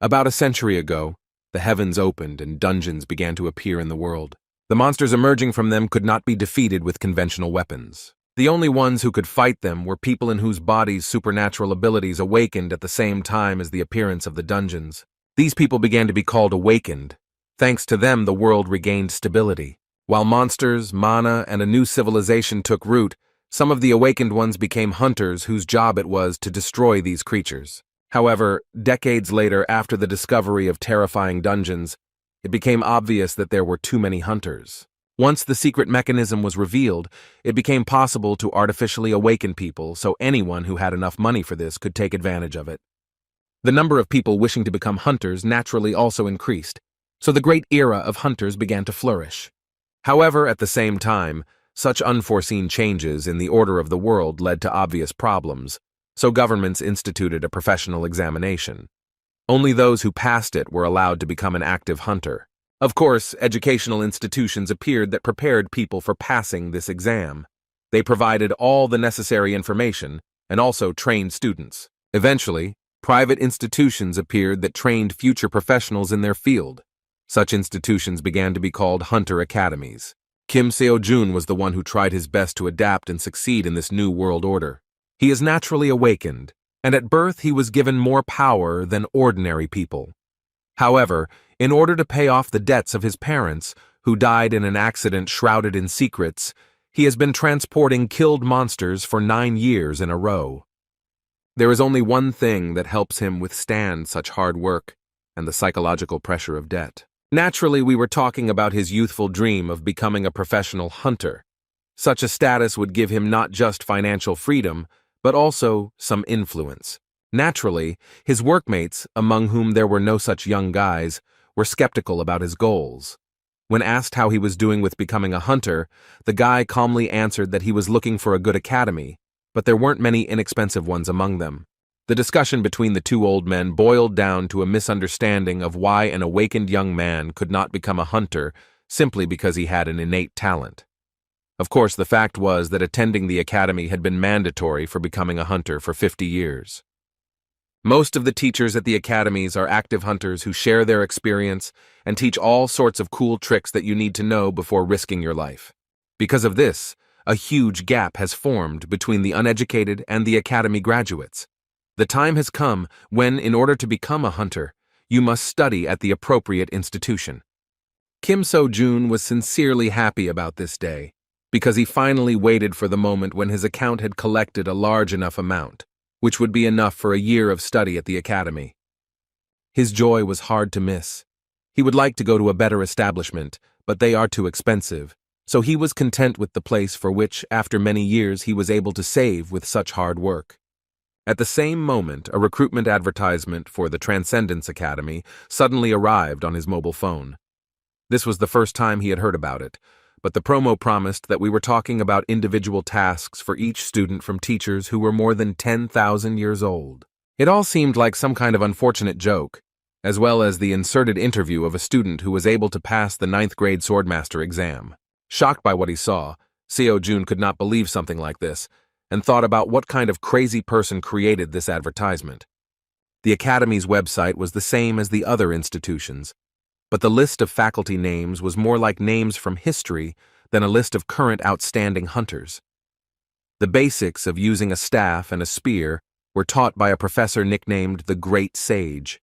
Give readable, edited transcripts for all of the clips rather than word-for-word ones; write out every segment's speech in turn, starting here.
About a century ago, the heavens opened and dungeons began to appear in the world. The monsters emerging from them could not be defeated with conventional weapons. The only ones who could fight them were people in whose bodies supernatural abilities awakened at the same time as the appearance of the dungeons. These people began to be called awakened. Thanks to them, the world regained stability. While monsters, mana, and a new civilization took root, some of the awakened ones became hunters whose job it was to destroy these creatures. However, decades later, after the discovery of terrifying dungeons, it became obvious that there were too many hunters. Once the secret mechanism was revealed, it became possible to artificially awaken people so anyone who had enough money for this could take advantage of it. The number of people wishing to become hunters naturally also increased, so the great era of hunters began to flourish. However, at the same time, such unforeseen changes in the order of the world led to obvious problems, so governments instituted a professional examination. Only those who passed it were allowed to become an active hunter. Of course, educational institutions appeared that prepared people for passing this exam. They provided all the necessary information and also trained students. Eventually, private institutions appeared that trained future professionals in their field. Such institutions began to be called hunter academies. Kim Seo-jun was the one who tried his best to adapt and succeed in this new world order. He is naturally awakened, and at birth he was given more power than ordinary people. However, in order to pay off the debts of his parents, who died in an accident shrouded in secrets, he has been transporting killed monsters for 9 years in a row. There is only one thing that helps him withstand such hard work, and the psychological pressure of debt. Naturally, we were talking about his youthful dream of becoming a professional hunter. Such a status would give him not just financial freedom, but also some influence. Naturally, his workmates, among whom there were no such young guys, were skeptical about his goals. When asked how he was doing with becoming a hunter, the guy calmly answered that he was looking for a good academy, but there weren't many inexpensive ones among them. The discussion between the two old men boiled down to a misunderstanding of why an awakened young man could not become a hunter simply because he had an innate talent. Of course, the fact was that attending the academy had been mandatory for becoming a hunter for 50 years. Most of the teachers at the academies are active hunters who share their experience and teach all sorts of cool tricks that you need to know before risking your life. Because of this, a huge gap has formed between the uneducated and the academy graduates. The time has come when, in order to become a hunter, you must study at the appropriate institution. Kim Seo-jun was sincerely happy about this day, because he finally waited for the moment when his account had collected a large enough amount, which would be enough for a year of study at the academy. His joy was hard to miss. He would like to go to a better establishment, but they are too expensive, so he was content with the place for which, after many years, he was able to save with such hard work. At the same moment, a recruitment advertisement for the Transcendence Academy suddenly arrived on his mobile phone. This was the first time he had heard about it, but the promo promised that we were talking about individual tasks for each student from teachers who were more than 10,000 years old. It all seemed like some kind of unfortunate joke, as well as the inserted interview of a student who was able to pass the 9th grade Swordmaster exam. Shocked by what he saw, Seo-jun could not believe something like this, and thought about what kind of crazy person created this advertisement. The Academy's website was the same as the other institutions, but the list of faculty names was more like names from history than a list of current outstanding hunters. The basics of using a staff and a spear were taught by a professor nicknamed the Great Sage.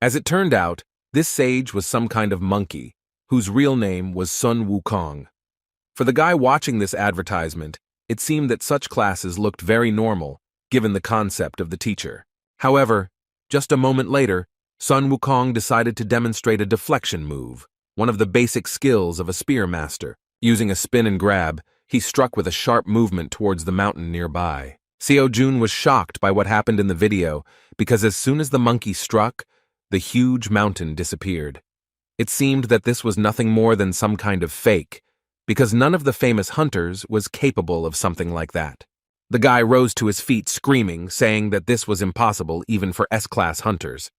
As it turned out, this sage was some kind of monkey, whose real name was Sun Wukong. For the guy watching this advertisement, it seemed that such classes looked very normal, given the concept of the teacher. However, just a moment later, Sun Wukong decided to demonstrate a deflection move, one of the basic skills of a spear master. Using a spin and grab, he struck with a sharp movement towards the mountain nearby. Seo-jun was shocked by what happened in the video because as soon as the monkey struck, the huge mountain disappeared. It seemed that this was nothing more than some kind of fake, because none of the famous hunters was capable of something like that. The guy rose to his feet screaming, saying that this was impossible even for S-class hunters.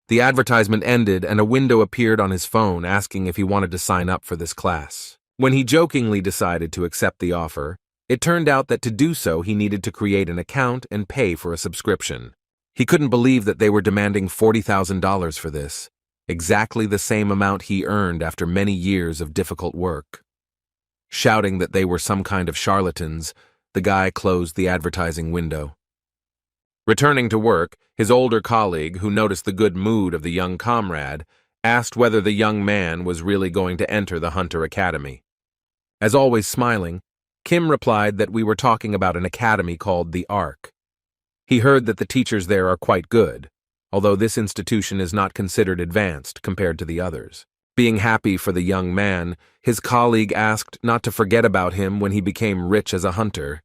The advertisement ended and a window appeared on his phone asking if he wanted to sign up for this class. When he jokingly decided to accept the offer, it turned out that to do so he needed to create an account and pay for a subscription. He couldn't believe that they were demanding $40,000 for this, exactly the same amount he earned after many years of difficult work. Shouting that they were some kind of charlatans, the guy closed the advertising window. Returning to work, his older colleague, who noticed the good mood of the young comrade, asked whether the young man was really going to enter the Hunter Academy. As always smiling, Kim replied that we were talking about an academy called the Ark. He heard that the teachers there are quite good, although this institution is not considered advanced compared to the others. Being happy for the young man, his colleague asked not to forget about him when he became rich as a hunter.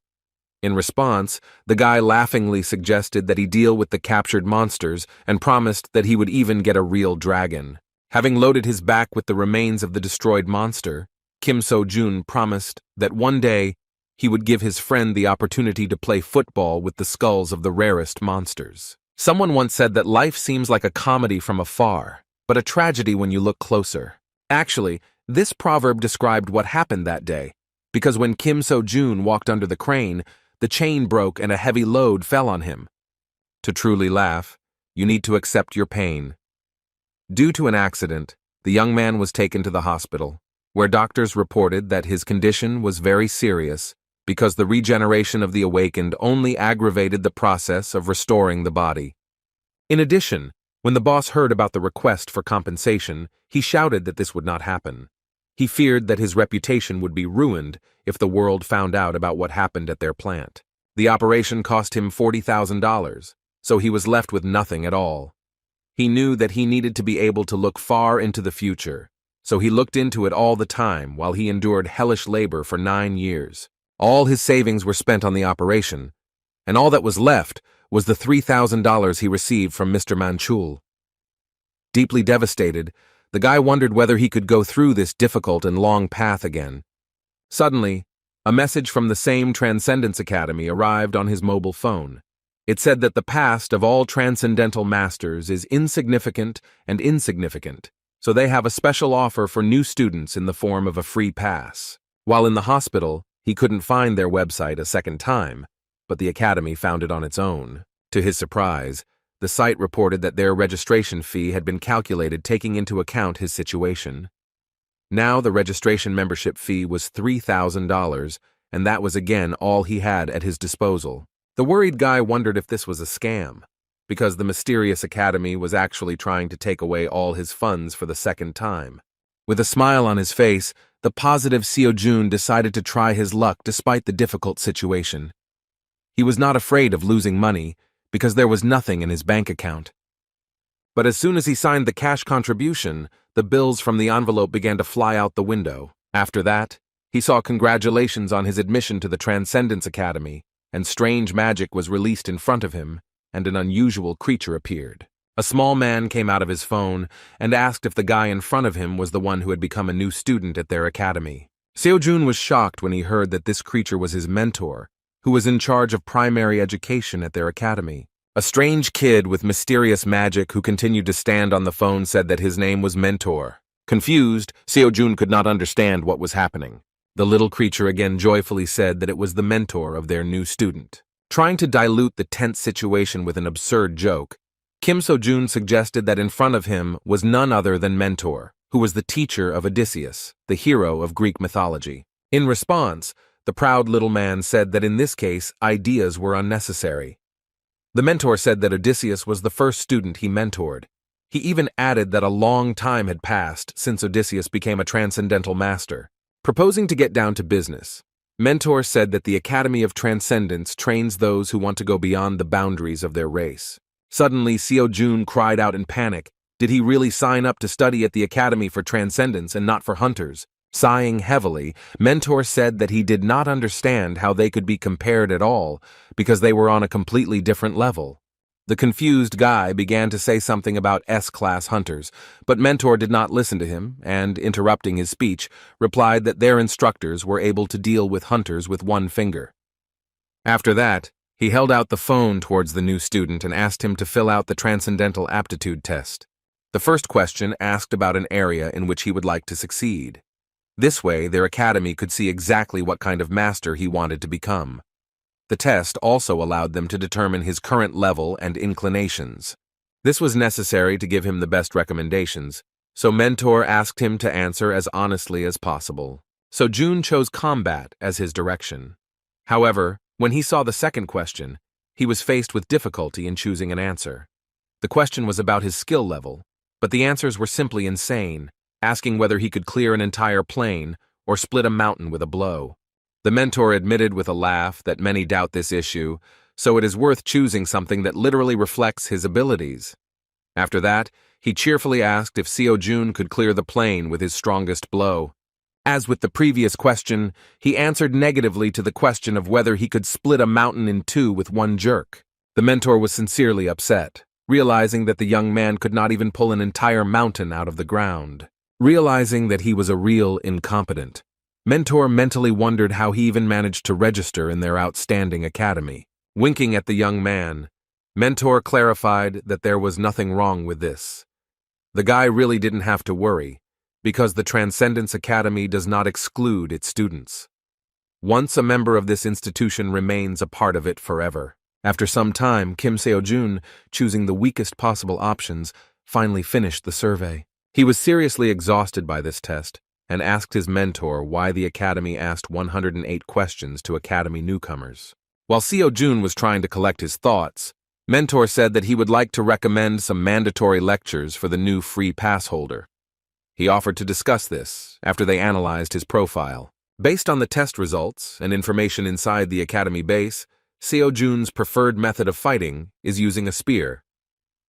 In response, the guy laughingly suggested that he deal with the captured monsters and promised that he would even get a real dragon. Having loaded his back with the remains of the destroyed monster, Kim So-jun promised that one day he would give his friend the opportunity to play football with the skulls of the rarest monsters. Someone once said that life seems like a comedy from afar, but a tragedy when you look closer. Actually, this proverb described what happened that day, because when Kim So-jun walked under the crane, the chain broke and a heavy load fell on him. To truly laugh, you need to accept your pain. Due to an accident, the young man was taken to the hospital, where doctors reported that his condition was very serious because the regeneration of the awakened only aggravated the process of restoring the body. In addition, when the boss heard about the request for compensation, he shouted that this would not happen. He feared that his reputation would be ruined if the world found out about what happened at their plant. The operation cost him $40,000, so he was left with nothing at all. He knew that he needed to be able to look far into the future, so he looked into it all the time while he endured hellish labor for 9 years. All his savings were spent on the operation, and all that was left was the $3,000 he received from Mr. Manchul. Deeply devastated, the guy wondered whether he could go through this difficult and long path again. Suddenly, a message from the same Transcendence Academy arrived on his mobile phone. It said that the past of all transcendental masters is insignificant and insignificant, so they have a special offer for new students in the form of a free pass. While in the hospital, he couldn't find their website a second time, but the academy found it on its own. To his surprise, the site reported that their registration fee had been calculated taking into account his situation. Now the registration membership fee was $3,000, and that was again all he had at his disposal. The worried guy wondered if this was a scam, because the mysterious academy was actually trying to take away all his funds for the second time. With a smile on his face, the positive Seo-jun decided to try his luck despite the difficult situation. He was not afraid of losing money, because there was nothing in his bank account. But as soon as he signed the cash contribution, the bills from the envelope began to fly out the window. After that, he saw congratulations on his admission to the Transcendence Academy, and strange magic was released in front of him, and an unusual creature appeared. A small man came out of his phone and asked if the guy in front of him was the one who had become a new student at their academy. Seo-jun was shocked when he heard that this creature was his mentor, who was in charge of primary education at their academy. A strange kid with mysterious magic who continued to stand on the phone said that his name was Mentor. Confused, Seo-jun could not understand what was happening. The little creature again joyfully said that it was the mentor of their new student. Trying to dilute the tense situation with an absurd joke, Kim So-jun suggested that in front of him was none other than Mentor, who was the teacher of Odysseus, the hero of Greek mythology. In response, the proud little man said that in this case, ideas were unnecessary. The mentor said that Odysseus was the first student he mentored. He even added that a long time had passed since Odysseus became a transcendental master. Proposing to get down to business, Mentor said that the Academy of Transcendence trains those who want to go beyond the boundaries of their race. Suddenly, Seo-jun cried out in panic. Did he really sign up to study at the Academy for Transcendence and not for hunters? Sighing heavily, Mentor said that he did not understand how they could be compared at all because they were on a completely different level. The confused guy began to say something about S-class hunters, but Mentor did not listen to him and, interrupting his speech, replied that their instructors were able to deal with hunters with one finger. After that, he held out the phone towards the new student and asked him to fill out the Transcendental Aptitude Test. The first question asked about an area in which he would like to succeed. This way, their academy could see exactly what kind of master he wanted to become. The test also allowed them to determine his current level and inclinations. This was necessary to give him the best recommendations, so Mentor asked him to answer as honestly as possible. So Jun chose combat as his direction. However, when he saw the second question, he was faced with difficulty in choosing an answer. The question was about his skill level, but the answers were simply insane, asking whether he could clear an entire plane or split a mountain with a blow. The mentor admitted with a laugh that many doubt this issue, so it is worth choosing something that literally reflects his abilities. After that, he cheerfully asked if Seo Jun could clear the plane with his strongest blow. As with the previous question, he answered negatively to the question of whether he could split a mountain in two with one jerk. The mentor was sincerely upset, realizing that the young man could not even pull an entire mountain out of the ground. Realizing that he was a real incompetent, Mentor mentally wondered how he even managed to register in their outstanding academy. Winking at the young man, Mentor clarified that there was nothing wrong with this. The guy really didn't have to worry, because the Transcendence Academy does not exclude its students. Once a member of this institution remains a part of it forever. After some time, Kim Seo-jun, choosing the weakest possible options, finally finished the survey. He was seriously exhausted by this test and asked his mentor why the academy asked 108 questions to academy newcomers. While Seo-jun was trying to collect his thoughts, Mentor said that he would like to recommend some mandatory lectures for the new free pass holder. He offered to discuss this after they analyzed his profile. Based on the test results and information inside the academy base, Seo-jun's preferred method of fighting is using a spear.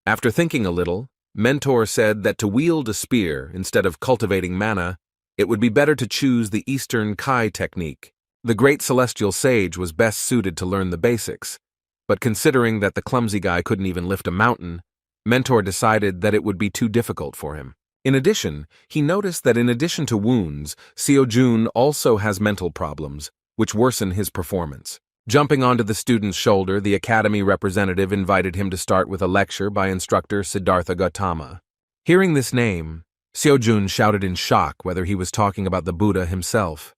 After thinking a little, Mentor said that to wield a spear instead of cultivating mana, it would be better to choose the Eastern Kai technique. The great celestial sage was best suited to learn the basics, but considering that the clumsy guy couldn't even lift a mountain, Mentor decided that it would be too difficult for him. In addition, he noticed that in addition to wounds, Seo-jun also has mental problems, which worsen his performance. Jumping onto the student's shoulder, the academy representative invited him to start with a lecture by instructor Siddhartha Gautama. Hearing this name, Seo-jun shouted in shock whether he was talking about the Buddha himself.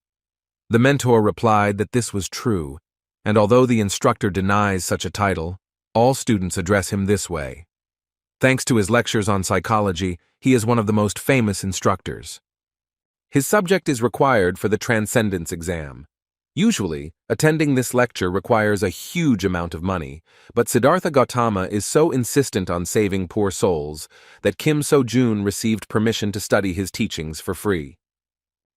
The mentor replied that this was true, and although the instructor denies such a title, all students address him this way. Thanks to his lectures on psychology, he is one of the most famous instructors. His subject is required for the Transcendence exam. Usually, attending this lecture requires a huge amount of money, but Siddhartha Gautama is so insistent on saving poor souls that Kim Seo-jun received permission to study his teachings for free.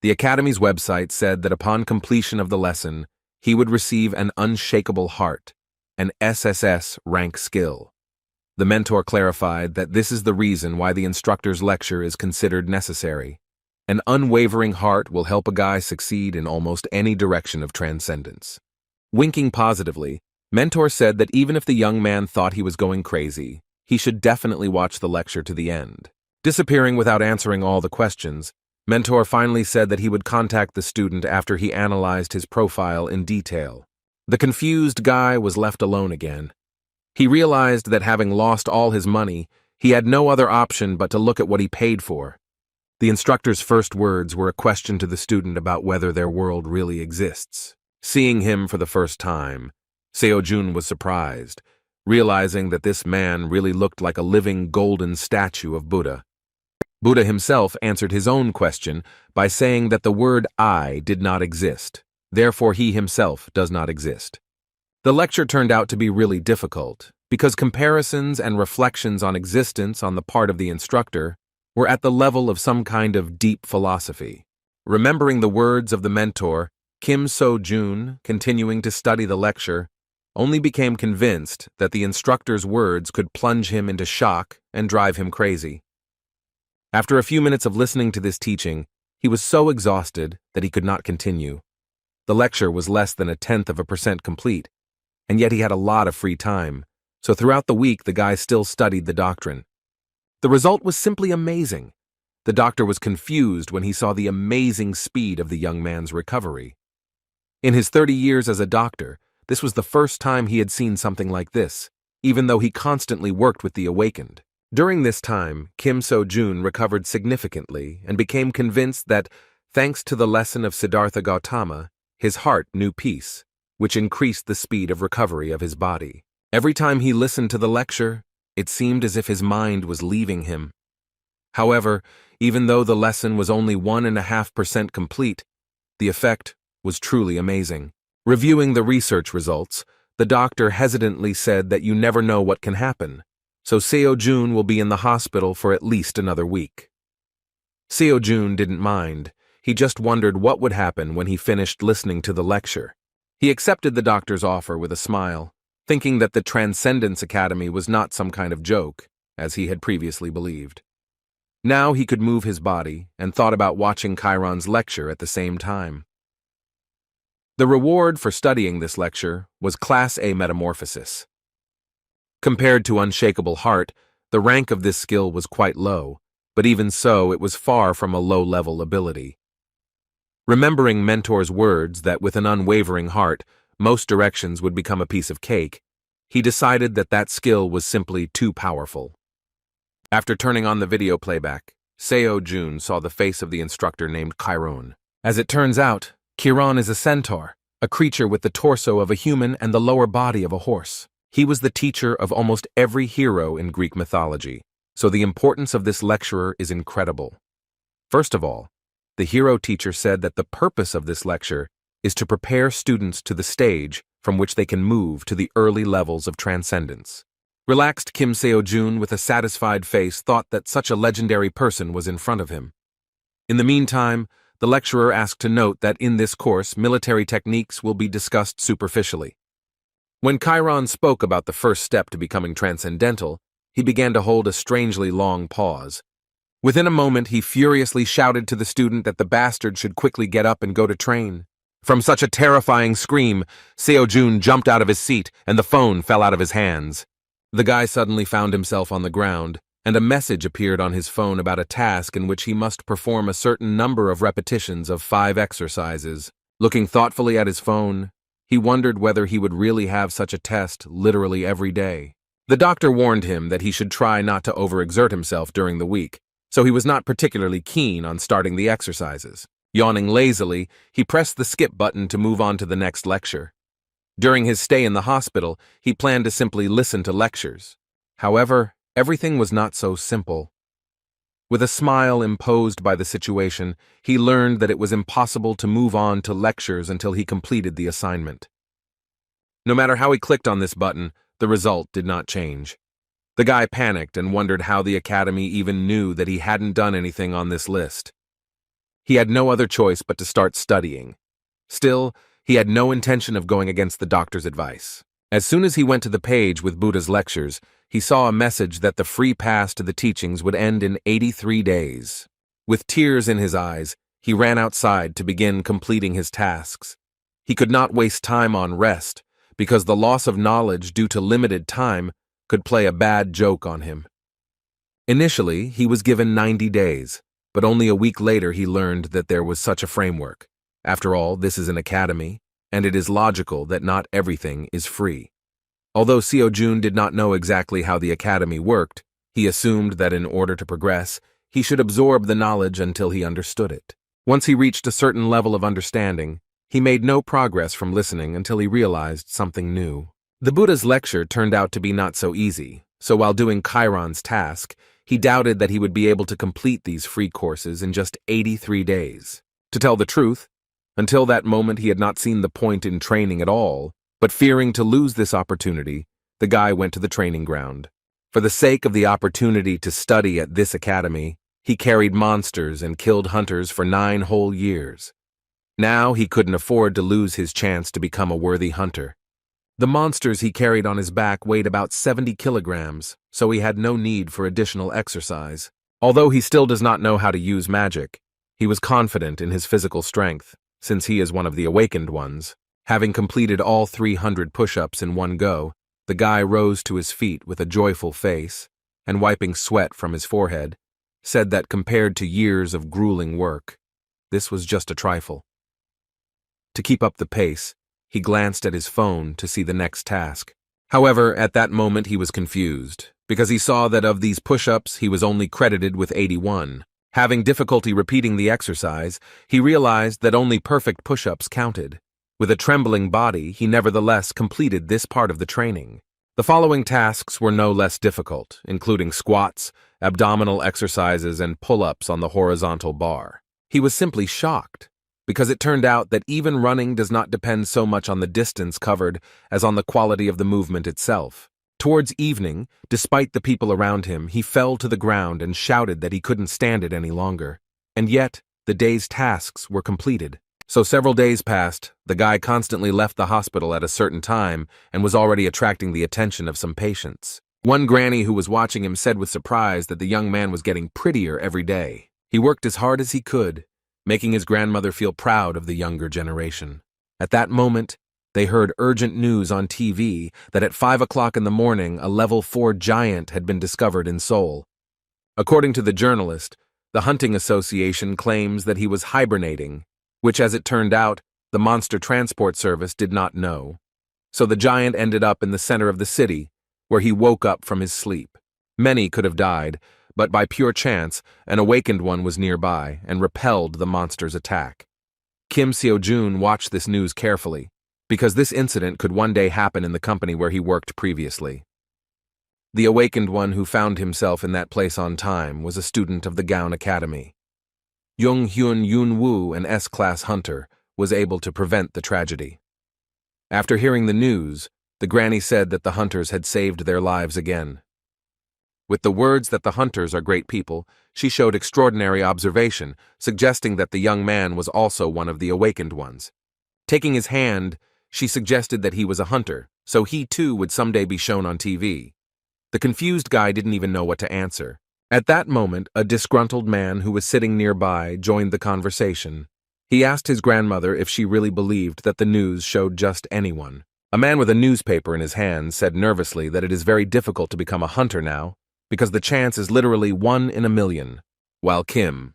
The Academy's website said that upon completion of the lesson, he would receive an unshakable heart, an SSS-Rank skill. The mentor clarified that this is the reason why the instructor's lecture is considered necessary. An unwavering heart will help a guy succeed in almost any direction of transcendence. Winking positively, Mentor said that even if the young man thought he was going crazy, he should definitely watch the lecture to the end. Disappearing without answering all the questions, Mentor finally said that he would contact the student after he analyzed his profile in detail. The confused guy was left alone again. He realized that having lost all his money, he had no other option but to look at what he paid for. The instructor's first words were a question to the student about whether their world really exists. Seeing him for the first time, Seo-jun was surprised, realizing that this man really looked like a living golden statue of Buddha. Buddha himself answered his own question by saying that the word I did not exist, therefore he himself does not exist. The lecture turned out to be really difficult, because comparisons and reflections on existence on the part of the instructor were at the level of some kind of deep philosophy. Remembering the words of the mentor, Kim Seo-jun, continuing to study the lecture, only became convinced that the instructor's words could plunge him into shock and drive him crazy. After a few minutes of listening to this teaching, he was so exhausted that he could not continue. The lecture was less than 0.1% complete, and yet he had a lot of free time, so throughout the week the guy still studied the doctrine. The result was simply amazing. The doctor was confused when he saw the amazing speed of the young man's recovery. In his 30 years as a doctor, this was the first time he had seen something like this, even though he constantly worked with the awakened. During this time, Kim Seo-jun recovered significantly and became convinced that, thanks to the lesson of Siddhartha Gautama, his heart knew peace. which increased the speed of recovery of his body. Every time he listened to the lecture, it seemed as if his mind was leaving him. However, even though the lesson was only 1.5% complete, the effect was truly amazing. Reviewing the research results, the doctor hesitantly said that you never know what can happen, so Seo-jun will be in the hospital for at least another week. Seo-jun didn't mind. He just wondered what would happen when he finished listening to the lecture. He accepted the doctor's offer with a smile, thinking that the Transcendence Academy was not some kind of joke, as he had previously believed. Now he could move his body and thought about watching Chiron's lecture at the same time. The reward for studying this lecture was Class A Metamorphosis. Compared to Unshakable Heart, the rank of this skill was quite low, but even so, it was far from a low-level ability. Remembering Mentor's words that with an unwavering heart, most directions would become a piece of cake, he decided that that skill was simply too powerful. After turning on the video playback, Seo-jun saw the face of the instructor named Chiron. As it turns out, Chiron is a centaur, a creature with the torso of a human and the lower body of a horse. He was the teacher of almost every hero in Greek mythology, so the importance of this lecturer is incredible. First of all, the hero teacher said that the purpose of this lecture is to prepare students to the stage from which they can move to the early levels of transcendence. Relaxed Kim Seo-jun with a satisfied face thought that such a legendary person was in front of him. In the meantime, the lecturer asked to note that in this course, military techniques will be discussed superficially. When Chiron spoke about the first step to becoming transcendental, he began to hold a strangely long pause. Within a moment, he furiously shouted to the student that the bastard should quickly get up and go to train. From such a terrifying scream, Seo-jun jumped out of his seat and the phone fell out of his hands. The guy suddenly found himself on the ground, and a message appeared on his phone about a task in which he must perform a certain number of repetitions of 5 exercises. Looking thoughtfully at his phone, he wondered whether he would really have such a test literally every day. The doctor warned him that he should try not to overexert himself during the week, so he was not particularly keen on starting the exercises. Yawning lazily, he pressed the skip button to move on to the next lecture. During his stay in the hospital, he planned to simply listen to lectures. However, everything was not so simple. With a smile imposed by the situation, he learned that it was impossible to move on to lectures until he completed the assignment. No matter how he clicked on this button, the result did not change. The guy panicked and wondered how the academy even knew that he hadn't done anything on this list. He had no other choice but to start studying. Still, he had no intention of going against the doctor's advice. As soon as he went to the page with Buddha's lectures, he saw a message that the free pass to the teachings would end in 83 days. With tears in his eyes, he ran outside to begin completing his tasks. He could not waste time on rest, because the loss of knowledge due to limited time could play a bad joke on him. Initially, he was given 90 days, but only a week later he learned that there was such a framework. After all, this is an academy, and it is logical that not everything is free. Although Seo-jun did not know exactly how the academy worked, he assumed that in order to progress, he should absorb the knowledge until he understood it. Once he reached a certain level of understanding, he made no progress from listening until he realized something new. The Buddha's lecture turned out to be not so easy, so while doing Chiron's task, he doubted that he would be able to complete these free courses in just 83 days. To tell the truth, until that moment he had not seen the point in training at all, but fearing to lose this opportunity, the guy went to the training ground. For the sake of the opportunity to study at this academy, he carried monsters and killed hunters for 9 whole years. Now he couldn't afford to lose his chance to become a worthy hunter. The monsters he carried on his back weighed about 70 kilograms, so he had no need for additional exercise. Although he still does not know how to use magic, he was confident in his physical strength, since he is one of the awakened ones. Having completed all 300 push-ups in one go, the guy rose to his feet with a joyful face, and wiping sweat from his forehead, said that compared to years of grueling work, this was just a trifle. To keep up the pace, he glanced at his phone to see the next task. However, at that moment he was confused, because he saw that of these push-ups he was only credited with 81. Having difficulty repeating the exercise, he realized that only perfect push-ups counted. With a trembling body, he nevertheless completed this part of the training. The following tasks were no less difficult, including squats, abdominal exercises, and pull-ups on the horizontal bar. He was simply shocked, because it turned out that even running does not depend so much on the distance covered as on the quality of the movement itself. Towards evening, despite the people around him, he fell to the ground and shouted that he couldn't stand it any longer. And yet, the day's tasks were completed. So several days passed, the guy constantly left the hospital at a certain time and was already attracting the attention of some patients. One granny who was watching him said with surprise that the young man was getting prettier every day. He worked as hard as he could, making his grandmother feel proud of the younger generation. At that moment, they heard urgent news on TV that at 5 o'clock in the morning, a level 4 giant had been discovered in Seoul. According to the journalist, the Hunting Association claims that he was hibernating, which, as it turned out, the Monster Transport Service did not know. So the giant ended up in the center of the city, where he woke up from his sleep. Many could have died, but by pure chance, an awakened one was nearby and repelled the monster's attack. Kim Seo-jun watched this news carefully, because this incident could one day happen in the company where he worked previously. The awakened one who found himself in that place on time was a student of the Gown Academy. Jung-hyun Yoon-woo, an S-class hunter, was able to prevent the tragedy. After hearing the news, the granny said that the hunters had saved their lives again. With the words that the hunters are great people, she showed extraordinary observation, suggesting that the young man was also one of the awakened ones. Taking his hand, she suggested that he was a hunter, so he too would someday be shown on TV. The confused guy didn't even know what to answer. At that moment, a disgruntled man who was sitting nearby joined the conversation. He asked his grandmother if she really believed that the news showed just anyone. A man with a newspaper in his hand said nervously that it is very difficult to become a hunter now, because the chance is literally 1 in a million, while Kim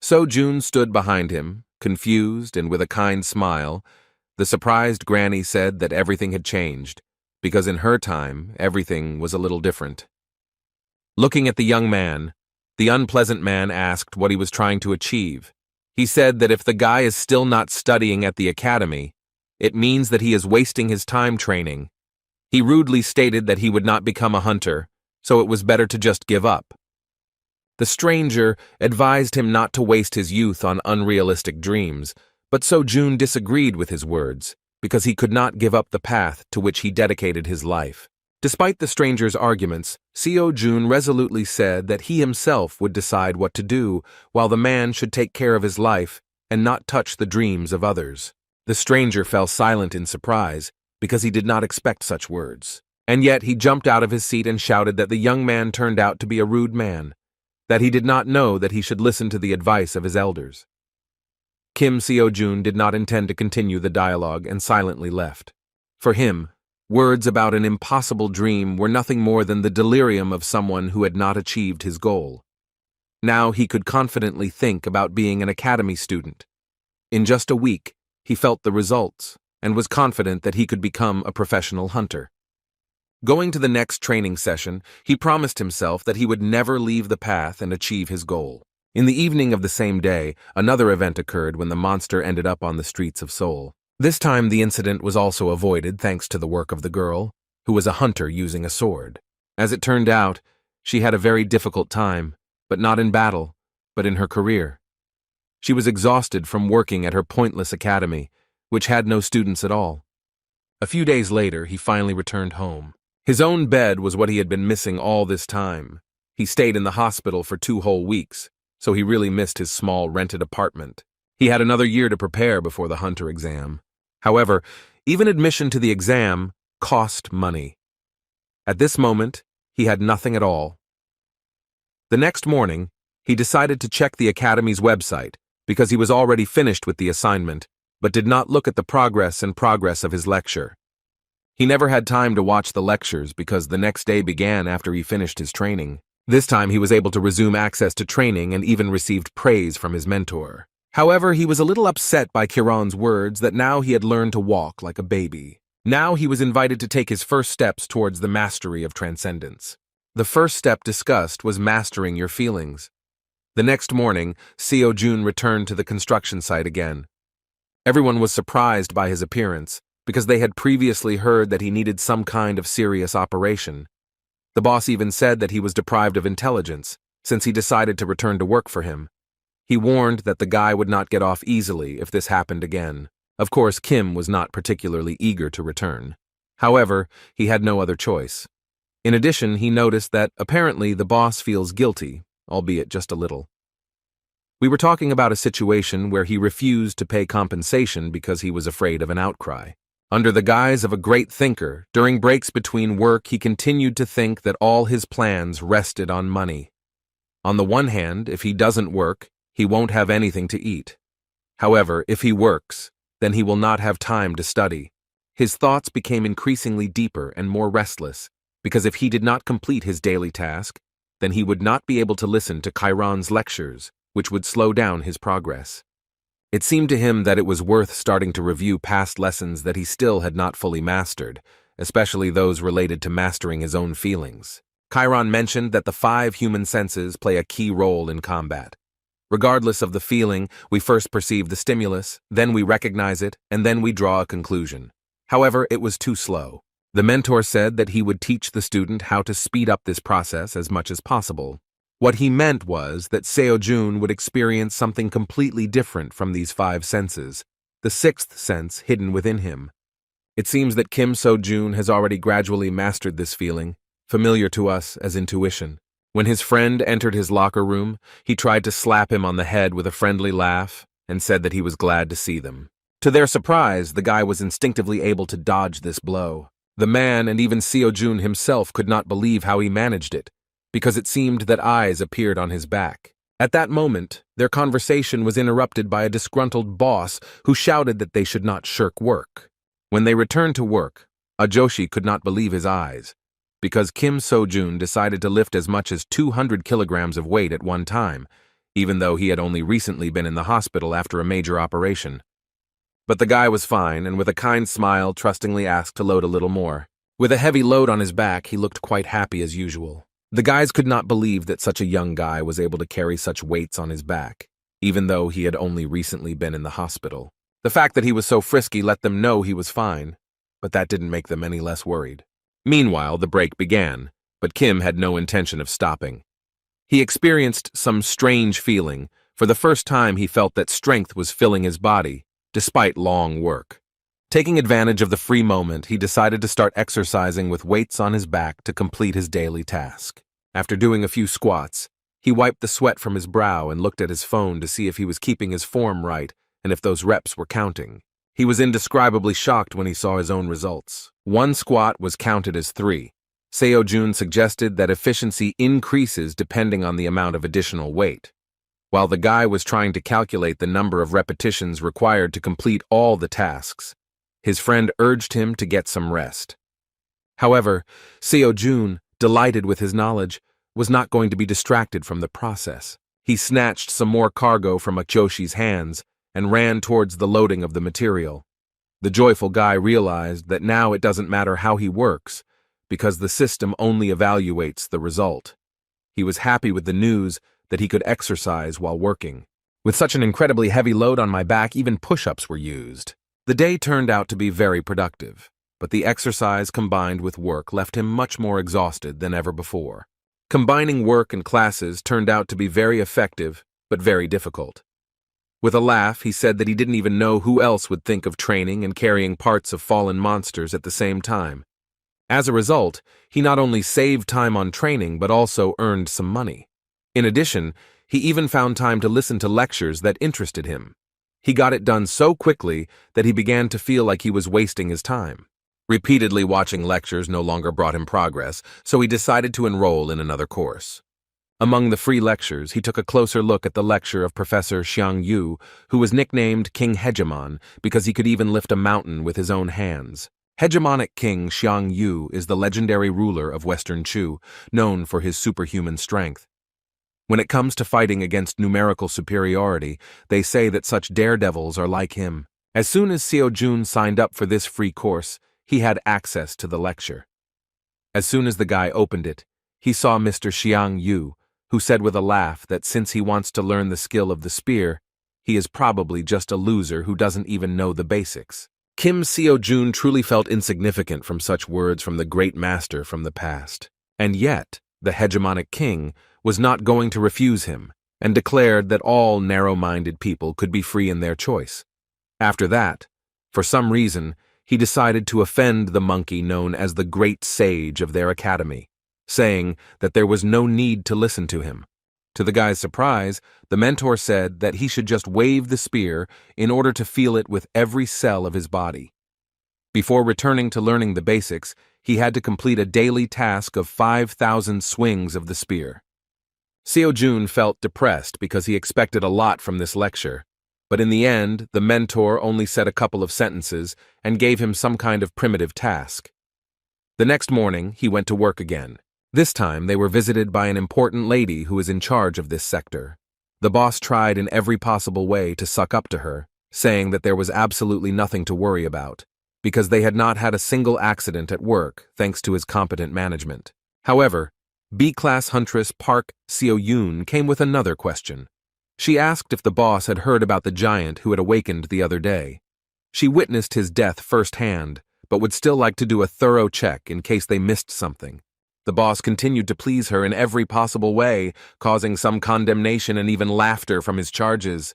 Seo-jun stood behind him, confused and with a kind smile. The surprised granny said that everything had changed, because in her time, everything was a little different. Looking at the young man, the unpleasant man asked what he was trying to achieve. He said that if the guy is still not studying at the academy, it means that he is wasting his time training. He rudely stated that he would not become a hunter, so it was better to just give up. The stranger advised him not to waste his youth on unrealistic dreams, but Seo-jun disagreed with his words, because he could not give up the path to which he dedicated his life. Despite the stranger's arguments, Seo-jun resolutely said that he himself would decide what to do, while the man should take care of his life and not touch the dreams of others. The stranger fell silent in surprise, because he did not expect such words. And yet he jumped out of his seat and shouted that the young man turned out to be a rude man, that he did not know that he should listen to the advice of his elders. Kim Seo-jun did not intend to continue the dialogue and silently left. For him, words about an impossible dream were nothing more than the delirium of someone who had not achieved his goal. Now he could confidently think about being an academy student. In just a week, he felt the results and was confident that he could become a professional hunter. Going to the next training session, he promised himself that he would never leave the path and achieve his goal. In the evening of the same day, another event occurred when the monster ended up on the streets of Seoul. This time the incident was also avoided thanks to the work of the girl, who was a hunter using a sword. As it turned out, she had a very difficult time, but not in battle, but in her career. She was exhausted from working at her pointless academy, which had no students at all. A few days later, he finally returned home. His own bed was what he had been missing all this time. He stayed in the hospital for 2 whole weeks, so he really missed his small rented apartment. He had another year to prepare before the hunter exam. However, even admission to the exam cost money. At this moment, he had nothing at all. The next morning, he decided to check the academy's website because he was already finished with the assignment, but did not look at the progress of his lecture. He never had time to watch the lectures because the next day began after he finished his training. This time he was able to resume access to training and even received praise from his mentor. However, he was a little upset by Kiran's words that now he had learned to walk like a baby. Now he was invited to take his first steps towards the mastery of transcendence. The first step discussed was mastering your feelings. The next morning, Seo-jun returned to the construction site again. Everyone was surprised by his appearance, because they had previously heard that he needed some kind of serious operation. The boss even said that he was deprived of intelligence, since he decided to return to work for him. He warned that the guy would not get off easily if this happened again. Of course, Kim was not particularly eager to return. However, he had no other choice. In addition, he noticed that apparently the boss feels guilty, albeit just a little. We were talking about a situation where he refused to pay compensation because he was afraid of an outcry. Under the guise of a great thinker, during breaks between work, he continued to think that all his plans rested on money. On the one hand, if he doesn't work, he won't have anything to eat. However, if he works, then he will not have time to study. His thoughts became increasingly deeper and more restless, because if he did not complete his daily task, then he would not be able to listen to Chiron's lectures, which would slow down his progress. It seemed to him that it was worth starting to review past lessons that he still had not fully mastered, especially those related to mastering his own feelings. Chiron mentioned that the 5 human senses play a key role in combat. Regardless of the feeling, we first perceive the stimulus, then we recognize it, and then we draw a conclusion. However, it was too slow. The mentor said that he would teach the student how to speed up this process as much as possible. What he meant was that Seo-jun would experience something completely different from these 5 senses, the 6th sense hidden within him. It seems that Kim So-jun has already gradually mastered this feeling, familiar to us as intuition. When his friend entered his locker room, he tried to slap him on the head with a friendly laugh and said that he was glad to see them. To their surprise, the guy was instinctively able to dodge this blow. The man and even Seo-jun himself could not believe how he managed it, because it seemed that eyes appeared on his back. At that moment, their conversation was interrupted by a disgruntled boss who shouted that they should not shirk work. When they returned to work, Ajoshi could not believe his eyes, because Kim So-jun decided to lift as much as 200 kilograms of weight at one time, even though he had only recently been in the hospital after a major operation. But the guy was fine, and with a kind smile trustingly asked to load a little more. With a heavy load on his back, he looked quite happy as usual. The guys could not believe that such a young guy was able to carry such weights on his back, even though he had only recently been in the hospital. The fact that he was so frisky let them know he was fine, but that didn't make them any less worried. Meanwhile, the break began, but Kim had no intention of stopping. He experienced some strange feeling. For the first time, he felt that strength was filling his body, despite long work. Taking advantage of the free moment, he decided to start exercising with weights on his back to complete his daily task. After doing a few squats, he wiped the sweat from his brow and looked at his phone to see if he was keeping his form right and if those reps were counting. He was indescribably shocked when he saw his own results. 1 squat was counted as 3. Seo-jun suggested that efficiency increases depending on the amount of additional weight. While the guy was trying to calculate the number of repetitions required to complete all the tasks, his friend urged him to get some rest. However, Seo-jun, delighted with his knowledge, was not going to be distracted from the process. He snatched some more cargo from Ajoshi's hands and ran towards the loading of the material. The joyful guy realized that now it doesn't matter how he works, because the system only evaluates the result. He was happy with the news that he could exercise while working. With such an incredibly heavy load on my back, even push-ups were used. The day turned out to be very productive, but the exercise combined with work left him much more exhausted than ever before. Combining work and classes turned out to be very effective, but very difficult. With a laugh, he said that he didn't even know who else would think of training and carrying parts of fallen monsters at the same time. As a result, he not only saved time on training but also earned some money. In addition, he even found time to listen to lectures that interested him. He got it done so quickly that he began to feel like he was wasting his time. Repeatedly watching lectures no longer brought him progress, so he decided to enroll in another course. Among the free lectures, he took a closer look at the lecture of Professor Xiang Yu, who was nicknamed King Hegemon because he could even lift a mountain with his own hands. Hegemonic King Xiang Yu is the legendary ruler of Western Chu, known for his superhuman strength. When it comes to fighting against numerical superiority, they say that such daredevils are like him. As soon as Seo-jun signed up for this free course, he had access to the lecture. As soon as the guy opened it, he saw Mr. Xiang Yu, who said with a laugh that since he wants to learn the skill of the spear, he is probably just a loser who doesn't even know the basics. Kim Seo-jun truly felt insignificant from such words from the great master from the past. And yet, the hegemonic king was not going to refuse him, and declared that all narrow-minded people could be free in their choice. After that, for some reason, he decided to offend the monkey known as the Great Sage of their academy, saying that there was no need to listen to him. To the guy's surprise, the mentor said that he should just wave the spear in order to feel it with every cell of his body. Before returning to learning the basics, he had to complete a daily task of 5,000 swings of the spear. Seo-jun felt depressed because he expected a lot from this lecture, but in the end, the mentor only said a couple of sentences and gave him some kind of primitive task. The next morning, he went to work again. This time, they were visited by an important lady who is in charge of this sector. The boss tried in every possible way to suck up to her, saying that there was absolutely nothing to worry about, because they had not had a single accident at work thanks to his competent management. However, B-class huntress Park Seo-yoon came with another question. She asked if the boss had heard about the giant who had awakened the other day. She witnessed his death firsthand, but would still like to do a thorough check in case they missed something. The boss continued to please her in every possible way, causing some condemnation and even laughter from his charges.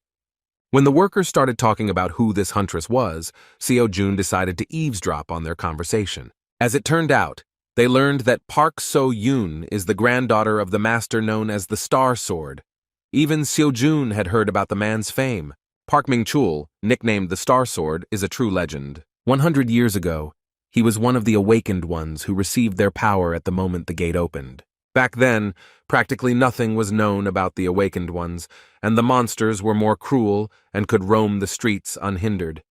When the workers started talking about who this huntress was, Seo-jun decided to eavesdrop on their conversation. As it turned out, they learned that Park So-yoon is the granddaughter of the master known as the Star Sword. Even Seo-jun had heard about the man's fame. Park Ming-chul, nicknamed the Star Sword, is a true legend. 100 years ago, he was one of the awakened ones who received their power at the moment the gate opened. Back then, practically nothing was known about the awakened ones, and the monsters were more cruel and could roam the streets unhindered.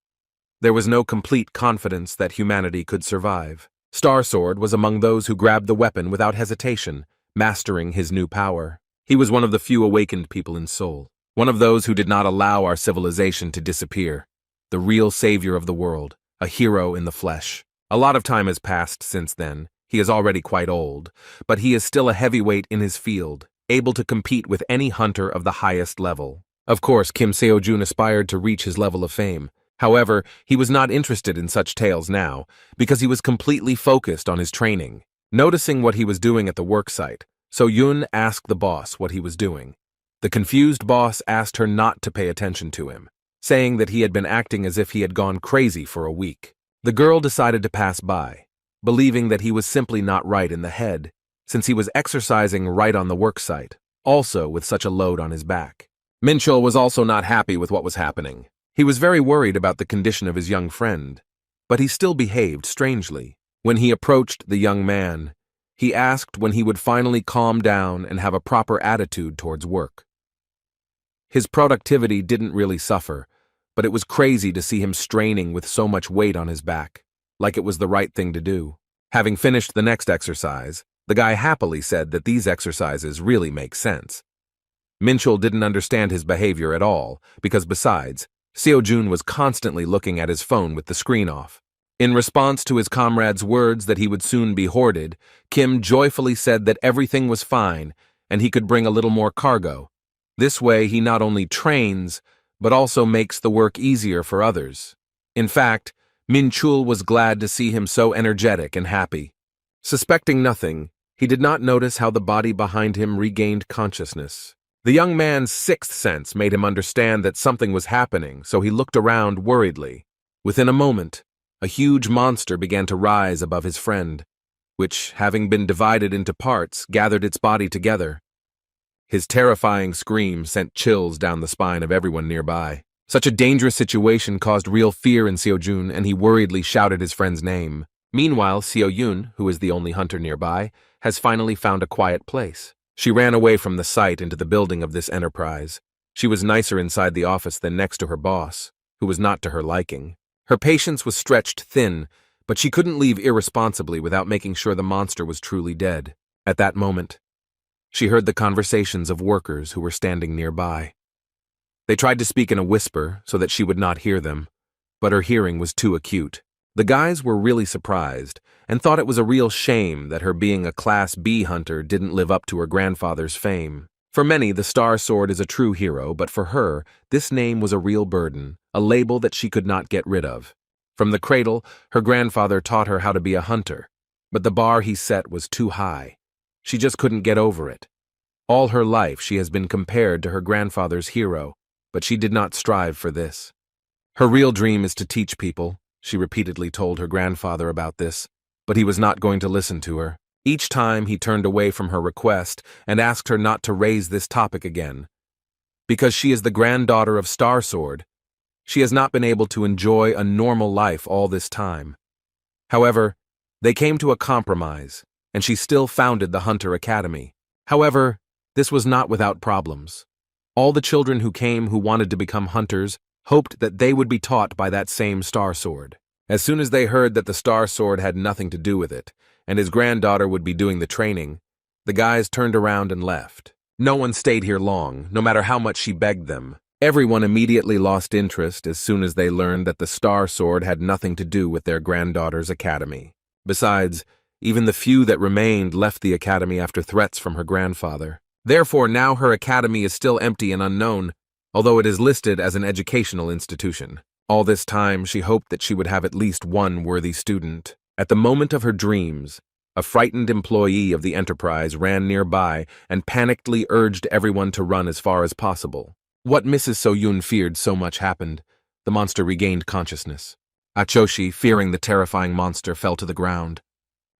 There was no complete confidence that humanity could survive. Star Sword was among those who grabbed the weapon without hesitation, mastering his new power. He was one of the few awakened people in Seoul, one of those who did not allow our civilization to disappear, the real savior of the world, a hero in the flesh. A lot of time has passed since then. He is already quite old, but he is still a heavyweight in his field, able to compete with any hunter of the highest level. Of course, Kim Seo-jun aspired to reach his level of fame. However, he was not interested in such tales now, because he was completely focused on his training. Noticing what he was doing at the worksite, So-yoon asked the boss what he was doing. The confused boss asked her not to pay attention to him, saying that he had been acting as if he had gone crazy for a week. The girl decided to pass by, believing that he was simply not right in the head, since he was exercising right on the worksite, also with such a load on his back. Min-chul was also not happy with what was happening. He was very worried about the condition of his young friend, but he still behaved strangely. When he approached the young man, he asked when he would finally calm down and have a proper attitude towards work. His productivity didn't really suffer, but it was crazy to see him straining with so much weight on his back, like it was the right thing to do. Having finished the next exercise, the guy happily said that these exercises really make sense. Min-chul didn't understand his behavior at all, because besides, Seo-jun was constantly looking at his phone with the screen off. In response to his comrade's words that he would soon be hoarded, Kim joyfully said that everything was fine and he could bring a little more cargo. This way he not only trains, but also makes the work easier for others. In fact, Min-chul was glad to see him so energetic and happy. Suspecting nothing, he did not notice how the body behind him regained consciousness. The young man's sixth sense made him understand that something was happening, so he looked around worriedly. Within a moment, a huge monster began to rise above his friend, which, having been divided into parts, gathered its body together. His terrifying scream sent chills down the spine of everyone nearby. Such a dangerous situation caused real fear in Seo-jun, and he worriedly shouted his friend's name. Meanwhile, Seo-yoon, who is the only hunter nearby, has finally found a quiet place. She ran away from the site into the building of this enterprise. She was nicer inside the office than next to her boss, who was not to her liking. Her patience was stretched thin, but she couldn't leave irresponsibly without making sure the monster was truly dead. At that moment, she heard the conversations of workers who were standing nearby. They tried to speak in a whisper so that she would not hear them, but her hearing was too acute. The guys were really surprised and thought it was a real shame that her being a Class B hunter didn't live up to her grandfather's fame. For many, the Star Sword is a true hero, but for her, this name was a real burden, a label that she could not get rid of. From the cradle, her grandfather taught her how to be a hunter, but the bar he set was too high. She just couldn't get over it. All her life she has been compared to her grandfather's hero, but she did not strive for this. Her real dream is to teach people. She repeatedly told her grandfather about this, but he was not going to listen to her. Each time he turned away from her request and asked her not to raise this topic again. Because she is the granddaughter of Star Sword, she has not been able to enjoy a normal life all this time. However, they came to a compromise, and she still founded the Hunter Academy. However, this was not without problems. All the children who came who wanted to become hunters hoped that they would be taught by that same Star Sword. As soon as they heard that the Star Sword had nothing to do with it, and his granddaughter would be doing the training, the guys turned around and left. No one stayed here long, no matter how much she begged them. Everyone immediately lost interest as soon as they learned that the Star Sword had nothing to do with their granddaughter's academy. Besides, even the few that remained left the academy after threats from her grandfather. Therefore, now her academy is still empty and unknown, although it is listed as an educational institution. All this time, she hoped that she would have at least one worthy student. At the moment of her dreams, a frightened employee of the enterprise ran nearby and panickedly urged everyone to run as far as possible. What Mrs. So-Yun feared so much happened. The monster regained consciousness. Achoshi, fearing the terrifying monster, fell to the ground.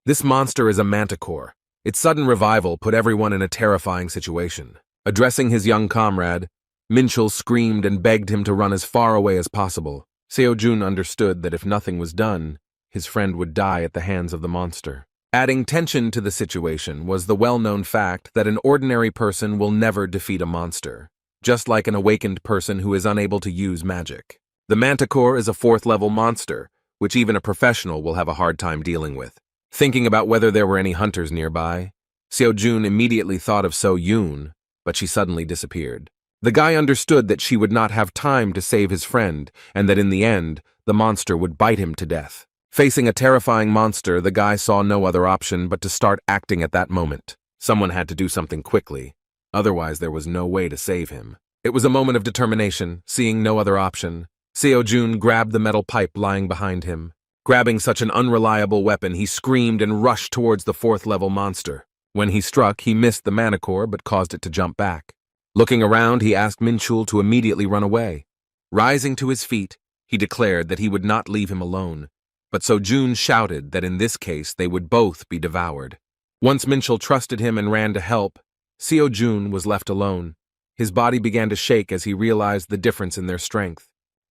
This monster is a manticore. Its sudden revival put everyone in a terrifying situation. Addressing his young comrade, Minchul screamed and begged him to run as far away as possible. Seo-jun understood that if nothing was done, his friend would die at the hands of the monster. Adding tension to the situation was the well-known fact that an ordinary person will never defeat a monster, just like an awakened person who is unable to use magic. The manticore is a 4th-level monster, which even a professional will have a hard time dealing with. Thinking about whether there were any hunters nearby, Seo-jun immediately thought of So-Yun, but she suddenly disappeared. The guy understood that she would not have time to save his friend, and that in the end, the monster would bite him to death. Facing a terrifying monster, the guy saw no other option but to start acting at that moment. Someone had to do something quickly, otherwise there was no way to save him. It was a moment of determination. Seeing no other option, Seo-jun grabbed the metal pipe lying behind him. Grabbing such an unreliable weapon, he screamed and rushed towards the 4th-level monster. When he struck, he missed the manticore but caused it to jump back. Looking around, he asked Minchul to immediately run away. Rising to his feet, he declared that he would not leave him alone, but So-jun shouted that in this case they would both be devoured. Once Minchul trusted him and ran to help, Seo-jun was left alone. His body began to shake as he realized the difference in their strength.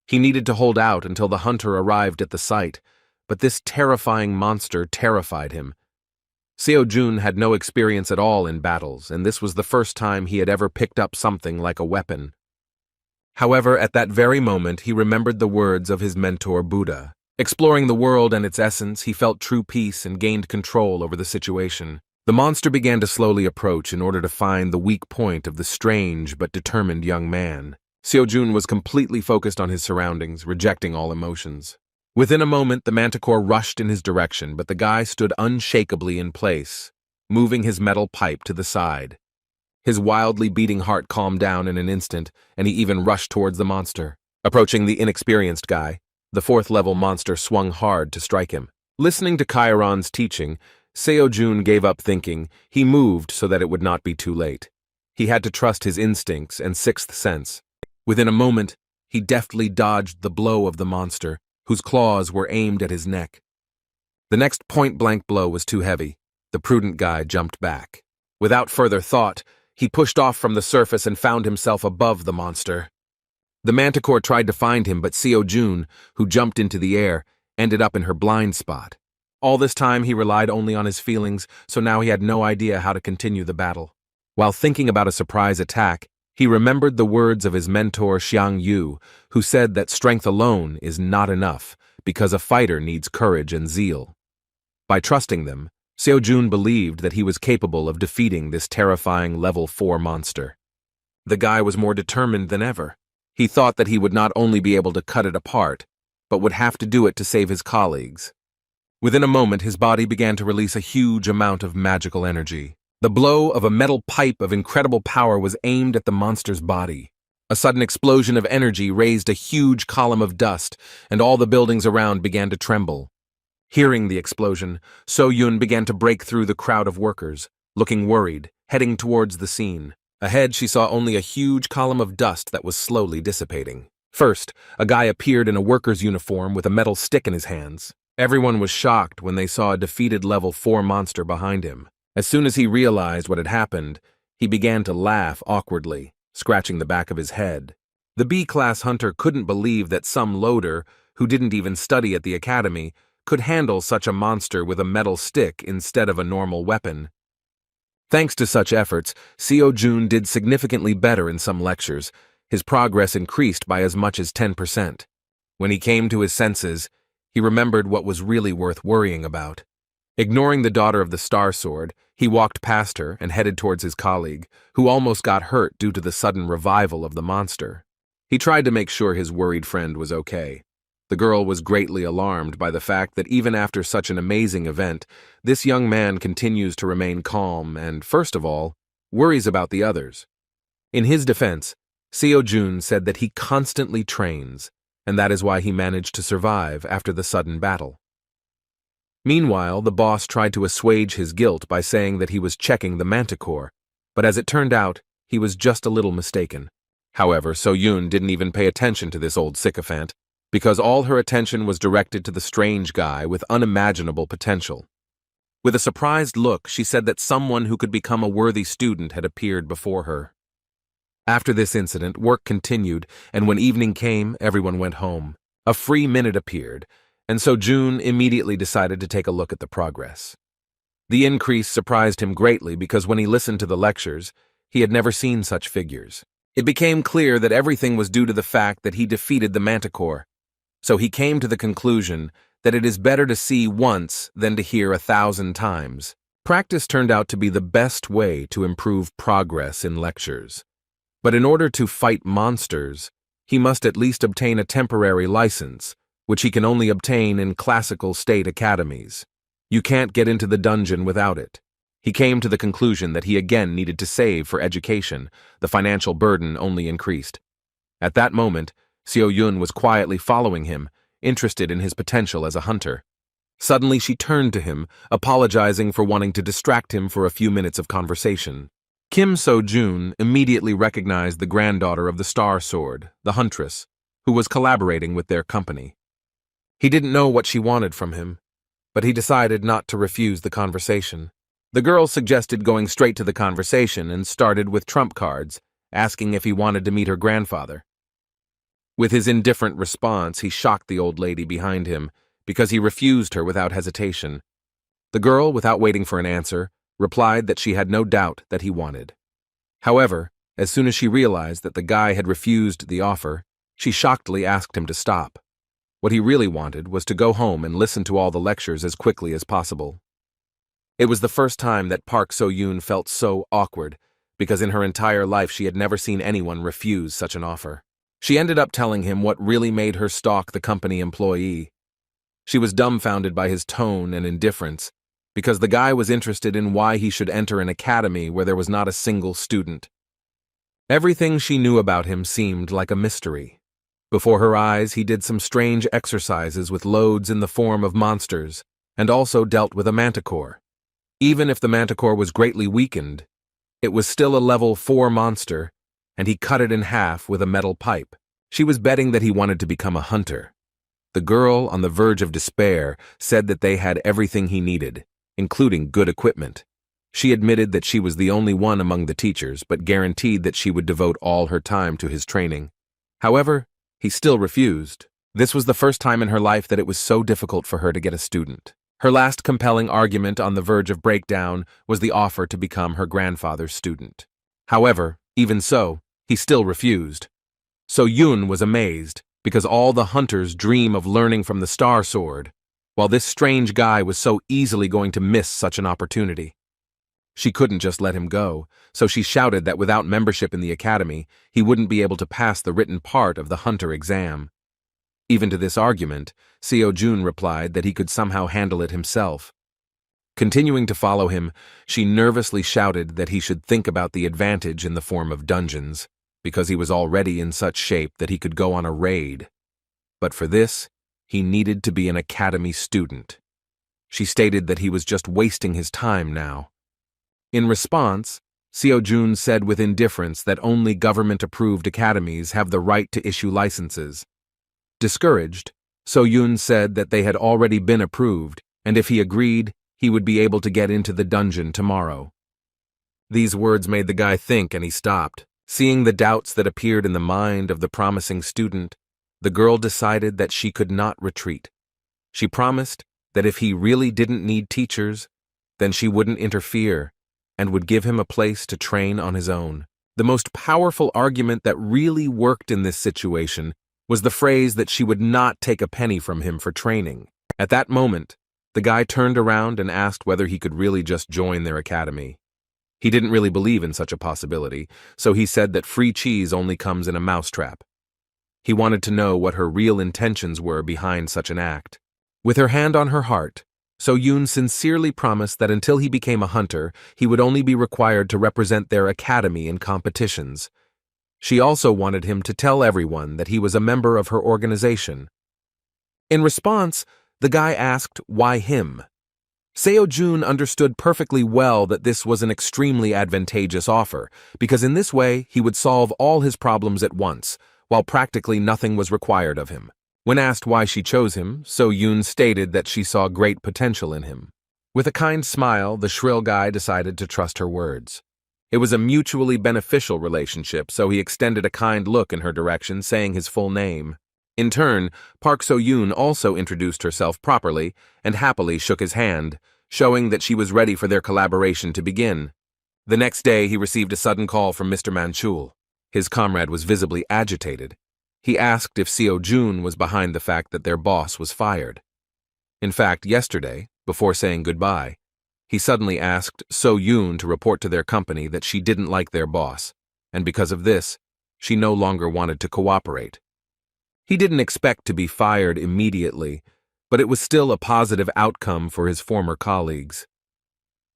He needed to hold out until the hunter arrived at the site, but this terrifying monster terrified him. Seo-jun had no experience at all in battles, and this was the first time he had ever picked up something like a weapon. However, at that very moment, he remembered the words of his mentor Buddha. Exploring the world and its essence, he felt true peace and gained control over the situation. The monster began to slowly approach in order to find the weak point of the strange but determined young man. Seo-jun was completely focused on his surroundings, rejecting all emotions. Within a moment, the manticore rushed in his direction, but the guy stood unshakably in place, moving his metal pipe to the side. His wildly beating heart calmed down in an instant, and he even rushed towards the monster. Approaching the inexperienced guy, the 4th-level monster swung hard to strike him. Listening to Chiron's teaching, Seo-jun gave up thinking. He moved so that it would not be too late. He had to trust his instincts and 6th sense. Within a moment, he deftly dodged the blow of the monster, whose claws were aimed at his neck. The next point-blank blow was too heavy. The prudent guy jumped back. Without further thought, he pushed off from the surface and found himself above the monster. The manticore tried to find him, but Seo-jun, who jumped into the air, ended up in her blind spot. All this time he relied only on his feelings, so now he had no idea how to continue the battle. While thinking about a surprise attack, he remembered the words of his mentor Xiang Yu, who said that strength alone is not enough because a fighter needs courage and zeal. By trusting them, Seo-jun believed that he was capable of defeating this terrifying level 4 monster. The guy was more determined than ever. He thought that he would not only be able to cut it apart, but would have to do it to save his colleagues. Within a moment, his body began to release a huge amount of magical energy. The blow of a metal pipe of incredible power was aimed at the monster's body. A sudden explosion of energy raised a huge column of dust, and all the buildings around began to tremble. Hearing the explosion, So-Yun began to break through the crowd of workers, looking worried, heading towards the scene. Ahead, she saw only a huge column of dust that was slowly dissipating. First, a guy appeared in a worker's uniform with a metal stick in his hands. Everyone was shocked when they saw a defeated level 4 monster behind him. As soon as he realized what had happened, he began to laugh awkwardly, scratching the back of his head. The B-class hunter couldn't believe that some loader, who didn't even study at the academy, could handle such a monster with a metal stick instead of a normal weapon. Thanks to such efforts, Seo-Jun did significantly better in some lectures. His progress increased by as much as 10%. When he came to his senses, he remembered what was really worth worrying about. Ignoring the daughter of the Star Sword, he walked past her and headed towards his colleague, who almost got hurt due to the sudden revival of the monster. He tried to make sure his worried friend was okay. The girl was greatly alarmed by the fact that even after such an amazing event, this young man continues to remain calm and, first of all, worries about the others. In his defense, Seo-Jun said that he constantly trains, and that is why he managed to survive after the sudden battle. Meanwhile, the boss tried to assuage his guilt by saying that he was checking the manticore, but as it turned out, he was just a little mistaken. However, So-Yun didn't even pay attention to this old sycophant, because all her attention was directed to the strange guy with unimaginable potential. With a surprised look, she said that someone who could become a worthy student had appeared before her. After this incident, work continued, and when evening came, everyone went home. A free minute appeared, and so Jun immediately decided to take a look at the progress. The increase surprised him greatly because when he listened to the lectures, he had never seen such figures. It became clear that everything was due to the fact that he defeated the manticore. So he came to the conclusion that it is better to see once than to hear 1,000 times. Practice turned out to be the best way to improve progress in lectures. But in order to fight monsters, he must at least obtain a temporary license, which he can only obtain in classical state academies. You can't get into the dungeon without it. He came to the conclusion that he again needed to save for education. The financial burden only increased. At that moment, Seo-Yun was quietly following him, interested in his potential as a hunter. Suddenly she turned to him, apologizing for wanting to distract him for a few minutes of conversation. Kim So-Jun immediately recognized the granddaughter of the Star Sword, the huntress, who was collaborating with their company. He didn't know what she wanted from him, but he decided not to refuse the conversation. The girl suggested going straight to the conversation and started with trump cards, asking if he wanted to meet her grandfather. With his indifferent response, he shocked the old lady behind him because he refused her without hesitation. The girl, without waiting for an answer, replied that she had no doubt that he wanted. However, as soon as she realized that the guy had refused the offer, she shockedly asked him to stop. What he really wanted was to go home and listen to all the lectures as quickly as possible. It was the first time that Park So-Yun felt so awkward, because in her entire life she had never seen anyone refuse such an offer. She ended up telling him what really made her stalk the company employee. She was dumbfounded by his tone and indifference, because the guy was interested in why he should enter an academy where there was not a single student. Everything she knew about him seemed like a mystery. Before her eyes, he did some strange exercises with loads in the form of monsters, and also dealt with a manticore. Even if the manticore was greatly weakened, it was still a level 4 monster, and he cut it in half with a metal pipe. She was betting that he wanted to become a hunter. The girl, on the verge of despair, said that they had everything he needed, including good equipment. She admitted that she was the only one among the teachers, but guaranteed that she would devote all her time to his training. However, he still refused. This was the first time in her life that it was so difficult for her to get a student. Her last compelling argument on the verge of breakdown was the offer to become her grandfather's student. However, even so, he still refused. So Yun was amazed, because all the hunters dream of learning from the Star Sword, while this strange guy was so easily going to miss such an opportunity. She couldn't just let him go, so she shouted that without membership in the academy, he wouldn't be able to pass the written part of the hunter exam. Even to this argument, Seo-Jun replied that he could somehow handle it himself. Continuing to follow him, she nervously shouted that he should think about the advantage in the form of dungeons, because he was already in such shape that he could go on a raid. But for this, he needed to be an academy student. She stated that he was just wasting his time now. In response, Seo-jun said with indifference that only government-approved academies have the right to issue licenses. Discouraged, So-yoon said that they had already been approved, and if he agreed, he would be able to get into the dungeon tomorrow. These words made the guy think, and he stopped. Seeing the doubts that appeared in the mind of the promising student, the girl decided that she could not retreat. She promised that if he really didn't need teachers, then she wouldn't interfere and would give him a place to train on his own. The most powerful argument that really worked in this situation was the phrase that she would not take a penny from him for training. At that moment, the guy turned around and asked whether he could really just join their academy. He didn't really believe in such a possibility, so he said that free cheese only comes in a mousetrap. He wanted to know what her real intentions were behind such an act. With her hand on her heart, So-yoon sincerely promised that until he became a hunter, he would only be required to represent their academy in competitions. She also wanted him to tell everyone that he was a member of her organization. In response, the guy asked why him. Seo-jun understood perfectly well that this was an extremely advantageous offer, because in this way he would solve all his problems at once, while practically nothing was required of him. When asked why she chose him, So-yoon stated that she saw great potential in him. With a kind smile, the shrill guy decided to trust her words. It was a mutually beneficial relationship, so he extended a kind look in her direction, saying his full name. In turn, Park So-yoon also introduced herself properly and happily shook his hand, showing that she was ready for their collaboration to begin. The next day, he received a sudden call from Mr. Manchul. His comrade was visibly agitated. He asked if Seo-jun was behind the fact that their boss was fired. In fact, yesterday, before saying goodbye, he suddenly asked So-yoon to report to their company that she didn't like their boss, and because of this, she no longer wanted to cooperate. He didn't expect to be fired immediately, but it was still a positive outcome for his former colleagues.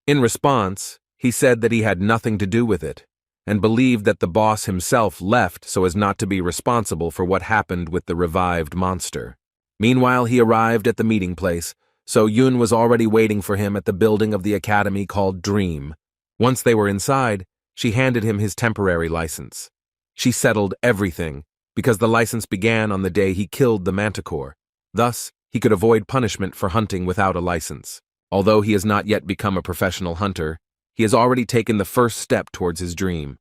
In response, he said that he had nothing to do with it, and believed that the boss himself left so as not to be responsible for what happened with the revived monster. Meanwhile, he arrived at the meeting place, so Yoon was already waiting for him at the building of the academy called Dream. Once they were inside, she handed him his temporary license. She settled everything, because the license began on the day he killed the manticore. Thus, he could avoid punishment for hunting without a license. Although he has not yet become a professional hunter, he has already taken the first step towards his dream.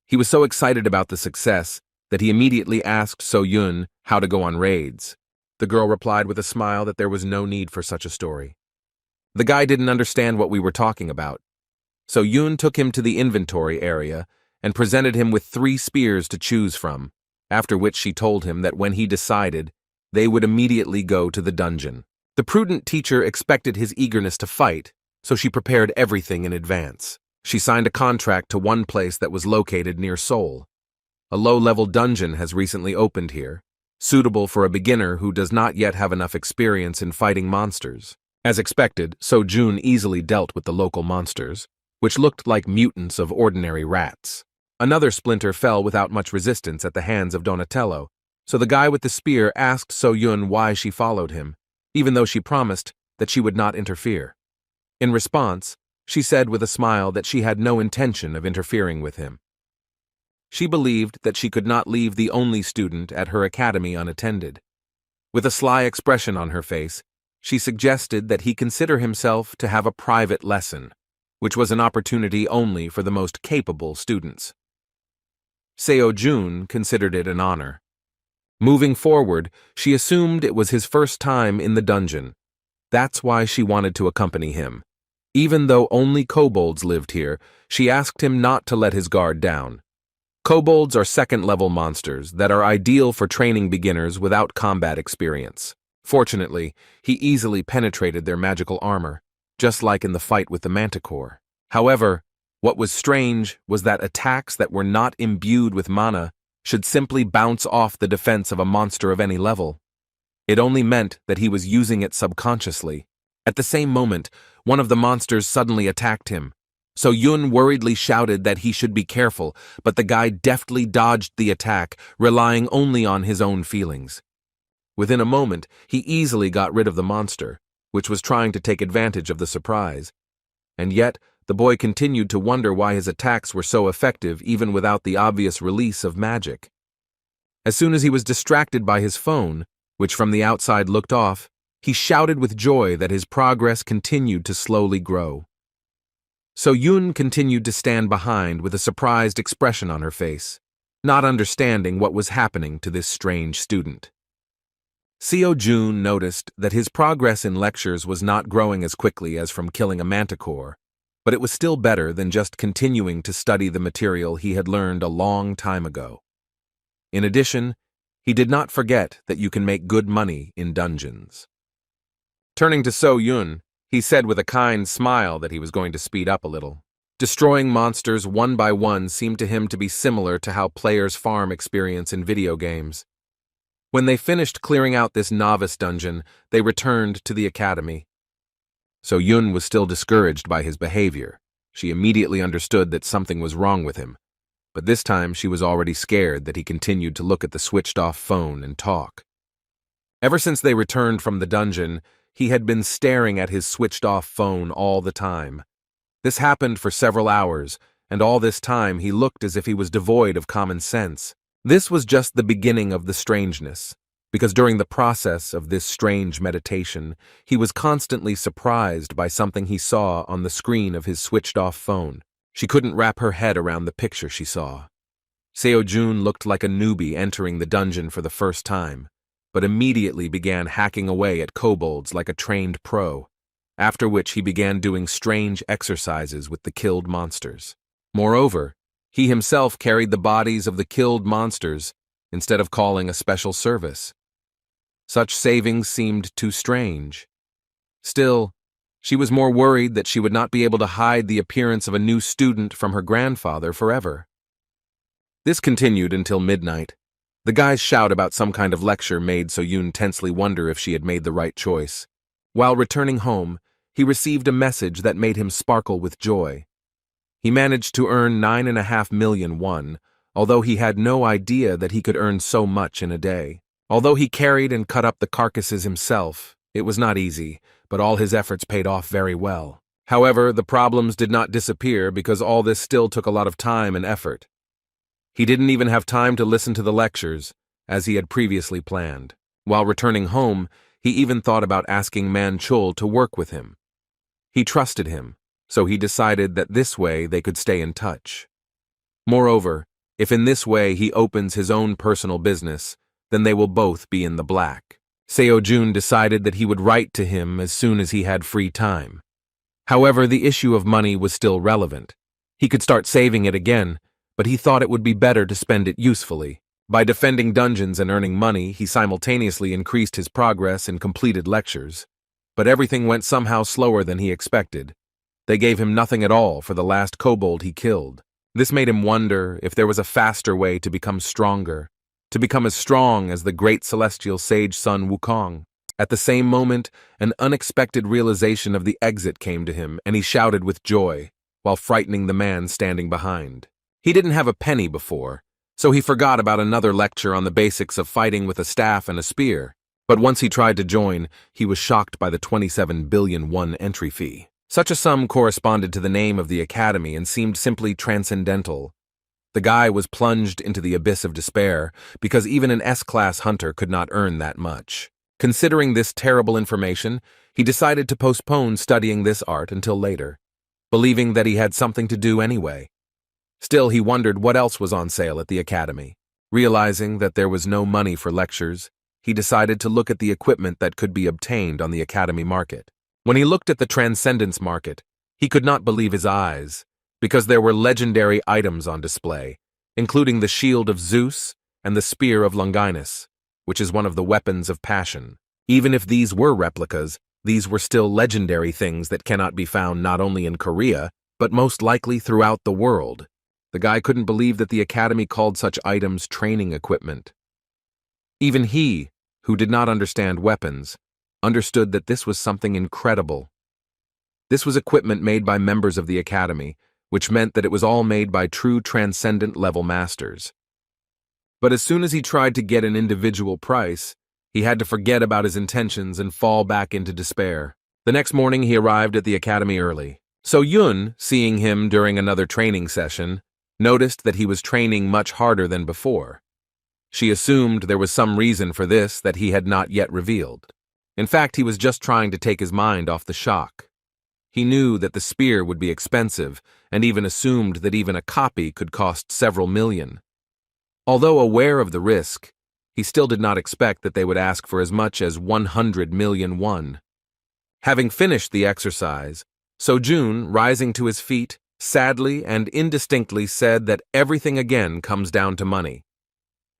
He was so excited about the success that he immediately asked So-yoon how to go on raids. The girl replied with a smile that there was no need for such a story. The guy didn't understand what we were talking about. So-yoon took him to the inventory area and presented him with 3 spears to choose from, after which she told him that when he decided, they would immediately go to the dungeon. The prudent teacher expected his eagerness to fight, so she prepared everything in advance. She signed a contract to one place that was located near Seoul. A low-level dungeon has recently opened here, suitable for a beginner who does not yet have enough experience in fighting monsters. As expected, So-jun easily dealt with the local monsters, which looked like mutants of ordinary rats. Another splinter fell without much resistance at the hands of Donatello, so the guy with the spear asked So-yoon why she followed him, even though she promised that she would not interfere. In response, she said with a smile that she had no intention of interfering with him. She believed that she could not leave the only student at her academy unattended. With a sly expression on her face, she suggested that he consider himself to have a private lesson, which was an opportunity only for the most capable students. Seo-jun considered it an honor. Moving forward, she assumed it was his first time in the dungeon. That's why she wanted to accompany him. Even though only kobolds lived here, she asked him not to let his guard down. Kobolds are second-level monsters that are ideal for training beginners without combat experience. Fortunately, he easily penetrated their magical armor, just like in the fight with the manticore. However, what was strange was that attacks that were not imbued with mana should simply bounce off the defense of a monster of any level. It only meant that he was using it subconsciously. At the same moment, one of the monsters suddenly attacked him. So Yun worriedly shouted that he should be careful, but the guy deftly dodged the attack, relying only on his own feelings. Within a moment, he easily got rid of the monster, which was trying to take advantage of the surprise. And yet, the boy continued to wonder why his attacks were so effective even without the obvious release of magic. As soon as he was distracted by his phone, which from the outside looked off, he shouted with joy that his progress continued to slowly grow. So Yun continued to stand behind with a surprised expression on her face, not understanding what was happening to this strange student. Seo Jun noticed that his progress in lectures was not growing as quickly as from killing a manticore, but it was still better than just continuing to study the material he had learned a long time ago. In addition, he did not forget that you can make good money in dungeons. Turning to So Yun, he said with a kind smile that he was going to speed up a little. Destroying monsters one by one seemed to him to be similar to how players farm experience in video games. When they finished clearing out this novice dungeon, they returned to the academy. So Yun was still discouraged by his behavior. She immediately understood that something was wrong with him, but this time she was already scared that he continued to look at the switched-off phone and talk. Ever since they returned from the dungeon, he had been staring at his switched-off phone all the time. This happened for several hours, and all this time he looked as if he was devoid of common sense. This was just the beginning of the strangeness, because during the process of this strange meditation, he was constantly surprised by something he saw on the screen of his switched-off phone. She couldn't wrap her head around the picture she saw. Seo Jun looked like a newbie entering the dungeon for the first time, but immediately began hacking away at kobolds like a trained pro, after which he began doing strange exercises with the killed monsters. Moreover, he himself carried the bodies of the killed monsters instead of calling a special service. Such savings seemed too strange. Still, she was more worried that she would not be able to hide the appearance of a new student from her grandfather forever. This continued until midnight. The guy's shout about some kind of lecture made So Yun tensely wonder if she had made the right choice. While returning home, he received a message that made him sparkle with joy. He managed to earn 9.5 million won, although he had no idea that he could earn so much in a day. Although he carried and cut up the carcasses himself, it was not easy, but all his efforts paid off very well. However, the problems did not disappear because all this still took a lot of time and effort. He didn't even have time to listen to the lectures, as he had previously planned. While returning home, he even thought about asking Man Chul to work with him. He trusted him, so he decided that this way they could stay in touch. Moreover, if in this way he opens his own personal business, then they will both be in the black. Seo Jun decided that he would write to him as soon as he had free time. However, the issue of money was still relevant. He could start saving it again, but he thought it would be better to spend it usefully. By defending dungeons and earning money, he simultaneously increased his progress in completed lectures. But everything went somehow slower than he expected. They gave him nothing at all for the last kobold he killed. This made him wonder if there was a faster way to become stronger, to become as strong as the great celestial sage Sun Wukong. At the same moment, an unexpected realization of the exit came to him, and he shouted with joy, while frightening the man standing behind. He didn't have a penny before, so he forgot about another lecture on the basics of fighting with a staff and a spear. But once he tried to join, he was shocked by the 27 billion won entry fee. Such a sum corresponded to the name of the academy and seemed simply transcendental. The guy was plunged into the abyss of despair because even an S-class hunter could not earn that much. Considering this terrible information, he decided to postpone studying this art until later, believing that he had something to do anyway. Still, he wondered what else was on sale at the academy. Realizing that there was no money for lectures, he decided to look at the equipment that could be obtained on the academy market. When he looked at the Transcendence market, he could not believe his eyes, because there were legendary items on display, including the shield of Zeus and the spear of Longinus, which is one of the weapons of passion. Even if these were replicas, these were still legendary things that cannot be found not only in Korea, but most likely throughout the world. The guy couldn't believe that the academy called such items training equipment. Even he, who did not understand weapons, understood that this was something incredible. This was equipment made by members of the academy, which meant that it was all made by true transcendent level masters. But as soon as he tried to get an individual price, he had to forget about his intentions and fall back into despair. The next morning he arrived at the academy early. So Yun, seeing him during another training session, noticed that he was training much harder than before. She assumed there was some reason for this that he had not yet revealed. In fact, he was just trying to take his mind off the shock. He knew that the spear would be expensive, and even assumed that even a copy could cost several million. Although aware of the risk, he still did not expect that they would ask for as much as 100 million won. Having finished the exercise, Sojun, rising to his feet, sadly and indistinctly said that everything again comes down to money.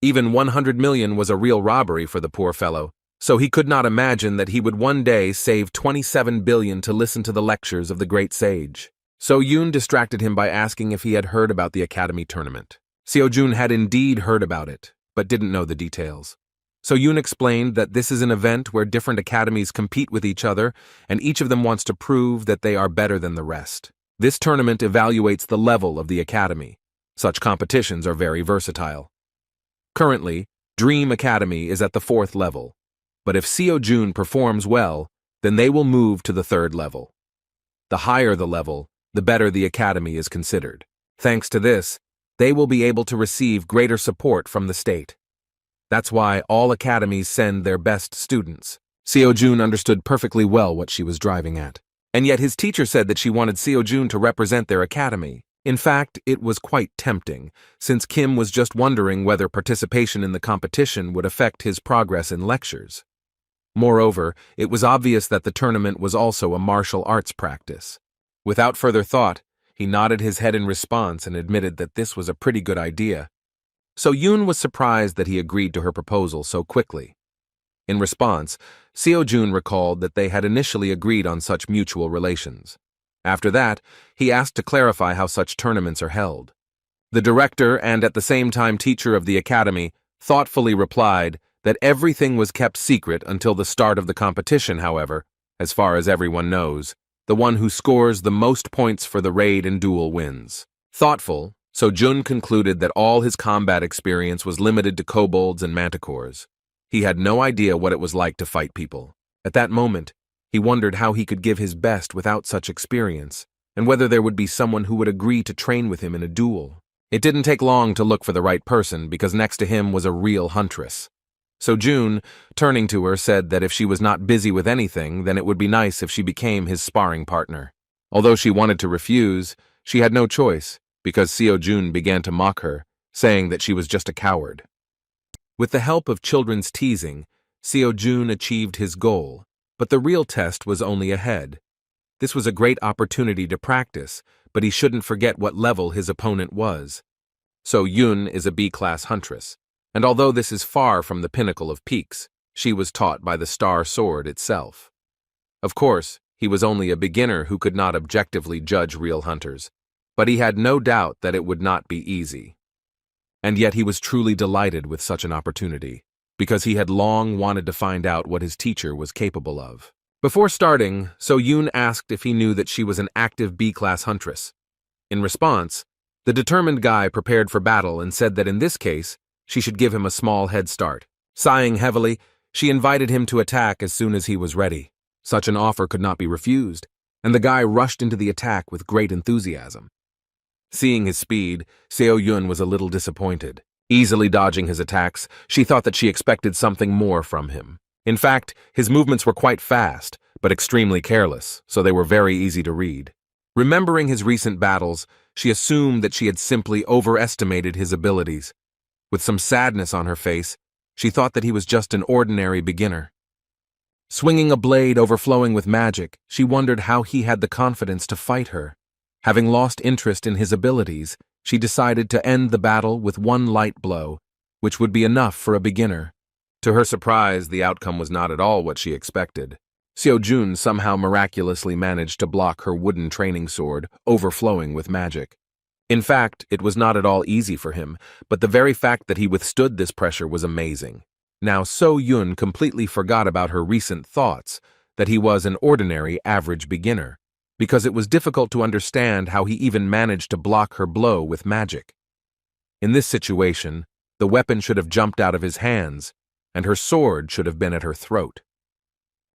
Even 100 million was a real robbery for the poor fellow, so he could not imagine that he would one day save 27 billion to listen to the lectures of the great sage. So Yoon distracted him by asking if he had heard about the academy tournament. Seojun had indeed heard about it, but didn't know the details. So Yoon explained that this is an event where different academies compete with each other, and each of them wants to prove that they are better than the rest. This tournament evaluates the level of the academy. Such competitions are very versatile. Currently, Dream Academy is at the 4th level, but if Seojun performs well, then they will move to the 3rd level. The higher the level, the better the academy is considered. Thanks to this, they will be able to receive greater support from the state. That's why all academies send their best students. Seojun understood perfectly well what she was driving at. And yet his teacher said that she wanted Seojun to represent their academy. In fact, it was quite tempting, since Kim was just wondering whether participation in the competition would affect his progress in lectures. Moreover, it was obvious that the tournament was also a martial arts practice. Without further thought, he nodded his head in response and admitted that this was a pretty good idea. So Yoon was surprised that he agreed to her proposal so quickly. In response, Seojun recalled that they had initially agreed on such mutual relations. After that, he asked to clarify how such tournaments are held. The director and at the same time teacher of the academy thoughtfully replied that everything was kept secret until the start of the competition. However, as far as everyone knows, the one who scores the most points for the raid and duel wins. Thoughtful, so Jun concluded that all his combat experience was limited to kobolds and manticores. He had no idea what it was like to fight people. At that moment, he wondered how he could give his best without such experience, and whether there would be someone who would agree to train with him in a duel. It didn't take long to look for the right person, because next to him was a real huntress. So June, turning to her, said that if she was not busy with anything, then it would be nice if she became his sparring partner. Although she wanted to refuse, she had no choice, because Seojun began to mock her, saying that she was just a coward. With the help of children's teasing, Seojun achieved his goal, but the real test was only ahead. This was a great opportunity to practice, but he shouldn't forget what level his opponent was. So Yun is a B-class huntress, and although this is far from the pinnacle of peaks, she was taught by the star sword itself. Of course, he was only a beginner who could not objectively judge real hunters, but he had no doubt that it would not be easy. And yet he was truly delighted with such an opportunity, because he had long wanted to find out what his teacher was capable of. Before starting, So Yoon asked if he knew that she was an active B-class huntress. In response, the determined guy prepared for battle and said that in this case, she should give him a small head start. Sighing heavily, she invited him to attack as soon as he was ready. Such an offer could not be refused, and the guy rushed into the attack with great enthusiasm. Seeing his speed, Seo Yun was a little disappointed. Easily dodging his attacks, she thought that she expected something more from him. In fact, his movements were quite fast, but extremely careless, so they were very easy to read. Remembering his recent battles, she assumed that she had simply overestimated his abilities. With some sadness on her face, she thought that he was just an ordinary beginner. Swinging a blade overflowing with magic, she wondered how he had the confidence to fight her. Having lost interest in his abilities, she decided to end the battle with one light blow, which would be enough for a beginner. To her surprise, the outcome was not at all what she expected. Seo Jun somehow miraculously managed to block her wooden training sword, overflowing with magic. In fact, it was not at all easy for him, but the very fact that he withstood this pressure was amazing. Now So-Yun completely forgot about her recent thoughts that he was an ordinary average beginner, because it was difficult to understand how he even managed to block her blow with magic. In this situation, the weapon should have jumped out of his hands, and her sword should have been at her throat.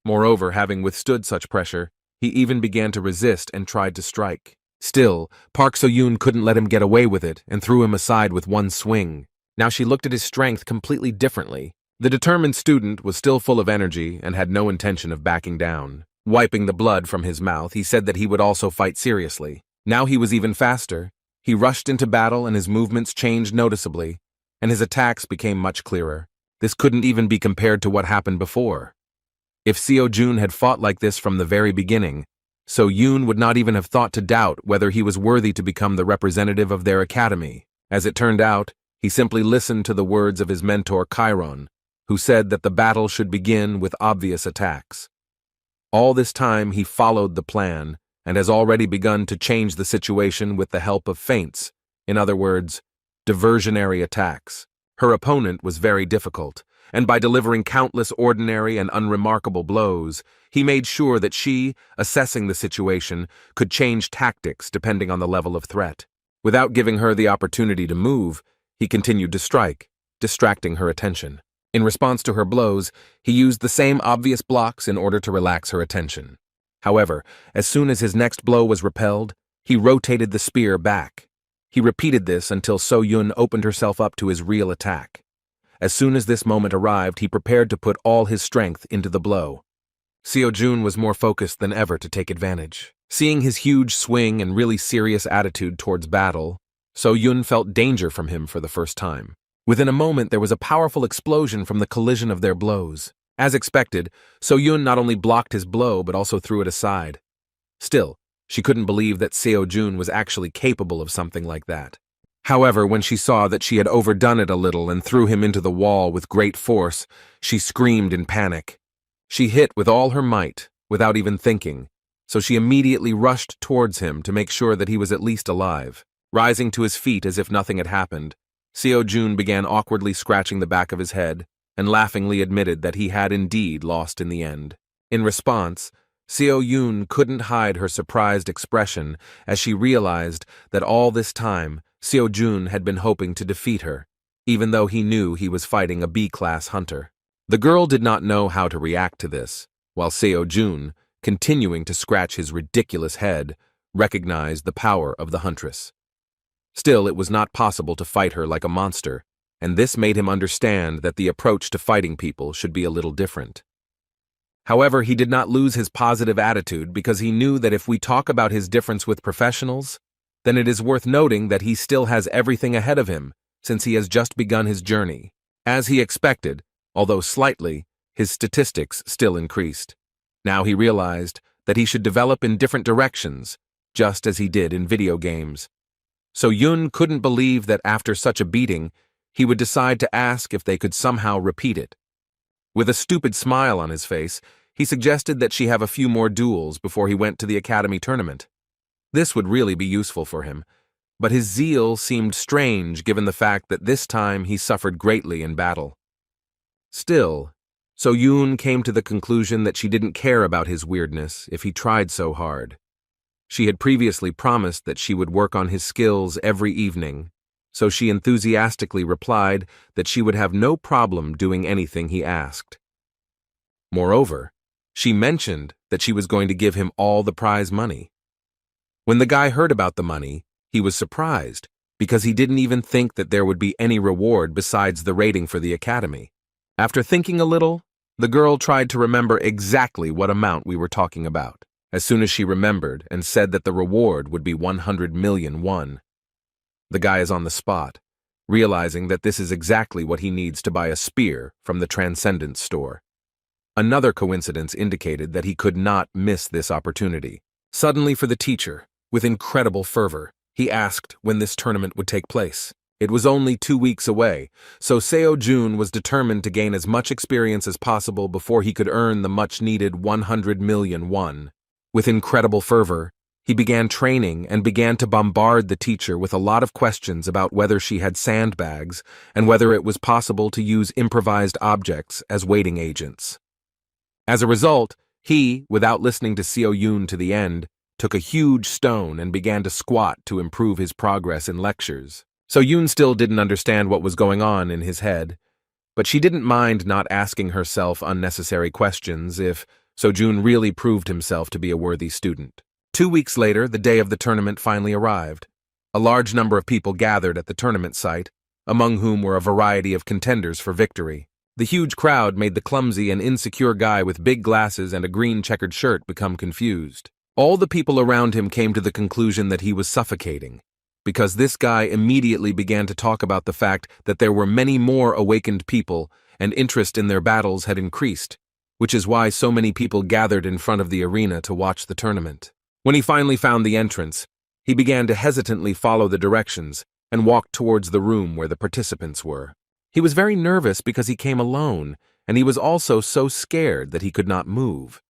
Moreover, having withstood such pressure, he even began to resist and tried to strike. Still, Park So-Yun couldn't let him get away with it and threw him aside with one swing. Now she looked at his strength completely differently. The determined student was still full of energy and had no intention of backing down. Wiping the blood from his mouth, he said that he would also fight seriously. Now he was even faster. He rushed into battle and his movements changed noticeably, and his attacks became much clearer. This couldn't even be compared to what happened before. If Seo-Jun had fought like this from the very beginning, So-Yun would not even have thought to doubt whether he was worthy to become the representative of their academy. As it turned out, he simply listened to the words of his mentor Chiron, who said that the battle should begin with obvious attacks. All this time he followed the plan and has already begun to change the situation with the help of feints, in other words, diversionary attacks. Her opponent was very difficult, and by delivering countless ordinary and unremarkable blows, he made sure that she, assessing the situation, could change tactics depending on the level of threat. Without giving her the opportunity to move, he continued to strike, distracting her attention. In response to her blows, he used the same obvious blocks in order to relax her attention. However, as soon as his next blow was repelled, he rotated the spear back. He repeated this until So-Yun opened herself up to his real attack. As soon as this moment arrived, he prepared to put all his strength into the blow. Seo-Jun was more focused than ever to take advantage. Seeing his huge swing and really serious attitude towards battle, So-Yun felt danger from him for the first time. Within a moment, there was a powerful explosion from the collision of their blows. As expected, So-Yun not only blocked his blow but also threw it aside. Still, she couldn't believe that Seo-Jun was actually capable of something like that. However, when she saw that she had overdone it a little and threw him into the wall with great force, she screamed in panic. She hit with all her might, without even thinking, so she immediately rushed towards him to make sure that he was at least alive. Rising to his feet as if nothing had happened, Seo-Jun began awkwardly scratching the back of his head and laughingly admitted that he had indeed lost in the end. In response, Seo-Yun couldn't hide her surprised expression as she realized that all this time Seo-Jun had been hoping to defeat her, even though he knew he was fighting a B-class hunter. The girl did not know how to react to this, while Seo-Jun, continuing to scratch his ridiculous head, recognized the power of the huntress. Still, it was not possible to fight her like a monster, and this made him understand that the approach to fighting people should be a little different. However, he did not lose his positive attitude because he knew that if we talk about his difference with professionals, then it is worth noting that he still has everything ahead of him since he has just begun his journey. As he expected, although slightly, his statistics still increased. Now he realized that he should develop in different directions, just as he did in video games. So Yun couldn't believe that after such a beating, he would decide to ask if they could somehow repeat it. With a stupid smile on his face, he suggested that she have a few more duels before he went to the academy tournament. This would really be useful for him, but his zeal seemed strange given the fact that this time he suffered greatly in battle. Still, So Yoon came to the conclusion that she didn't care about his weirdness if he tried so hard. She had previously promised that she would work on his skills every evening, so she enthusiastically replied that she would have no problem doing anything he asked. Moreover, she mentioned that she was going to give him all the prize money. When the guy heard about the money, he was surprised because he didn't even think that there would be any reward besides the rating for the academy. After thinking a little, the girl tried to remember exactly what amount we were talking about. As soon as she remembered and said that the reward would be 100 million won. The guy is on the spot, realizing that this is exactly what he needs to buy a spear from the Transcendence store. Another coincidence indicated that he could not miss this opportunity. Suddenly, for the teacher, with incredible fervor, he asked when this tournament would take place. It was only 2 weeks away, so Seo Jun was determined to gain as much experience as possible before he could earn the much-needed 100 million won. With incredible fervor, He began training and began to bombard the teacher with a lot of questions about whether she had sandbags and whether it was possible to use improvised objects as waiting agents. As a result, he, without listening to Seo Yoon to the end, took a huge stone and began to squat to improve his progress in lectures. So Yoon still didn't understand what was going on in his head, but she didn't mind not asking herself unnecessary questions if Seo-jun really proved himself to be a worthy student. 2 weeks later, the day of the tournament finally arrived. A large number of people gathered at the tournament site, among whom were a variety of contenders for victory. The huge crowd made the clumsy and insecure guy with big glasses and a green checkered shirt become confused. All the people around him came to the conclusion that he was suffocating, because this guy immediately began to talk about the fact that there were many more awakened people and interest in their battles had increased, which is why so many people gathered in front of the arena to watch the tournament. When he finally found the entrance, he began to hesitantly follow the directions and walked towards the room where the participants were. He was very nervous because he came alone, and he was also so scared that he could not move.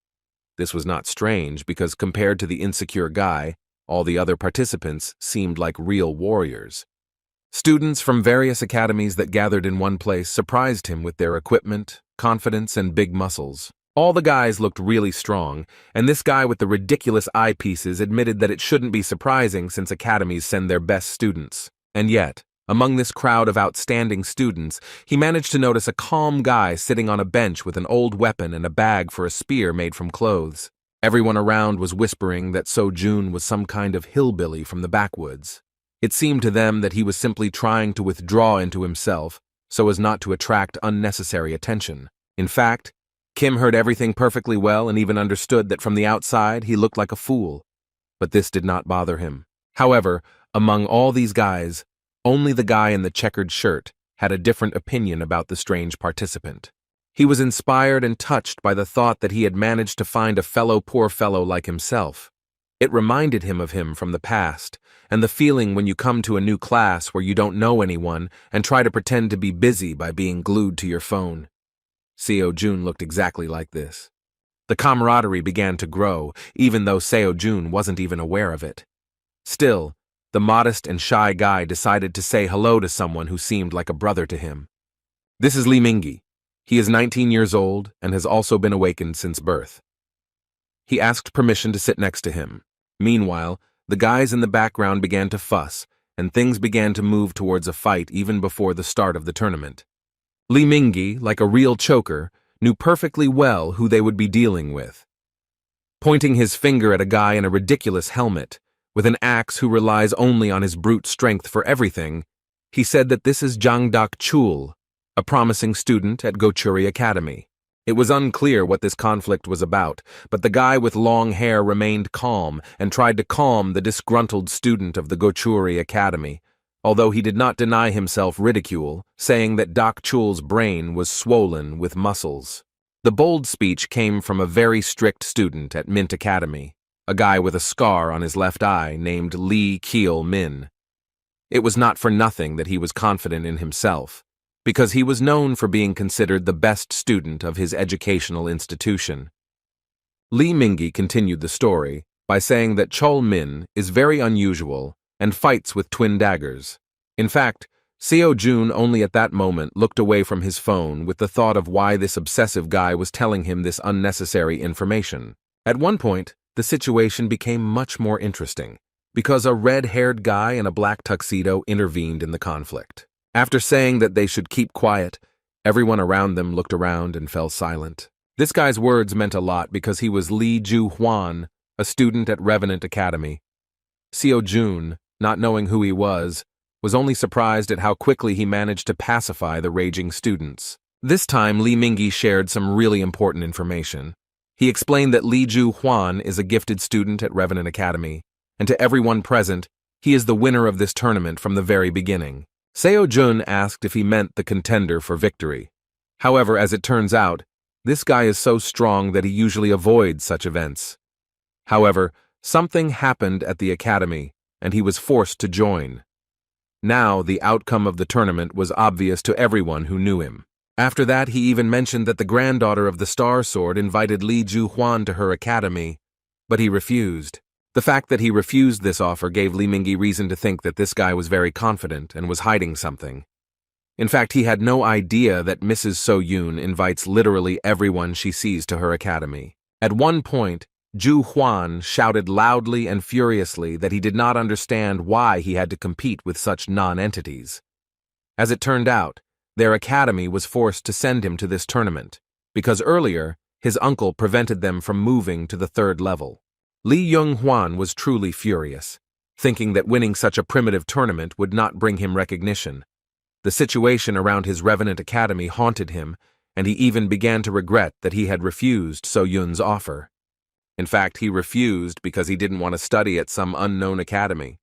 This was not strange because compared to the insecure guy, all the other participants seemed like real warriors. Students from various academies that gathered in one place surprised him with their equipment, confidence, and big muscles. All the guys looked really strong, and this guy with the ridiculous eyepieces admitted that it shouldn't be surprising since academies send their best students. And yet, among this crowd of outstanding students, he managed to notice a calm guy sitting on a bench with an old weapon and a bag for a spear made from clothes. Everyone around was whispering that Seo-jun was some kind of hillbilly from the backwoods. It seemed to them that he was simply trying to withdraw into himself so as not to attract unnecessary attention. In fact, Kim heard everything perfectly well and even understood that from the outside he looked like a fool. But this did not bother him. However, among all these guys, only the guy in the checkered shirt had a different opinion about the strange participant. He was inspired and touched by the thought that he had managed to find a poor fellow like himself. It reminded him of him from the past, and the feeling when you come to a new class where you don't know anyone and try to pretend to be busy by being glued to your phone. Seo-jun looked exactly like this. The camaraderie began to grow, even though Seo-jun wasn't even aware of it. Still, the modest and shy guy decided to say hello to someone who seemed like a brother to him. This is Lee Mingi. He is 19 years old and has also been awakened since birth. He asked permission to sit next to him. Meanwhile, the guys in the background began to fuss, and things began to move towards a fight even before the start of the tournament. Lee Mingi, like a real choker, knew perfectly well who they would be dealing with. Pointing his finger at a guy in a ridiculous helmet, with an axe who relies only on his brute strength for everything, he said that this is Jang Dak-chul, a promising student at Gochuri Academy. It was unclear what this conflict was about, but the guy with long hair remained calm and tried to calm the disgruntled student of the Gochuri Academy, although he did not deny himself ridicule, saying that Dak-chul's brain was swollen with muscles. The bold speech came from a very strict student at Mint Academy, a guy with a scar on his left eye named Lee Keel-min. It was not for nothing that he was confident in himself, because he was known for being considered the best student of his educational institution. Lee Mingi continued the story by saying that Chol-min is very unusual and fights with twin daggers. In fact, Seo-jun only at that moment looked away from his phone with the thought of why this obsessive guy was telling him this unnecessary information. At one point, the situation became much more interesting, because a red-haired guy in a black tuxedo intervened in the conflict. After saying that they should keep quiet, everyone around them looked around and fell silent. This guy's words meant a lot because he was Lee Ju-hwan, a student at Revenant Academy. Seo-jun, not knowing who he was only surprised at how quickly he managed to pacify the raging students. This time, Lee Mingi shared some really important information. He explained that Lee Ju-hwan is a gifted student at Revenant Academy, and to everyone present, he is the winner of this tournament from the very beginning. Seo-jun asked if he meant the contender for victory. However, as it turns out, this guy is so strong that he usually avoids such events. However, something happened at the academy, and he was forced to join. Now, the outcome of the tournament was obvious to everyone who knew him. After that, he even mentioned that the granddaughter of the Star Sword invited Lee Ju-hwan to her academy, but he refused. The fact that he refused this offer gave Li Mingyi reason to think that this guy was very confident and was hiding something. In fact, he had no idea that Mrs. So Yoon invites literally everyone she sees to her academy. At one point, Ju Huan shouted loudly and furiously that he did not understand why he had to compete with such non-entities. As it turned out, their academy was forced to send him to this tournament, because earlier, his uncle prevented them from moving to the 3rd level. Li Yung-hwan was truly furious, thinking that winning such a primitive tournament would not bring him recognition. The situation around his Revenant Academy haunted him, and he even began to regret that he had refused So Yun's offer. In fact, he refused because he didn't want to study at some unknown academy.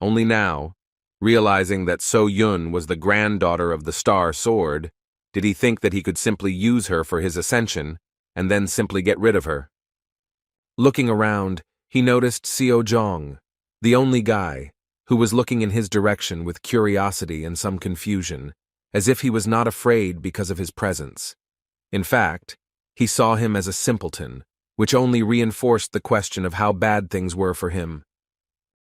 Only now, realizing that So Yun was the granddaughter of the Star Sword, did he think that he could simply use her for his ascension, and then simply get rid of her. Looking around, he noticed Seo Jong, the only guy, who was looking in his direction with curiosity and some confusion, as if he was not afraid because of his presence. In fact, he saw him as a simpleton, which only reinforced the question of how bad things were for him.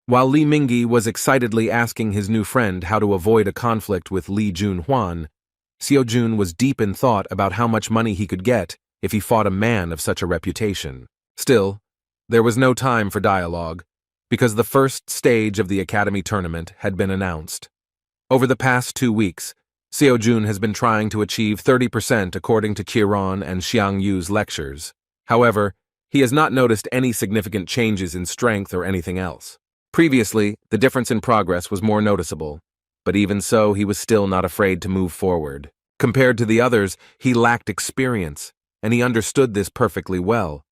While Li Mingyi was excitedly asking his new friend how to avoid a conflict with Li Jun-hwan, Seo Jun was deep in thought about how much money he could get if he fought a man of such a reputation. Still, there was no time for dialogue, because the first stage of the Academy tournament had been announced. Over the past 2 weeks, Seo Jun has been trying to achieve 30% according to Qiron and Xiang Yu's lectures. However, he has not noticed any significant changes in strength or anything else. Previously, the difference in progress was more noticeable, but even so, he was still not afraid to move forward. Compared to the others, he lacked experience, and he understood this perfectly well.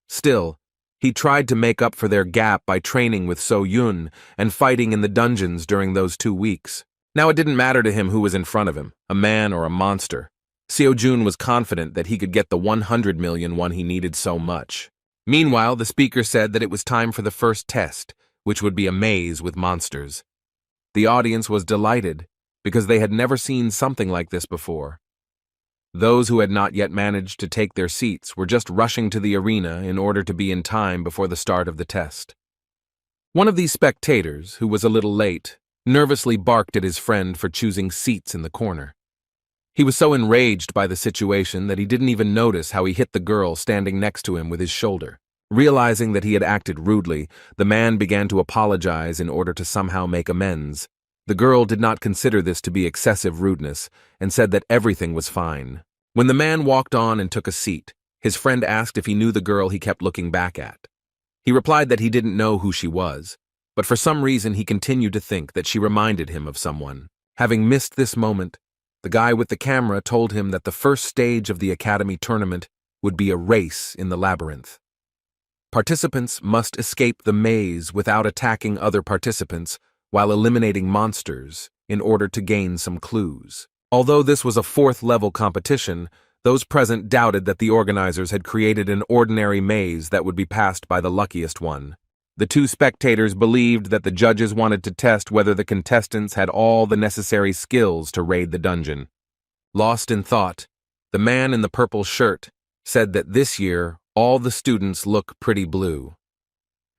Still, he tried to make up for their gap by training with So Yun and fighting in the dungeons during those 2 weeks. Now it didn't matter to him who was in front of him, a man or a monster. Seo Jun was confident that he could get the 100 million one he needed so much. Meanwhile, the speaker said that it was time for the first test, which would be a maze with monsters. The audience was delighted, because they had never seen something like this before. Those who had not yet managed to take their seats were just rushing to the arena in order to be in time before the start of the test. One of these spectators, who was a little late, nervously barked at his friend for choosing seats in the corner. He was so enraged by the situation that he didn't even notice how he hit the girl standing next to him with his shoulder. Realizing that he had acted rudely, the man began to apologize in order to somehow make amends. The girl did not consider this to be excessive rudeness and said that everything was fine. When the man walked on and took a seat, his friend asked if he knew the girl he kept looking back at. He replied that he didn't know who she was, but for some reason he continued to think that she reminded him of someone. Having missed this moment, the guy with the camera told him that the first stage of the Academy tournament would be a race in the labyrinth. Participants must escape the maze without attacking other participants while eliminating monsters in order to gain some clues. Although this was a 4th-level competition, those present doubted that the organizers had created an ordinary maze that would be passed by the luckiest one. The 2 spectators believed that the judges wanted to test whether the contestants had all the necessary skills to raid the dungeon. Lost in thought, the man in the purple shirt said that this year all the students look pretty blue.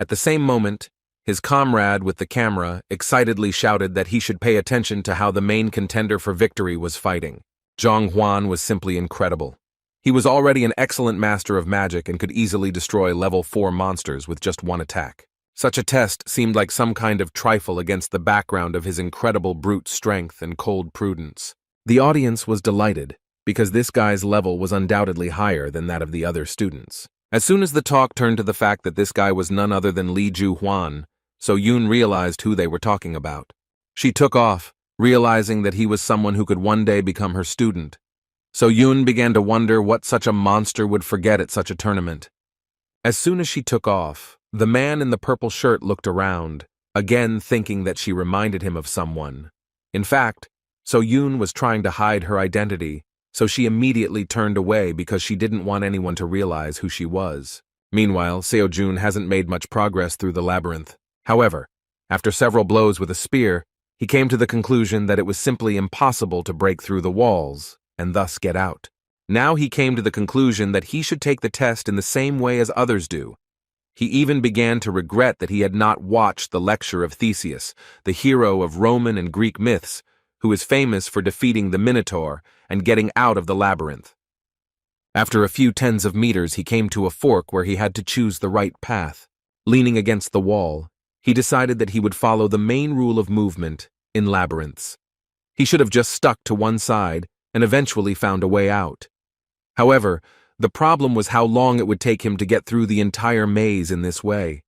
At the same moment, his comrade with the camera excitedly shouted that he should pay attention to how the main contender for victory was fighting. Zhang Huan was simply incredible. He was already an excellent master of magic and could easily destroy level 4 monsters with just one attack. Such a test seemed like some kind of trifle against the background of his incredible brute strength and cold prudence. The audience was delighted, because this guy's level was undoubtedly higher than that of the other students. As soon as the talk turned to the fact that this guy was none other than Li Ju-hwan, So Yoon realized who they were talking about. She took off, realizing that he was someone who could one day become her student. So Yoon began to wonder what such a monster would forget at such a tournament. As soon as she took off, the man in the purple shirt looked around, again thinking that she reminded him of someone. In fact, So Yoon was trying to hide her identity, so she immediately turned away because she didn't want anyone to realize who she was. Meanwhile, Seo Jun hasn't made much progress through the labyrinth. However, after several blows with a spear, he came to the conclusion that it was simply impossible to break through the walls and thus get out. Now he came to the conclusion that he should take the test in the same way as others do. He even began to regret that he had not watched the lecture of Theseus, the hero of Roman and Greek myths, who is famous for defeating the Minotaur and getting out of the labyrinth. After a few tens of meters, he came to a fork where he had to choose the right path. Leaning against the wall, he decided that he would follow the main rule of movement in labyrinths. He should have just stuck to one side and eventually found a way out. However, the problem was how long it would take him to get through the entire maze in this way.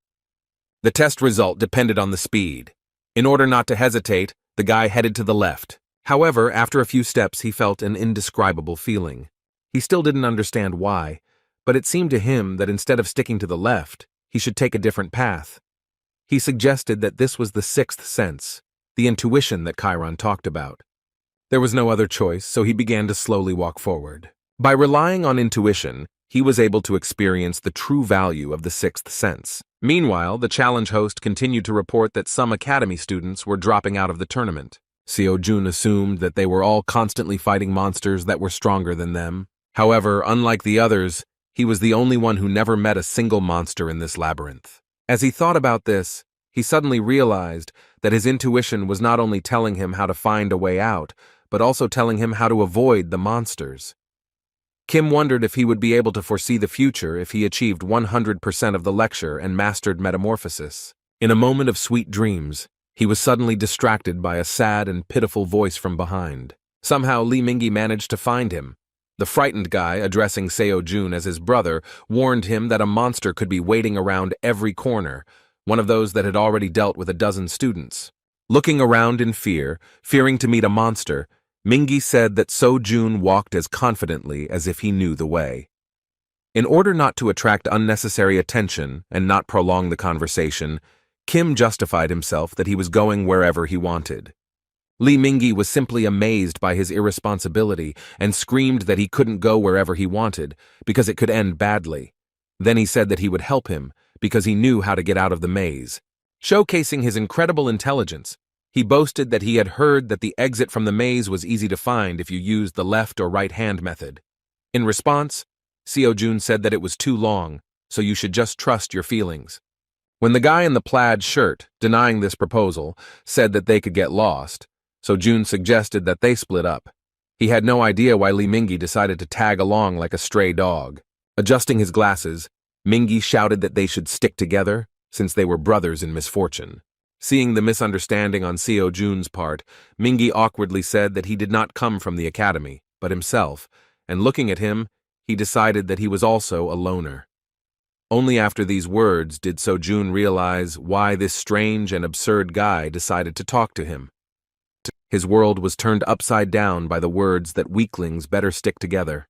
The test result depended on the speed. In order not to hesitate, the guy headed to the left. However, after a few steps, he felt an indescribable feeling. He still didn't understand why, but it seemed to him that instead of sticking to the left, he should take a different path. He suggested that this was the sixth sense, the intuition that Chiron talked about. There was no other choice, so he began to slowly walk forward. By relying on intuition, he was able to experience the true value of the sixth sense. Meanwhile, the challenge host continued to report that some academy students were dropping out of the tournament. Seo-jun assumed that they were all constantly fighting monsters that were stronger than them. However, unlike the others, he was the only one who never met a single monster in this labyrinth. As he thought about this, he suddenly realized that his intuition was not only telling him how to find a way out, but also telling him how to avoid the monsters. Kim wondered if he would be able to foresee the future if he achieved 100% of the lecture and mastered metamorphosis. In a moment of sweet dreams, he was suddenly distracted by a sad and pitiful voice from behind. Somehow Lee Mingi managed to find him. The frightened guy, addressing Seo-jun as his brother, warned him that a monster could be waiting around every corner, one of those that had already dealt with a dozen students. Looking around in fear, fearing to meet a monster, Mingi said that Seo-jun walked as confidently as if he knew the way. In order not to attract unnecessary attention and not prolong the conversation, Kim justified himself that he was going wherever he wanted. Lee Mingi was simply amazed by his irresponsibility and screamed that he couldn't go wherever he wanted because it could end badly. Then he said that he would help him because he knew how to get out of the maze. Showcasing his incredible intelligence, he boasted that he had heard that the exit from the maze was easy to find if you used the left or right hand method. In response, Seo-jun said that it was too long, so you should just trust your feelings. When the guy in the plaid shirt, denying this proposal, said that they could get lost, Seo-jun suggested that they split up. He had no idea why Lee Mingi decided to tag along like a stray dog. Adjusting his glasses, Mingi shouted that they should stick together since they were brothers in misfortune. Seeing the misunderstanding on Seo-jun's part, Mingi awkwardly said that he did not come from the academy, but himself, and looking at him, he decided that he was also a loner. Only after these words did Seo-jun realize why this strange and absurd guy decided to talk to him. His world was turned upside down by the words that weaklings better stick together.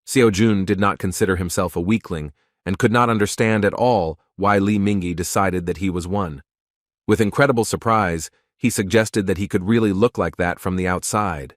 Seo-jun did not consider himself a weakling and could not understand at all why Lee Mingi decided that he was one. With incredible surprise, he suggested that he could really look like that from the outside.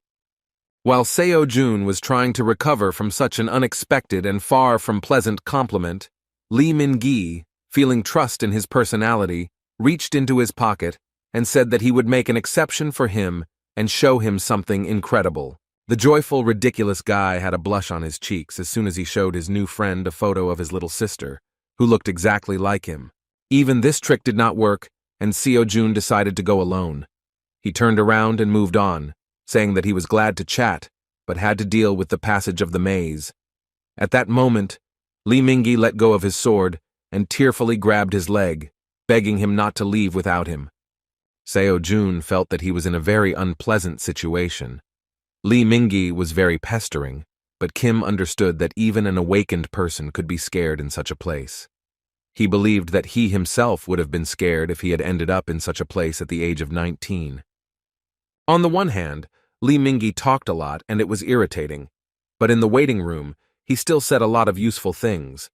While Seo-jun was trying to recover from such an unexpected and far from pleasant compliment, Lee Mingi, feeling trust in his personality, reached into his pocket and said that he would make an exception for him and show him something incredible. The joyful, ridiculous guy had a blush on his cheeks as soon as he showed his new friend a photo of his little sister, who looked exactly like him. Even this trick did not work, and Seo-jun decided to go alone. He turned around and moved on, saying that he was glad to chat, but had to deal with the passage of the maze. At that moment, Lee Mingi let go of his sword and tearfully grabbed his leg, begging him not to leave without him. Seo-jun felt that he was in a very unpleasant situation. Lee Mingi was very pestering, but Kim understood that even an awakened person could be scared in such a place. He believed that he himself would have been scared if he had ended up in such a place at the age of 19. On the one hand, Lee Mingi talked a lot and it was irritating, but in the waiting room, he still said a lot of useful things.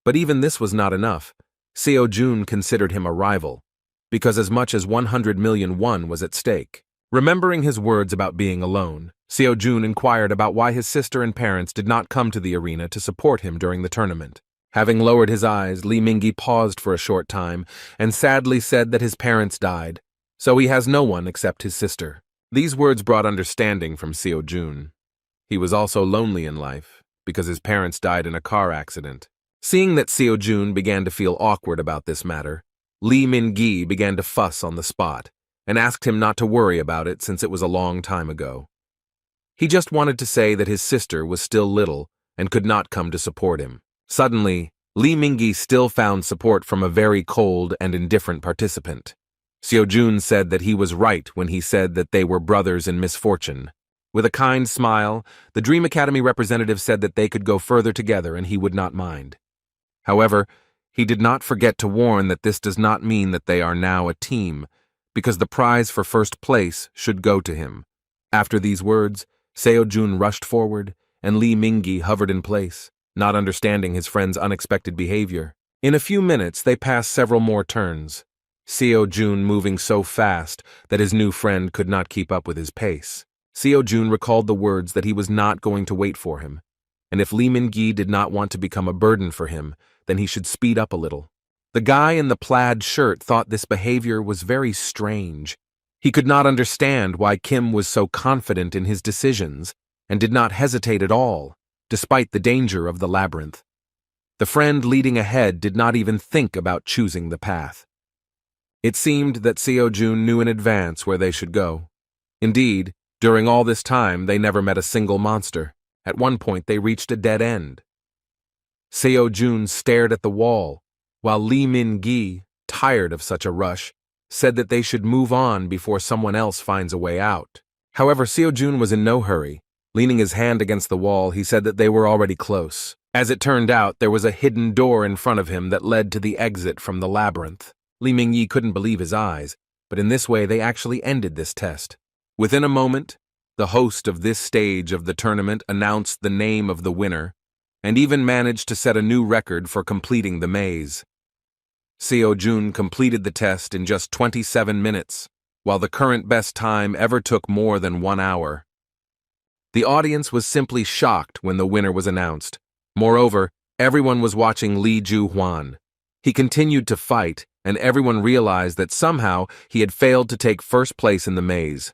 But even this was not enough. Seo-jun considered him a rival, because as much as 100 million won was at stake. Remembering his words about being alone, Seo-jun inquired about why his sister and parents did not come to the arena to support him during the tournament. Having lowered his eyes, Lee Mingi paused for a short time and sadly said that his parents died, so he has no one except his sister. These words brought understanding from Seo-jun. He was also lonely in life because his parents died in a car accident. Seeing that Seo-jun began to feel awkward about this matter, Lee Min-gi began to fuss on the spot and asked him not to worry about it since it was a long time ago. He just wanted to say that his sister was still little and could not come to support him. Suddenly, Lee Min-gi still found support from a very cold and indifferent participant. Seo-jun said that he was right when he said that they were brothers in misfortune. With a kind smile, the Dream Academy representative said that they could go further together and he would not mind. However, he did not forget to warn that this does not mean that they are now a team, because the prize for first place should go to him. After these words, Seo-jun rushed forward, and Lee Min-gi hovered in place, not understanding his friend's unexpected behavior. In a few minutes, they passed several more turns, Seo-jun moving so fast that his new friend could not keep up with his pace. Seo-jun recalled the words that he was not going to wait for him, and if Lee Min-gi did not want to become a burden for him, then he should speed up a little. The guy in the plaid shirt thought this behavior was very strange. He could not understand why Kim was so confident in his decisions and did not hesitate at all, despite the danger of the labyrinth. The friend leading ahead did not even think about choosing the path. It seemed that Seo-jun knew in advance where they should go. Indeed, during all this time, they never met a single monster. At one point, they reached a dead end. Seo-jun stared at the wall, while Lee Min-gi, tired of such a rush, said that they should move on before someone else finds a way out. However, Seo-jun was in no hurry. Leaning his hand against the wall, he said that they were already close. As it turned out, there was a hidden door in front of him that led to the exit from the labyrinth. Lee Min-gi couldn't believe his eyes, but in this way they actually ended this test. Within a moment, the host of this stage of the tournament announced the name of the winner, and even managed to set a new record for completing the maze. Seo-jun completed the test in just 27 minutes, while the current best time ever took more than 1 hour. The audience was simply shocked when the winner was announced. Moreover, everyone was watching Lee Ju-hwan. He continued to fight, and everyone realized that somehow he had failed to take first place in the maze.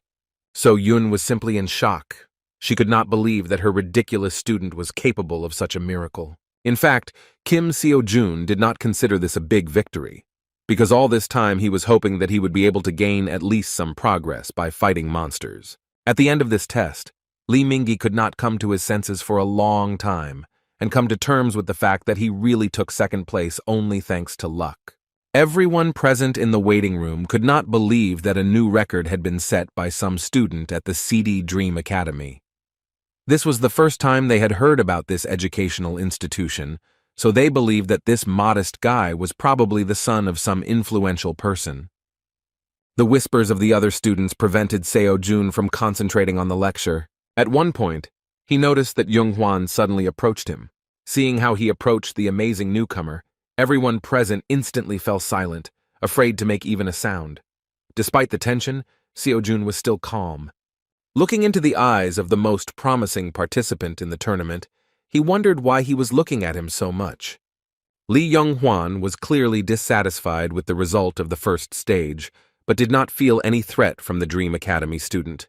So-yun was simply in shock. She could not believe that her ridiculous student was capable of such a miracle. In fact, Kim Seo-jun did not consider this a big victory, because all this time he was hoping that he would be able to gain at least some progress by fighting monsters. At the end of this test, Lee Min-gi could not come to his senses for a long time, and come to terms with the fact that he really took second place only thanks to luck. Everyone present in the waiting room could not believe that a new record had been set by some student at the CD Dream Academy. This was the first time they had heard about this educational institution, so they believed that this modest guy was probably the son of some influential person. The whispers of the other students prevented Seo-jun from concentrating on the lecture. At one point, he noticed that Young-hwan suddenly approached him. Seeing how he approached the amazing newcomer, everyone present instantly fell silent, afraid to make even a sound. Despite the tension, Seo-jun was still calm. Looking into the eyes of the most promising participant in the tournament, he wondered why he was looking at him so much. Lee Young-hwan was clearly dissatisfied with the result of the first stage, but did not feel any threat from the Dream Academy student.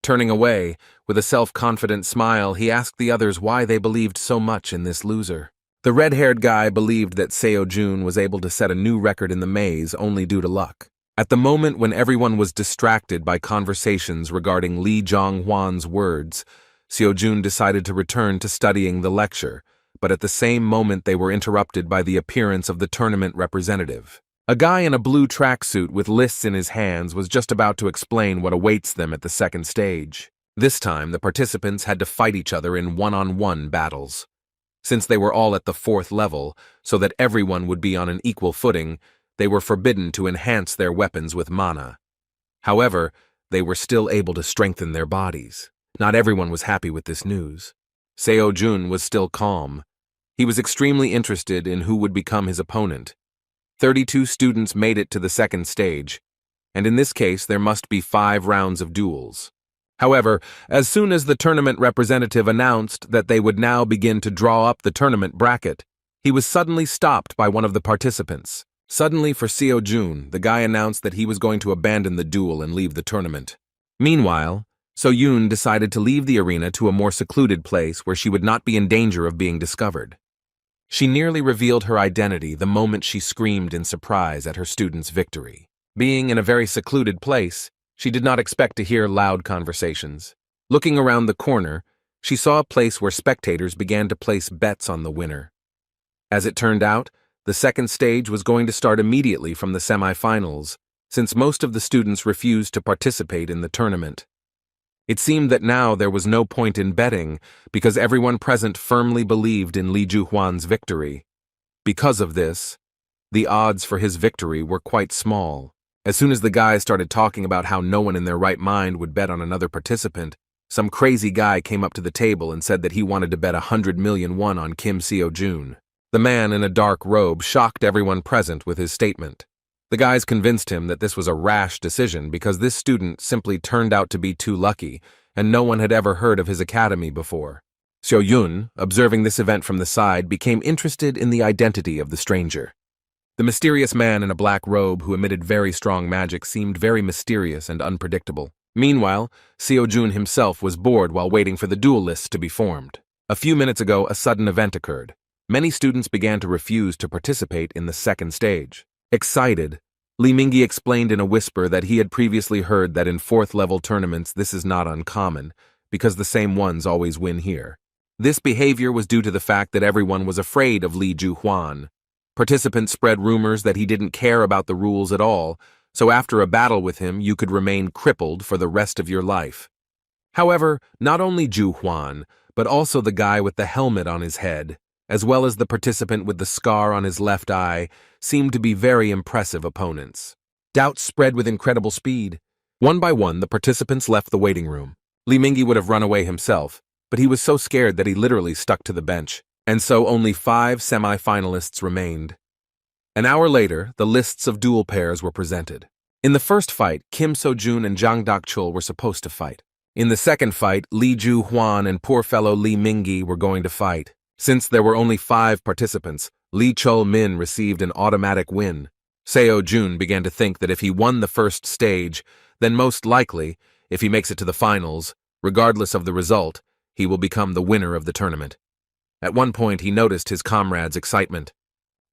Turning away, with a self-confident smile, he asked the others why they believed so much in this loser. The red-haired guy believed that Seo-jun was able to set a new record in the maze only due to luck. At the moment when everyone was distracted by conversations regarding Lee Jong-hwan's words, Seo-jun decided to return to studying the lecture, but at the same moment they were interrupted by the appearance of the tournament representative. A guy in a blue tracksuit with lists in his hands was just about to explain what awaits them at the second stage. This time, the participants had to fight each other in one-on-one battles. Since they were all at the 4th level, so that everyone would be on an equal footing, they were forbidden to enhance their weapons with mana. However, they were still able to strengthen their bodies. Not everyone was happy with this news. Seo-jun was still calm. He was extremely interested in who would become his opponent. 32 students made it to the second stage, and in this case there must be 5 rounds of duels. However, as soon as the tournament representative announced that they would now begin to draw up the tournament bracket, he was suddenly stopped by one of the participants. Suddenly for Seo-jun, the guy announced that he was going to abandon the duel and leave the tournament. Meanwhile, So-yun decided to leave the arena to a more secluded place where she would not be in danger of being discovered. She nearly revealed her identity the moment she screamed in surprise at her student's victory. Being in a very secluded place, she did not expect to hear loud conversations. Looking around the corner, she saw a place where spectators began to place bets on the winner. As it turned out, the second stage was going to start immediately from the semifinals, since most of the students refused to participate in the tournament. It seemed that now there was no point in betting because everyone present firmly believed in Li Juhuan's victory. Because of this, the odds for his victory were quite small. As soon as the guys started talking about how no one in their right mind would bet on another participant, some crazy guy came up to the table and said that he wanted to bet 100 million won on Kim Seo-jun. The man in a dark robe shocked everyone present with his statement. The guys convinced him that this was a rash decision because this student simply turned out to be too lucky, and no one had ever heard of his academy before. Seo-yun, observing this event from the side, became interested in the identity of the stranger. The mysterious man in a black robe who emitted very strong magic seemed very mysterious and unpredictable. Meanwhile, Seo-jun himself was bored while waiting for the duel lists to be formed. A few minutes ago, a sudden event occurred. Many students began to refuse to participate in the second stage. Excited, Li Mingyi explained in a whisper that he had previously heard that in fourth-level tournaments this is not uncommon, because the same ones always win here. This behavior was due to the fact that everyone was afraid of Li Juhuan. Participants spread rumors that he didn't care about the rules at all, so after a battle with him you could remain crippled for the rest of your life. However, not only Juhuan, but also the guy with the helmet on his head, as well as the participant with the scar on his left eye, seemed to be very impressive opponents. Doubts spread with incredible speed. One by one, the participants left the waiting room. Li Mingyi would have run away himself, but he was so scared that he literally stuck to the bench, and so only 5 semi-finalists remained. An hour later, the lists of duel pairs were presented. In the first fight, Kim Seo-jun and Jang Dak-chul were supposed to fight. In the second fight, Li Juhuan and poor fellow Li Mingyi were going to fight. Since there were only 5 participants, Li Chul-min received an automatic win. Seo-jun began to think that if he won the first stage, then most likely, if he makes it to the finals, regardless of the result, he will become the winner of the tournament. At one point, he noticed his comrades' excitement.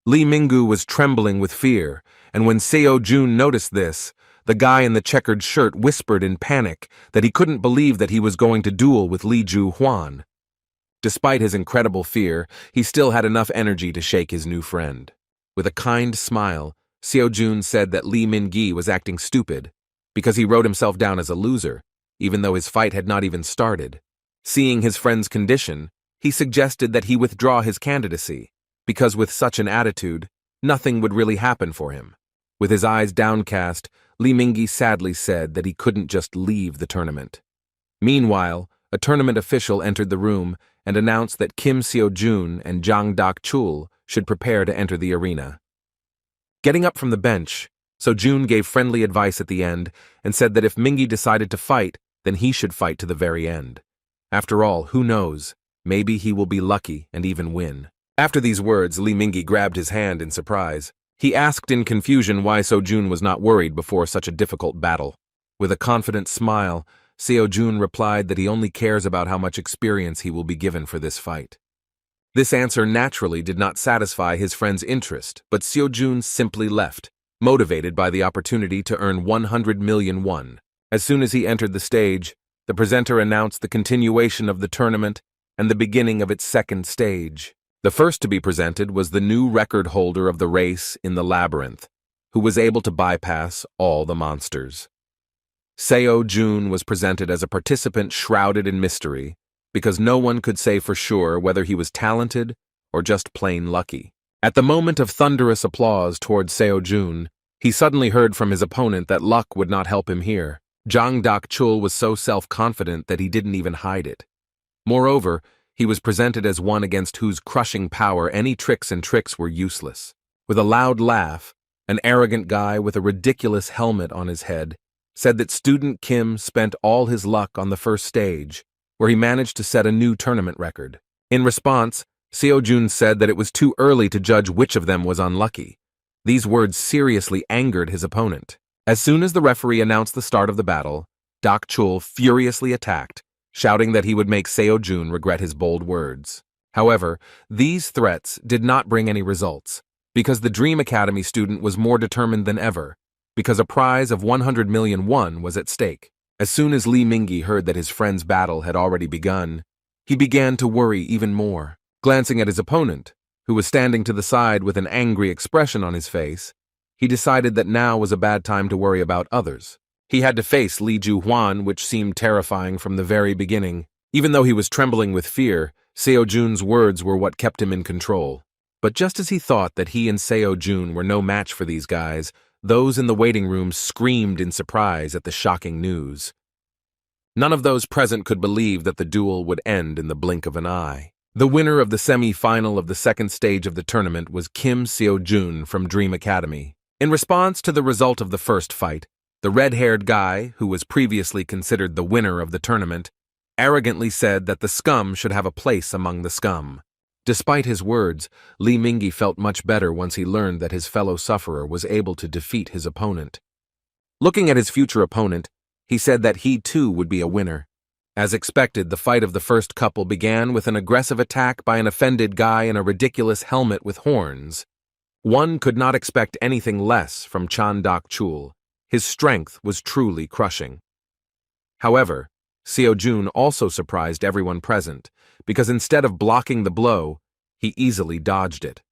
Li Mingyu was trembling with fear, and when Seo-jun noticed this, the guy in the checkered shirt whispered in panic that he couldn't believe that he was going to duel with Li Juhuan. Despite his incredible fear, he still had enough energy to shake his new friend. With a kind smile, Seo-jun said that Li Mingyi was acting stupid because he wrote himself down as a loser, even though his fight had not even started. Seeing his friend's condition, he suggested that he withdraw his candidacy, because with such an attitude, nothing would really happen for him. With his eyes downcast, Li Mingyi sadly said that he couldn't just leave the tournament. Meanwhile, a tournament official entered the room and announced that Kim Seo-jun and Jang Dak-chul should prepare to enter the arena. Getting up from the bench, Seo-jun gave friendly advice at the end and said that if Mingyi decided to fight, then he should fight to the very end. After all, who knows, maybe he will be lucky and even win. After these words, Li Mingyi grabbed his hand in surprise. He asked in confusion why Seo-jun was not worried before such a difficult battle. With a confident smile, Seo-jun replied that he only cares about how much experience he will be given for this fight. This answer naturally did not satisfy his friend's interest, but Seo-jun simply left, motivated by the opportunity to earn 100 million won. As soon as he entered the stage, the presenter announced the continuation of the tournament and the beginning of its second stage. The first to be presented was the new record holder of the race in the labyrinth, who was able to bypass all the monsters. Seo-jun was presented as a participant shrouded in mystery, because no one could say for sure whether he was talented or just plain lucky. At the moment of thunderous applause towards Seo-jun, he suddenly heard from his opponent that luck would not help him here. Jang Dak-chul was so self-confident that he didn't even hide it. Moreover, he was presented as one against whose crushing power any tricks were useless. With a loud laugh, an arrogant guy with a ridiculous helmet on his head said that student Kim spent all his luck on the first stage, where he managed to set a new tournament record. In response, Seo-jun said that it was too early to judge which of them was unlucky. These words seriously angered his opponent. As soon as the referee announced the start of the battle, Dak-chul furiously attacked, shouting that he would make Seo-jun regret his bold words. However, these threats did not bring any results, because the Dream Academy student was more determined than ever, because a prize of 100 million won was at stake. As soon as Li Mingyi heard that his friend's battle had already begun, he began to worry even more. Glancing at his opponent, who was standing to the side with an angry expression on his face, he decided that now was a bad time to worry about others. He had to face Li Juhuan, which seemed terrifying from the very beginning. Even though he was trembling with fear, Seo Jun's words were what kept him in control. But just as he thought that he and Seo Jun were no match for these guys, those in the waiting room screamed in surprise at the shocking news. None of those present could believe that the duel would end in the blink of an eye. The winner of the semi-final of the second stage of the tournament was Kim Seo-jun from Dream Academy. In response to the result of the first fight, the red-haired guy, who was previously considered the winner of the tournament, arrogantly said that the scum should have a place among the scum. Despite his words, Li Mingyi felt much better once he learned that his fellow sufferer was able to defeat his opponent. Looking at his future opponent, he said that he too would be a winner. As expected, the fight of the first couple began with an aggressive attack by an offended guy in a ridiculous helmet with horns. One could not expect anything less from Chan Dak-chul. His strength was truly crushing. However, Seo Jun also surprised everyone present, because instead of blocking the blow, he easily dodged it.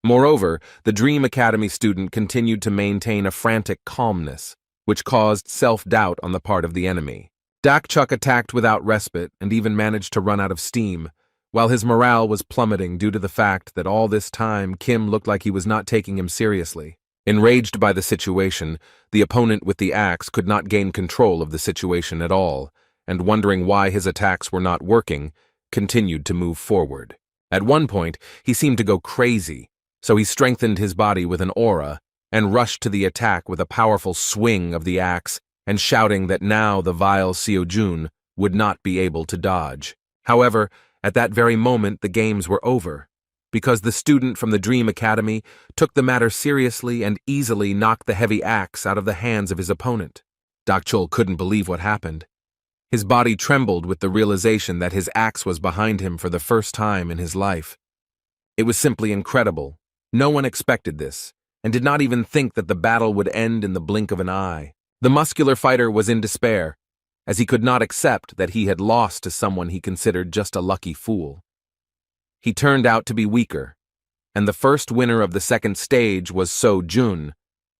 Moreover, the Dream Academy student continued to maintain a frantic calmness, which caused self-doubt on the part of the enemy. Dak-chuk attacked without respite and even managed to run out of steam, while his morale was plummeting due to the fact that all this time Kim looked like he was not taking him seriously. Enraged by the situation, the opponent with the axe could not gain control of the situation at all, and wondering why his attacks were not working, continued to move forward. At one point, he seemed to go crazy, so he strengthened his body with an aura and rushed to the attack with a powerful swing of the axe and shouting that now the vile Seo Jun would not be able to dodge. However, at that very moment the games were over, because the student from the Dream Academy took the matter seriously and easily knocked the heavy axe out of the hands of his opponent. Dak-chul couldn't believe what happened. His body trembled with the realization that his axe was behind him for the first time in his life. It was simply incredible. No one expected this, and did not even think that the battle would end in the blink of an eye. The muscular fighter was in despair, as he could not accept that he had lost to someone he considered just a lucky fool. He turned out to be weaker, and the first winner of the second stage was Seo Jun,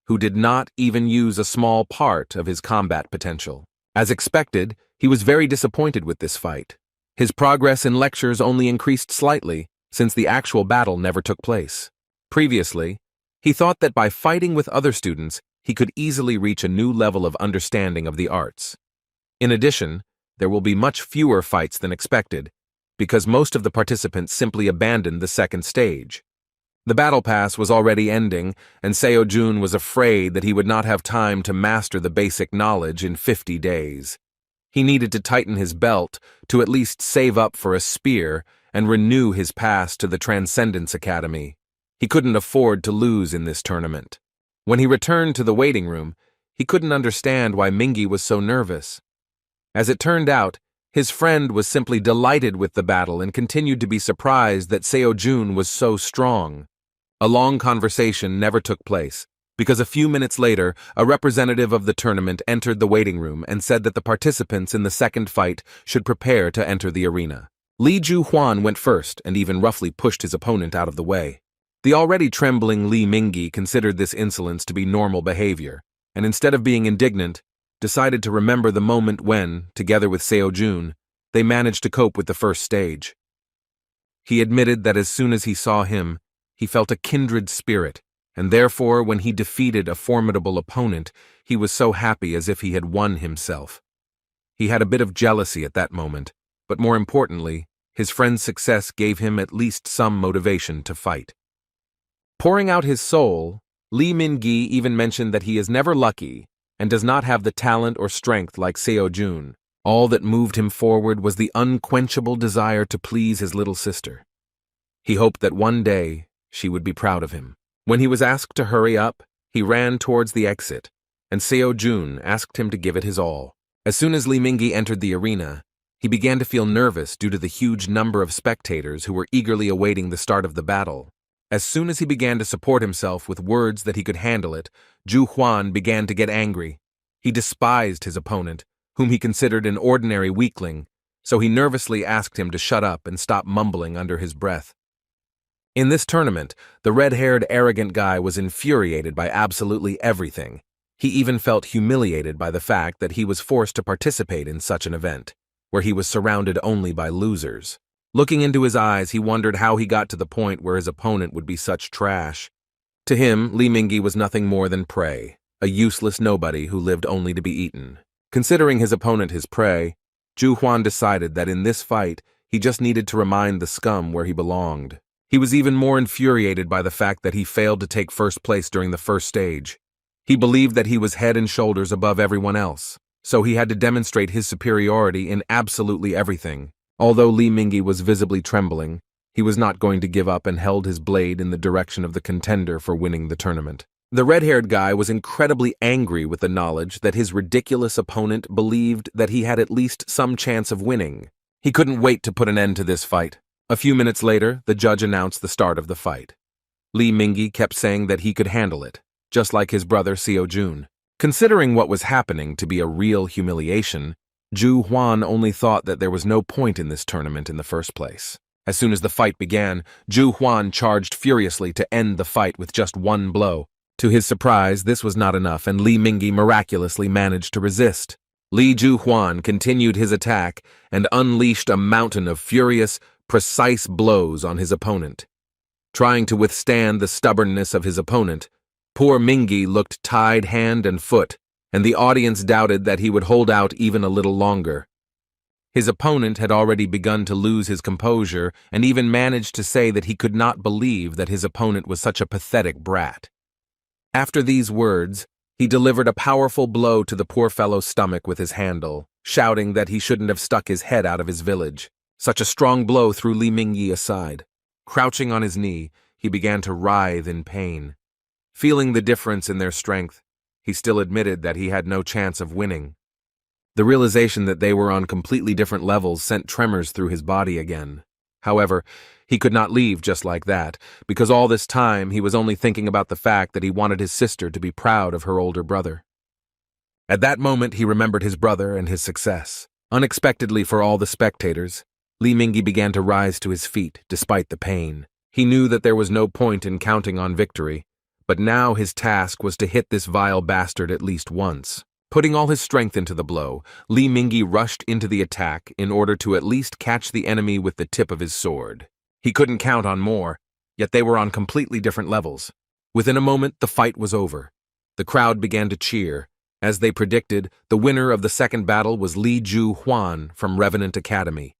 who did not even use a small part of his combat potential. As expected, he was very disappointed with this fight. His progress in lectures only increased slightly, since the actual battle never took place. Previously, he thought that by fighting with other students, he could easily reach a new level of understanding of the arts. In addition, there will be much fewer fights than expected, because most of the participants simply abandoned the second stage. The battle pass was already ending, and Seo Jun was afraid that he would not have time to master the basic knowledge in 50 days. He needed to tighten his belt to at least save up for a spear and renew his pass to the Transcendence Academy. He couldn't afford to lose in this tournament. When he returned to the waiting room, he couldn't understand why Mingyi was so nervous. As it turned out, his friend was simply delighted with the battle and continued to be surprised that Seo Jun was so strong. A long conversation never took place, because a few minutes later, a representative of the tournament entered the waiting room and said that the participants in the second fight should prepare to enter the arena. Li Juhuan went first and even roughly pushed his opponent out of the way. The already trembling Li Mingyi considered this insolence to be normal behavior, and instead of being indignant, decided to remember the moment when, together with Seo Jun, they managed to cope with the first stage. He admitted that as soon as he saw him, he felt a kindred spirit, and therefore when he defeated a formidable opponent, he was so happy as if he had won himself. He had a bit of jealousy at that moment, but more importantly, his friend's success gave him at least some motivation to fight. Pouring out his soul, Li Mingyi even mentioned that he is never lucky and does not have the talent or strength like Seo Jun. All that moved him forward was the unquenchable desire to please his little sister. He hoped that one day she would be proud of him. When he was asked to hurry up, he ran towards the exit, and Seo Jun asked him to give it his all. As soon as Li Mingyi entered the arena, He began to feel nervous due to the huge number of spectators who were eagerly awaiting the start of the battle. As soon as he began to support himself with words that he could handle it, Zhu Huan began to get angry. He despised his opponent, whom he considered an ordinary weakling, so he nervously asked him to shut up and stop mumbling under his breath. In this tournament, the red-haired arrogant guy was infuriated by absolutely everything. He even felt humiliated by the fact that he was forced to participate in such an event, where he was surrounded only by losers. Looking into his eyes, he wondered how he got to the point where his opponent would be such trash. To him, Li Mingyi was nothing more than prey, a useless nobody who lived only to be eaten. Considering his opponent his prey, Zhu Huan decided that in this fight, he just needed to remind the scum where he belonged. He was even more infuriated by the fact that he failed to take first place during the first stage. He believed that he was head and shoulders above everyone else, so he had to demonstrate his superiority in absolutely everything. Although Li Mingyi was visibly trembling, he was not going to give up and held his blade in the direction of the contender for winning the tournament. The red-haired guy was incredibly angry with the knowledge that his ridiculous opponent believed that he had at least some chance of winning. He couldn't wait to put an end to this fight. A few minutes later, the judge announced the start of the fight. Li Mingyi kept saying that he could handle it, just like his brother Xiao Jun. Considering what was happening to be a real humiliation, Zhu Huan only thought that there was no point in this tournament in the first place. As soon as the fight began, Zhu Huan charged furiously to end the fight with just one blow. To his surprise, this was not enough, and Li Mingyi miraculously managed to resist. Li Zhu Huan continued his attack and unleashed a mountain of furious, precise blows on his opponent. Trying to withstand the stubbornness of his opponent, poor Mingyi looked tied hand and foot, and the audience doubted that he would hold out even a little longer. His opponent had already begun to lose his composure and even managed to say that he could not believe that his opponent was such a pathetic brat. After these words, he delivered a powerful blow to the poor fellow's stomach with his handle, shouting that he shouldn't have stuck his head out of his village. Such a strong blow threw Li Mingyi aside. Crouching on his knee, he began to writhe in pain. Feeling the difference in their strength, he still admitted that he had no chance of winning. The realization that they were on completely different levels sent tremors through his body again. However, he could not leave just like that, because all this time he was only thinking about the fact that he wanted his sister to be proud of her older brother. At that moment, he remembered his brother and his success. Unexpectedly for all the spectators, Li Mingyi began to rise to his feet, despite the pain. He knew that there was no point in counting on victory, but now his task was to hit this vile bastard at least once. Putting all his strength into the blow, Li Mingyi rushed into the attack in order to at least catch the enemy with the tip of his sword. He couldn't count on more, yet they were on completely different levels. Within a moment, the fight was over. The crowd began to cheer. As they predicted, the winner of the second battle was Li Zhu Huan from Revenant Academy.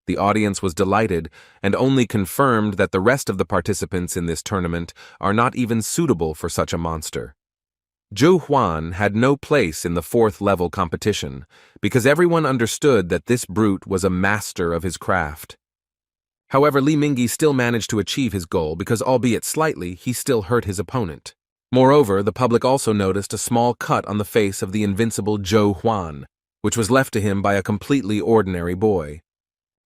The audience was delighted and only confirmed that the rest of the participants in this tournament are not even suitable for such a monster. Zhu Huan had no place in the fourth-level competition because everyone understood that this brute was a master of his craft. However, Li Mingyi still managed to achieve his goal because, albeit slightly, he still hurt his opponent. Moreover, the public also noticed a small cut on the face of the invincible Zhou Huan, which was left to him by a completely ordinary boy.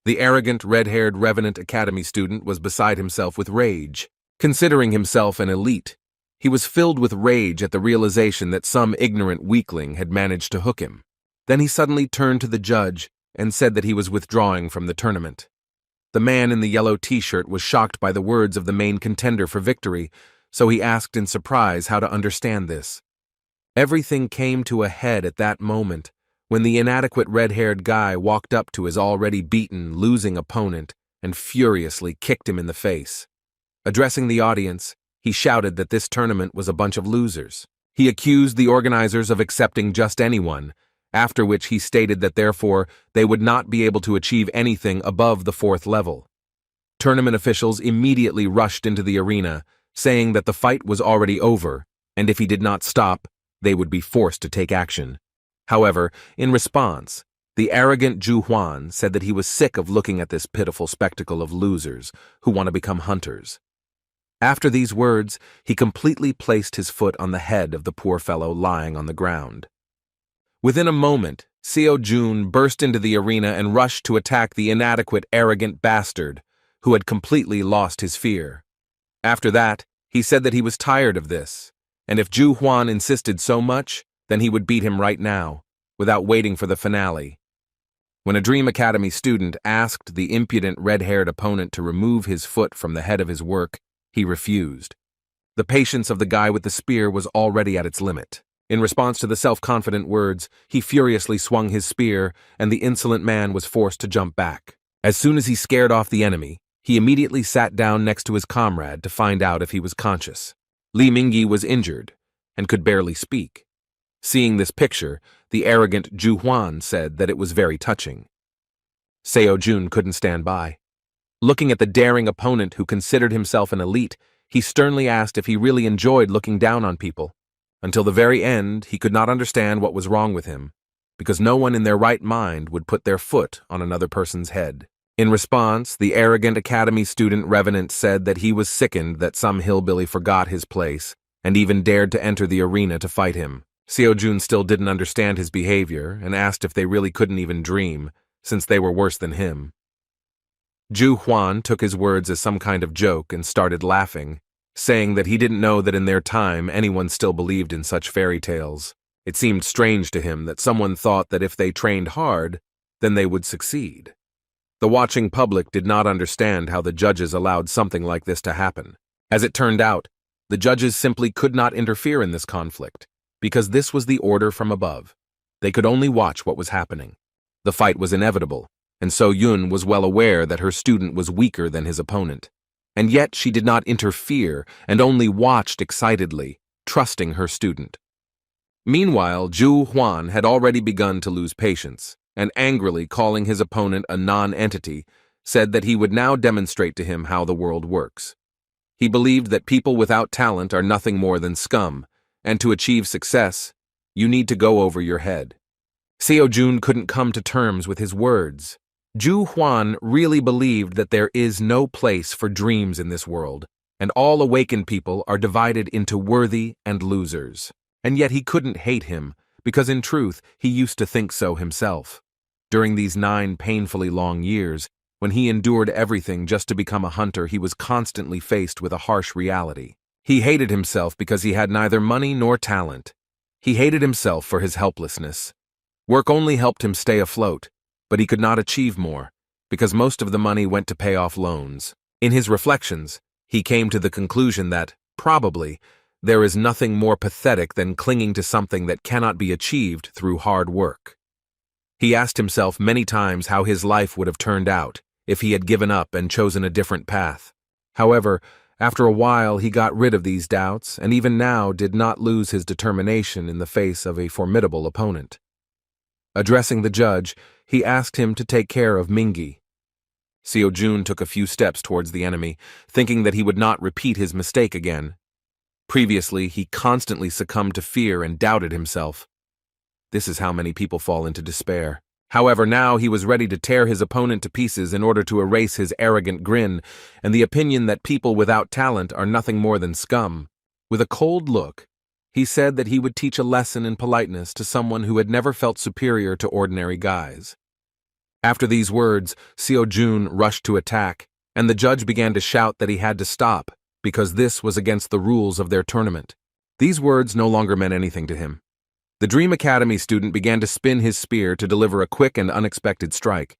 The arrogant, red-haired Revenant Academy student was beside himself with rage. Considering himself an elite, he was filled with rage at the realization that some ignorant weakling had managed to hook him. Then he suddenly turned to the judge and said that he was withdrawing from the tournament. The man in the yellow t-shirt was shocked by the words of the main contender for victory, so he asked in surprise how to understand this. Everything came to a head at that moment, when the inadequate red-haired guy walked up to his already beaten, losing opponent and furiously kicked him in the face. Addressing the audience, he shouted that this tournament was a bunch of losers. He accused the organizers of accepting just anyone, after which he stated that therefore they would not be able to achieve anything above the fourth level. Tournament officials immediately rushed into the arena, saying that the fight was already over, and if he did not stop, they would be forced to take action. However, in response, the arrogant Zhu Huan said that he was sick of looking at this pitiful spectacle of losers who want to become hunters. After these words, he completely placed his foot on the head of the poor fellow lying on the ground. Within a moment, Seo-jun burst into the arena and rushed to attack the inadequate, arrogant bastard who had completely lost his fear. After that, he said that he was tired of this, and if Ju Huan insisted so much, then he would beat him right now, without waiting for the finale. When a Dream Academy student asked the impudent red-haired opponent to remove his foot from the head of his work, he refused. The patience of the guy with the spear was already at its limit. In response to the self-confident words, he furiously swung his spear, and the insolent man was forced to jump back. As soon as he scared off the enemy, he immediately sat down next to his comrade to find out if he was conscious. Li Mingyi was injured and could barely speak. Seeing this picture, the arrogant Ju Huan said that it was very touching. Seo-jun couldn't stand by. Looking at the daring opponent who considered himself an elite, he sternly asked if he really enjoyed looking down on people. Until the very end, he could not understand what was wrong with him, because no one in their right mind would put their foot on another person's head. In response, the arrogant academy student revenant said that he was sickened that some hillbilly forgot his place and even dared to enter the arena to fight him. Seo-jun still didn't understand his behavior and asked if they really couldn't even dream, since they were worse than him. Ju Huan took his words as some kind of joke and started laughing, saying that he didn't know that in their time anyone still believed in such fairy tales. It seemed strange to him that someone thought that if they trained hard, then they would succeed. The watching public did not understand how the judges allowed something like this to happen. As it turned out, the judges simply could not interfere in this conflict, because this was the order from above. They could only watch what was happening. The fight was inevitable, and So-yun was well aware that her student was weaker than his opponent. And yet she did not interfere and only watched excitedly, trusting her student. Meanwhile, Ju Huan had already begun to lose patience, and angrily calling his opponent a non-entity, said that he would now demonstrate to him how the world works. He believed that people without talent are nothing more than scum, and to achieve success, you need to go over your head. Seo-jun couldn't come to terms with his words. Ju Huan really believed that there is no place for dreams in this world, and all awakened people are divided into worthy and losers. And yet he couldn't hate him, because in truth he used to think so himself. During these 9 painfully long years, when he endured everything just to become a hunter, he was constantly faced with a harsh reality. He hated himself because he had neither money nor talent. He hated himself for his helplessness. Work only helped him stay afloat, but he could not achieve more, because most of the money went to pay off loans. In his reflections, he came to the conclusion that, probably, there is nothing more pathetic than clinging to something that cannot be achieved through hard work. He asked himself many times how his life would have turned out if he had given up and chosen a different path. However, after a while he got rid of these doubts and even now did not lose his determination in the face of a formidable opponent. Addressing the judge, he asked him to take care of Mingyi. Seo-jun took a few steps towards the enemy, thinking that he would not repeat his mistake again. Previously, he constantly succumbed to fear and doubted himself. This is how many people fall into despair. However, now he was ready to tear his opponent to pieces in order to erase his arrogant grin and the opinion that people without talent are nothing more than scum. With a cold look, he said that he would teach a lesson in politeness to someone who had never felt superior to ordinary guys. After these words, Seo-jun rushed to attack, and the judge began to shout that he had to stop, because this was against the rules of their tournament. These words no longer meant anything to him. The Dream Academy student began to spin his spear to deliver a quick and unexpected strike.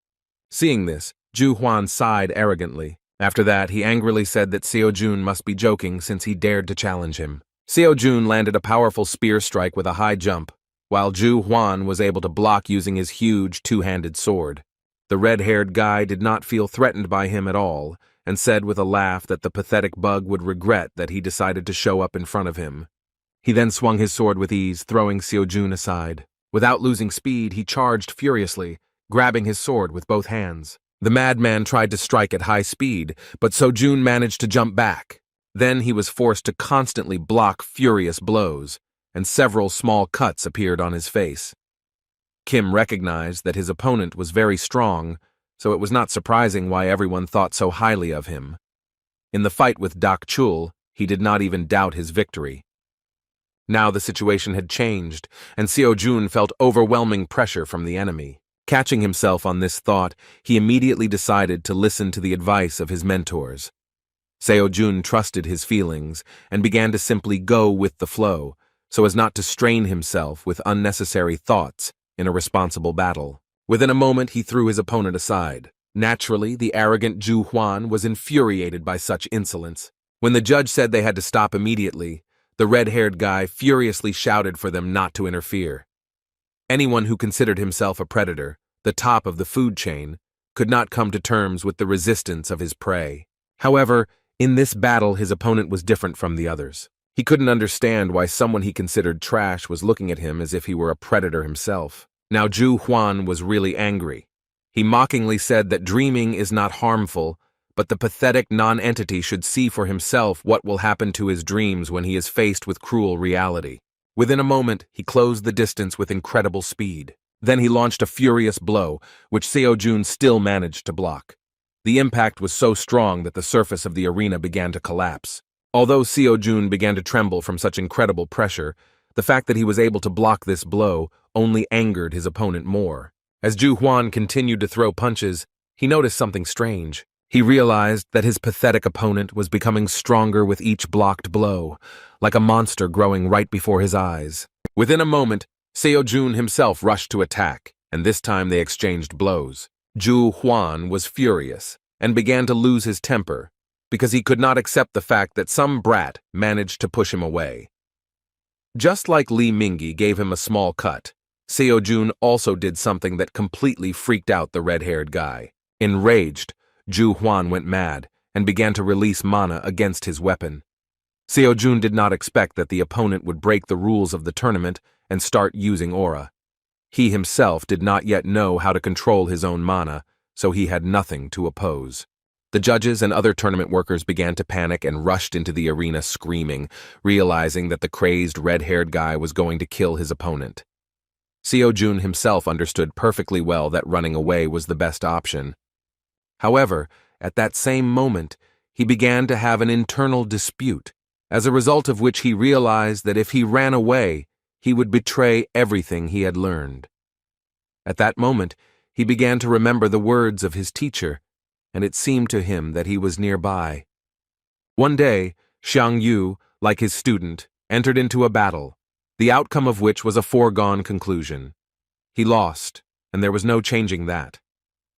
Seeing this, Ju Huan sighed arrogantly. After that, he angrily said that Seo-jun must be joking since he dared to challenge him. Seo-jun landed a powerful spear strike with a high jump, while Ju Huan was able to block using his huge two-handed sword. The red-haired guy did not feel threatened by him at all, and said with a laugh that the pathetic bug would regret that he decided to show up in front of him. He then swung his sword with ease, throwing Seo-jun aside. Without losing speed, he charged furiously, grabbing his sword with both hands. The madman tried to strike at high speed, but Seo-jun managed to jump back. Then he was forced to constantly block furious blows, and several small cuts appeared on his face. Kim recognized that his opponent was very strong, so it was not surprising why everyone thought so highly of him. In the fight with Dak Chul, he did not even doubt his victory. Now the situation had changed, and Seo-jun felt overwhelming pressure from the enemy. Catching himself on this thought, he immediately decided to listen to the advice of his mentors. Seo-jun trusted his feelings and began to simply go with the flow, so as not to strain himself with unnecessary thoughts in a responsible battle. Within a moment, he threw his opponent aside. Naturally, the arrogant Zhu Huan was infuriated by such insolence. When the judge said they had to stop immediately, the red-haired guy furiously shouted for them not to interfere. Anyone who considered himself a predator, the top of the food chain, could not come to terms with the resistance of his prey. However, in this battle, his opponent was different from the others. He couldn't understand why someone he considered trash was looking at him as if he were a predator himself. Now Zhu Huan was really angry. He mockingly said that dreaming is not harmful, but the pathetic non-entity should see for himself what will happen to his dreams when he is faced with cruel reality. Within a moment, he closed the distance with incredible speed. Then he launched a furious blow, which Seo-jun still managed to block. The impact was so strong that the surface of the arena began to collapse. Although Seo-jun began to tremble from such incredible pressure, the fact that he was able to block this blow only angered his opponent more. As Zhu Huan continued to throw punches, he noticed something strange. He realized that his pathetic opponent was becoming stronger with each blocked blow, like a monster growing right before his eyes. Within a moment, Seo-jun himself rushed to attack, and this time they exchanged blows. Zhu Huan was furious and began to lose his temper because he could not accept the fact that some brat managed to push him away. Just like Li Mingyi gave him a small cut, Seo-jun also did something that completely freaked out the red-haired guy. Enraged, Zhu Huan went mad and began to release mana against his weapon. Seo-jun did not expect that the opponent would break the rules of the tournament and start using aura. He himself did not yet know how to control his own mana, so he had nothing to oppose. The judges and other tournament workers began to panic and rushed into the arena screaming, realizing that the crazed red-haired guy was going to kill his opponent. Seo-jun himself understood perfectly well that running away was the best option. However, at that same moment, he began to have an internal dispute, as a result of which he realized that if he ran away, he would betray everything he had learned. At that moment, he began to remember the words of his teacher, and it seemed to him that he was nearby. One day, Xiang Yu, like his student, entered into a battle, the outcome of which was a foregone conclusion. He lost, and there was no changing that.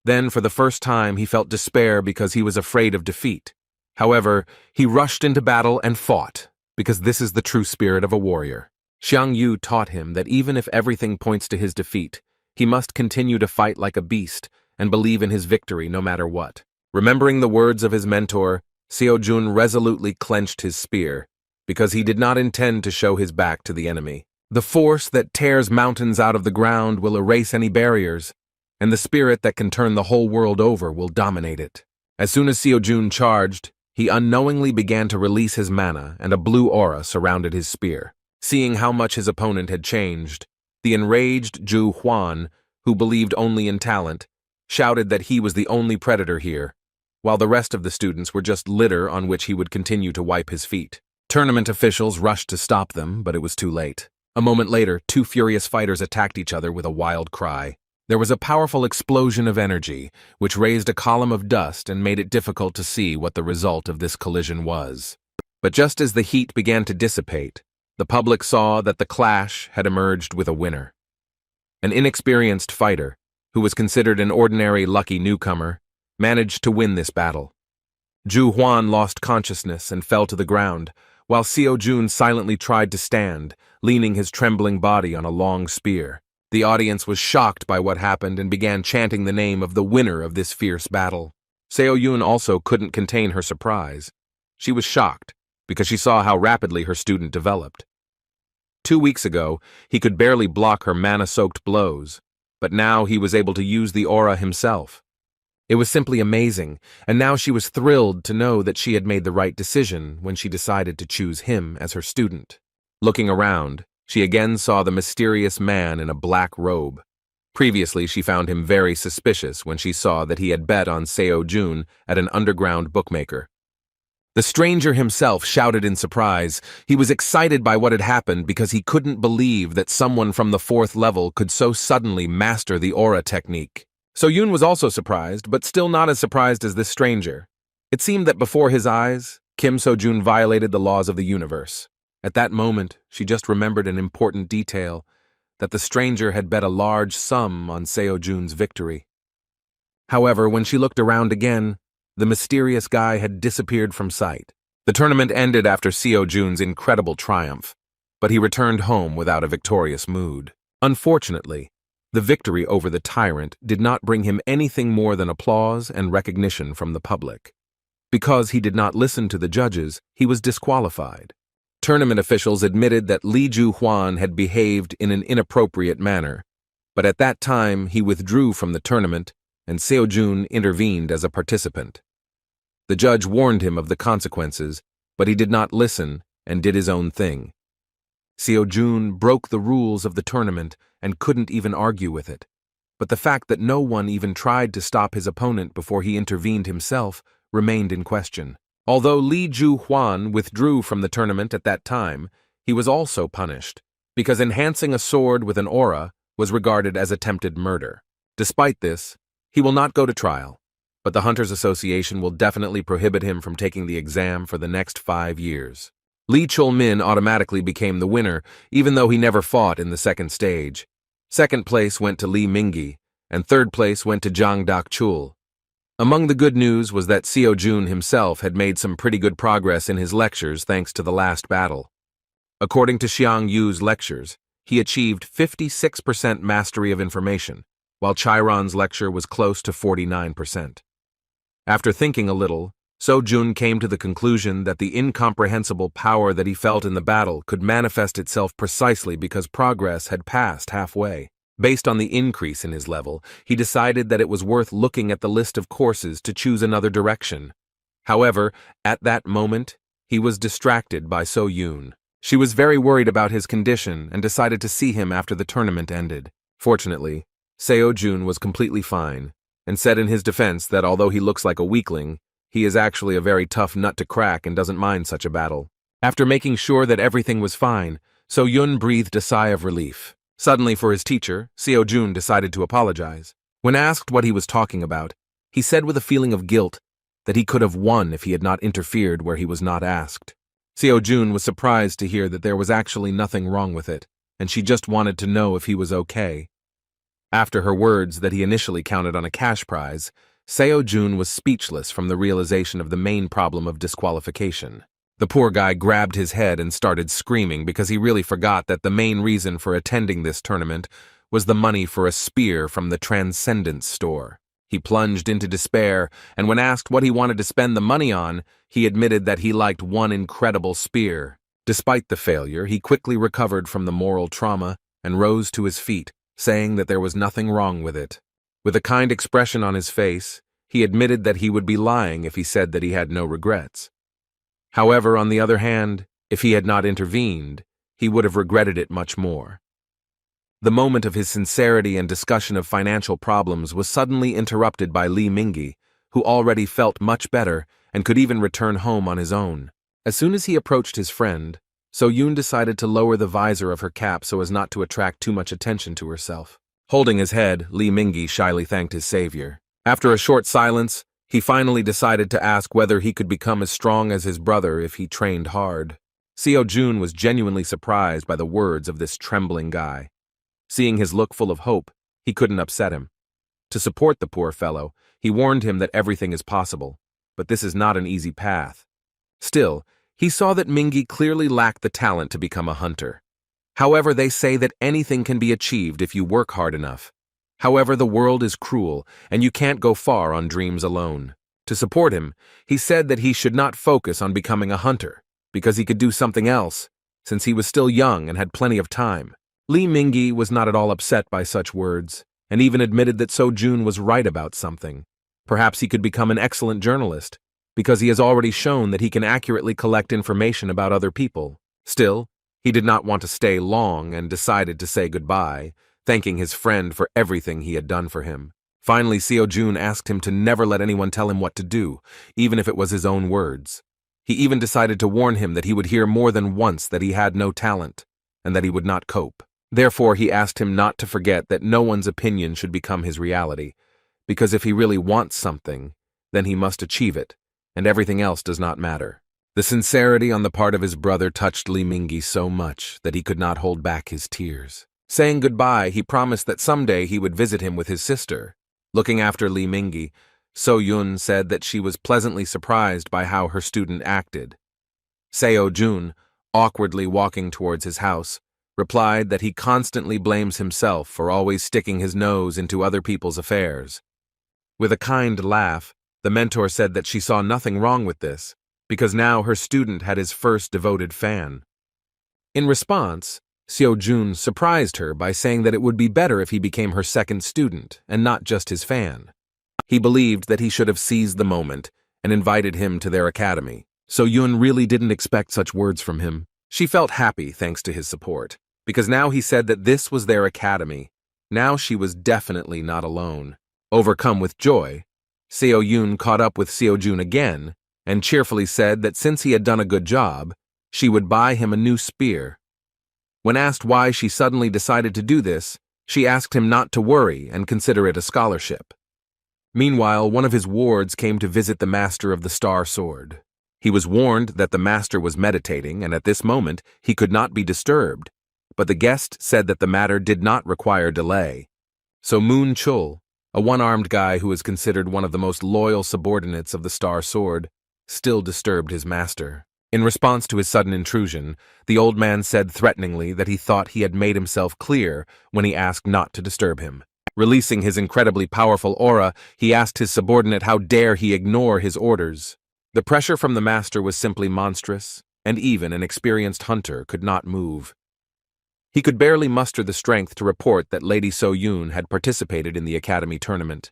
Then, for the first time, he felt despair because he was afraid of defeat. However, he rushed into battle and fought, because this is the true spirit of a warrior. Xiang Yu taught him that even if everything points to his defeat, he must continue to fight like a beast and believe in his victory no matter what. Remembering the words of his mentor, Seo-jun resolutely clenched his spear, because he did not intend to show his back to the enemy. The force that tears mountains out of the ground will erase any barriers, and the spirit that can turn the whole world over will dominate it. As soon as Seo-jun charged, he unknowingly began to release his mana, and a blue aura surrounded his spear. Seeing how much his opponent had changed, the enraged Zhu Huan, who believed only in talent, shouted that he was the only predator here, while the rest of the students were just litter on which he would continue to wipe his feet. Tournament officials rushed to stop them, but it was too late. A moment later, two furious fighters attacked each other with a wild cry. There was a powerful explosion of energy, which raised a column of dust and made it difficult to see what the result of this collision was. But just as the heat began to dissipate, the public saw that the clash had emerged with a winner. An inexperienced fighter, who was considered an ordinary lucky newcomer, managed to win this battle. Zhu Huan lost consciousness and fell to the ground, while Seo-jun silently tried to stand, leaning his trembling body on a long spear. The audience was shocked by what happened and began chanting the name of the winner of this fierce battle. Seo-jun also couldn't contain her surprise. She was shocked, because she saw how rapidly her student developed. 2 weeks ago, he could barely block her mana-soaked blows, but now he was able to use the aura himself. It was simply amazing, and now she was thrilled to know that she had made the right decision when she decided to choose him as her student. Looking around, she again saw the mysterious man in a black robe. Previously, she found him very suspicious when she saw that he had bet on Seo-jun at an underground bookmaker. The stranger himself shouted in surprise. He was excited by what had happened because he couldn't believe that someone from the 4th level could so suddenly master the aura technique. So Yoon was also surprised, but still not as surprised as this stranger. It seemed that before his eyes, Kim So-jun violated the laws of the universe. At that moment, she just remembered an important detail, that the stranger had bet a large sum on Seo-jun's victory. However, when she looked around again, the mysterious guy had disappeared from sight. The tournament ended after Seo-jun's incredible triumph, but he returned home without a victorious mood. Unfortunately, the victory over the tyrant did not bring him anything more than applause and recognition from the public. Because he did not listen to the judges, he was disqualified. Tournament officials admitted that Lee Ju-hwan had behaved in an inappropriate manner, but at that time he withdrew from the tournament and Seo-jun intervened as a participant. The judge warned him of the consequences, but he did not listen and did his own thing. Seo-jun broke the rules of the tournament and couldn't even argue with it, but the fact that no one even tried to stop his opponent before he intervened himself remained in question. Although Lee Ju-hwan withdrew from the tournament at that time, he was also punished, because enhancing a sword with an aura was regarded as attempted murder. Despite this, he will not go to trial, but the Hunters Association will definitely prohibit him from taking the exam for the next 5 years. Lee Chul-min automatically became the winner, even though he never fought in the second stage. Second place went to Lee Mingi, and third place went to Jang Dak-chul. Among the good news was that Seo-jun himself had made some pretty good progress in his lectures thanks to the last battle. According to Xiang Yu's lectures, he achieved 56% mastery of information, while Chiron's lecture was close to 49%. After thinking a little, So-jun came to the conclusion that the incomprehensible power that he felt in the battle could manifest itself precisely because progress had passed halfway. Based on the increase in his level, he decided that it was worth looking at the list of courses to choose another direction. However, at that moment, he was distracted by So-yun. She was very worried about his condition and decided to see him after the tournament ended. Fortunately, Seo-jun was completely fine, and said in his defense that although he looks like a weakling, he is actually a very tough nut to crack and doesn't mind such a battle. After making sure that everything was fine, So-yun breathed a sigh of relief. Suddenly, for his teacher, Seo-jun decided to apologize. When asked what he was talking about, he said with a feeling of guilt that he could have won if he had not interfered where he was not asked. Seo-jun was surprised to hear that there was actually nothing wrong with it, and she just wanted to know if he was okay. After her words that he initially counted on a cash prize, Seo-jun was speechless from the realization of the main problem of disqualification. The poor guy grabbed his head and started screaming because he really forgot that the main reason for attending this tournament was the money for a spear from the Transcendence store. He plunged into despair, and when asked what he wanted to spend the money on, he admitted that he liked one incredible spear. Despite the failure, he quickly recovered from the moral trauma and rose to his feet, saying that there was nothing wrong with it. With a kind expression on his face, he admitted that he would be lying if he said that he had no regrets. However, on the other hand, if he had not intervened, he would have regretted it much more. The moment of his sincerity and discussion of financial problems was suddenly interrupted by Lee Mingi, who already felt much better and could even return home on his own. As soon as he approached his friend, So-yun decided to lower the visor of her cap so as not to attract too much attention to herself. Holding his head, Lee Mingi shyly thanked his savior. After a short silence, he finally decided to ask whether he could become as strong as his brother if he trained hard. Seo-jun was genuinely surprised by the words of this trembling guy. Seeing his look full of hope, he couldn't upset him. To support the poor fellow, he warned him that everything is possible, but this is not an easy path. Still, he saw that Mingi clearly lacked the talent to become a hunter. However, they say that anything can be achieved if you work hard enough. However, the world is cruel, and you can't go far on dreams alone. To support him, he said that he should not focus on becoming a hunter, because he could do something else, since he was still young and had plenty of time. Lee Mingi was not at all upset by such words, and even admitted that So-jun was right about something. Perhaps he could become an excellent journalist, because he has already shown that he can accurately collect information about other people. Still, he did not want to stay long and decided to say goodbye, thanking his friend for everything he had done for him. Finally, Seo-jun asked him to never let anyone tell him what to do, even if it was his own words. He even decided to warn him that he would hear more than once that he had no talent, and that he would not cope. Therefore, he asked him not to forget that no one's opinion should become his reality, because if he really wants something, then he must achieve it, and everything else does not matter. The sincerity on the part of his brother touched Li Mingyi so much that he could not hold back his tears. Saying goodbye, he promised that someday he would visit him with his sister. Looking after Li Mingyi, So Yun said that she was pleasantly surprised by how her student acted. Seo Jun, awkwardly walking towards his house, replied that he constantly blames himself for always sticking his nose into other people's affairs. With a kind laugh, the mentor said that she saw nothing wrong with this, because now her student had his first devoted fan. In response, Seo Jun surprised her by saying that it would be better if he became her second student and not just his fan. He believed that he should have seized the moment and invited him to their academy. So Yun really didn't expect such words from him. She felt happy thanks to his support, because now he said that this was their academy. Now she was definitely not alone. Overcome with joy, Seo Yun caught up with Seo Jun again and cheerfully said that since he had done a good job, she would buy him a new spear. When asked why she suddenly decided to do this, she asked him not to worry and consider it a scholarship. Meanwhile, one of his wards came to visit the master of the Star Sword. He was warned that the master was meditating, and at this moment he could not be disturbed, but the guest said that the matter did not require delay. So Moon Chul, a one-armed guy who is considered one of the most loyal subordinates of the Star Sword, still disturbed his master. In response to his sudden intrusion, the old man said threateningly that he thought he had made himself clear when he asked not to disturb him. Releasing his incredibly powerful aura, he asked his subordinate how dare he ignore his orders. The pressure from the master was simply monstrous, and even an experienced hunter could not move. He could barely muster the strength to report that Lady So Yun had participated in the academy tournament.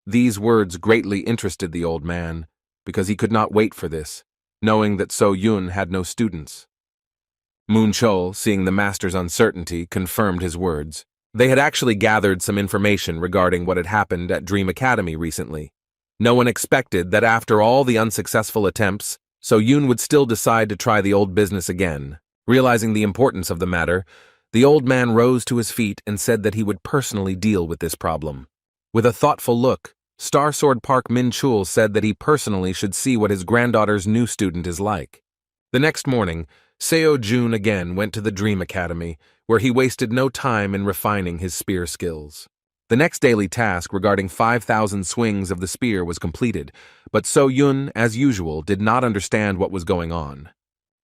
These words greatly interested the old man, because he could not wait for this, knowing that So Yun had no students. Moon Chul, seeing the master's uncertainty, confirmed his words. They had actually gathered some information regarding what had happened at Dream Academy recently. No one expected that after all the unsuccessful attempts, So Yun would still decide to try the old business again. Realizing the importance of the matter, the old man rose to his feet and said that he would personally deal with this problem. With a thoughtful look, Star Sword Park Min Chul said that he personally should see what his granddaughter's new student is like. The next morning, Seo Jun again went to the Dream Academy, where he wasted no time in refining his spear skills. The next daily task regarding 5,000 swings of the spear was completed, but So Yun, as usual, did not understand what was going on.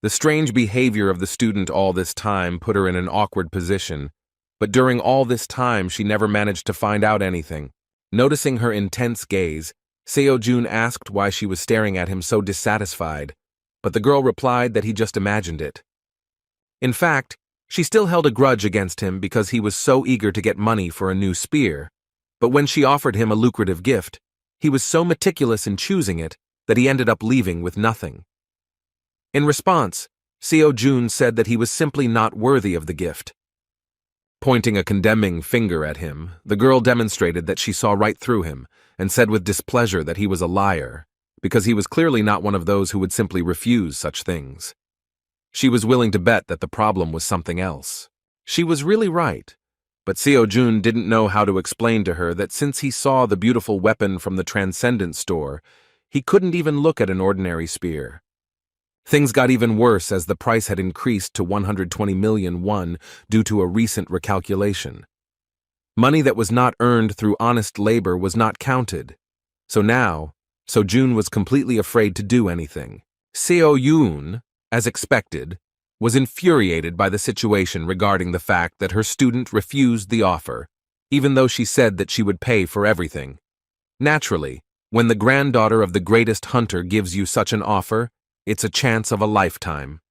The strange behavior of the student all this time put her in an awkward position, but during all this time she never managed to find out anything. Noticing her intense gaze, Seo Jun asked why she was staring at him so dissatisfied, but the girl replied that he just imagined it. In fact, she still held a grudge against him because he was so eager to get money for a new spear, but when she offered him a lucrative gift, he was so meticulous in choosing it that he ended up leaving with nothing. In response, Seo Jun said that he was simply not worthy of the gift. Pointing a condemning finger at him, the girl demonstrated that she saw right through him and said with displeasure that he was a liar, because he was clearly not one of those who would simply refuse such things. She was willing to bet that the problem was something else. She was really right, but Seo Jun didn't know how to explain to her that since he saw the beautiful weapon from the Transcendent store, he couldn't even look at an ordinary spear. Things got even worse as the price had increased to 120 million won due to a recent recalculation. Money that was not earned through honest labor was not counted. So now, So Jun was completely afraid to do anything. Seo Yun, as expected, was infuriated by the situation regarding the fact that her student refused the offer, even though she said that she would pay for everything. Naturally, when the granddaughter of the greatest hunter gives you such an offer, it's a chance of a lifetime.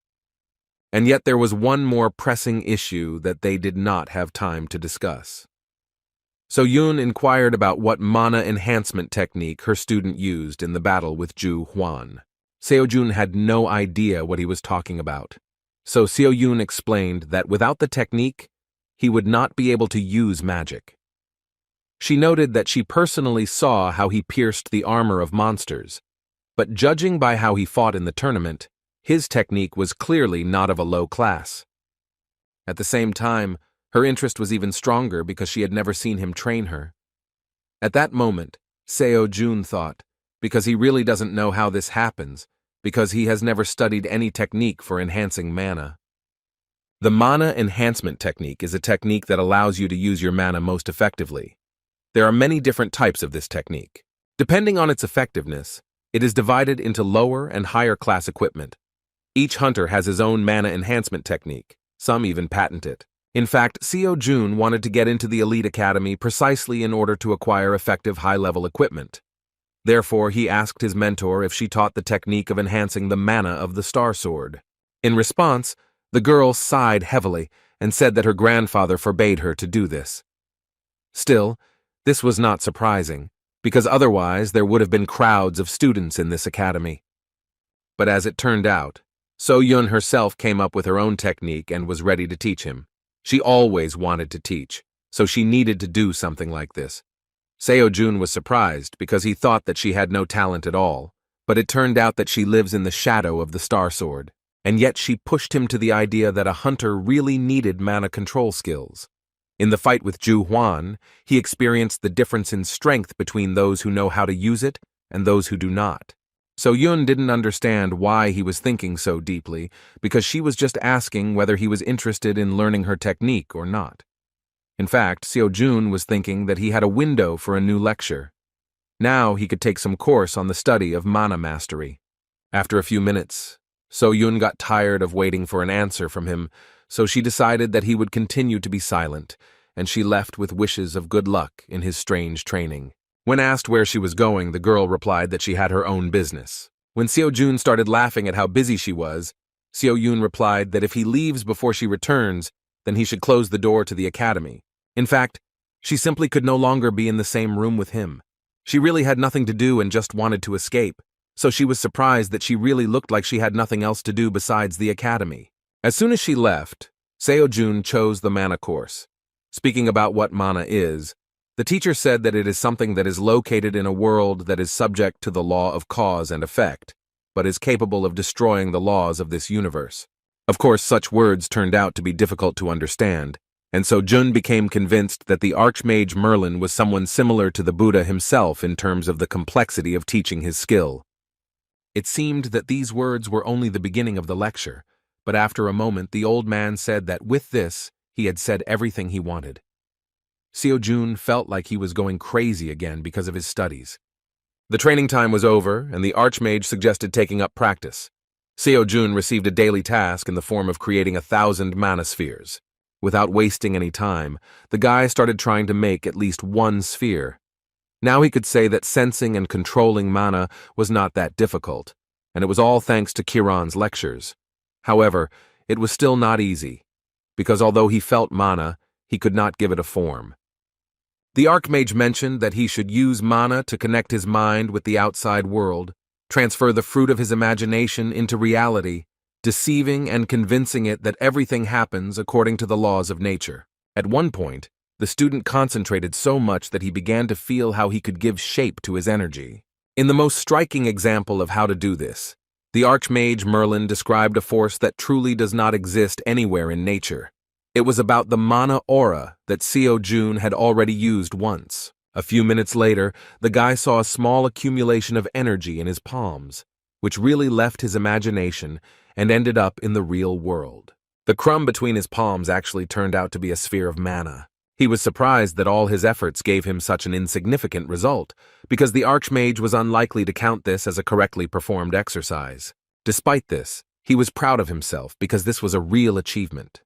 And yet there was one more pressing issue that they did not have time to discuss. So Yun inquired about what mana enhancement technique her student used in the battle with Zhu Huan. Seo Jun had no idea what he was talking about. So Seo Yun explained that without the technique, he would not be able to use magic. She noted that she personally saw how he pierced the armor of monsters, but judging by how he fought in the tournament, his technique was clearly not of a low class. At the same time, her interest was even stronger because she had never seen him train her. At that moment, Seo-jun thought, because he really doesn't know how this happens, because he has never studied any technique for enhancing mana. The mana enhancement technique is a technique that allows you to use your mana most effectively. There are many different types of this technique. Depending on its effectiveness, it is divided into lower and higher class equipment. Each hunter has his own mana enhancement technique. Some even patent it. In fact, Seo-jun wanted to get into the elite academy precisely in order to acquire effective high-level equipment. Therefore, he asked his mentor if she taught the technique of enhancing the mana of the Star Sword. In response, the girl sighed heavily and said that her grandfather forbade her to do this. Still, this was not surprising, because otherwise there would have been crowds of students in this academy. But as it turned out, So-yun herself came up with her own technique and was ready to teach him. She always wanted to teach, so she needed to do something like this. Seo-jun was surprised because he thought that she had no talent at all, but it turned out that she lives in the shadow of the Star Sword, and yet she pushed him to the idea that a hunter really needed mana control skills. In the fight with Ju Huan, he experienced the difference in strength between those who know how to use it and those who do not. So-yun didn't understand why he was thinking so deeply, because she was just asking whether he was interested in learning her technique or not. In fact, Seo-jun was thinking that he had a window for a new lecture. Now he could take some course on the study of mana mastery. After a few minutes, So-yun got tired of waiting for an answer from him, so she decided that he would continue to be silent, and she left with wishes of good luck in his strange training. When asked where she was going, the girl replied that she had her own business. When Seo-jun started laughing at how busy she was, Seo-yun replied that if he leaves before she returns, then he should close the door to the academy. In fact, she simply could no longer be in the same room with him. She really had nothing to do and just wanted to escape, so she was surprised that she really looked like she had nothing else to do besides the academy. As soon as she left, Seo-jun chose the mana course. Speaking about what mana is, the teacher said that it is something that is located in a world that is subject to the law of cause and effect, but is capable of destroying the laws of this universe. Of course, such words turned out to be difficult to understand, and so Jun became convinced that the Archmage Merlin was someone similar to the Buddha himself in terms of the complexity of teaching his skill. It seemed that these words were only the beginning of the lecture, but after a moment the old man said that with this, he had said everything he wanted. Seo-jun felt like he was going crazy again because of his studies. The training time was over, and the Archmage suggested taking up practice. Seo-jun received a daily task in the form of creating 1,000 mana spheres. Without wasting any time, the guy started trying to make at least one sphere. Now he could say that sensing and controlling mana was not that difficult, and it was all thanks to Kiran's lectures. However, it was still not easy, because although he felt mana, he could not give it a form. The Archmage mentioned that he should use mana to connect his mind with the outside world, transfer the fruit of his imagination into reality, deceiving and convincing it that everything happens according to the laws of nature. At one point, the student concentrated so much that he began to feel how he could give shape to his energy. In the most striking example of how to do this, the Archmage Merlin described a force that truly does not exist anywhere in nature. It was about the mana aura that Seo-jun had already used once. A few minutes later, the guy saw a small accumulation of energy in his palms, which really left his imagination and ended up in the real world. The crumb between his palms actually turned out to be a sphere of mana. He was surprised that all his efforts gave him such an insignificant result, because the Archmage was unlikely to count this as a correctly performed exercise. Despite this, he was proud of himself because this was a real achievement.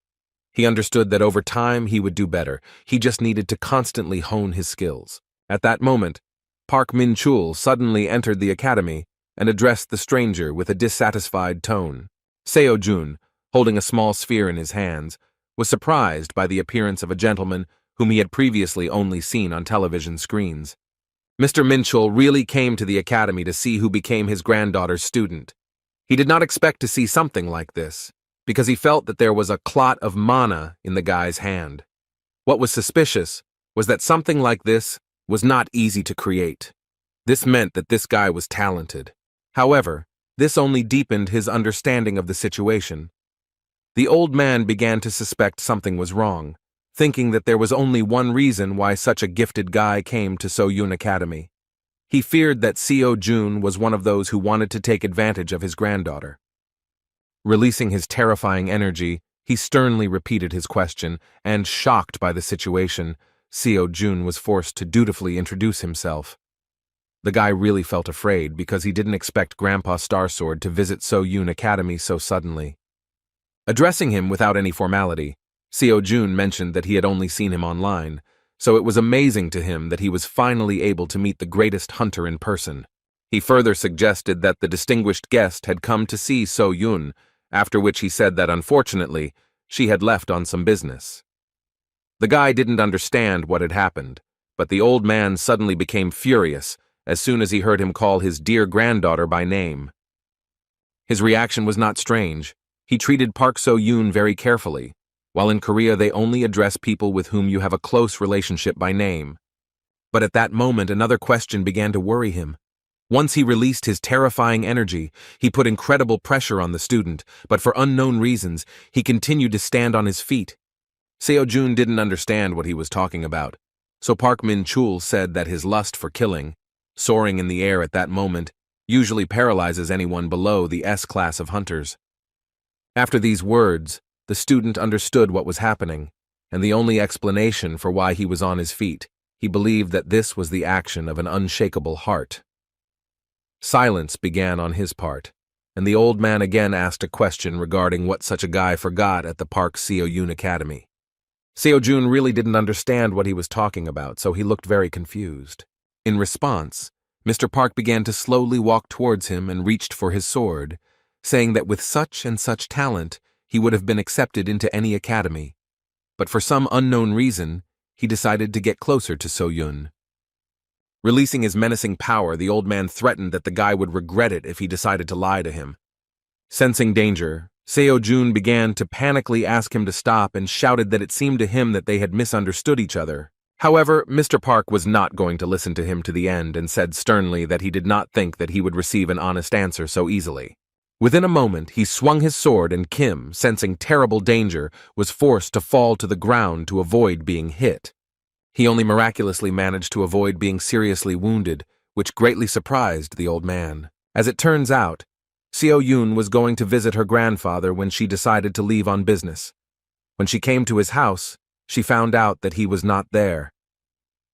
He understood that over time he would do better. He just needed to constantly hone his skills. At that moment, Park Min-chul suddenly entered the academy and addressed the stranger with a dissatisfied tone. Seo-jun, holding a small sphere in his hands, was surprised by the appearance of a gentleman whom he had previously only seen on television screens. Mr. Min-chul really came to the academy to see who became his granddaughter's student. He did not expect to see something like this, because he felt that there was a clot of mana in the guy's hand. What was suspicious was that something like this was not easy to create. This meant that this guy was talented. However, this only deepened his understanding of the situation. The old man began to suspect something was wrong, thinking that there was only one reason why such a gifted guy came to So-Yun Academy. He feared that Seo-Jun was one of those who wanted to take advantage of his granddaughter. Releasing his terrifying energy, he sternly repeated his question, and, shocked by the situation, Seo-Jun was forced to dutifully introduce himself. The guy really felt afraid because he didn't expect Grandpa Starsword to visit So-Yun Academy so suddenly. Addressing him without any formality, Seo-Jun mentioned that he had only seen him online, so it was amazing to him that he was finally able to meet the greatest hunter in person. He further suggested that the distinguished guest had come to see So-Yun, after which he said that unfortunately, she had left on some business. The guy didn't understand what had happened, but the old man suddenly became furious as soon as he heard him call his dear granddaughter by name. His reaction was not strange. He treated Park So-Yun very carefully. While in Korea they only address people with whom you have a close relationship by name. But at that moment another question began to worry him. Once he released his terrifying energy, he put incredible pressure on the student, but for unknown reasons, he continued to stand on his feet. Seo-Jun didn't understand what he was talking about, so Park Min-chul said that his lust for killing, soaring in the air at that moment, usually paralyzes anyone below the S-class of hunters. After these words, the student understood what was happening, and the only explanation for why he was on his feet, he believed that this was the action of an unshakable heart. Silence began on his part, and the old man again asked a question regarding what such a guy forgot at the Park So-Yun Academy. Seo-Jun really didn't understand what he was talking about, so he looked very confused. In response, Mr. Park began to slowly walk towards him and reached for his sword, saying that with such and such talent, he would have been accepted into any academy. But for some unknown reason, he decided to get closer to So-Yun. Releasing his menacing power, the old man threatened that the guy would regret it if he decided to lie to him. Sensing danger, Seo-Jun began to panically ask him to stop and shouted that it seemed to him that they had misunderstood each other. However, Mr. Park was not going to listen to him to the end and said sternly that he did not think that he would receive an honest answer so easily. Within a moment, he swung his sword and Kim, sensing terrible danger, was forced to fall to the ground to avoid being hit. He only miraculously managed to avoid being seriously wounded, which greatly surprised the old man. As it turns out, Seo-Yun was going to visit her grandfather when she decided to leave on business. When she came to his house, she found out that he was not there.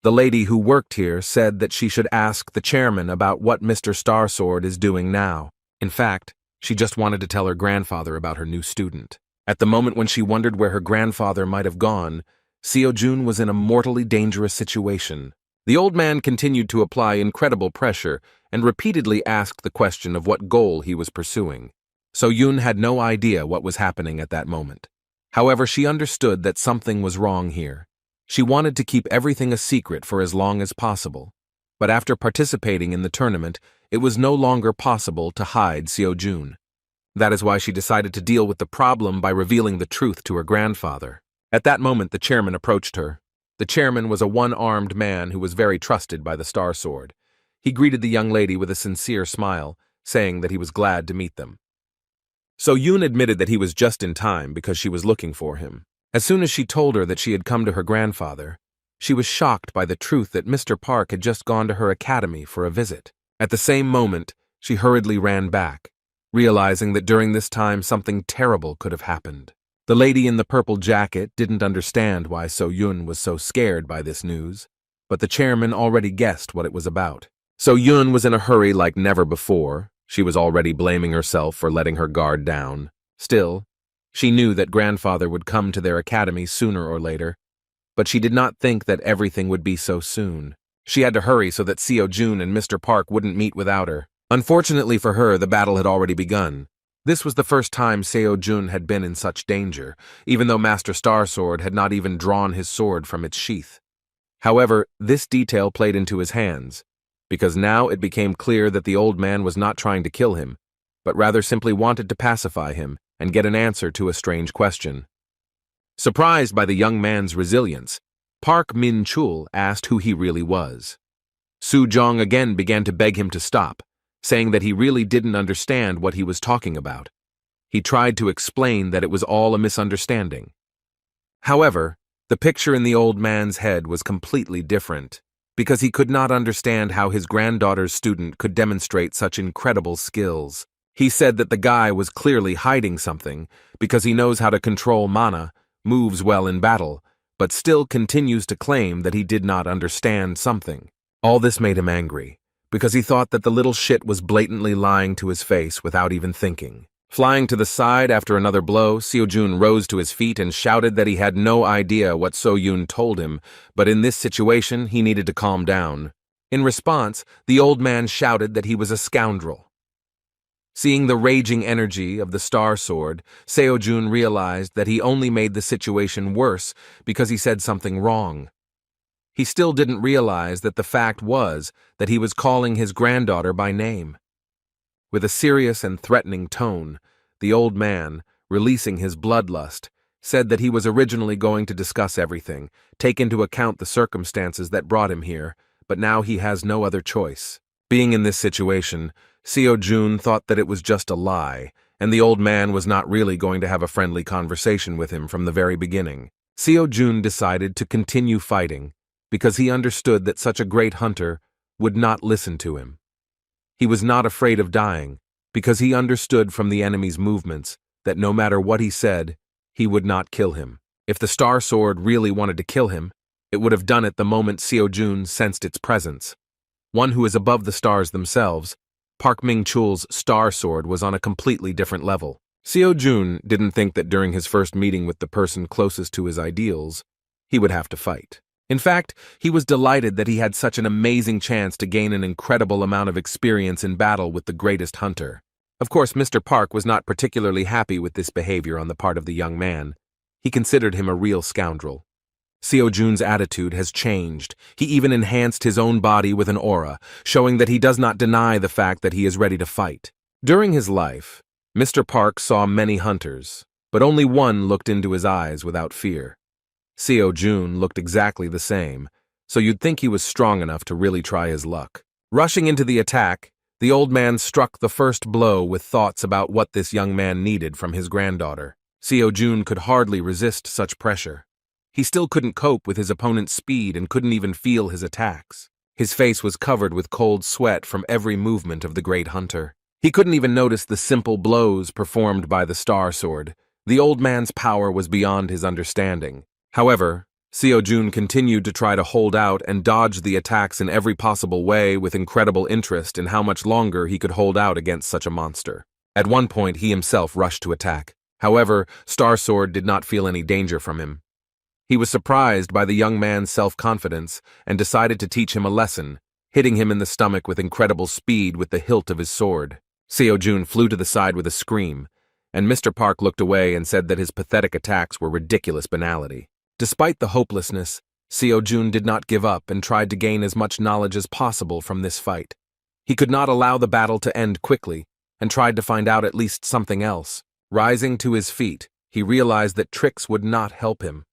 The lady who worked here said that she should ask the chairman about what Mr. Starsword is doing now. In fact, she just wanted to tell her grandfather about her new student. At the moment when she wondered where her grandfather might have gone, Seo-Jun was in a mortally dangerous situation. The old man continued to apply incredible pressure and repeatedly asked the question of what goal he was pursuing. So-Yun had no idea what was happening at that moment. However, she understood that something was wrong here. She wanted to keep everything a secret for as long as possible. But after participating in the tournament, it was no longer possible to hide Seo-Jun. That is why she decided to deal with the problem by revealing the truth to her grandfather. At that moment, the chairman approached her. The chairman was a one-armed man who was very trusted by the Star Sword. He greeted the young lady with a sincere smile, saying that he was glad to meet them. So-Yun admitted that he was just in time because she was looking for him. As soon as she told her that she had come to her grandfather, she was shocked by the truth that Mr. Park had just gone to her academy for a visit. At the same moment, she hurriedly ran back, realizing that during this time something terrible could have happened. The lady in the purple jacket didn't understand why So-Yun was so scared by this news, but the chairman already guessed what it was about. So-Yun was in a hurry like never before. She was already blaming herself for letting her guard down. Still, she knew that grandfather would come to their academy sooner or later, but she did not think that everything would be so soon. She had to hurry so that Seo-Jun and Mr. Park wouldn't meet without her. Unfortunately for her, the battle had already begun. This was the first time Seo-Jun had been in such danger, even though Master Starsword had not even drawn his sword from its sheath. However, this detail played into his hands, because now it became clear that the old man was not trying to kill him, but rather simply wanted to pacify him and get an answer to a strange question. Surprised by the young man's resilience, Park Min-chul asked who he really was. Su Jong again began to beg him to stop, saying that he really didn't understand what he was talking about. He tried to explain that it was all a misunderstanding. However, the picture in the old man's head was completely different, because he could not understand how his granddaughter's student could demonstrate such incredible skills. He said that the guy was clearly hiding something, because he knows how to control mana, moves well in battle, but still continues to claim that he did not understand something. All this made him angry, because he thought that the little shit was blatantly lying to his face without even thinking. Flying to the side after another blow, Seo-jun rose to his feet and shouted that he had no idea what So-yoon told him, but in this situation he needed to calm down. In response, the old man shouted that he was a scoundrel. Seeing the raging energy of the Star Sword, Seo-jun realized that he only made the situation worse because he said something wrong. He still didn't realize that the fact was that he was calling his granddaughter by name. With a serious and threatening tone, the old man, releasing his bloodlust, said that he was originally going to discuss everything, take into account the circumstances that brought him here, but now he has no other choice. Being in this situation, Seo-jun thought that it was just a lie, and the old man was not really going to have a friendly conversation with him from the very beginning. Seo-jun decided to continue fighting, because he understood that such a great hunter would not listen to him. He was not afraid of dying, because he understood from the enemy's movements that no matter what he said, he would not kill him. If the Star Sword really wanted to kill him, it would have done it the moment Seo-jun sensed its presence. One who is above the stars themselves, Park Ming-chul's Star Sword was on a completely different level. Seo-jun didn't think that during his first meeting with the person closest to his ideals, he would have to fight. In fact, he was delighted that he had such an amazing chance to gain an incredible amount of experience in battle with the greatest hunter. Of course, Mr. Park was not particularly happy with this behavior on the part of the young man. He considered him a real scoundrel. Seo-jun's attitude has changed. He even enhanced his own body with an aura, showing that he does not deny the fact that he is ready to fight. During his life, Mr. Park saw many hunters, but only one looked into his eyes without fear. Seo-jun looked exactly the same, so you'd think he was strong enough to really try his luck. Rushing into the attack, the old man struck the first blow with thoughts about what this young man needed from his granddaughter. Seo-jun could hardly resist such pressure. He still couldn't cope with his opponent's speed and couldn't even feel his attacks. His face was covered with cold sweat from every movement of the great hunter. He couldn't even notice the simple blows performed by the Star Sword. The old man's power was beyond his understanding. However, Seo-jun continued to try to hold out and dodge the attacks in every possible way with incredible interest in how much longer he could hold out against such a monster. At one point, he himself rushed to attack. However, Star Sword did not feel any danger from him. He was surprised by the young man's self-confidence and decided to teach him a lesson, hitting him in the stomach with incredible speed with the hilt of his sword. Seo-jun flew to the side with a scream, and Mr. Park looked away and said that his pathetic attacks were ridiculous banality. Despite the hopelessness, Seo-jun did not give up and tried to gain as much knowledge as possible from this fight. He could not allow the battle to end quickly, and tried to find out at least something else. Rising to his feet, he realized that tricks would not help him.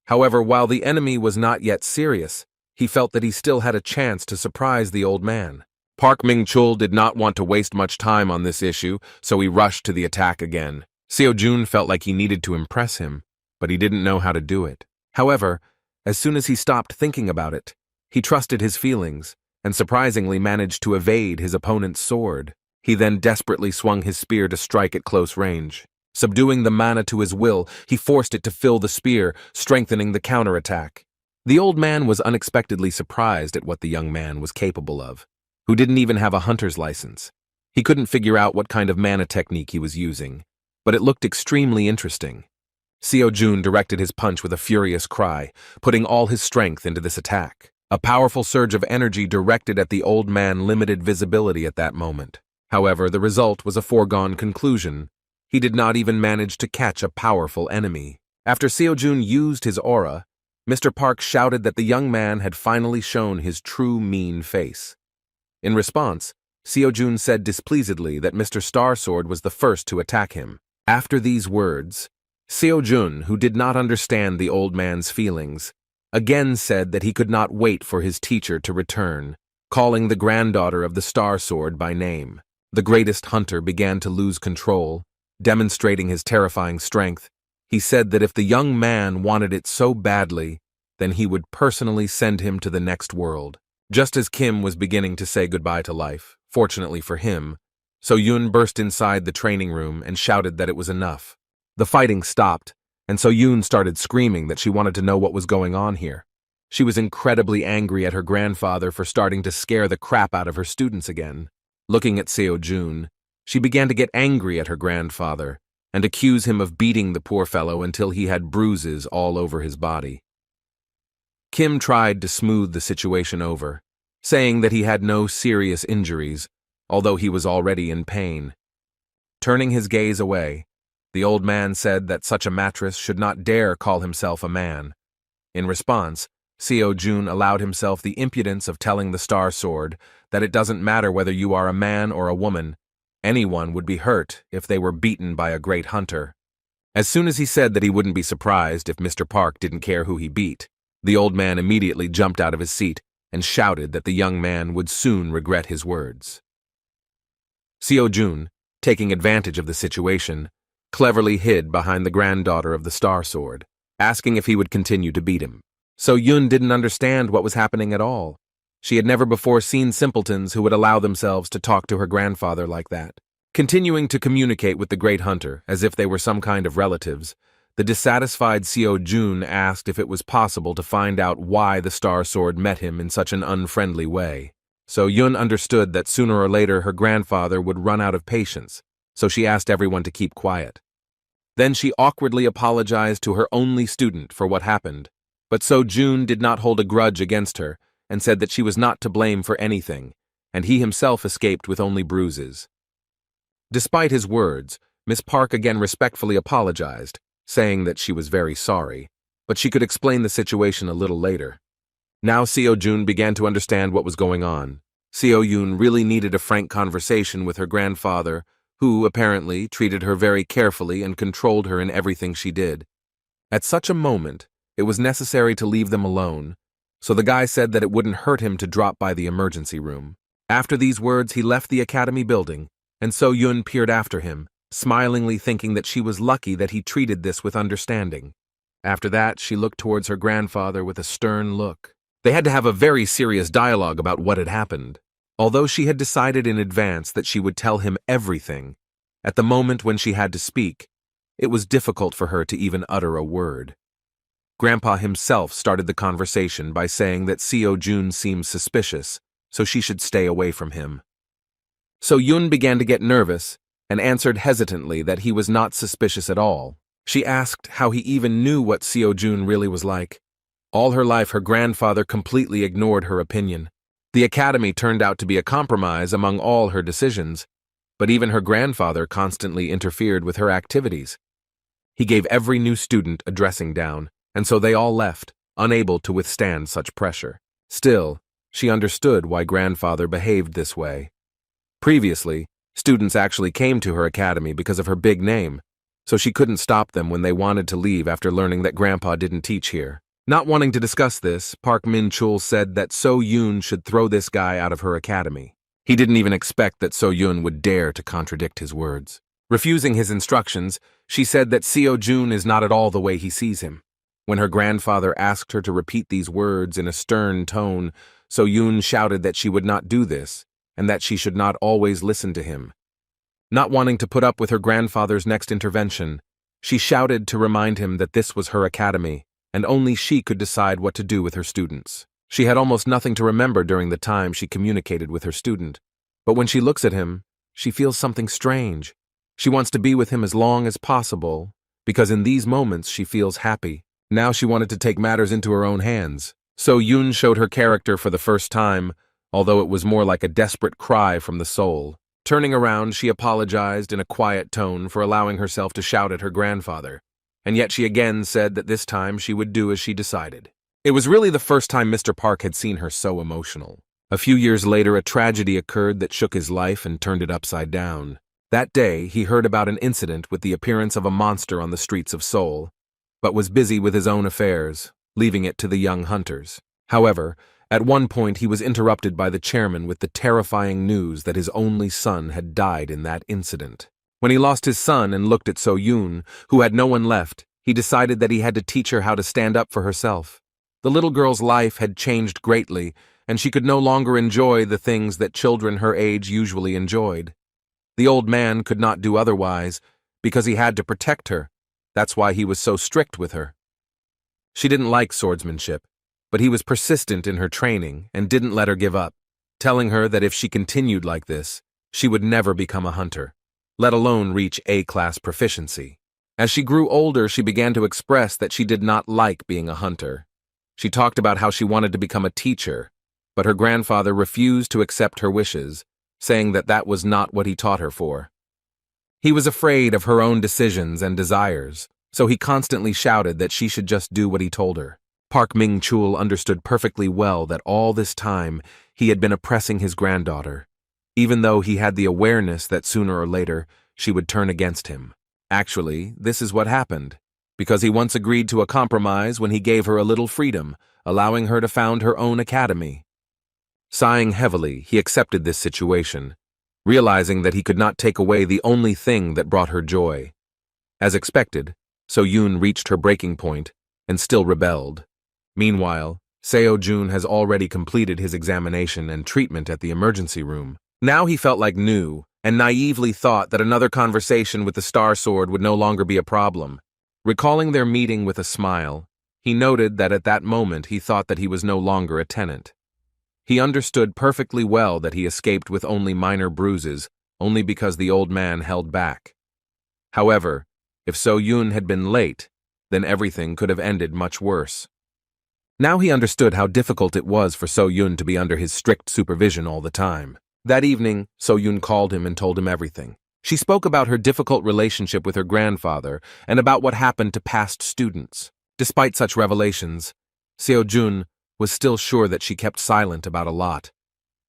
However, while the enemy was not yet serious, he felt that he still had a chance to surprise the old man. Park Ming-chul did not want to waste much time on this issue, so he rushed to the attack again. Seo-jun felt like he needed to impress him, but he didn't know how to do it. However, as soon as he stopped thinking about it, he trusted his feelings and surprisingly managed to evade his opponent's sword. He then desperately swung his spear to strike at close range. Subduing the mana to his will, he forced it to fill the spear, strengthening the counterattack. The old man was unexpectedly surprised at what the young man was capable of, who didn't even have a hunter's license. He couldn't figure out what kind of mana technique he was using, but it looked extremely interesting. Seo-jun directed his punch with a furious cry, putting all his strength into this attack. A powerful surge of energy directed at the old man limited visibility at that moment. However, the result was a foregone conclusion. He did not even manage to catch a powerful enemy. After Seo-jun used his aura, Mr. Park shouted that the young man had finally shown his true mean face. In response, Seo-jun said displeasedly that Mr. Star Sword was the first to attack him. After these words, Seo-jun, who did not understand the old man's feelings, again said that he could not wait for his teacher to return. calling the granddaughter of the Star Sword by name. The greatest hunter began to lose control, demonstrating his terrifying strength. He said that if the young man wanted it so badly, then he would personally send him to the next world. Just as Kim was beginning to say goodbye to life, fortunately for him, So-Yoon burst inside the training room and shouted that it was enough. The fighting stopped, and So-Yoon started screaming that she wanted to know what was going on here. She was incredibly angry at her grandfather for starting to scare the crap out of her students again. Looking at Seo-Jun, she began to get angry at her grandfather and accuse him of beating the poor fellow until he had bruises all over his body. Kim tried to smooth the situation over, saying that he had no serious injuries, although he was already in pain. Turning his gaze away, the old man said that such a mattress should not dare call himself a man. In response, Seo-Jun allowed himself the impudence of telling the Star Sword that it doesn't matter whether you are a man or a woman, anyone would be hurt if they were beaten by a great hunter. As soon as he said that he wouldn't be surprised if Mr. Park didn't care who he beat, the old man immediately jumped out of his seat and shouted that the young man would soon regret his words. Seo-Jun, taking advantage of the situation, cleverly hid behind the granddaughter of the Star Sword, asking if he would continue to beat him. So-Yoon didn't understand what was happening at all. She had never before seen simpletons who would allow themselves to talk to her grandfather like that. Continuing to communicate with the great hunter as if they were some kind of relatives, the dissatisfied Seo-Jun asked if it was possible to find out why the Star Sword met him in such an unfriendly way. So-Yoon understood that sooner or later her grandfather would run out of patience, so she asked everyone to keep quiet. Then she awkwardly apologized to her only student for what happened, but So-Jun did not hold a grudge against her and said that she was not to blame for anything, and he himself escaped with only bruises. Despite his words, Miss Park again respectfully apologized, saying that she was very sorry, but she could explain the situation a little later. Now Seo-Jun began to understand what was going on. Seo-Yoon really needed a frank conversation with her grandfather, who, apparently, treated her very carefully and controlled her in everything she did. At such a moment, it was necessary to leave them alone, so the guy said that it wouldn't hurt him to drop by the emergency room. After these words, he left the academy building, and So-Yoon peered after him, smilingly thinking that she was lucky that he treated this with understanding. After that, she looked towards her grandfather with a stern look. They had to have a very serious dialogue about what had happened. Although she had decided in advance that she would tell him everything, at the moment when she had to speak, it was difficult for her to even utter a word. Grandpa himself started the conversation by saying that Seo-Jun seemed suspicious, so she should stay away from him. So-Yoon began to get nervous and answered hesitantly that he was not suspicious at all. She asked how he even knew what Seo-Jun really was like. All her life, her grandfather completely ignored her opinion. The academy turned out to be a compromise among all her decisions, but even her grandfather constantly interfered with her activities. He gave every new student a dressing down, and so they all left, unable to withstand such pressure. Still, she understood why grandfather behaved this way. Previously, students actually came to her academy because of her big name, so she couldn't stop them when they wanted to leave after learning that grandpa didn't teach here. Not wanting to discuss this, Park Min-chul said that So-Yoon should throw this guy out of her academy. He didn't even expect that So-Yoon would dare to contradict his words. Refusing his instructions, she said that Seo-Jun is not at all the way he sees him. When her grandfather asked her to repeat these words in a stern tone, So-Yoon shouted that she would not do this, and that she should not always listen to him. Not wanting to put up with her grandfather's next intervention, she shouted to remind him that this was her academy, and only she could decide what to do with her students. She had almost nothing to remember during the time she communicated with her student, but when she looks at him, she feels something strange. She wants to be with him as long as possible, because in these moments she feels happy. Now she wanted to take matters into her own hands. So-Yoon showed her character for the first time, although it was more like a desperate cry from the soul. Turning around, she apologized in a quiet tone for allowing herself to shout at her grandfather, and yet she again said that this time she would do as she decided. It was really the first time Mr. Park had seen her so emotional. A few years later, a tragedy occurred that shook his life and turned it upside down. That day, he heard about an incident with the appearance of a monster on the streets of Seoul, but was busy with his own affairs, leaving it to the young hunters. However, At one point, he was interrupted by the chairman with the terrifying news that his only son had died in that incident. When he lost his son and looked at So-yoon, who had no one left, he decided that he had to teach her how to stand up for herself. The little girl's life had changed greatly, and she could no longer enjoy the things that children her age usually enjoyed. The old man could not do otherwise, because he had to protect her. That's why he was so strict with her. She didn't like swordsmanship, but he was persistent in her training and didn't let her give up, telling her that if she continued like this, she would never become a hunter, let alone reach A-class proficiency. As she grew older, she began to express that she did not like being a hunter. She talked about how she wanted to become a teacher, but her grandfather refused to accept her wishes, saying that that was not what he taught her for. He was afraid of her own decisions and desires, so he constantly shouted that she should just do what he told her. Park Min-chul understood perfectly well that all this time he had been oppressing his granddaughter, even though he had the awareness that sooner or later she would turn against him. Actually, this is what happened, because he once agreed to a compromise when he gave her a little freedom, allowing her to found her own academy. Sighing heavily, he accepted this situation, realizing that he could not take away the only thing that brought her joy. As expected, So-yoon reached her breaking point and still rebelled. Meanwhile, Seo-jun has already completed his examination and treatment at the emergency room. Now he felt like new and naively thought that another conversation with the Star Sword would no longer be a problem. Recalling their meeting with a smile, he noted that at that moment he thought that he was no longer a tenant. He understood perfectly well that he escaped with only minor bruises, only because the old man held back. However, if So-yoon had been late, then everything could have ended much worse. Now he understood how difficult it was for So-yoon to be under his strict supervision all the time. That evening, So-yoon called him and told him everything. She spoke about her difficult relationship with her grandfather and about what happened to past students. Despite such revelations, Seo-jun was still sure that she kept silent about a lot.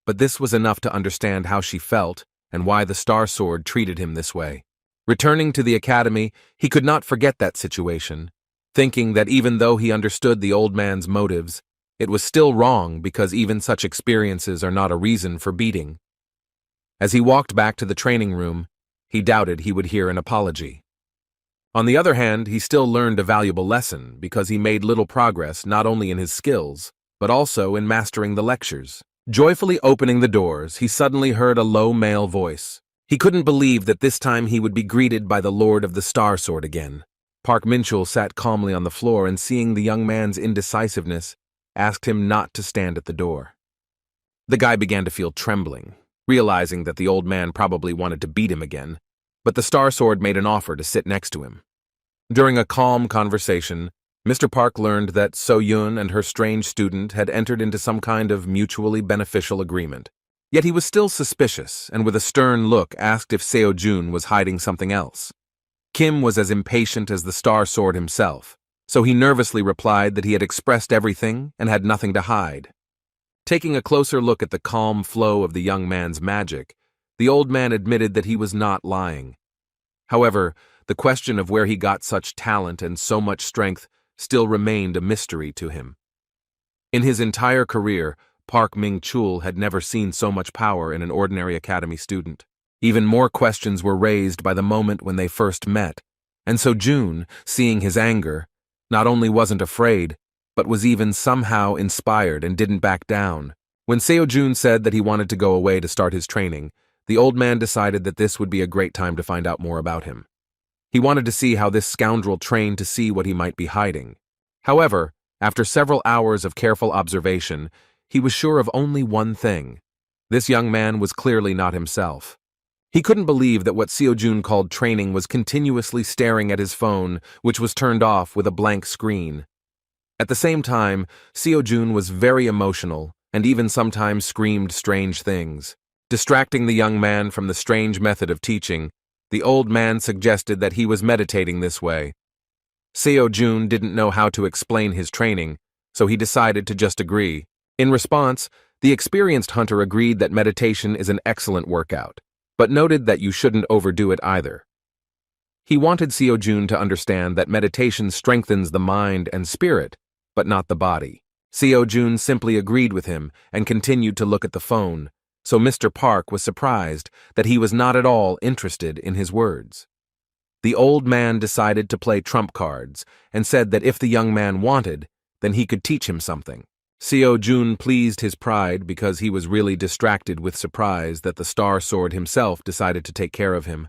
But this was enough to understand how she felt and why the Star Sword treated him this way. Returning to the academy, he could not forget that situation, thinking that even though he understood the old man's motives, it was still wrong because even such experiences are not a reason for beating. As he walked back to the training room, he doubted he would hear an apology. On the other hand, he still learned a valuable lesson because he made little progress not only in his skills, but also in mastering the lectures. Joyfully opening the doors, he suddenly heard a low male voice. He couldn't believe that this time he would be greeted by the Lord of the Star Sword again. Park Min-chul sat calmly on the floor and, seeing the young man's indecisiveness, asked him not to stand at the door. The guy began to feel trembling, realizing that the old man probably wanted to beat him again, but the Star Sword made an offer to sit next to him. During a calm conversation, Mr. Park learned that So-yoon and her strange student had entered into some kind of mutually beneficial agreement. Yet he was still suspicious and with a stern look asked if Seo-jun was hiding something else. Kim was as impatient as the Star Sword himself, so he nervously replied that he had expressed everything and had nothing to hide. Taking a closer look at the calm flow of the young man's magic, the old man admitted that he was not lying. However, the question of where he got such talent and so much strength still remained a mystery to him. In his entire career, Park Min-chul had never seen so much power in an ordinary academy student. Even more questions were raised by the moment when they first met, and so June, seeing his anger, not only wasn't afraid, but was even somehow inspired and didn't back down. When Seo-jun said that he wanted to go away to start his training, the old man decided that this would be a great time to find out more about him. He wanted to see how this scoundrel trained to see what he might be hiding. However, after several hours of careful observation, he was sure of only one thing. This young man was clearly not himself. He couldn't believe that what Seo-jun called training was continuously staring at his phone, which was turned off with a blank screen. At the same time, Seo-jun was very emotional and even sometimes screamed strange things. Distracting the young man from the strange method of teaching, the old man suggested that he was meditating this way. Seo-jun didn't know how to explain his training, so he decided to just agree. In response, the experienced hunter agreed that meditation is an excellent workout, but noted that you shouldn't overdo it either. He wanted Seo-jun to understand that meditation strengthens the mind and spirit, but not the body. Seo-jun simply agreed with him and continued to look at the phone, so Mr. Park was surprised that he was not at all interested in his words. The old man decided to play trump cards and said that if the young man wanted, then he could teach him something. Seo-jun pleased his pride because he was really distracted with surprise that the Star Sword himself decided to take care of him.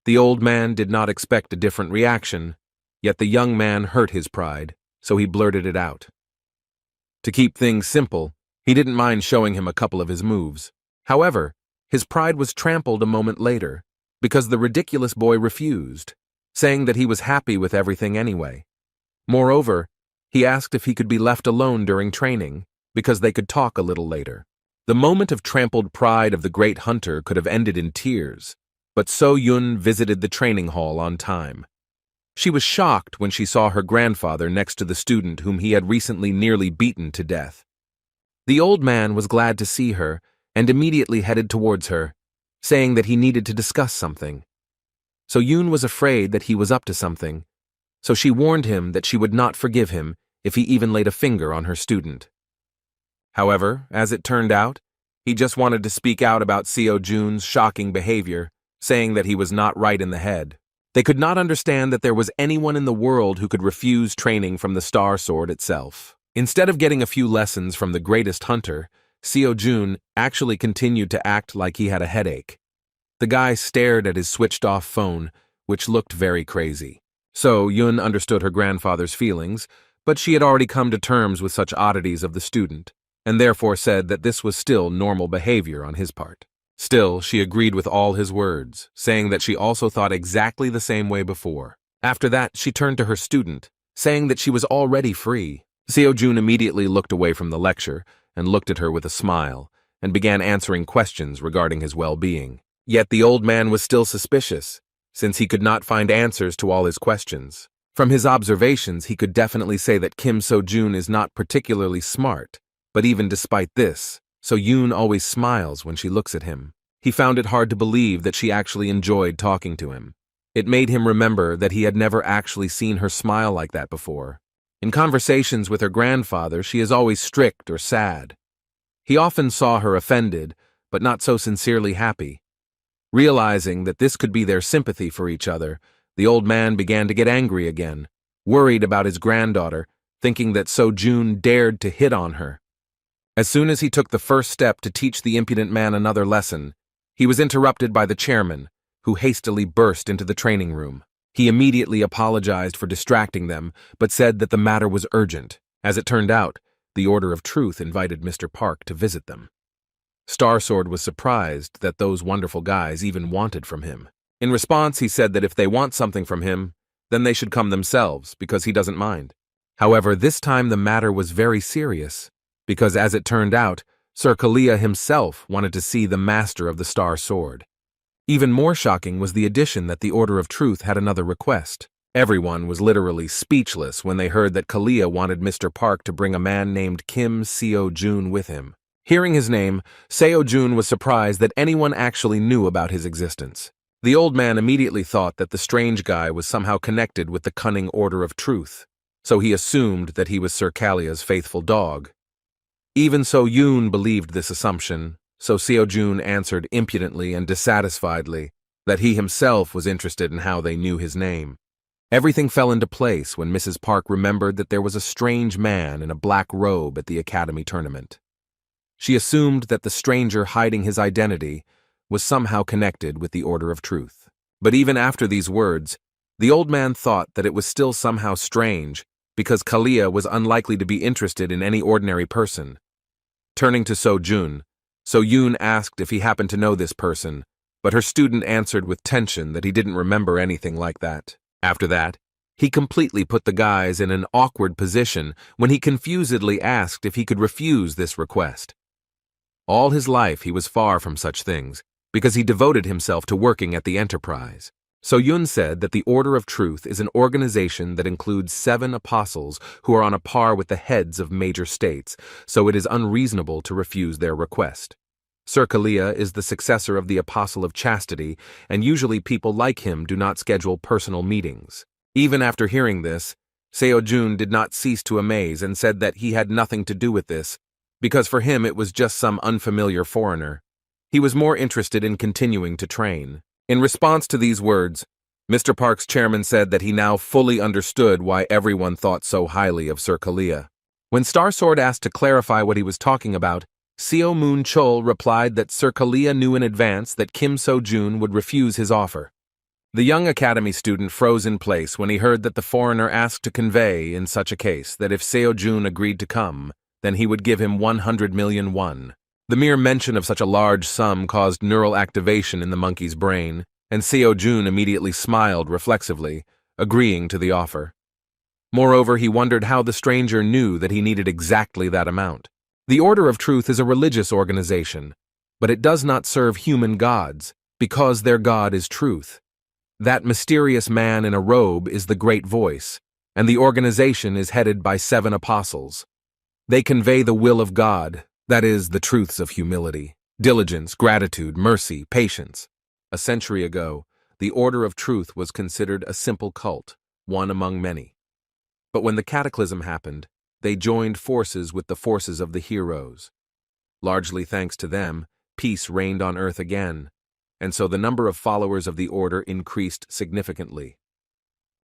The old man did not expect a different reaction, yet the young man hurt his pride, so he blurted it out. To keep things simple, he didn't mind showing him a couple of his moves. However, his pride was trampled a moment later, because the ridiculous boy refused, saying that he was happy with everything anyway. Moreover, he asked if he could be left alone during training, because they could talk a little later. The moment of trampled pride of the great hunter could have ended in tears, but So-yun visited the training hall on time. She was shocked when she saw her grandfather next to the student whom he had recently nearly beaten to death. The old man was glad to see her and immediately headed towards her, saying that he needed to discuss something. So-yun was afraid that he was up to something, so she warned him that she would not forgive him if he even laid a finger on her student. However, as it turned out, he just wanted to speak out about Seo-jun's shocking behavior, saying that he was not right in the head. They could not understand that there was anyone in the world who could refuse training from the Star Sword itself. Instead of getting a few lessons from the greatest hunter, Seo-jun actually continued to act like he had a headache. The guy stared at his switched-off phone, which looked very crazy. So-yun understood her grandfather's feelings, but she had already come to terms with such oddities of the student, and therefore said that this was still normal behavior on his part. Still, she agreed with all his words, saying that she also thought exactly the same way before. After that, she turned to her student, saying that she was already free. Seo-jun immediately looked away from the lecture and looked at her with a smile, and began answering questions regarding his well-being. Yet the old man was still suspicious, since he could not find answers to all his questions. From his observations, he could definitely say that Kim So-jun is not particularly smart, but even despite this, So-yun always smiles when she looks at him. He found it hard to believe that she actually enjoyed talking to him. It made him remember that he had never actually seen her smile like that before. In conversations with her grandfather, she is always strict or sad. He often saw her offended, but not so sincerely happy. Realizing that this could be their sympathy for each other, the old man began to get angry again, worried about his granddaughter, thinking that So-jun dared to hit on her. As soon as he took the first step to teach the impudent man another lesson, he was interrupted by the chairman, who hastily burst into the training room. He immediately apologized for distracting them, but said that the matter was urgent. As it turned out, the Order of Truth invited Mr. Park to visit them. Star Sword was surprised that those wonderful guys even wanted from him. In response, he said that if they want something from him, then they should come themselves, because he doesn't mind. However, this time the matter was very serious, because as it turned out, Sir Kalia himself wanted to see the master of the Star Sword. Even more shocking was the addition that the Order of Truth had another request. Everyone was literally speechless when they heard that Kalia wanted Mr. Park to bring a man named Kim Seo-jun with him. Hearing his name, Seo-jun was surprised that anyone actually knew about his existence. The old man immediately thought that the strange guy was somehow connected with the cunning Order of Truth, so he assumed that he was Sir Kalia's faithful dog. Even So-yun believed this assumption, so Seo-jun answered impudently and dissatisfiedly that he himself was interested in how they knew his name. Everything fell into place when Mrs. Park remembered that there was a strange man in a black robe at the academy tournament. She assumed that the stranger hiding his identity was somehow connected with the Order of Truth. But even after these words, the old man thought that it was still somehow strange because Kalia was unlikely to be interested in any ordinary person. Turning to So-jun, So-yun asked if he happened to know this person, but her student answered with tension that he didn't remember anything like that. After that, he completely put the guys in an awkward position when he confusedly asked if he could refuse this request. All his life he was far from such things, because he devoted himself to working at the Enterprise. So-yun said that the Order of Truth is an organization that includes 7 apostles who are on a par with the heads of major states, so it is unreasonable to refuse their request. Sir Kalia is the successor of the Apostle of Chastity, and usually people like him do not schedule personal meetings. Even after hearing this, Seo-jun did not cease to amaze and said that he had nothing to do with this, because for him it was just some unfamiliar foreigner. He was more interested in continuing to train. In response to these words, Mr. Park's chairman said that he now fully understood why everyone thought so highly of Sir Kalia. When Starsword asked to clarify what he was talking about, Seo Moon Chol replied that Sir Kalia knew in advance that Kim So-jun would refuse his offer. The young academy student froze in place when he heard that the foreigner asked to convey, in such a case, that if Seo-jun agreed to come, then he would give him 100 million won. The mere mention of such a large sum caused neural activation in the monkey's brain, and Seo-jun immediately smiled reflexively, agreeing to the offer. Moreover, he wondered how the stranger knew that he needed exactly that amount. The Order of Truth is a religious organization, but it does not serve human gods, because their god is truth. That mysterious man in a robe is the Great Voice, and the organization is headed by 7 apostles. They convey the will of God, that is, the truths of humility, diligence, gratitude, mercy, patience. A century ago, the Order of Truth was considered a simple cult, one among many. But when the cataclysm happened, they joined forces with the forces of the heroes. Largely thanks to them, peace reigned on Earth again, and so the number of followers of the Order increased significantly.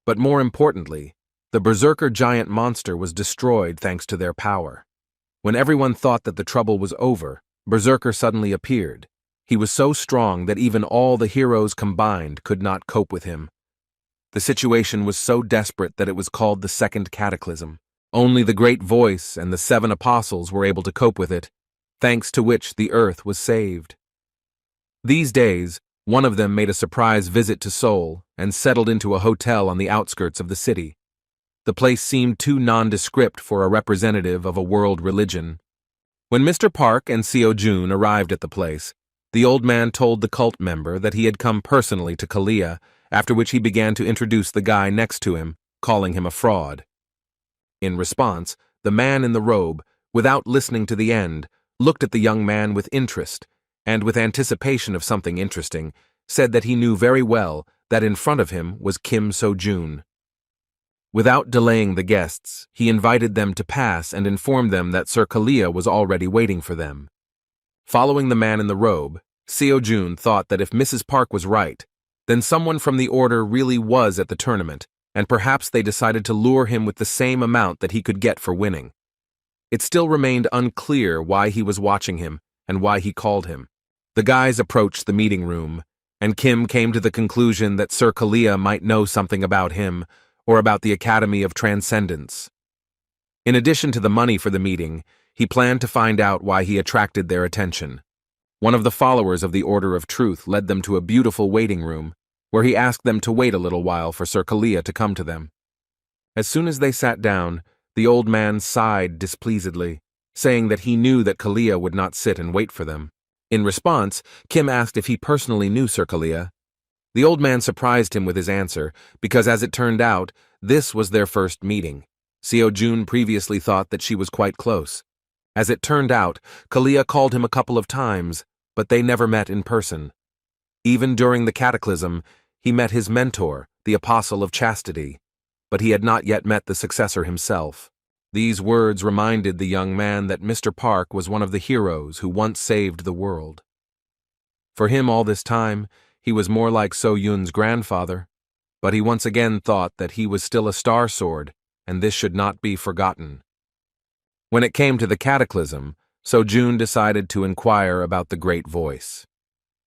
But more importantly, the berserker giant monster was destroyed thanks to their power. When everyone thought that the trouble was over, Berserker suddenly appeared. He was so strong that even all the heroes combined could not cope with him. The situation was so desperate that it was called the Second Cataclysm. Only the Great Voice and the 7 apostles were able to cope with it, thanks to which the Earth was saved. These days, one of them made a surprise visit to Seoul and settled into a hotel on the outskirts of the city. The place seemed too nondescript for a representative of a world religion. When Mr. Park and Seo-jun arrived at the place, the old man told the cult member that he had come personally to Kalia, after which he began to introduce the guy next to him, calling him a fraud. In response, the man in the robe, without listening to the end, looked at the young man with interest, and with anticipation of something interesting, said that he knew very well that in front of him was Kim So-jun. Without delaying the guests, he invited them to pass and informed them that Sir Kalia was already waiting for them. Following the man in the robe, Seo-jun thought that if Mrs. Park was right, then someone from the Order really was at the tournament, and perhaps they decided to lure him with the same amount that he could get for winning. It still remained unclear why he was watching him and why he called him. The guys approached the meeting room, and Kim came to the conclusion that Sir Kalia might know something about him or about the Academy of Transcendence. In addition to the money for the meeting, he planned to find out why he attracted their attention. One of the followers of the Order of Truth led them to a beautiful waiting room, where he asked them to wait a little while for Sir Kalia to come to them. As soon as they sat down, the old man sighed displeasedly, saying that he knew that Kalia would not sit and wait for them. In response, Kim asked if he personally knew Sir Kalia. The old man surprised him with his answer, because as it turned out, this was their first meeting. Seo-jun previously thought that she was quite close. As it turned out, Kalia called him a couple of times, but they never met in person. Even during the cataclysm, he met his mentor, the Apostle of Chastity, but he had not yet met the successor himself. These words reminded the young man that Mr. Park was one of the heroes who once saved the world. For him all this time, he was more like So-yun's grandfather, but he once again thought that he was still a star sword, and this should not be forgotten. When it came to the cataclysm, So-jun decided to inquire about the Great Voice.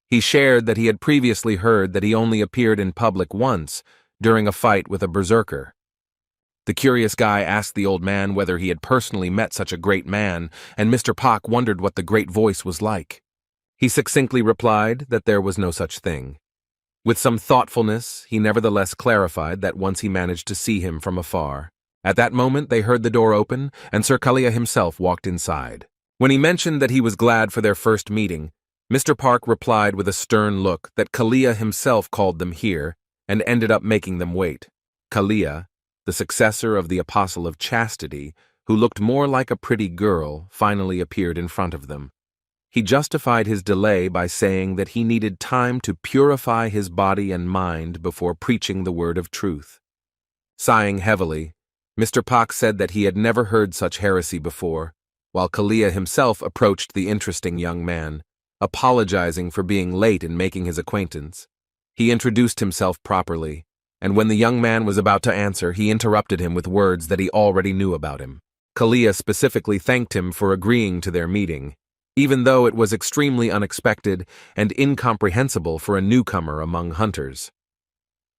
He shared that he had previously heard that he only appeared in public once, during a fight with a berserker. The curious guy asked the old man whether he had personally met such a great man, and Mr. Park wondered what the Great Voice was like. He succinctly replied that there was no such thing. With some thoughtfulness, he nevertheless clarified that once he managed to see him from afar. At that moment, they heard the door open, and Sir Kalia himself walked inside. When he mentioned that he was glad for their first meeting, Mr. Park replied with a stern look that Kalia himself called them here, and ended up making them wait. Kalia, the successor of the Apostle of Chastity, who looked more like a pretty girl, finally appeared in front of them. He justified his delay by saying that he needed time to purify his body and mind before preaching the word of truth. Sighing heavily, Mr. Pak said that he had never heard such heresy before, while Kalia himself approached the interesting young man, apologizing for being late in making his acquaintance. He introduced himself properly, and when the young man was about to answer, he interrupted him with words that he already knew about him. Kalia specifically thanked him for agreeing to their meeting, even though it was extremely unexpected and incomprehensible for a newcomer among hunters.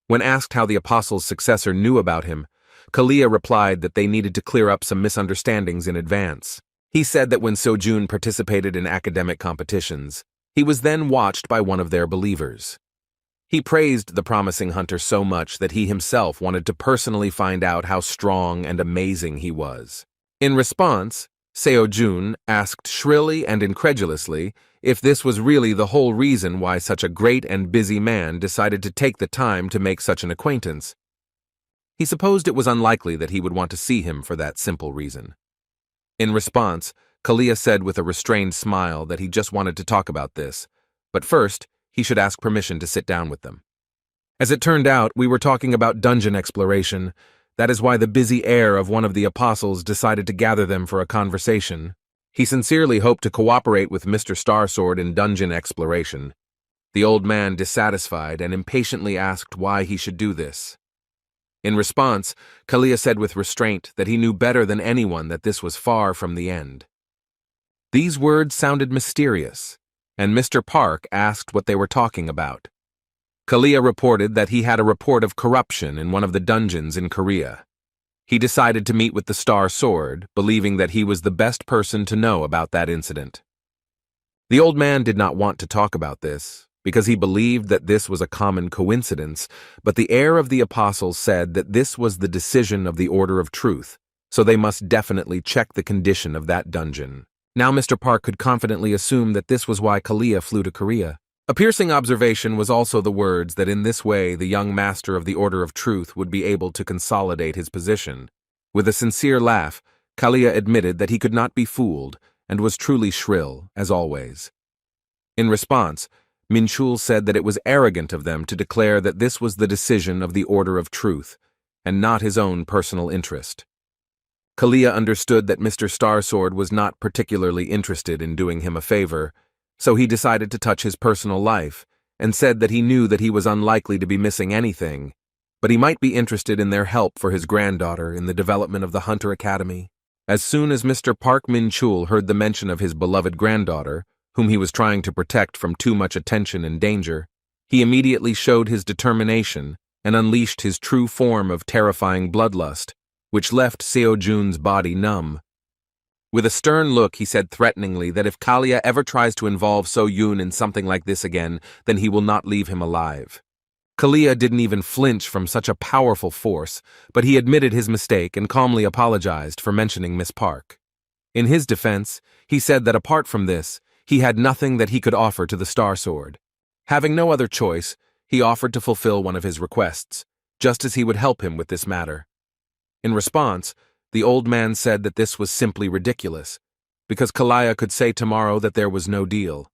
When asked how the apostle's successor knew about him, Kalia replied that they needed to clear up some misunderstandings in advance. He said that when Sojun participated in academic competitions, he was then watched by one of their believers. He praised the promising hunter so much that he himself wanted to personally find out how strong and amazing he was. In response, Seo-jun asked shrilly and incredulously if this was really the whole reason why such a great and busy man decided to take the time to make such an acquaintance. He supposed it was unlikely that he would want to see him for that simple reason. In response, Kalia said with a restrained smile that he just wanted to talk about this, but first, he should ask permission to sit down with them. As it turned out, we were talking about dungeon exploration. That is why the busy heir of one of the apostles decided to gather them for a conversation. He sincerely hoped to cooperate with Mr. Starsword in dungeon exploration. The old man, dissatisfied and impatiently, asked why he should do this. In response, Kalia said with restraint that he knew better than anyone that this was far from the end. These words sounded mysterious, and Mr. Park asked what they were talking about. Kalia reported that he had a report of corruption in one of the dungeons in Korea. He decided to meet with the Star Sword, believing that he was the best person to know about that incident. The old man did not want to talk about this, because he believed that this was a common coincidence, but the heir of the apostles said that this was the decision of the Order of Truth, so they must definitely check the condition of that dungeon. Now Mr. Park could confidently assume that this was why Kalia flew to Korea. A piercing observation was also the words that in this way the young master of the Order of Truth would be able to consolidate his position. With a sincere laugh, Kalia admitted that he could not be fooled and was truly shrill, as always. In response, Minchul said that it was arrogant of them to declare that this was the decision of the Order of Truth, and not his own personal interest. Kalia understood that Mr. Starsword was not particularly interested in doing him a favor, so he decided to touch his personal life, and said that he knew that he was unlikely to be missing anything, but he might be interested in their help for his granddaughter in the development of the Hunter Academy. As soon as Mr. Park Min-chul heard the mention of his beloved granddaughter, whom he was trying to protect from too much attention and danger, he immediately showed his determination and unleashed his true form of terrifying bloodlust, which left Seo-jun's body numb. With a stern look, he said threateningly that if Kalia ever tries to involve So-yun in something like this again, then he will not leave him alive. Kalia didn't even flinch from such a powerful force, but he admitted his mistake and calmly apologized for mentioning Miss Park. In his defense, he said that apart from this, he had nothing that he could offer to the Star Sword. Having no other choice, he offered to fulfill one of his requests, just as he would help him with this matter. In response, the old man said that this was simply ridiculous, because Kalia could say tomorrow that there was no deal.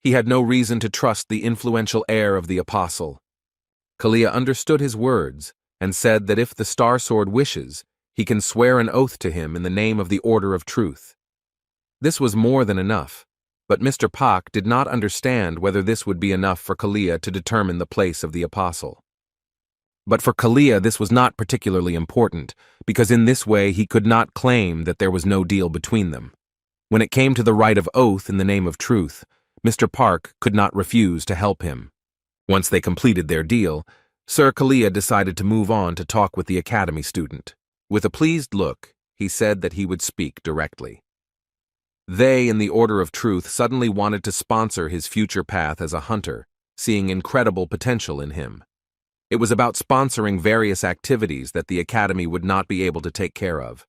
He had no reason to trust the influential heir of the apostle. Kalia understood his words and said that if the Star Sword wishes, he can swear an oath to him in the name of the Order of Truth. This was more than enough, but Mr. Pak did not understand whether this would be enough for Kalia to determine the place of the apostle. But for Kalia this was not particularly important, because in this way he could not claim that there was no deal between them. When it came to the right of oath in the name of truth, Mr. Park could not refuse to help him. Once they completed their deal, Sir Kalia decided to move on to talk with the academy student. With a pleased look, he said that he would speak directly. They in the Order of Truth suddenly wanted to sponsor his future path as a hunter, seeing incredible potential in him. It was about sponsoring various activities that the academy would not be able to take care of.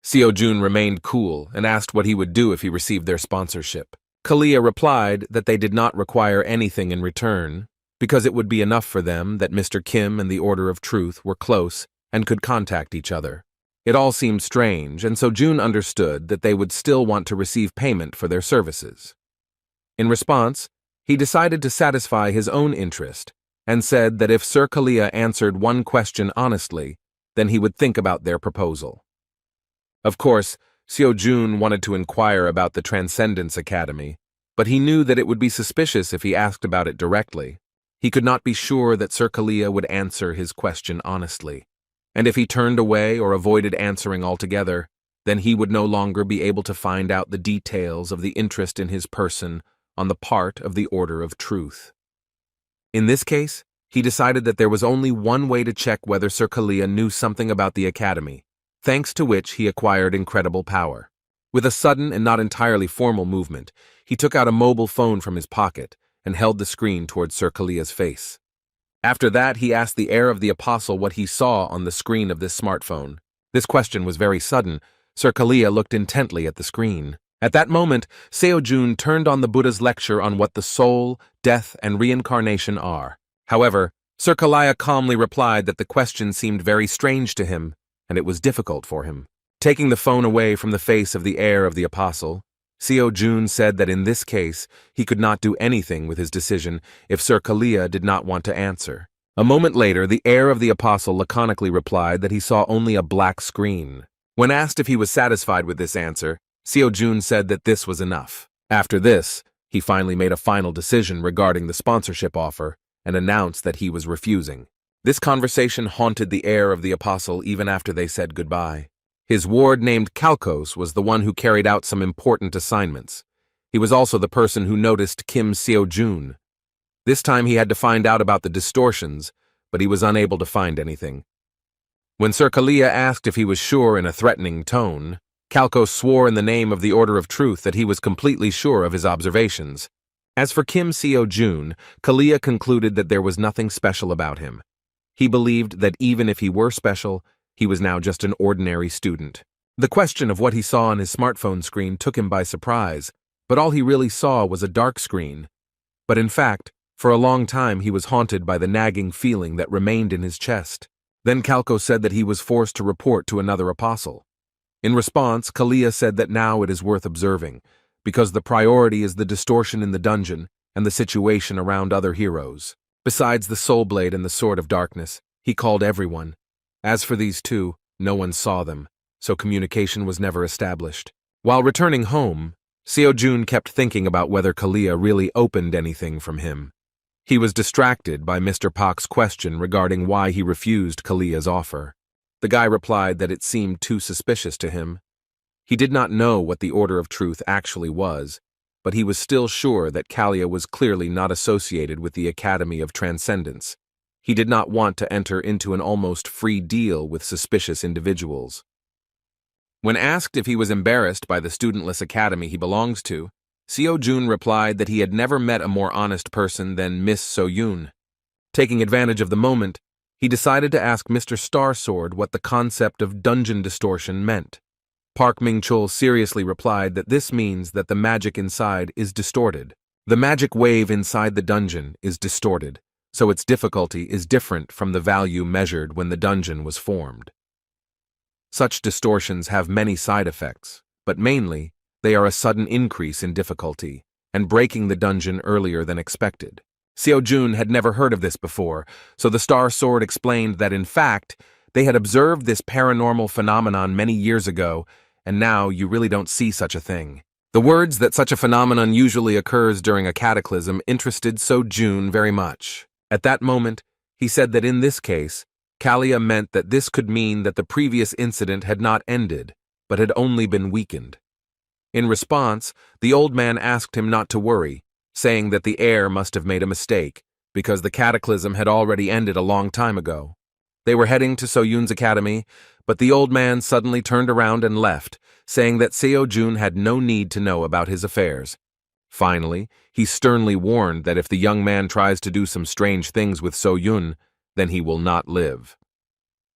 Seo-jun remained cool and asked what he would do if he received their sponsorship. Kalia replied that they did not require anything in return, because it would be enough for them that Mr. Kim and the Order of Truth were close and could contact each other. It all seemed strange, and so Jun understood that they would still want to receive payment for their services. In response, he decided to satisfy his own interest and said that if Sir Kalia answered one question honestly, then he would think about their proposal. Of course, Seo-jun wanted to inquire about the Transcendence Academy, but he knew that it would be suspicious if he asked about it directly. He could not be sure that Sir Kalia would answer his question honestly, and if he turned away or avoided answering altogether, then he would no longer be able to find out the details of the interest in his person on the part of the Order of Truth. In this case, he decided that there was only one way to check whether Sir Kalia knew something about the Academy, thanks to which he acquired incredible power. With a sudden and not entirely formal movement, he took out a mobile phone from his pocket and held the screen towards Sir Kalia's face. After that, he asked the heir of the Apostle what he saw on the screen of this smartphone. This question was very sudden. Sir Kalia looked intently at the screen. At that moment, Seo-jun turned on the Buddha's lecture on what the soul, death, and reincarnation are. However, Sir Kalia calmly replied that the question seemed very strange to him, and it was difficult for him. Taking the phone away from the face of the heir of the Apostle, Seo-jun said that in this case, he could not do anything with his decision if Sir Kalia did not want to answer. A moment later, the heir of the Apostle laconically replied that he saw only a black screen. When asked if he was satisfied with this answer, Seo-jun said that this was enough. After this, he finally made a final decision regarding the sponsorship offer and announced that he was refusing. This conversation haunted the heir of the Apostle even after they said goodbye. His ward named Kalkos was the one who carried out some important assignments. He was also the person who noticed Kim Seo-jun. This time he had to find out about the distortions, but he was unable to find anything. When Sir Kalia asked if he was sure in a threatening tone, Kalkos swore in the name of the Order of Truth that he was completely sure of his observations. As for Kim Seo-jun, Kalia concluded that there was nothing special about him. He believed that even if he were special, he was now just an ordinary student. The question of what he saw on his smartphone screen took him by surprise, but all he really saw was a dark screen. But in fact, for a long time he was haunted by the nagging feeling that remained in his chest. Then Kalkos said that he was forced to report to another apostle. In response, Kalia said that now it is worth observing, because the priority is the distortion in the dungeon and the situation around other heroes. Besides the Soul Blade and the Sword of Darkness, he called everyone. As for these two, no one saw them, so communication was never established. While returning home, Seo-jun kept thinking about whether Kalia really opened anything from him. He was distracted by Mr. Pak's question regarding why he refused Kalia's offer. The guy replied that it seemed too suspicious to him. He did not know what the Order of Truth actually was, but he was still sure that Kalia was clearly not associated with the Academy of Transcendence. He did not want to enter into an almost free deal with suspicious individuals. When asked if he was embarrassed by the studentless academy he belongs to, Seo-jun replied that he had never met a more honest person than Miss So-yoon. Taking advantage of the moment, he decided to ask Mr. Starsword what the concept of dungeon distortion meant. Park Ming-chul seriously replied that this means that the magic inside is distorted. The magic wave inside the dungeon is distorted, so its difficulty is different from the value measured when the dungeon was formed. Such distortions have many side effects, but mainly, they are a sudden increase in difficulty and breaking the dungeon earlier than expected. Seo-jun had never heard of this before, so the Star Sword explained that in fact, they had observed this paranormal phenomenon many years ago, and now you really don't see such a thing. The words that such a phenomenon usually occurs during a cataclysm interested Seo-jun very much. At that moment, he said that in this case, Kalia meant that this could mean that the previous incident had not ended, but had only been weakened. In response, the old man asked him not to worry, saying that the heir must have made a mistake, because the cataclysm had already ended a long time ago. They were heading to So-yoon's academy, but the old man suddenly turned around and left, saying that Seo-jun had no need to know about his affairs. Finally, he sternly warned that if the young man tries to do some strange things with So-yoon, then he will not live.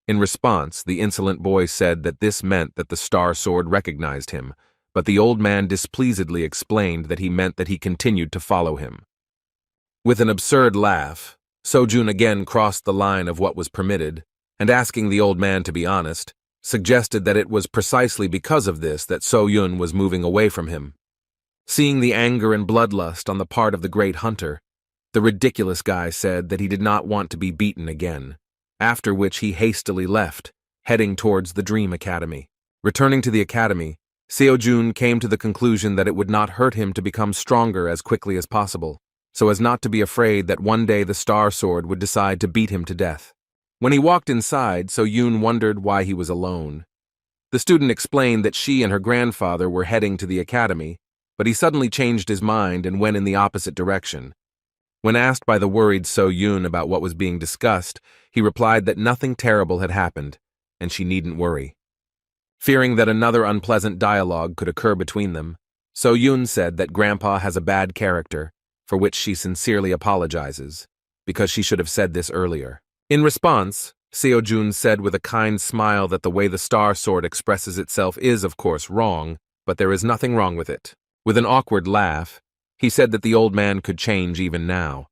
In response, the insolent boy said that this meant that the Star Sword recognized him, but the old man displeasedly explained that he meant that he continued to follow him. With an absurd laugh, So-jun again crossed the line of what was permitted, and asking the old man to be honest, suggested that it was precisely because of this that So-yoon was moving away from him. Seeing the anger and bloodlust on the part of the great hunter, the ridiculous guy said that he did not want to be beaten again, after which he hastily left, heading towards the Dream Academy. Returning to the academy, Seo-jun came to the conclusion that it would not hurt him to become stronger as quickly as possible, so as not to be afraid that one day the Star Sword would decide to beat him to death. When he walked inside, Seo-jun wondered why he was alone. The student explained that she and her grandfather were heading to the academy, but he suddenly changed his mind and went in the opposite direction. When asked by the worried Seo-jun about what was being discussed, he replied that nothing terrible had happened, and she needn't worry. Fearing that another unpleasant dialogue could occur between them, Seo-jun said that Grandpa has a bad character, for which she sincerely apologizes, because she should have said this earlier. In response, Seo-jun said with a kind smile that the way the Star Sword expresses itself is, of course, wrong, but there is nothing wrong with it. With an awkward laugh, he said that the old man could change even now.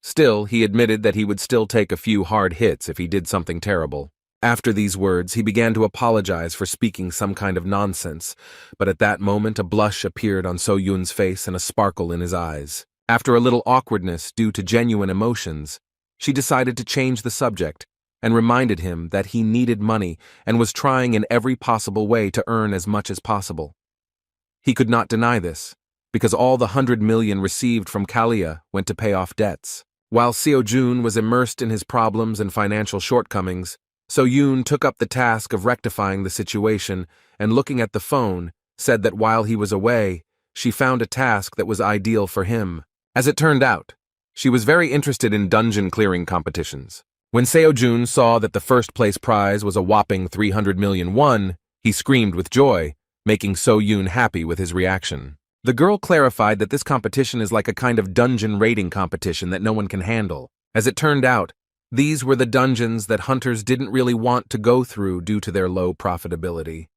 Still, he admitted that he would still take a few hard hits if he did something terrible. After these words, he began to apologize for speaking some kind of nonsense, but at that moment a blush appeared on Seo-jun's face and a sparkle in his eyes. After a little awkwardness due to genuine emotions, she decided to change the subject and reminded him that he needed money and was trying in every possible way to earn as much as possible. He could not deny this, because all the 100 million received from Kalia went to pay off debts. While Seo-jun was immersed in his problems and financial shortcomings, Seo-jun took up the task of rectifying the situation and, looking at the phone, said that while he was away, she found a task that was ideal for him. As it turned out, she was very interested in dungeon clearing competitions. When Seo-jun saw that the first-place prize was a whopping 300 million won, he screamed with joy, making Seo-jun happy with his reaction. The girl clarified that this competition is like a kind of dungeon raiding competition that no one can handle. As it turned out, these were the dungeons that hunters didn't really want to go through due to their low profitability.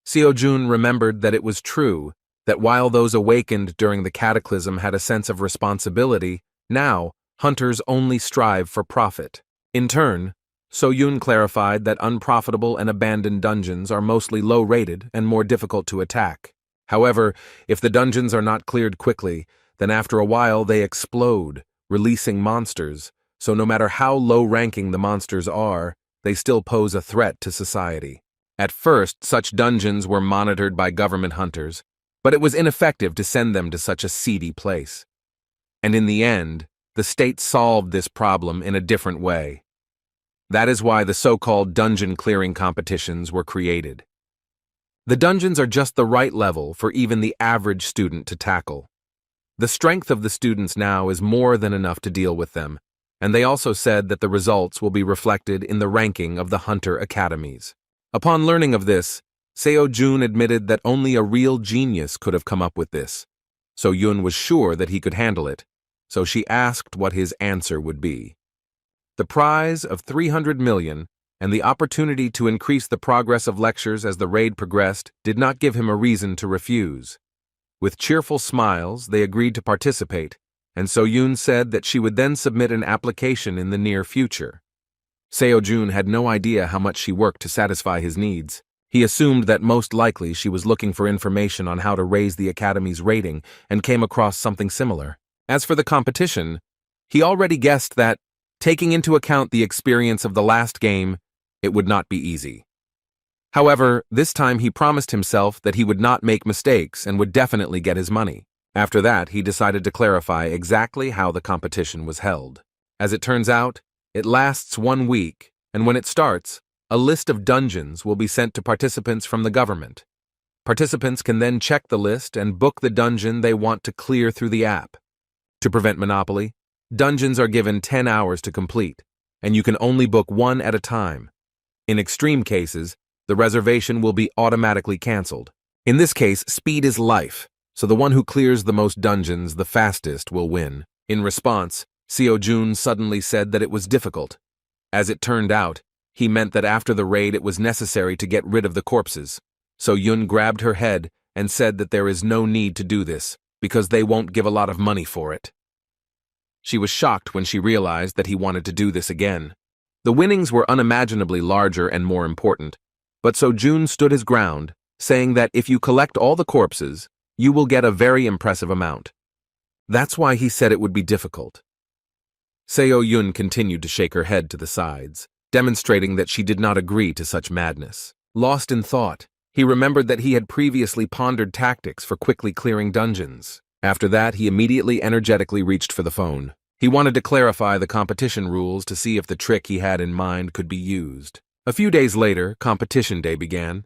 Seo-jun remembered that it was true that while those awakened during the cataclysm had a sense of responsibility, now hunters only strive for profit. In turn, Seo-jun clarified that unprofitable and abandoned dungeons are mostly low-rated and more difficult to attack. However, if the dungeons are not cleared quickly, then after a while they explode, releasing monsters, so no matter how low-ranking the monsters are, they still pose a threat to society. At first, such dungeons were monitored by government hunters, but it was ineffective to send them to such a seedy place. And in the end, the state solved this problem in a different way. That is why the so-called dungeon clearing competitions were created. The dungeons are just the right level for even the average student to tackle. The strength of the students now is more than enough to deal with them, and they also said that the results will be reflected in the ranking of the hunter academies. Upon learning of this, Seo-jun admitted that only a real genius could have come up with this. Seo-jun was sure that he could handle it, so she asked what his answer would be. The prize of 300 million and the opportunity to increase the progress of lectures as the raid progressed did not give him a reason to refuse. With cheerful smiles, they agreed to participate, and Seo-jun said that she would then submit an application in the near future. Seo-jun had no idea how much she worked to satisfy his needs. He assumed that most likely she was looking for information on how to raise the academy's rating and came across something similar. As for the competition, he already guessed that, taking into account the experience of the last game, it would not be easy. However, this time he promised himself that he would not make mistakes and would definitely get his money. After that, he decided to clarify exactly how the competition was held. As it turns out, it lasts 1 week, and when it starts, a list of dungeons will be sent to participants from the government. Participants can then check the list and book the dungeon they want to clear through the app. To prevent monopoly, dungeons are given 10 hours to complete, and you can only book one at a time. In extreme cases, the reservation will be automatically canceled. In this case, speed is life, so the one who clears the most dungeons the fastest will win. In response, Seo-jun suddenly said that it was difficult. As it turned out, he meant that after the raid it was necessary to get rid of the corpses. Seo-jun grabbed her head and said that there is no need to do this, because they won't give a lot of money for it. She was shocked when she realized that he wanted to do this again. The winnings were unimaginably larger and more important, but Seo-jun stood his ground, saying that if you collect all the corpses, you will get a very impressive amount. That's why he said it would be difficult. Seo-jun continued to shake her head to the sides, demonstrating that she did not agree to such madness. Lost in thought, he remembered that he had previously pondered tactics for quickly clearing dungeons. After that, he immediately energetically reached for the phone. He wanted to clarify the competition rules to see if the trick he had in mind could be used. A few days later, competition day began.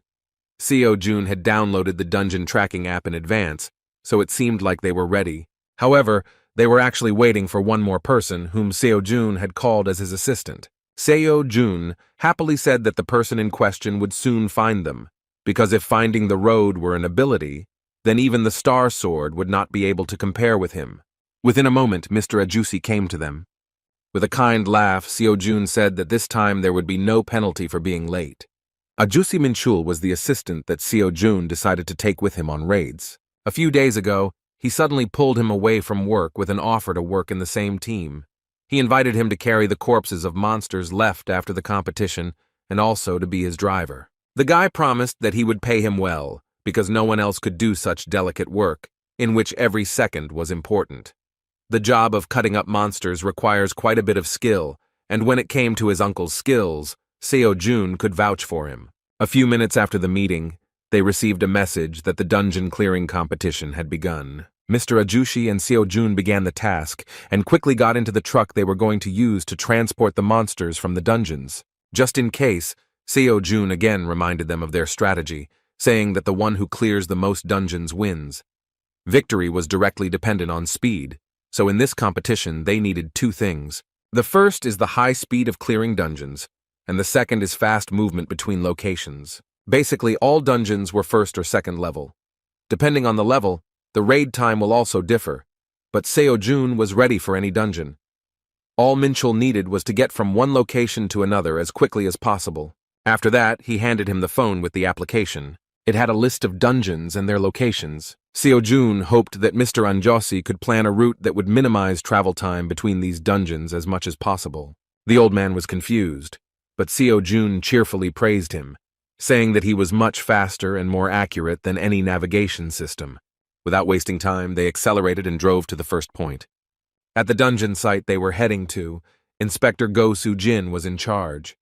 Seo Jun had downloaded the dungeon tracking app in advance, so it seemed like they were ready. However, they were actually waiting for one more person, whom Seo Jun had called as his assistant. Seo Jun happily said that the person in question would soon find them, because if finding the road were an ability, then even the Star Sword would not be able to compare with him. Within a moment, Mr. Ajusi came to them. With a kind laugh, Seo Jun said that this time there would be no penalty for being late. Ajusi Minchul was the assistant that Seo Jun decided to take with him on raids. A few days ago, he suddenly pulled him away from work with an offer to work in the same team. He invited him to carry the corpses of monsters left after the competition and also to be his driver. The guy promised that he would pay him well, because no one else could do such delicate work, in which every second was important. The job of cutting up monsters requires quite a bit of skill, and when it came to his uncle's skills, Seo Jun could vouch for him. A few minutes after the meeting, they received a message that the dungeon clearing competition had begun. Mr. Ajushi and Seo Jun began the task and quickly got into the truck they were going to use to transport the monsters from the dungeons. Just in case, Seo Jun again reminded them of their strategy, saying that the one who clears the most dungeons wins. Victory was directly dependent on speed, so in this competition they needed two things. The first is the high speed of clearing dungeons, and the second is fast movement between locations. Basically, all dungeons were first or second level. Depending on the level, the raid time will also differ, but Seo Jun was ready for any dungeon. All Minchul needed was to get from one location to another as quickly as possible. After that, he handed him the phone with the application. It had a list of dungeons and their locations. Seo Jun hoped that Mr. Anjosi could plan a route that would minimize travel time between these dungeons as much as possible. The old man was confused, but Seo Jun cheerfully praised him, saying that he was much faster and more accurate than any navigation system. Without wasting time, they accelerated and drove to the first point. At the dungeon site they were heading to, Inspector Go Soo-jin was in charge.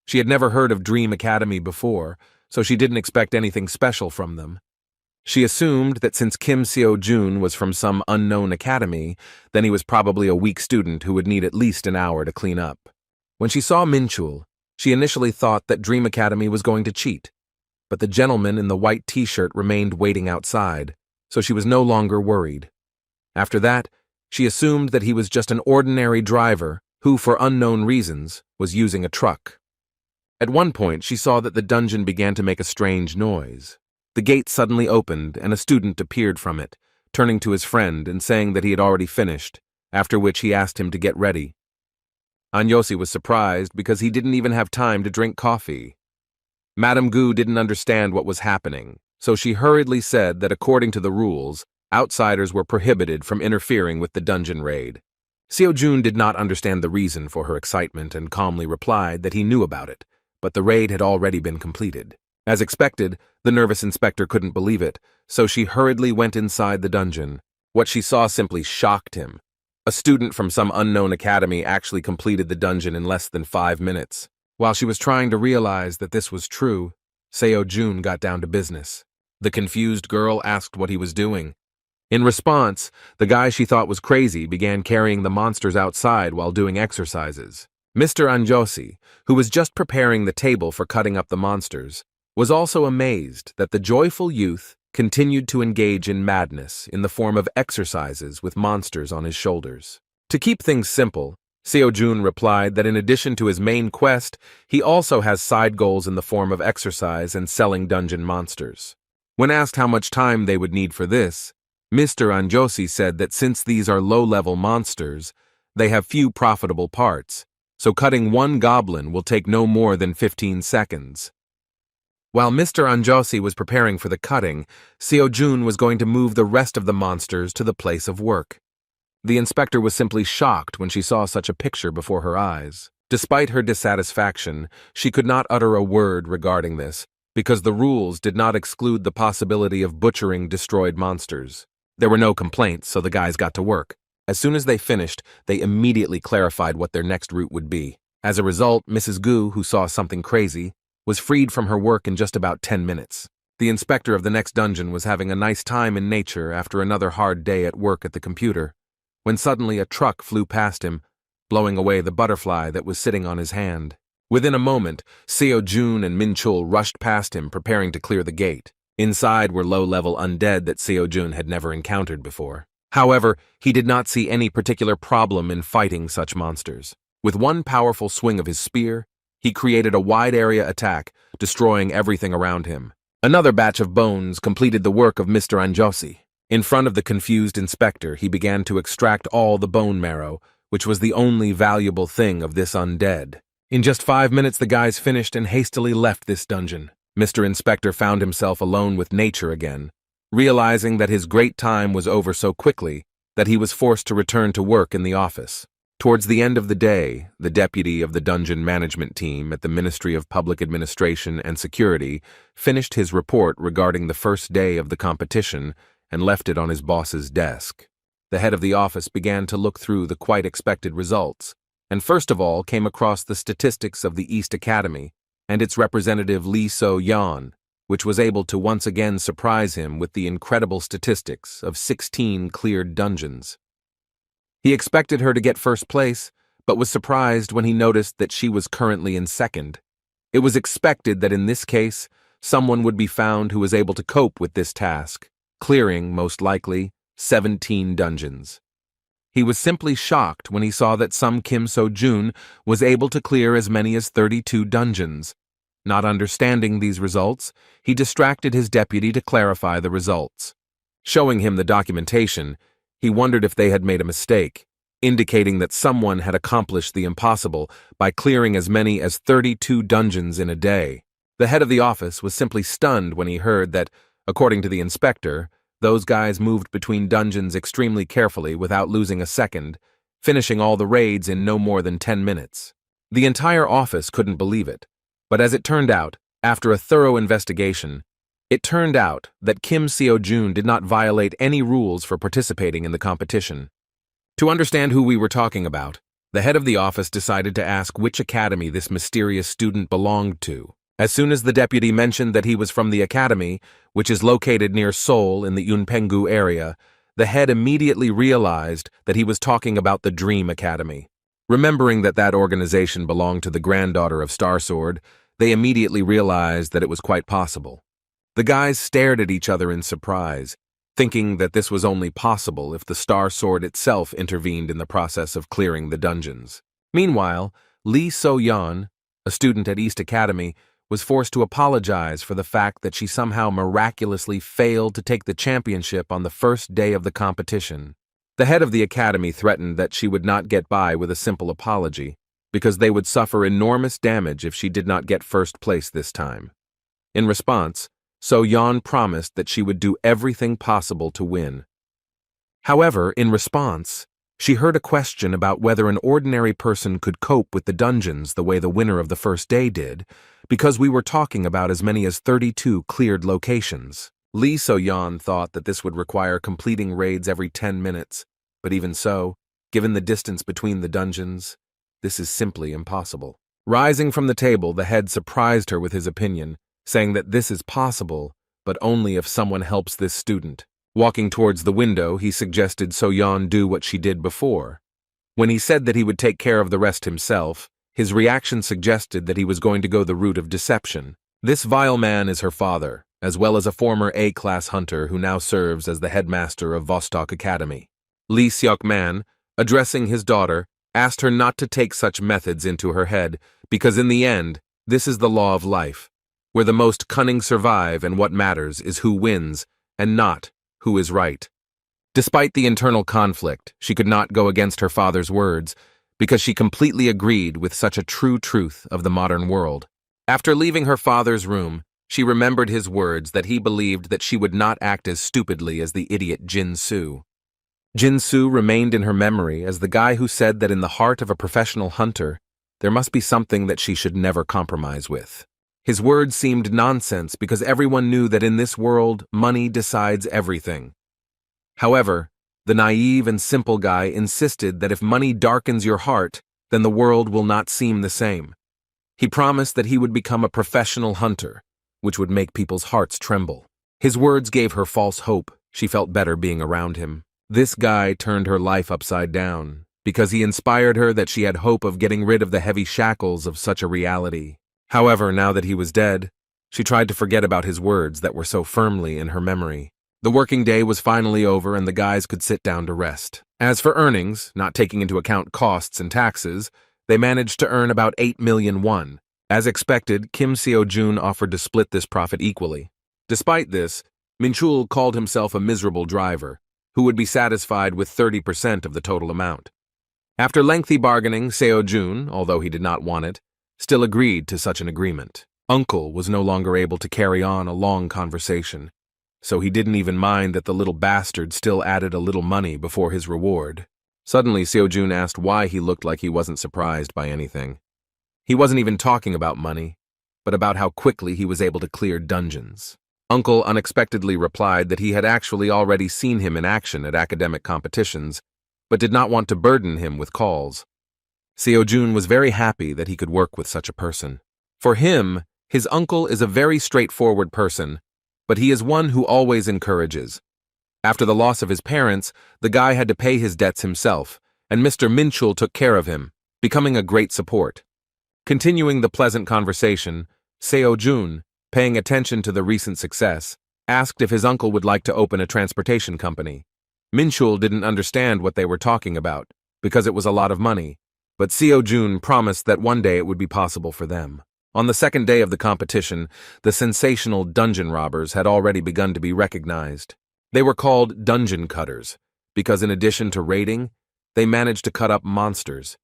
She had never heard of Dream Academy before, so she didn't expect anything special from them. She assumed that since Kim Seo Jun was from some unknown academy, then he was probably a weak student who would need at least an hour to clean up. When she saw Minchul, she initially thought that Dream Academy was going to cheat, but the gentleman in the white t-shirt remained waiting outside, so she was no longer worried. After that, she assumed that he was just an ordinary driver who, for unknown reasons, was using a truck. At one point, she saw that the dungeon began to make a strange noise. The gate suddenly opened and a student appeared from it, turning to his friend and saying that he had already finished, after which he asked him to get ready. Anjosi was surprised because he didn't even have time to drink coffee. Madame Gu didn't understand what was happening, so she hurriedly said that according to the rules, outsiders were prohibited from interfering with the dungeon raid. Seo Jun did not understand the reason for her excitement and calmly replied that he knew about it, but the raid had already been completed. As expected, the nervous inspector couldn't believe it, so she hurriedly went inside the dungeon. What she saw simply shocked him. A student from some unknown academy actually completed the dungeon in less than 5 minutes. While she was trying to realize that this was true, Seo Jun got down to business. The confused girl asked what he was doing. In response, the guy she thought was crazy began carrying the monsters outside while doing exercises. Mr. Anjosi, who was just preparing the table for cutting up the monsters, was also amazed that the joyful youth continued to engage in madness in the form of exercises with monsters on his shoulders. To keep things simple, Seo Jun replied that in addition to his main quest, he also has side goals in the form of exercise and selling dungeon monsters. When asked how much time they would need for this, Mr. Anjosi said that since these are low-level monsters, they have few profitable parts, so cutting one goblin will take no more than 15 seconds. While Mr. Anjosi was preparing for the cutting, Seo Jun was going to move the rest of the monsters to the place of work. The inspector was simply shocked when she saw such a picture before her eyes. Despite her dissatisfaction, she could not utter a word regarding this, because the rules did not exclude the possibility of butchering destroyed monsters. There were no complaints, so the guys got to work. As soon as they finished, they immediately clarified what their next route would be. As a result, Mrs. Gu, who saw something crazy, was freed from her work in just about 10 minutes. The inspector of the next dungeon was having a nice time in nature after another hard day at work at the computer, when suddenly a truck flew past him, blowing away the butterfly that was sitting on his hand. Within a moment, Seo Jun and Min Chul rushed past him, preparing to clear the gate. Inside were low-level undead that Seo Jun had never encountered before. However, he did not see any particular problem in fighting such monsters. With one powerful swing of his spear, he created a wide-area attack, destroying everything around him. Another batch of bones completed the work of Mr. Anjosi. In front of the confused inspector, he began to extract all the bone marrow, which was the only valuable thing of this undead. In just 5 minutes, the guys finished and hastily left this dungeon. Mr. Inspector found himself alone with nature again, realizing that his great time was over so quickly that he was forced to return to work in the office. Towards the end of the day, the deputy of the dungeon management team at the Ministry of Public Administration and Security finished his report regarding the first day of the competition and left it on his boss's desk. The head of the office began to look through the quite expected results, and first of all came across the statistics of the East Academy and its representative Lee So-yeon, which was able to once again surprise him with the incredible statistics of 16 cleared dungeons. He expected her to get first place, but was surprised when he noticed that she was currently in second. It was expected that in this case, someone would be found who was able to cope with this task, clearing, most likely, 17 dungeons. He was simply shocked when he saw that some Kim So-jun was able to clear as many as 32 dungeons. Not understanding these results, he distracted his deputy to clarify the results. Showing him the documentation, he wondered if they had made a mistake, indicating that someone had accomplished the impossible by clearing as many as 32 dungeons in a day. The head of the office was simply stunned when he heard that, according to the inspector, those guys moved between dungeons extremely carefully without losing a second, finishing all the raids in no more than 10 minutes. The entire office couldn't believe it, but as it turned out, after a thorough investigation, it turned out that Kim Seo-jun did not violate any rules for participating in the competition. To understand who we were talking about, the head of the office decided to ask which academy this mysterious student belonged to. As soon as the deputy mentioned that he was from the academy, which is located near Seoul in the Yunpenggu area, the head immediately realized that he was talking about the Dream Academy. Remembering that that organization belonged to the granddaughter of Starsword, they immediately realized that it was quite possible. The guys stared at each other in surprise, thinking that this was only possible if the Star Sword itself intervened in the process of clearing the dungeons. Meanwhile, Lee So-yeon, a student at East Academy, was forced to apologize for the fact that she somehow miraculously failed to take the championship on the first day of the competition. The head of the academy threatened that she would not get by with a simple apology, because they would suffer enormous damage if she did not get first place this time. In response, So-yeon promised that she would do everything possible to win. However, in response, she heard a question about whether an ordinary person could cope with the dungeons the way the winner of the first day did, because we were talking about as many as 32 cleared locations. Lee So-yeon thought that this would require completing raids every 10 minutes, but even so, given the distance between the dungeons, this is simply impossible. Rising from the table, the head surprised her with his opinion, saying that this is possible, but only if someone helps this student. Walking towards the window, he suggested So-yeon do what she did before. When he said that he would take care of the rest himself, his reaction suggested that he was going to go the route of deception. This vile man is her father, as well as a former A-class hunter who now serves as the headmaster of Vostok Academy. Lee Seok-man, addressing his daughter, asked her not to take such methods into her head, because in the end, this is the law of life, where the most cunning survive and what matters is who wins, and not who is right. Despite the internal conflict, she could not go against her father's words, because she completely agreed with such a true truth of the modern world. After leaving her father's room, she remembered his words that he believed that she would not act as stupidly as the idiot Jin-soo. Jin-soo remained in her memory as the guy who said that in the heart of a professional hunter, there must be something that she should never compromise with. His words seemed nonsense because everyone knew that in this world, money decides everything. However, the naive and simple guy insisted that if money darkens your heart, then the world will not seem the same. He promised that he would become a professional hunter, which would make people's hearts tremble. His words gave her false hope. She felt better being around him. This guy turned her life upside down, because he inspired her that she had hope of getting rid of the heavy shackles of such a reality. However, now that he was dead, she tried to forget about his words that were so firmly in her memory. The working day was finally over and the guys could sit down to rest. As for earnings, not taking into account costs and taxes, they managed to earn about 8 million won. As expected, Kim Seo-jun offered to split this profit equally. Despite this, Min-chul called himself a miserable driver, who would be satisfied with 30% of the total amount. After lengthy bargaining, Seo-jun, although he did not want it, still agreed to such an agreement. Uncle was no longer able to carry on a long conversation, so he didn't even mind that the little bastard still added a little money before his reward. Suddenly, Seo-jun asked why he looked like he wasn't surprised by anything. He wasn't even talking about money, but about how quickly he was able to clear dungeons. Uncle unexpectedly replied that he had actually already seen him in action at academic competitions, but did not want to burden him with calls. Seo-jun was very happy that he could work with such a person. For him, his uncle is a very straightforward person, but he is one who always encourages. After the loss of his parents, the guy had to pay his debts himself, and Mr. Min-chul took care of him, becoming a great support. Continuing the pleasant conversation, Seo-jun, paying attention to the recent success, asked if his uncle would like to open a transportation company. Min-chul didn't understand what they were talking about, because it was a lot of money, but Seo-jun promised that one day it would be possible for them. On the second day of the competition, the sensational dungeon robbers had already begun to be recognized. They were called dungeon cutters, because in addition to raiding, they managed to cut up monsters.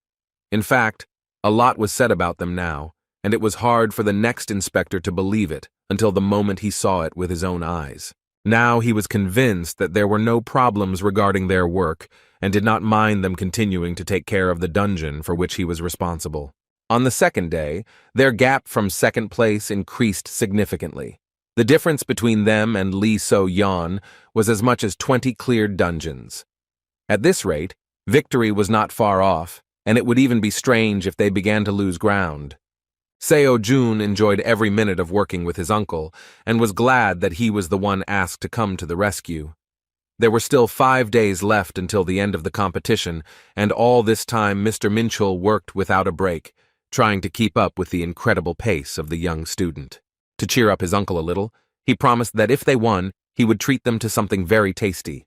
In fact, a lot was said about them now, and it was hard for the next inspector to believe it until the moment he saw it with his own eyes. Now he was convinced that there were no problems regarding their work and did not mind them continuing to take care of the dungeon for which he was responsible. On the second day, their gap from second place increased significantly. The difference between them and Lee So-yeon was as much as 20 cleared dungeons. At this rate, victory was not far off, and it would even be strange if they began to lose ground. Seo-jun enjoyed every minute of working with his uncle and was glad that he was the one asked to come to the rescue. There were still 5 days left until the end of the competition, and all this time Mr. Min-chul worked without a break, trying to keep up with the incredible pace of the young student. To cheer up his uncle a little, he promised that if they won, he would treat them to something very tasty.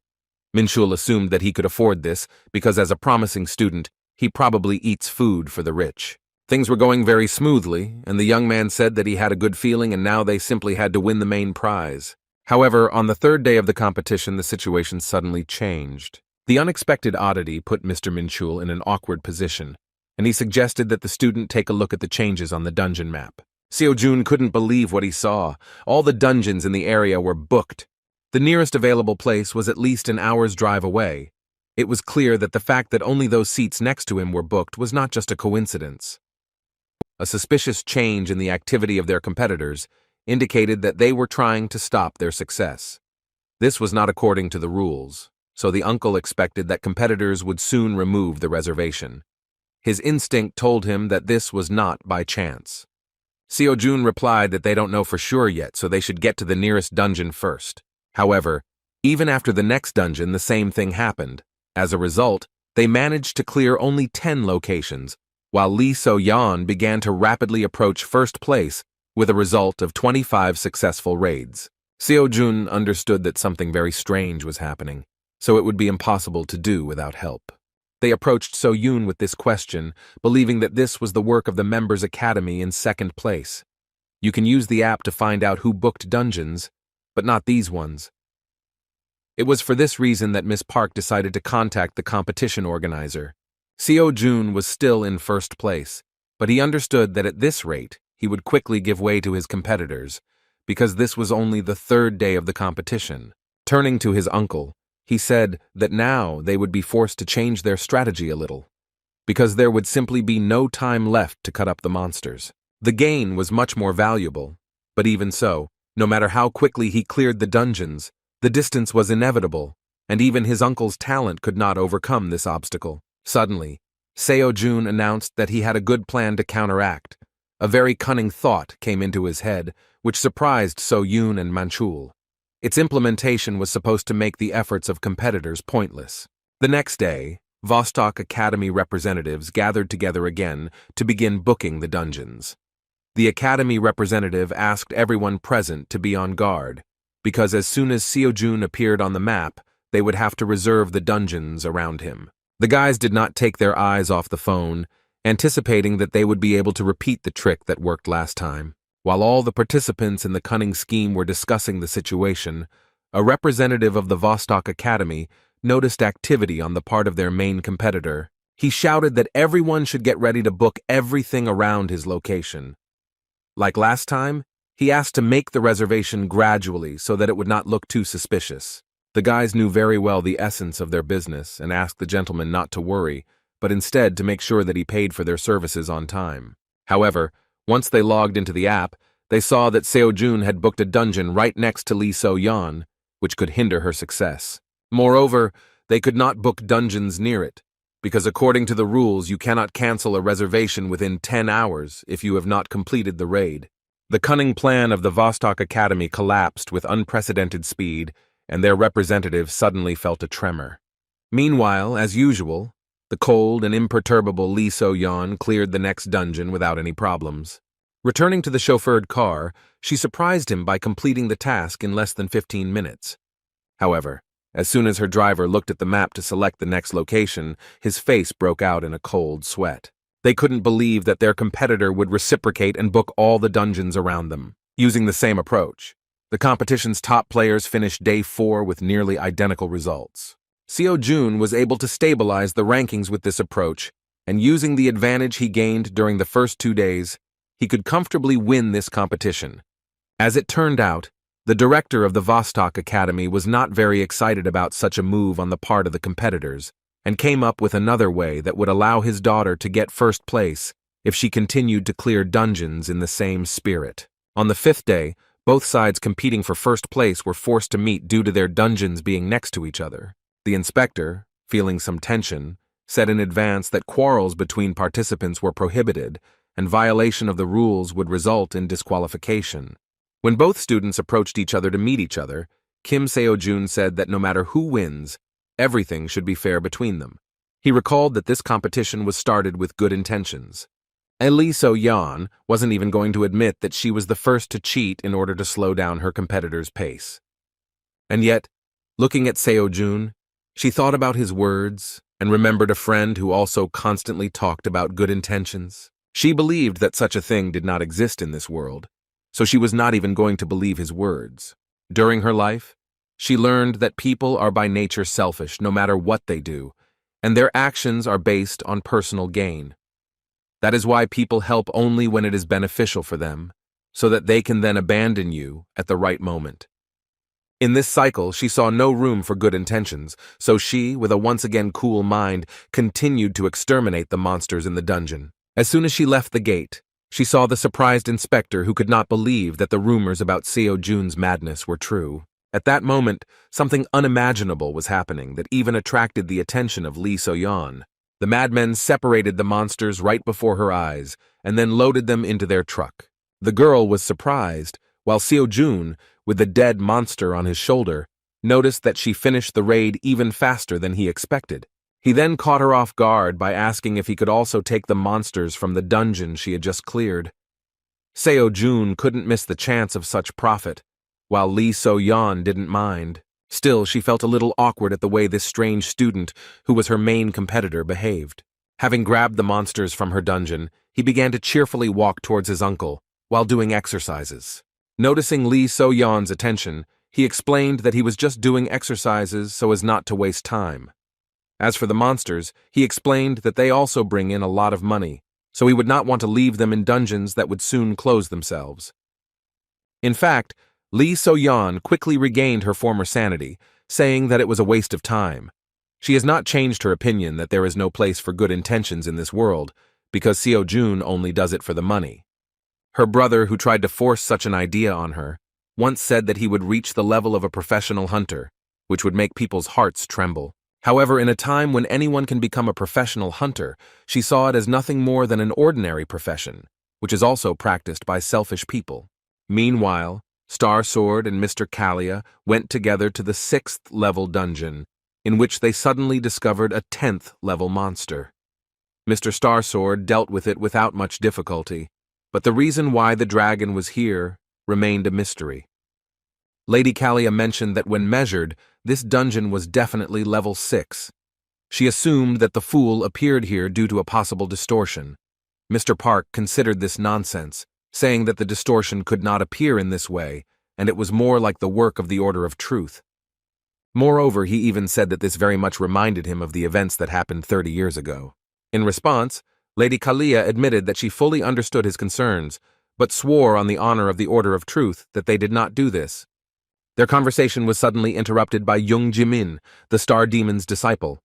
Min-chul assumed that he could afford this because as a promising student, he probably eats food for the rich. Things were going very smoothly, and the young man said that he had a good feeling and now they simply had to win the main prize. However, on the third day of the competition, the situation suddenly changed. The unexpected oddity put Mr. Min-chul in an awkward position, and he suggested that the student take a look at the changes on the dungeon map. Seo-jun couldn't believe what he saw. All the dungeons in the area were booked. The nearest available place was at least an hour's drive away. It was clear that the fact that only those seats next to him were booked was not just a coincidence. A suspicious change in the activity of their competitors indicated that they were trying to stop their success. This was not according to the rules, so the uncle expected that competitors would soon remove the reservation. His instinct told him that this was not by chance. Seo-jun replied that they don't know for sure yet, so they should get to the nearest dungeon first. However, even after the next dungeon, the same thing happened. As a result, they managed to clear only 10 locations, while Lee So-yeon began to rapidly approach first place with a result of 25 successful raids. Seo-jun understood that something very strange was happening, so it would be impossible to do without help. They approached So-yoon with this question, believing that this was the work of the Members Academy in second place. You can use the app to find out who booked dungeons, but not these ones. It was for this reason that Miss Park decided to contact the competition organizer. Seo-jun was still in first place, but he understood that at this rate, he would quickly give way to his competitors, because this was only the third day of the competition. Turning to his uncle, he said that now they would be forced to change their strategy a little, because there would simply be no time left to cut up the monsters. The gain was much more valuable, but even so, no matter how quickly he cleared the dungeons, the distance was inevitable, and even his uncle's talent could not overcome this obstacle. Suddenly, Seo-jun announced that he had a good plan to counteract. A very cunning thought came into his head, which surprised So-yoon and Manchul. Its implementation was supposed to make the efforts of competitors pointless. The next day, Vostok Academy representatives gathered together again to begin booking the dungeons. The Academy representative asked everyone present to be on guard, because as soon as Seo-jun appeared on the map, they would have to reserve the dungeons around him. The guys did not take their eyes off the phone, anticipating that they would be able to repeat the trick that worked last time. While all the participants in the cunning scheme were discussing the situation, a representative of the Vostok Academy noticed activity on the part of their main competitor. He shouted that everyone should get ready to book everything around his location. Like last time, he asked to make the reservation gradually so that it would not look too suspicious. The guys knew very well the essence of their business and asked the gentleman not to worry, but instead to make sure that he paid for their services on time. However, once they logged into the app, they saw that Seo-jun had booked a dungeon right next to Lee So-yeon, which could hinder her success. Moreover, they could not book dungeons near it, because according to the rules you cannot cancel a reservation within 10 hours if you have not completed the raid. The cunning plan of the Vostok Academy collapsed with unprecedented speed, and their representative suddenly felt a tremor. Meanwhile, as usual, the cold and imperturbable Lee So-yeon cleared the next dungeon without any problems. Returning to the chauffeured car, she surprised him by completing the task in less than 15 minutes. However, as soon as her driver looked at the map to select the next location, his face broke out in a cold sweat. They couldn't believe that their competitor would reciprocate and book all the dungeons around them, using the same approach. The competition's top players finished day 4 with nearly identical results. Seo-jun was able to stabilize the rankings with this approach, and using the advantage he gained during the first 2 days, he could comfortably win this competition. As it turned out, the director of the Vostok Academy was not very excited about such a move on the part of the competitors, and came up with another way that would allow his daughter to get first place if she continued to clear dungeons in the same spirit. On the 5th day, both sides competing for first place were forced to meet due to their dungeons being next to each other. The inspector, feeling some tension, said in advance that quarrels between participants were prohibited, and violation of the rules would result in disqualification. When both students approached each other to meet each other, Kim Seo-jun said that no matter who wins, everything should be fair between them. He recalled that this competition was started with good intentions. Lee So-yeon wasn't even going to admit that she was the first to cheat in order to slow down her competitor's pace. And yet, looking at Seo-jun, she thought about his words and remembered a friend who also constantly talked about good intentions. She believed that such a thing did not exist in this world, so she was not even going to believe his words. During her life, she learned that people are by nature selfish no matter what they do, and their actions are based on personal gain. That is why people help only when it is beneficial for them, so that they can then abandon you at the right moment. In this cycle, she saw no room for good intentions, so she, with a once again cool mind, continued to exterminate the monsters in the dungeon. As soon as she left the gate, she saw the surprised inspector who could not believe that the rumors about Seo-jun's madness were true. At that moment, something unimaginable was happening that even attracted the attention of Lee So-yeon. The madmen separated the monsters right before her eyes and then loaded them into their truck. The girl was surprised, while Seo-jun, with the dead monster on his shoulder, noticed that she finished the raid even faster than he expected. He then caught her off guard by asking if he could also take the monsters from the dungeon she had just cleared. Seo-jun couldn't miss the chance of such profit, while Lee So-yeon didn't mind. Still, she felt a little awkward at the way this strange student, who was her main competitor, behaved. Having grabbed the monsters from her dungeon, he began to cheerfully walk towards his uncle, while doing exercises. Noticing Lee So-yeon's attention, he explained that he was just doing exercises so as not to waste time. As for the monsters, he explained that they also bring in a lot of money, so he would not want to leave them in dungeons that would soon close themselves. In fact, Lee So-yeon quickly regained her former sanity, saying that it was a waste of time. She has not changed her opinion that there is no place for good intentions in this world, because Seo-jun only does it for the money. Her brother, who tried to force such an idea on her, once said that he would reach the level of a professional hunter, which would make people's hearts tremble. However, in a time when anyone can become a professional hunter, she saw it as nothing more than an ordinary profession, which is also practiced by selfish people. Meanwhile, Star Sword and Mr. Kalia went together to the 6th level dungeon, in which they suddenly discovered a 10th level monster. Mr. Star Sword dealt with it without much difficulty, but the reason why the dragon was here remained a mystery. Lady Kalia mentioned that when measured, this dungeon was definitely level 6. She assumed that the fool appeared here due to a possible distortion. Mr. Park considered this nonsense, saying that the distortion could not appear in this way, and it was more like the work of the Order of Truth. Moreover, he even said that this very much reminded him of the events that happened 30 years ago. In response, Lady Kalia admitted that she fully understood his concerns, but swore on the honor of the Order of Truth that they did not do this. Their conversation was suddenly interrupted by Young Jimin, the Star Demon's disciple.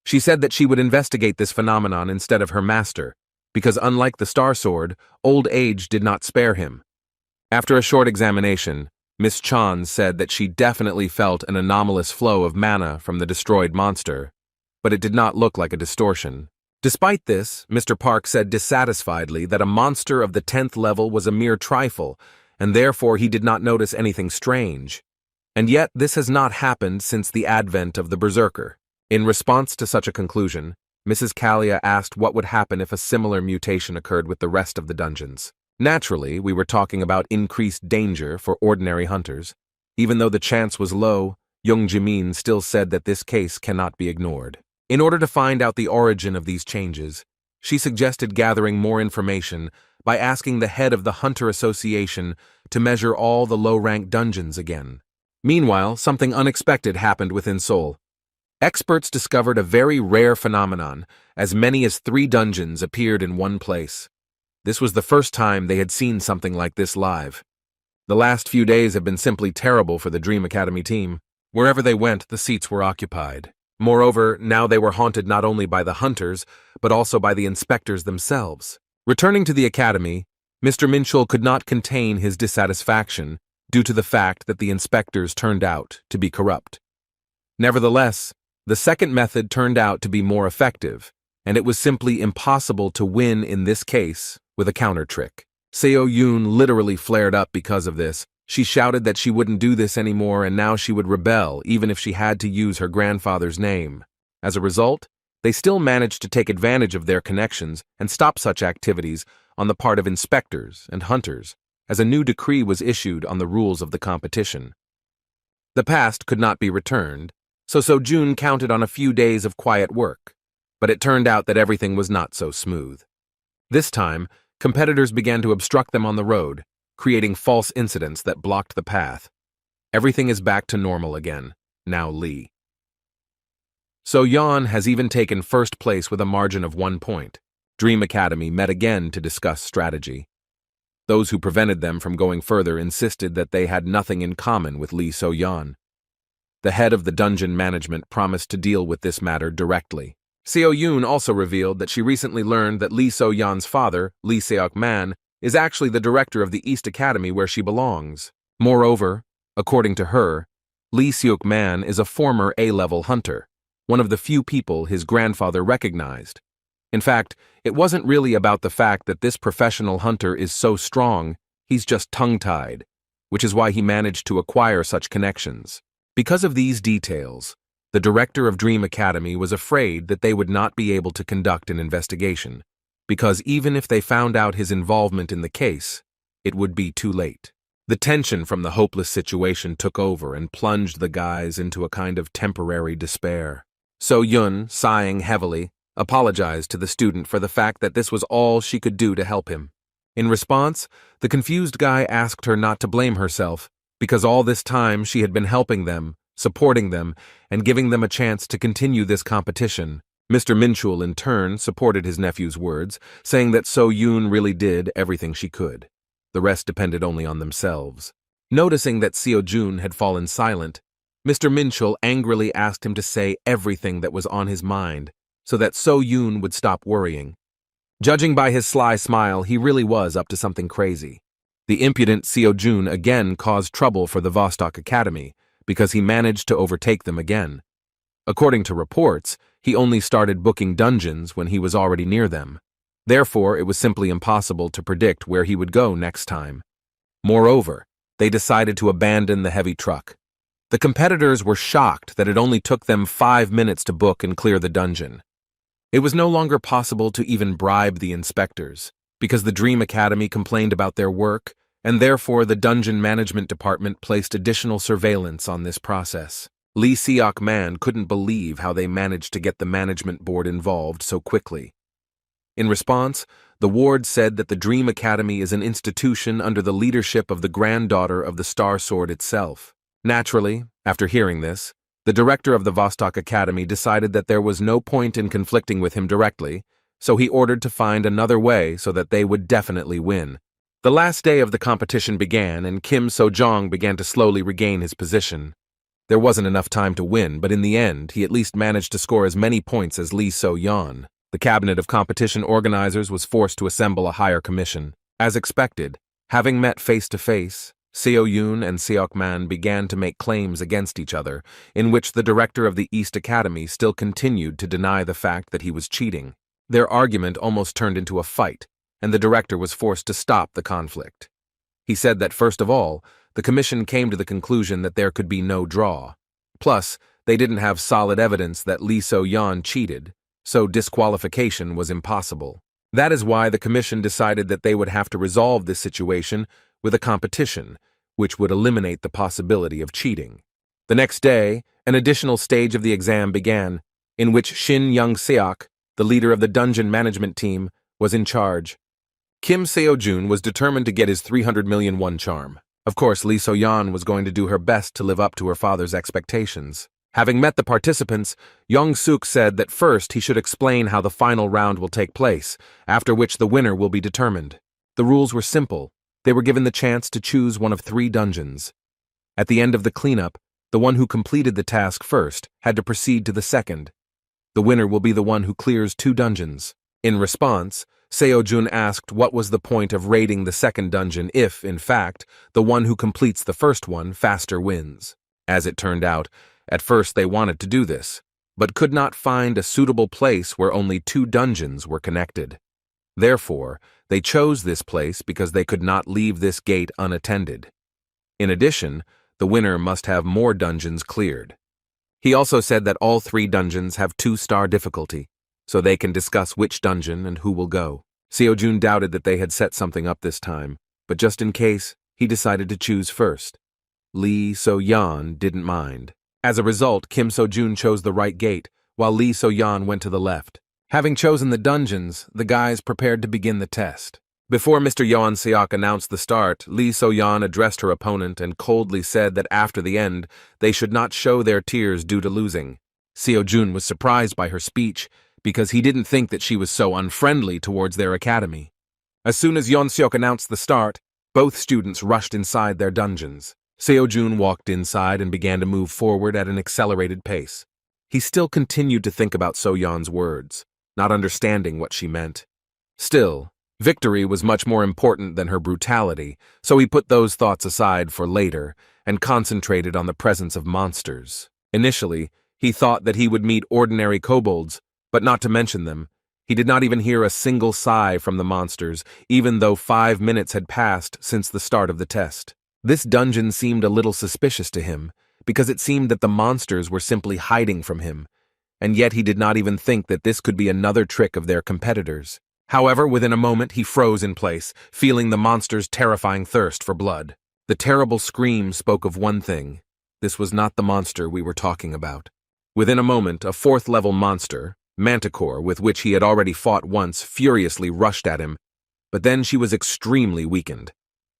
She said that she would investigate this phenomenon instead of her master, because unlike the Star Sword, old age did not spare him. After a short examination, Miss Chan said that she definitely felt an anomalous flow of mana from the destroyed monster, but it did not look like a distortion. Despite this, Mr. Park said dissatisfiedly that a monster of the 10th level was a mere trifle, and therefore he did not notice anything strange. And yet this has not happened since the advent of the Berserker. In response to such a conclusion, Mrs. Kalia asked what would happen if a similar mutation occurred with the rest of the dungeons. Naturally, we were talking about increased danger for ordinary hunters. Even though the chance was low, Young Jimin still said that this case cannot be ignored. In order to find out the origin of these changes, she suggested gathering more information by asking the head of the Hunter Association to measure all the low-rank dungeons again. Meanwhile, something unexpected happened within Seoul. Experts discovered a very rare phenomenon, as many as 3 dungeons appeared in one place. This was the first time they had seen something like this live. The last few days have been simply terrible for the Dream Academy team. Wherever they went, the seats were occupied. Moreover, now they were haunted not only by the hunters, but also by the inspectors themselves. Returning to the academy, Mr. Minchul could not contain his dissatisfaction due to the fact that the inspectors turned out to be corrupt. Nevertheless, the second method turned out to be more effective, and it was simply impossible to win in this case with a counter trick. Seo Yoon literally flared up because of this. She shouted that she wouldn't do this anymore and now she would rebel even if she had to use her grandfather's name. As a result, they still managed to take advantage of their connections and stop such activities on the part of inspectors and hunters, as a new decree was issued on the rules of the competition. The past could not be returned, so Seo-jun counted on a few days of quiet work, but it turned out that everything was not so smooth. This time, competitors began to obstruct them on the road, creating false incidents that blocked the path. Everything is back to normal again, now Lee. So-yeon has even taken first place with a margin of 1 point. Dream Academy met again to discuss strategy. Those who prevented them from going further insisted that they had nothing in common with Lee So-yeon. The head of the dungeon management promised to deal with this matter directly. Seo Yoon also revealed that she recently learned that Lee So-yeon's father, Lee Seok-man, is actually the director of the East Academy where she belongs. Moreover, according to her, Lee Seok-man is a former A-level hunter, one of the few people his grandfather recognized. In fact, it wasn't really about the fact that this professional hunter is so strong, he's just tongue-tied, which is why he managed to acquire such connections. Because of these details, the director of Dream Academy was afraid that they would not be able to conduct an investigation, because even if they found out his involvement in the case, it would be too late. The tension from the hopeless situation took over and plunged the guys into a kind of temporary despair. So-yeon, sighing heavily, apologized to the student for the fact that this was all she could do to help him. In response, the confused guy asked her not to blame herself, because all this time she had been helping them, supporting them, and giving them a chance to continue this competition. Mr. Minchul, in turn, supported his nephew's words, saying that So-yoon really did everything she could. The rest depended only on themselves. Noticing that Seo-jun had fallen silent, Mr. Minchul angrily asked him to say everything that was on his mind, so that So-yoon would stop worrying. Judging by his sly smile, he really was up to something crazy. The impudent Seo-jun again caused trouble for the Vostok Academy, because he managed to overtake them again. According to reports, he only started booking dungeons when he was already near them. Therefore, it was simply impossible to predict where he would go next time. Moreover, they decided to abandon the heavy truck. The competitors were shocked that it only took them 5 minutes to book and clear the dungeon. It was no longer possible to even bribe the inspectors, because the Dream Academy complained about their work, and therefore the Dungeon Management Department placed additional surveillance on this process. Lee Seok-man couldn't believe how they managed to get the management board involved so quickly. In response, the ward said that the Dream Academy is an institution under the leadership of the granddaughter of the Star Sword itself. Naturally, after hearing this, the director of the Vostok Academy decided that there was no point in conflicting with him directly, so he ordered to find another way so that they would definitely win. The last day of the competition began, and Kim So-jong began to slowly regain his position. There wasn't enough time to win, but in the end, he at least managed to score as many points as Lee So-yeon. The cabinet of competition organizers was forced to assemble a higher commission. As expected, having met face-to-face, Seo-yoon and Seok-man began to make claims against each other, in which the director of the East Academy still continued to deny the fact that he was cheating. Their argument almost turned into a fight, and the director was forced to stop the conflict. He said that, first of all, the commission came to the conclusion that there could be no draw. Plus, they didn't have solid evidence that Lee So-yeon cheated, so disqualification was impossible. That is why the commission decided that they would have to resolve this situation with a competition, which would eliminate the possibility of cheating. The next day, an additional stage of the exam began, in which Shin Young-seok, the leader of the dungeon management team, was in charge. Kim Seo-jun was determined to get his 300 million won charm. Of course, Lee So-yeon was going to do her best to live up to her father's expectations. Having met the participants, Young-suk said that first he should explain how the final round will take place, after which the winner will be determined. The rules were simple. They were given the chance to choose one of 3 dungeons. At the end of the cleanup, the one who completed the task first had to proceed to the second. The winner will be the one who clears 2 dungeons. In response, Seo-jun asked what was the point of raiding the second dungeon if, in fact, the one who completes the first one faster wins. As it turned out, at first they wanted to do this, but could not find a suitable place where only 2 dungeons were connected. Therefore, they chose this place because they could not leave this gate unattended. In addition, the winner must have more dungeons cleared. He also said that all 3 dungeons have 2-star difficulty, so they can discuss which dungeon and who will go. Seo-jun doubted that they had set something up this time, but just in case, he decided to choose first. Lee So-yeon didn't mind. As a result, Kim So-jun chose the right gate, while Lee So-yeon went to the left. Having chosen the dungeons, the guys prepared to begin the test. Before Mr. Yeon-seok announced the start, Lee So-yeon addressed her opponent and coldly said that after the end, they should not show their tears due to losing. Seo-jun was surprised by her speech, because he didn't think that she was so unfriendly towards their academy. As soon as Yeon-seok announced the start, both students rushed inside their dungeons. Seo-jun walked inside and began to move forward at an accelerated pace. He still continued to think about So-yeon's words, not understanding what she meant. Still, victory was much more important than her brutality, so he put those thoughts aside for later and concentrated on the presence of monsters. Initially, he thought that he would meet ordinary kobolds, but not to mention them. He did not even hear a single sigh from the monsters, even though 5 minutes had passed since the start of the test. This dungeon seemed a little suspicious to him, because it seemed that the monsters were simply hiding from him, and yet he did not even think that this could be another trick of their competitors. However, within a moment he froze in place, feeling the monster's terrifying thirst for blood. The terrible scream spoke of one thing. This was not the monster we were talking about. Within a moment, a 4th-level monster, Manticore, with which he had already fought once, furiously rushed at him, but then she was extremely weakened.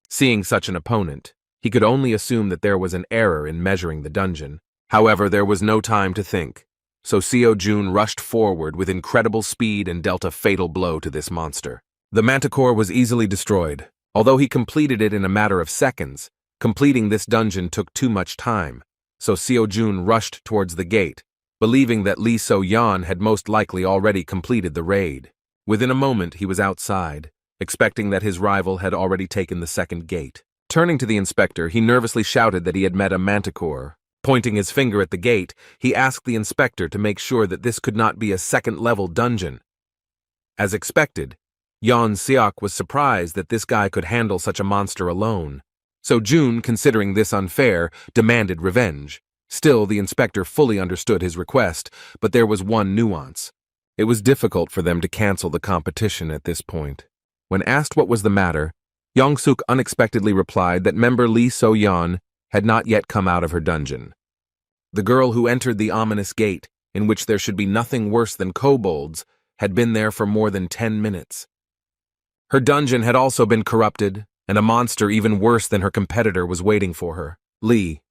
Seeing such an opponent, he could only assume that there was an error in measuring the dungeon. However, there was no time to think, so Seo-jun rushed forward with incredible speed and dealt a fatal blow to this monster. The Manticore was easily destroyed. Although he completed it in a matter of seconds, completing this dungeon took too much time, so Seo-jun rushed towards the gate, believing that Lee So-yeon had most likely already completed the raid. Within a moment he was outside, expecting that his rival had already taken the second gate. Turning to the inspector, he nervously shouted that he had met a Manticore, Pointing his finger at the gate, he asked the inspector to make sure that this could not be a second-level dungeon. As expected, Yeon Seok was surprised that this guy could handle such a monster alone. So June, considering this unfair, demanded revenge. Still, the inspector fully understood his request, but there was one nuance. It was difficult for them to cancel the competition at this point. When asked what was the matter, Young-suk unexpectedly replied that member Lee So-yeon had not yet come out of her dungeon. The girl who entered the ominous gate, in which there should be nothing worse than kobolds, had been there for more than 10 minutes. Her dungeon had also been corrupted, and a monster even worse than her competitor was waiting for her, Lee.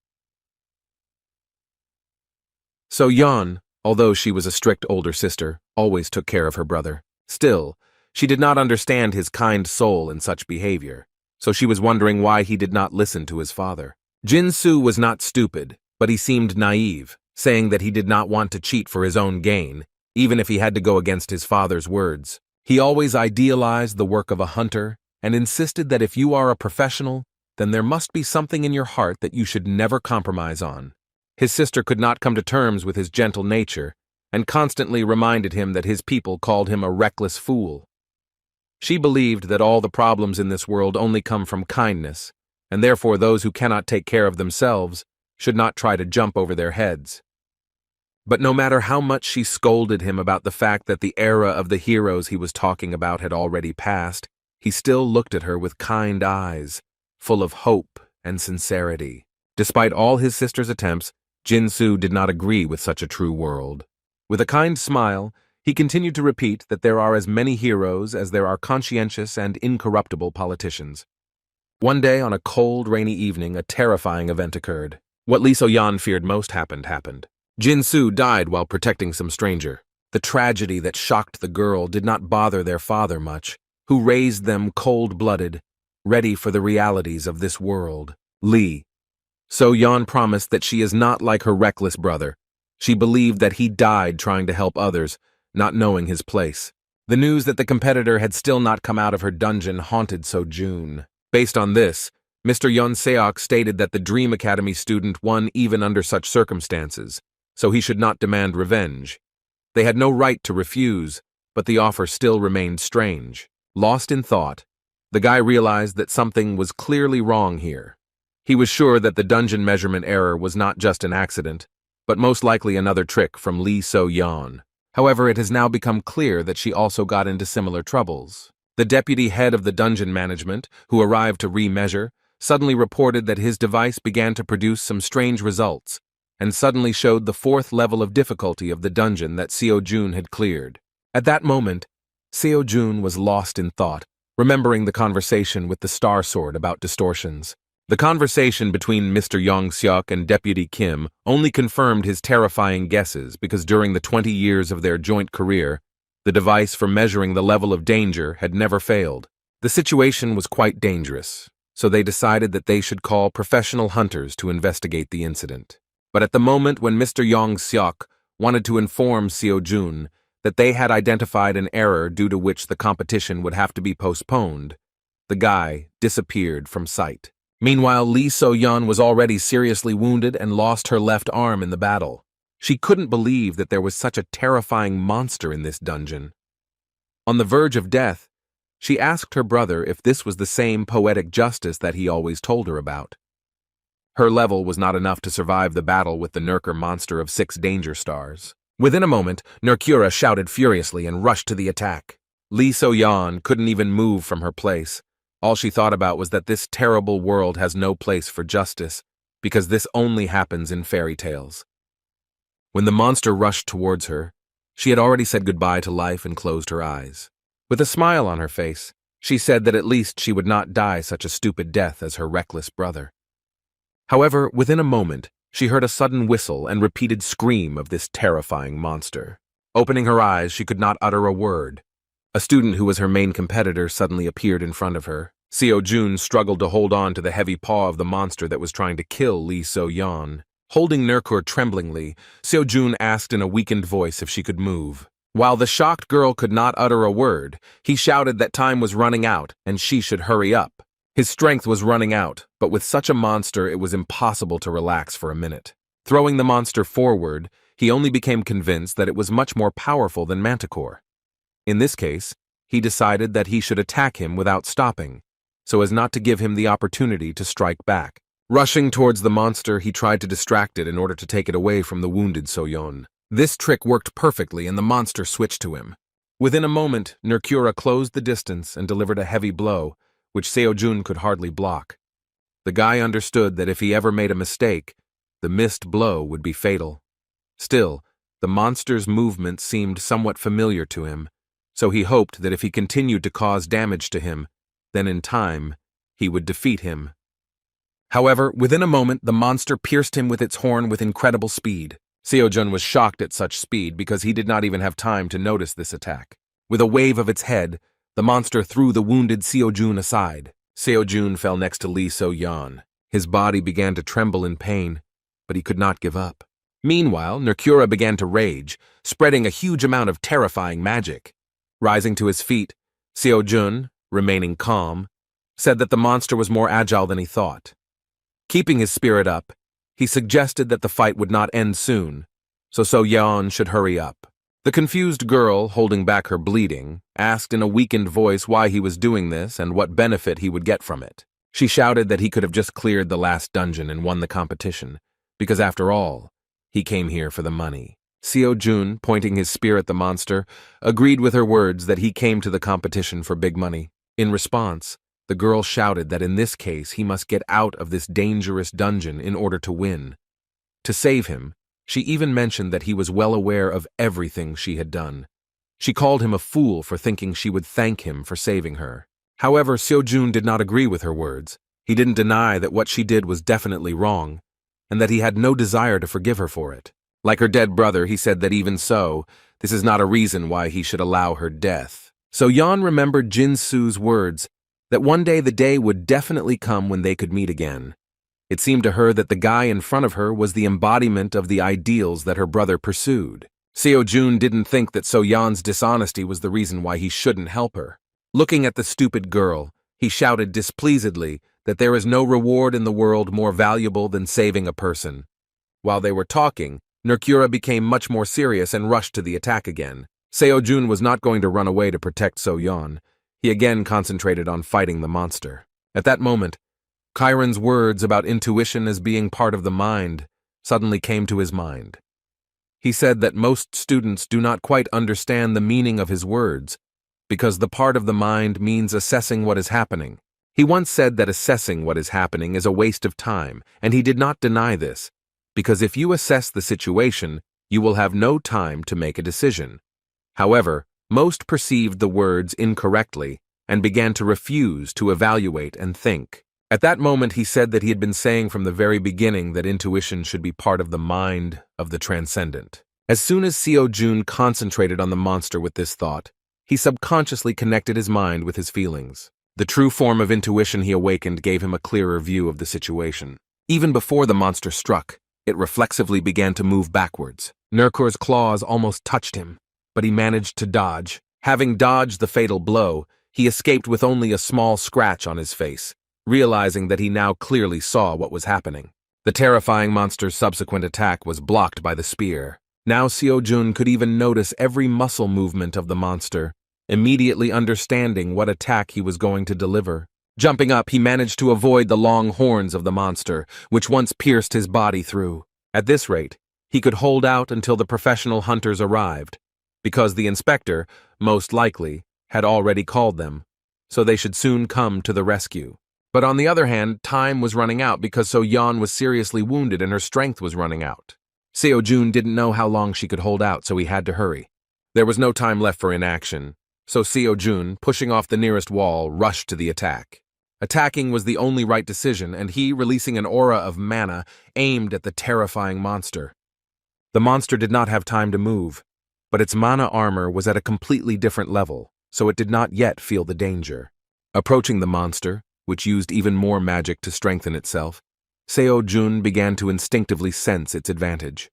So-yeon, although she was a strict older sister, always took care of her brother. Still, she did not understand his kind soul in such behavior, so she was wondering why he did not listen to his father. Jin-soo was not stupid, but he seemed naive, saying that he did not want to cheat for his own gain, even if he had to go against his father's words. He always idealized the work of a hunter and insisted that if you are a professional, then there must be something in your heart that you should never compromise on. His sister could not come to terms with his gentle nature and constantly reminded him that his people called him a reckless fool. She believed that all the problems in this world only come from kindness, and therefore those who cannot take care of themselves should not try to jump over their heads. But no matter how much she scolded him about the fact that the era of the heroes he was talking about had already passed, he still looked at her with kind eyes, full of hope and sincerity. Despite all his sister's attempts, Jin-soo did not agree with such a true world. With a kind smile, he continued to repeat that there are as many heroes as there are conscientious and incorruptible politicians. One day, on a cold, rainy evening, a terrifying event occurred. What Lee So-yeon feared most happened. Jin-soo died while protecting some stranger. The tragedy that shocked the girl did not bother their father much, who raised them cold-blooded, ready for the realities of this world. Lee. So-yeon promised that she is not like her reckless brother. She believed that he died trying to help others, not knowing his place. The news that the competitor had still not come out of her dungeon haunted So-jun. Based on this, Mr. Yeon Seok stated that the Dream Academy student won even under such circumstances, so he should not demand revenge. They had no right to refuse, but the offer still remained strange. Lost in thought, the guy realized that something was clearly wrong here. He was sure that the dungeon measurement error was not just an accident, but most likely another trick from Lee So-yeon. However, it has now become clear that she also got into similar troubles. The deputy head of the dungeon management, who arrived to remeasure, suddenly reported that his device began to produce some strange results, and suddenly showed the 4th level of difficulty of the dungeon that Seo-jun had cleared. At that moment, Seo-jun was lost in thought, remembering the conversation with the Star Sword about distortions. The conversation between Mr. Yong-seok and Deputy Kim only confirmed his terrifying guesses because during the 20 years of their joint career, the device for measuring the level of danger had never failed. The situation was quite dangerous, so they decided that they should call professional hunters to investigate the incident. But at the moment when Mr. Yong-seok wanted to inform Seo-jun that they had identified an error due to which the competition would have to be postponed, the guy disappeared from sight. Meanwhile, Lee So-yeon was already seriously wounded and lost her left arm in the battle. She couldn't believe that there was such a terrifying monster in this dungeon. On the verge of death, she asked her brother if this was the same poetic justice that he always told her about. Her level was not enough to survive the battle with the Nurker monster of 6 danger stars. Within a moment, Nurkura shouted furiously and rushed to the attack. Lee So-yeon couldn't even move from her place. All she thought about was that this terrible world has no place for justice, because this only happens in fairy tales. When the monster rushed towards her, she had already said goodbye to life and closed her eyes. With a smile on her face, she said that at least she would not die such a stupid death as her reckless brother. However, within a moment, she heard a sudden whistle and repeated scream of this terrifying monster. Opening her eyes, she could not utter a word. A student who was her main competitor suddenly appeared in front of her. Seo-jun struggled to hold on to the heavy paw of the monster that was trying to kill Lee So-yeon. Holding Nurkur tremblingly, Seo-jun asked in a weakened voice if she could move. While the shocked girl could not utter a word, he shouted that time was running out and she should hurry up. His strength was running out, but with such a monster it was impossible to relax for a minute. Throwing the monster forward, he only became convinced that it was much more powerful than Manticore. In this case, he decided that he should attack him without stopping, so as not to give him the opportunity to strike back. Rushing towards the monster, he tried to distract it in order to take it away from the wounded Soyeon. This trick worked perfectly and the monster switched to him. Within a moment, Mercura closed the distance and delivered a heavy blow, which Seojun could hardly block. The guy understood that if he ever made a mistake, the missed blow would be fatal. Still, the monster's movement seemed somewhat familiar to him, so he hoped that if he continued to cause damage to him, then in time, he would defeat him. However, within a moment, the monster pierced him with its horn with incredible speed. Seojun was shocked at such speed because he did not even have time to notice this attack. With a wave of its head, the monster threw the wounded Seojun aside. Seojun fell next to Lee So-yeon. His body began to tremble in pain, but he could not give up. Meanwhile, Mercura began to rage, spreading a huge amount of terrifying magic. Rising to his feet, Seojun, remaining calm, said that the monster was more agile than he thought. Keeping his spirit up, he suggested that the fight would not end soon, so So-yeon should hurry up. The confused girl, holding back her bleeding, asked in a weakened voice why he was doing this and what benefit he would get from it. She shouted that he could have just cleared the last dungeon and won the competition, because after all, he came here for the money. Seojun, pointing his spear at the monster, agreed with her words that he came to the competition for big money. In response, the girl shouted that in this case he must get out of this dangerous dungeon in order to win. To save him, she even mentioned that he was well aware of everything she had done. She called him a fool for thinking she would thank him for saving her. However, Seojun did not agree with her words. He didn't deny that what she did was definitely wrong, and that he had no desire to forgive her for it. Like her dead brother, he said that even so, this is not a reason why he should allow her death. So-yeon remembered Jin-soo's words, that one day the day would definitely come when they could meet again. It seemed to her that the guy in front of her was the embodiment of the ideals that her brother pursued. Seojun didn't think that So-yeon's dishonesty was the reason why he shouldn't help her. Looking at the stupid girl, he shouted displeasedly that there is no reward in the world more valuable than saving a person. While they were talking, Mercura became much more serious and rushed to the attack again. Seojun was not going to run away to protect So-yeon. He again concentrated on fighting the monster. At that moment, Chiron's words about intuition as being part of the mind suddenly came to his mind. He said that most students do not quite understand the meaning of his words because the part of the mind means assessing what is happening. He once said that assessing what is happening is a waste of time, and he did not deny this, because if you assess the situation, you will have no time to make a decision. However, most perceived the words incorrectly and began to refuse to evaluate and think. At that moment, he said that he had been saying from the very beginning that intuition should be part of the mind of the transcendent. As soon as Seojun concentrated on the monster with this thought, he subconsciously connected his mind with his feelings. The true form of intuition he awakened gave him a clearer view of the situation. Even before the monster struck, it reflexively began to move backwards. Mercura's claws almost touched him, but he managed to dodge. Having dodged the fatal blow, he escaped with only a small scratch on his face, realizing that he now clearly saw what was happening. The terrifying monster's subsequent attack was blocked by the spear. Now Seojun could even notice every muscle movement of the monster, immediately understanding what attack he was going to deliver. Jumping up, he managed to avoid the long horns of the monster, which once pierced his body through. At this rate, he could hold out until the professional hunters arrived, because the inspector, most likely, had already called them, so they should soon come to the rescue. But on the other hand, time was running out because So-yeon was seriously wounded and her strength was running out. Seojun didn't know how long she could hold out, so he had to hurry. There was no time left for inaction, so Seojun, pushing off the nearest wall, rushed to the attack. Attacking was the only right decision, and he, releasing an aura of mana, aimed at the terrifying monster. The monster did not have time to move, but its mana armor was at a completely different level, so it did not yet feel the danger. Approaching the monster, which used even more magic to strengthen itself, Seojun began to instinctively sense its advantage.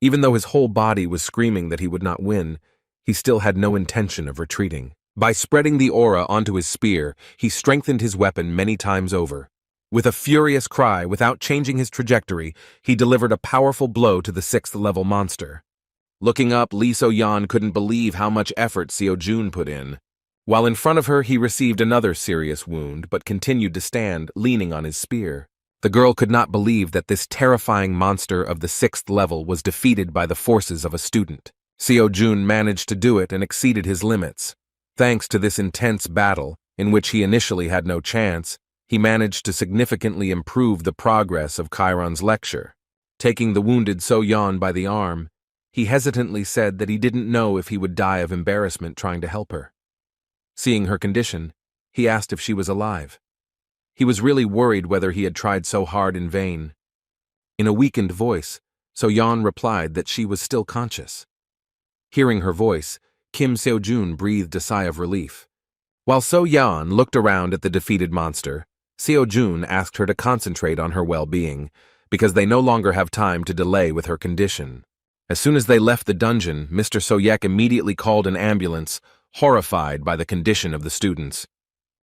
Even though his whole body was screaming that he would not win, he still had no intention of retreating. By spreading the aura onto his spear, he strengthened his weapon many times over. With a furious cry, without changing his trajectory, he delivered a powerful blow to the 6th-level monster. Looking up, Lee So-yeon couldn't believe how much effort Seo-jun put in. While in front of her, he received another serious wound, but continued to stand, leaning on his spear. The girl could not believe that this terrifying monster of the 6th level was defeated by the forces of a student. Seo-jun managed to do it and exceeded his limits. Thanks to this intense battle, in which he initially had no chance, he managed to significantly improve the progress of Chiron's lecture. Taking the wounded So-yeon by the arm, he hesitantly said that he didn't know if he would die of embarrassment trying to help her. Seeing her condition, he asked if she was alive. He was really worried whether he had tried so hard in vain. In a weakened voice, So-yeon replied that she was still conscious. Hearing her voice, Kim Seo-jun breathed a sigh of relief. While So-yeon looked around at the defeated monster, Seo-jun asked her to concentrate on her well-being, because they no longer have time to delay with her condition. As soon as they left the dungeon, Mr. Soyek immediately called an ambulance, horrified by the condition of the students.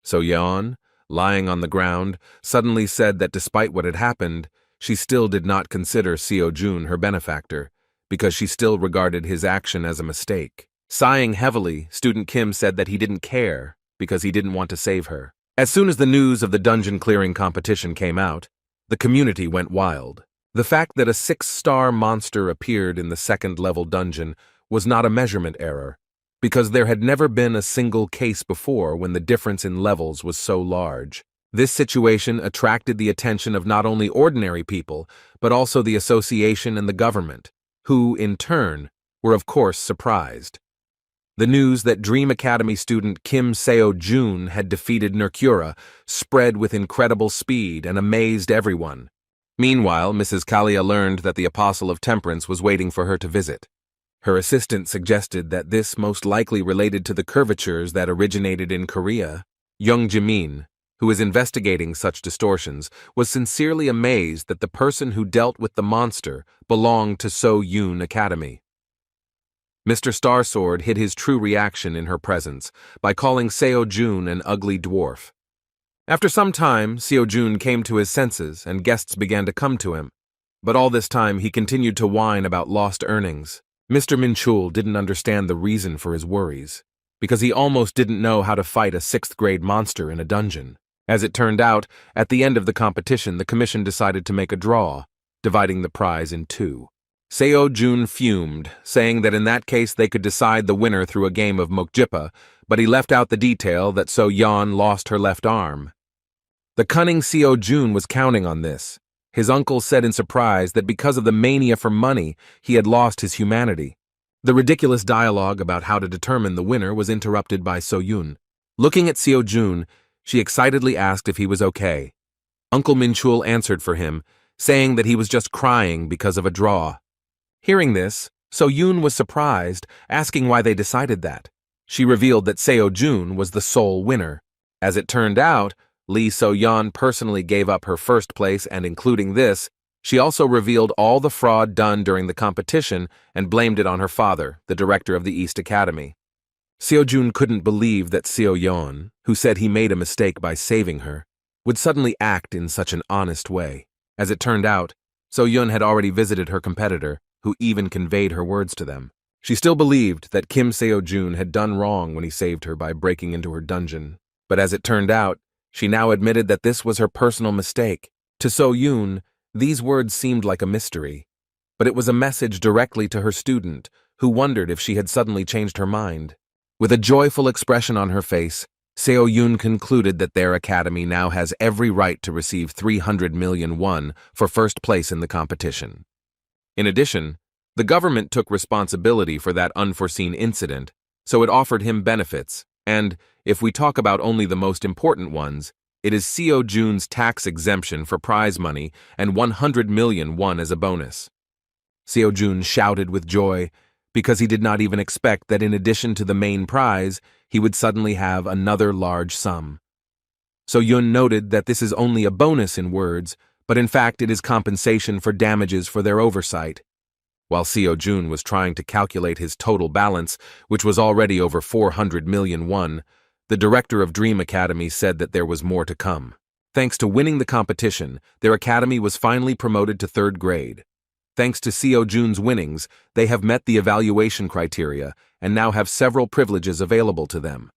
So-yeon, lying on the ground, suddenly said that despite what had happened, she still did not consider Seo-jun her benefactor, because she still regarded his action as a mistake. Sighing heavily, student Kim said that he didn't care, because he didn't want to save her. As soon as the news of the dungeon-clearing competition came out, the community went wild. The fact that a 6-star monster appeared in the 2nd-level dungeon was not a measurement error, because there had never been a single case before when the difference in levels was so large. This situation attracted the attention of not only ordinary people, but also the association and the government, who, in turn, were of course surprised. The news that Dream Academy student Kim Seo-jun had defeated Nercura spread with incredible speed and amazed everyone. Meanwhile, Mrs. Kalia learned that the Apostle of Temperance was waiting for her to visit. Her assistant suggested that this most likely related to the curvatures that originated in Korea. Young Jimin, who is investigating such distortions, was sincerely amazed that the person who dealt with the monster belonged to So-yoon Academy. Mr. Starsword hid his true reaction in her presence by calling Seo-jun an ugly dwarf. After some time, Seo-jun came to his senses and guests began to come to him. But all this time he continued to whine about lost earnings. Mr. Minchul didn't understand the reason for his worries, because he almost didn't know how to fight a 6th-grade monster in a dungeon. As it turned out, at the end of the competition, the commission decided to make a draw, dividing the prize in 2. Seo-jun fumed, saying that in that case they could decide the winner through a game of mokjipa, but he left out the detail that So-yeon lost her left arm. The cunning Seo-jun was counting on this. His uncle said in surprise that because of the mania for money, he had lost his humanity. The ridiculous dialogue about how to determine the winner was interrupted by So-yeon. Looking at Seo-jun, she excitedly asked if he was okay. Uncle Minchul answered for him, saying that he was just crying because of a draw. Hearing this, So-yeon was surprised, asking why they decided that. She revealed that Seo-jun was the sole winner. As it turned out, Lee So-yeon personally gave up her first place, and including this, she also revealed all the fraud done during the competition and blamed it on her father, the director of the East Academy. Seo-jun couldn't believe that Seo-yeon, who said he made a mistake by saving her, would suddenly act in such an honest way. As it turned out, So-yeon had already visited her competitor, who even conveyed her words to them. She still believed that Kim Seo-jun had done wrong when he saved her by breaking into her dungeon. But as it turned out, she now admitted that this was her personal mistake. To So-yeon, these words seemed like a mystery, but it was a message directly to her student, who wondered if she had suddenly changed her mind. With a joyful expression on her face, Seo-yeon concluded that their academy now has every right to receive 300 million won for first place in the competition. In addition, the government took responsibility for that unforeseen incident, so it offered him benefits, and, if we talk about only the most important ones, it is Seo-jun's tax exemption for prize money and 100 million won as a bonus. Seo-jun shouted with joy, because he did not even expect that in addition to the main prize, he would suddenly have another large sum. So-yeon noted that this is only a bonus in words, but in fact it is compensation for damages for their oversight. While Seo-jun was trying to calculate his total balance, which was already over 400 million won, the director of Dream Academy said that there was more to come. Thanks to winning the competition, their academy was finally promoted to 3rd grade. Thanks to Seo Jun's winnings, they have met the evaluation criteria and now have several privileges available to them.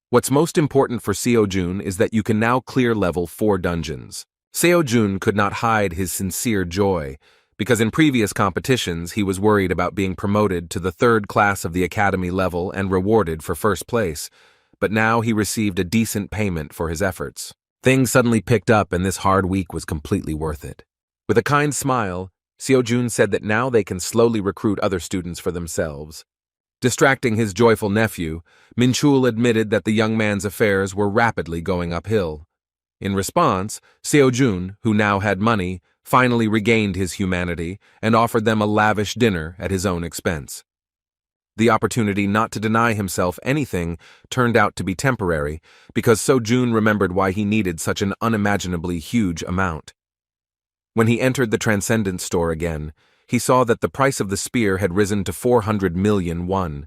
What's most important for Seo Jun is that you can now clear level 4 dungeons. Seo Jun could not hide his sincere joy, because in previous competitions he was worried about being promoted to the 3rd class of the academy level and rewarded for 1st place, but now he received a decent payment for his efforts. Things suddenly picked up and this hard week was completely worth it. With a kind smile, Seo Jun said that now they can slowly recruit other students for themselves. Distracting his joyful nephew, Minchul admitted that the young man's affairs were rapidly going uphill. In response, Seo Jun, who now had money, finally regained his humanity and offered them a lavish dinner at his own expense. The opportunity not to deny himself anything turned out to be temporary because Seo Jun remembered why he needed such an unimaginably huge amount. When he entered the Transcendence store again, he saw that the price of the spear had risen to 400 million won.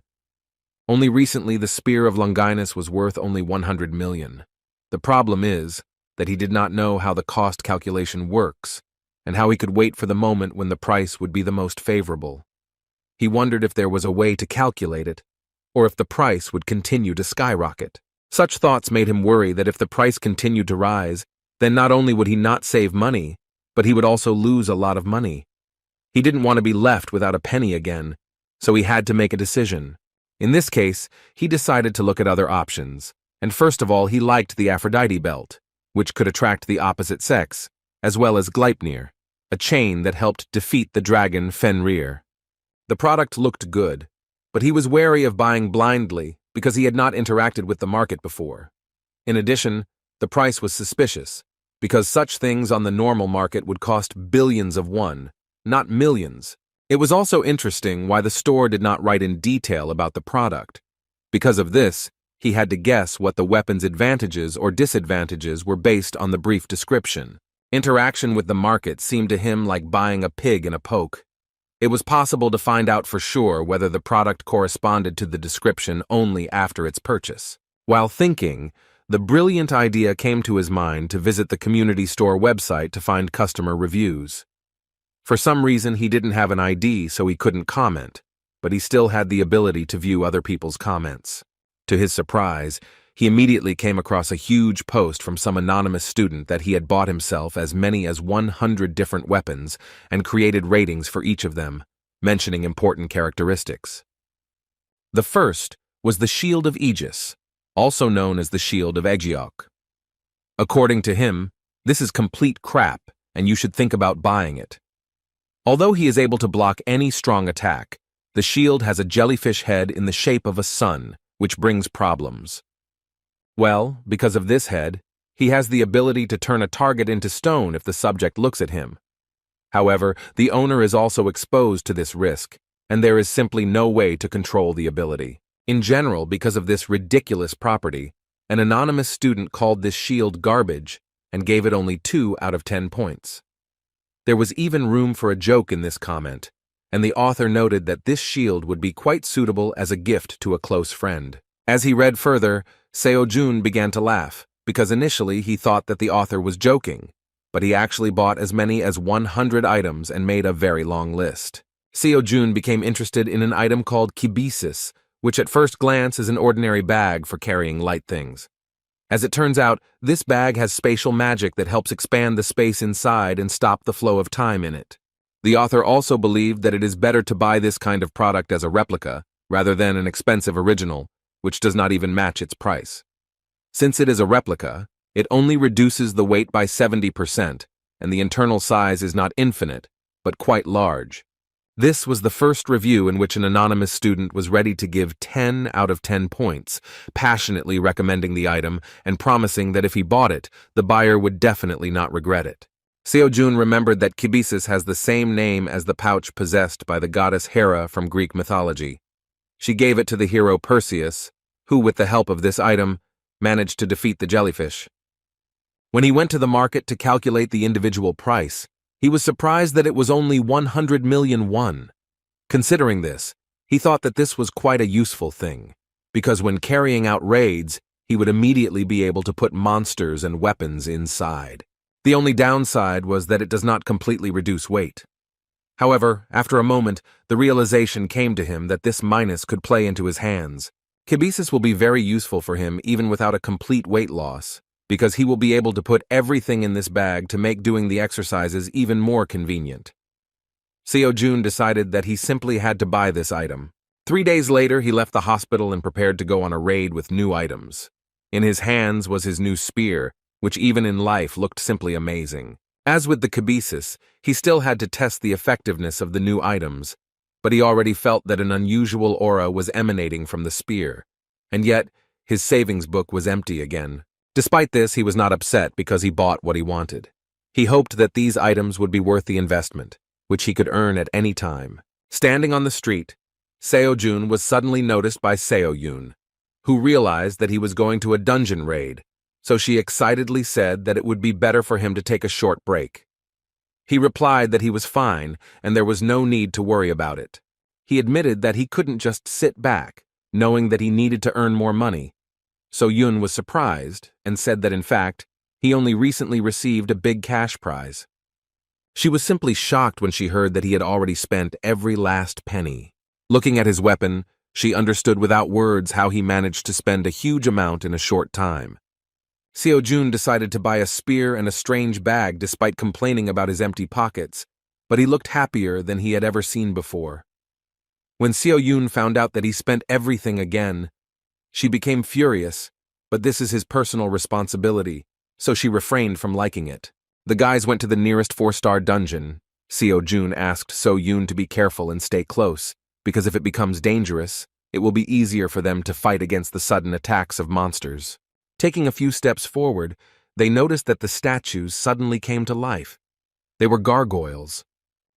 Only recently the spear of Longinus was worth only 100 million. The problem is that he did not know how the cost calculation works and how he could wait for the moment when the price would be the most favorable. He wondered if there was a way to calculate it, or if the price would continue to skyrocket. Such thoughts made him worry that if the price continued to rise, then not only would he not save money, but he would also lose a lot of money. He didn't want to be left without a penny again, so he had to make a decision. In this case, he decided to look at other options, and first of all he liked the Aphrodite belt, which could attract the opposite sex, as well as Gleipnir, a chain that helped defeat the dragon Fenrir. The product looked good, but he was wary of buying blindly because he had not interacted with the market before. In addition, the price was suspicious, because such things on the normal market would cost billions of won, not millions. It was also interesting why the store did not write in detail about the product. Because of this, he had to guess what the weapon's advantages or disadvantages were based on the brief description. Interaction with the market seemed to him like buying a pig in a poke. It was possible to find out for sure whether the product corresponded to the description only after its purchase. While thinking, the brilliant idea came to his mind to visit the community store website to find customer reviews. For some reason, he didn't have an ID, so he couldn't comment, but he still had the ability to view other people's comments. To his surprise, he immediately came across a huge post from some anonymous student that he had bought himself as many as 100 different weapons and created ratings for each of them, mentioning important characteristics. The first was the Shield of Aegis, also known as the Shield of Aeggiok. According to him, this is complete crap, and you should think about buying it. Although he is able to block any strong attack, the shield has a jellyfish head in the shape of a sun, which brings problems. Well, because of this head, he has the ability to turn a target into stone if the subject looks at him. However, the owner is also exposed to this risk, and there is simply no way to control the ability. In general, because of this ridiculous property, an anonymous student called this shield garbage and gave it only 2 out of 10 points. There was even room for a joke in this comment, and the author noted that this shield would be quite suitable as a gift to a close friend. As he read further, Seo Jun began to laugh, because initially he thought that the author was joking, but he actually bought as many as 100 items and made a very long list. Seo Jun became interested in an item called kibisis, which at first glance is an ordinary bag for carrying light things. As it turns out, this bag has spatial magic that helps expand the space inside and stop the flow of time in it. The author also believed that it is better to buy this kind of product as a replica, rather than an expensive original, which does not even match its price. Since it is a replica, it only reduces the weight by 70%, and the internal size is not infinite, but quite large. This was the first review in which an anonymous student was ready to give 10 out of 10 points, passionately recommending the item and promising that if he bought it, the buyer would definitely not regret it. Seo Jun remembered that kibisis has the same name as the pouch possessed by the goddess Hera from Greek mythology. She gave it to the hero Perseus, who, with the help of this item, managed to defeat the jellyfish. When he went to the market to calculate the individual price, he was surprised that it was only 100 million won. Considering this, he thought that this was quite a useful thing, because when carrying out raids, he would immediately be able to put monsters and weapons inside. The only downside was that it does not completely reduce weight. However, after a moment, the realization came to him that this minus could play into his hands. Kibisis will be very useful for him even without a complete weight loss, because he will be able to put everything in this bag to make doing the exercises even more convenient. Seo-jun decided that he simply had to buy this item. 3 days later, he left the hospital and prepared to go on a raid with new items. In his hands was his new spear, which even in life looked simply amazing. As with the Kibisis, he still had to test the effectiveness of the new items, but he already felt that an unusual aura was emanating from the spear. And yet, his savings book was empty again. Despite this, he was not upset because he bought what he wanted. He hoped that these items would be worth the investment, which he could earn at any time. Standing on the street, Seo-jun was suddenly noticed by Seo-yoon, who realized that he was going to a dungeon raid, so she excitedly said that it would be better for him to take a short break. He replied that he was fine and there was no need to worry about it. He admitted that he couldn't just sit back, knowing that he needed to earn more money. So Yoon was surprised and said that in fact, he only recently received a big cash prize. She was simply shocked when she heard that he had already spent every last penny. Looking at his weapon, she understood without words how he managed to spend a huge amount in a short time. Seo-jun decided to buy a spear and a strange bag despite complaining about his empty pockets, but he looked happier than he had ever seen before. When Seo-yoon found out that he spent everything again, she became furious, but this is his personal responsibility, so she refrained from liking it. The guys went to the nearest 4-star dungeon. Seo-jun asked So-yoon to be careful and stay close, because if it becomes dangerous, it will be easier for them to fight against the sudden attacks of monsters. Taking a few steps forward, they noticed that the statues suddenly came to life. They were gargoyles.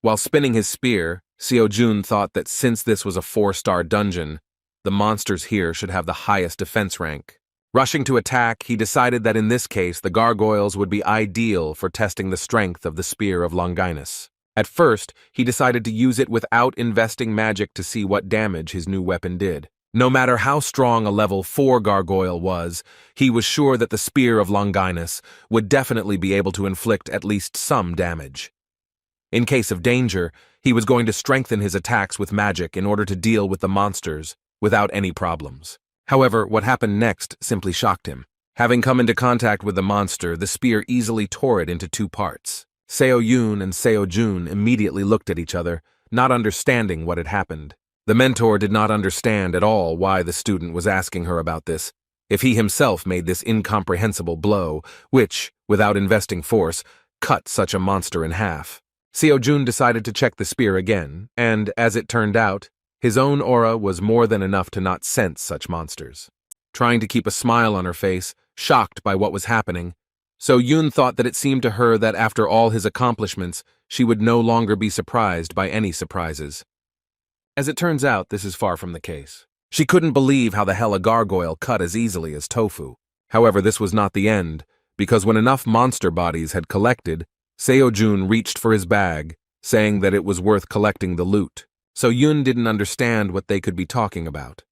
While spinning his spear, Seo-jun thought that since this was a 4-star dungeon, the monsters here should have the highest defense rank. Rushing to attack, he decided that in this case the gargoyles would be ideal for testing the strength of the Spear of Longinus. At first, he decided to use it without investing magic to see what damage his new weapon did. No matter how strong a level 4 gargoyle was, he was sure that the Spear of Longinus would definitely be able to inflict at least some damage. In case of danger, he was going to strengthen his attacks with magic in order to deal with the monsters without any problems. However, what happened next simply shocked him. Having come into contact with the monster, the spear easily tore it into 2 parts. Seo-yoon and Seo-jun immediately looked at each other, not understanding what had happened. The mentor did not understand at all why the student was asking her about this, if he himself made this incomprehensible blow, which, without investing force, cut such a monster in half. Seo-jun decided to check the spear again, and, as it turned out, his own aura was more than enough to not sense such monsters. Trying to keep a smile on her face, shocked by what was happening, So-yoon thought that it seemed to her that after all his accomplishments, she would no longer be surprised by any surprises. As it turns out, this is far from the case. She couldn't believe how the hell a gargoyle cut as easily as tofu. However, this was not the end, because when enough monster bodies had collected, Seo-jun reached for his bag, saying that it was worth collecting the loot. So-yoon didn't understand what they could be talking about,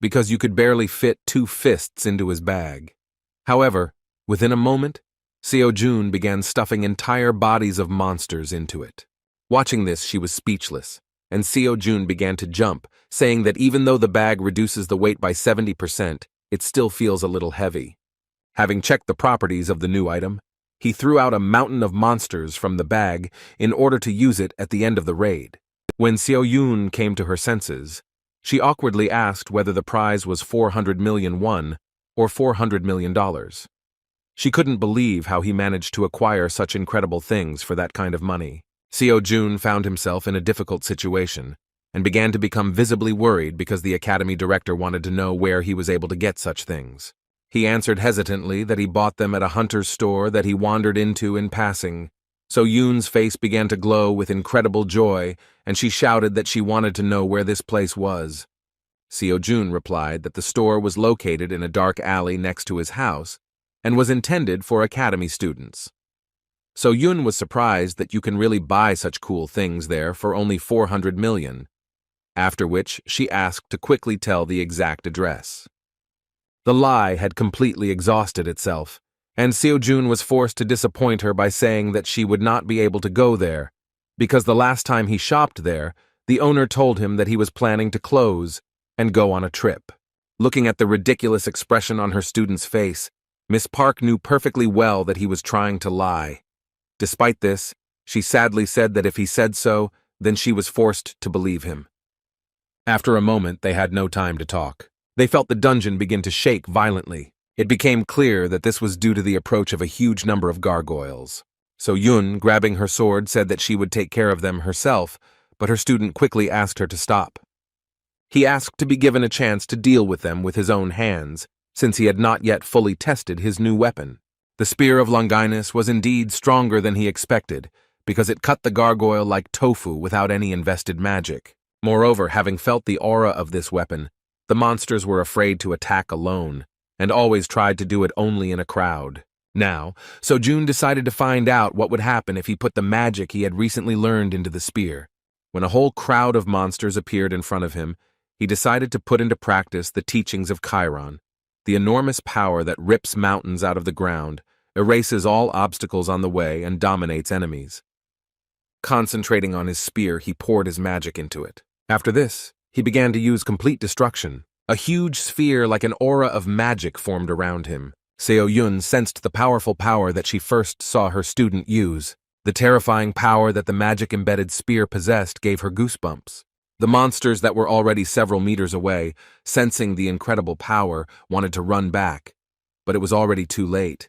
because you could barely fit 2 fists into his bag. However, within a moment, Seo-jun began stuffing entire bodies of monsters into it. Watching this, she was speechless, and Seo-jun began to jump, saying that even though the bag reduces the weight by 70%, it still feels a little heavy. Having checked the properties of the new item, he threw out a mountain of monsters from the bag in order to use it at the end of the raid. When Seo-yoon came to her senses, she awkwardly asked whether the prize was 400 million won or $400 million. She couldn't believe how he managed to acquire such incredible things for that kind of money. Seo-jun found himself in a difficult situation and began to become visibly worried because the academy director wanted to know where he was able to get such things. He answered hesitantly that he bought them at a hunter's store that he wandered into in passing. So-yoon's face began to glow with incredible joy, and she shouted that she wanted to know where this place was. Seo-jun replied that the store was located in a dark alley next to his house and was intended for academy students. So-yoon was surprised that you can really buy such cool things there for only 400 million, after which she asked to quickly tell the exact address. The lie had completely exhausted itself, and Seo-jun was forced to disappoint her by saying that she would not be able to go there, because the last time he shopped there, the owner told him that he was planning to close and go on a trip. Looking at the ridiculous expression on her student's face, Miss Park knew perfectly well that he was trying to lie. Despite this, she sadly said that if he said so, then she was forced to believe him. After a moment, they had no time to talk. They felt the dungeon begin to shake violently. It became clear that this was due to the approach of a huge number of gargoyles. So Yun, grabbing her sword, said that she would take care of them herself, but her student quickly asked her to stop. He asked to be given a chance to deal with them with his own hands, since he had not yet fully tested his new weapon. The Spear of Longinus was indeed stronger than he expected, because it cut the gargoyle like tofu without any invested magic. Moreover, having felt the aura of this weapon, the monsters were afraid to attack alone, and always tried to do it only in a crowd. Now, Seo-jun decided to find out what would happen if he put the magic he had recently learned into the spear. When a whole crowd of monsters appeared in front of him, he decided to put into practice the teachings of Chiron, the enormous power that rips mountains out of the ground, erases all obstacles on the way, and dominates enemies. Concentrating on his spear, he poured his magic into it. After this, he began to use complete destruction. A huge sphere like an aura of magic formed around him. Seo-jun sensed the powerful power that she first saw her student use. The terrifying power that the magic-embedded spear possessed gave her goosebumps. The monsters that were already several meters away, sensing the incredible power, wanted to run back. But it was already too late.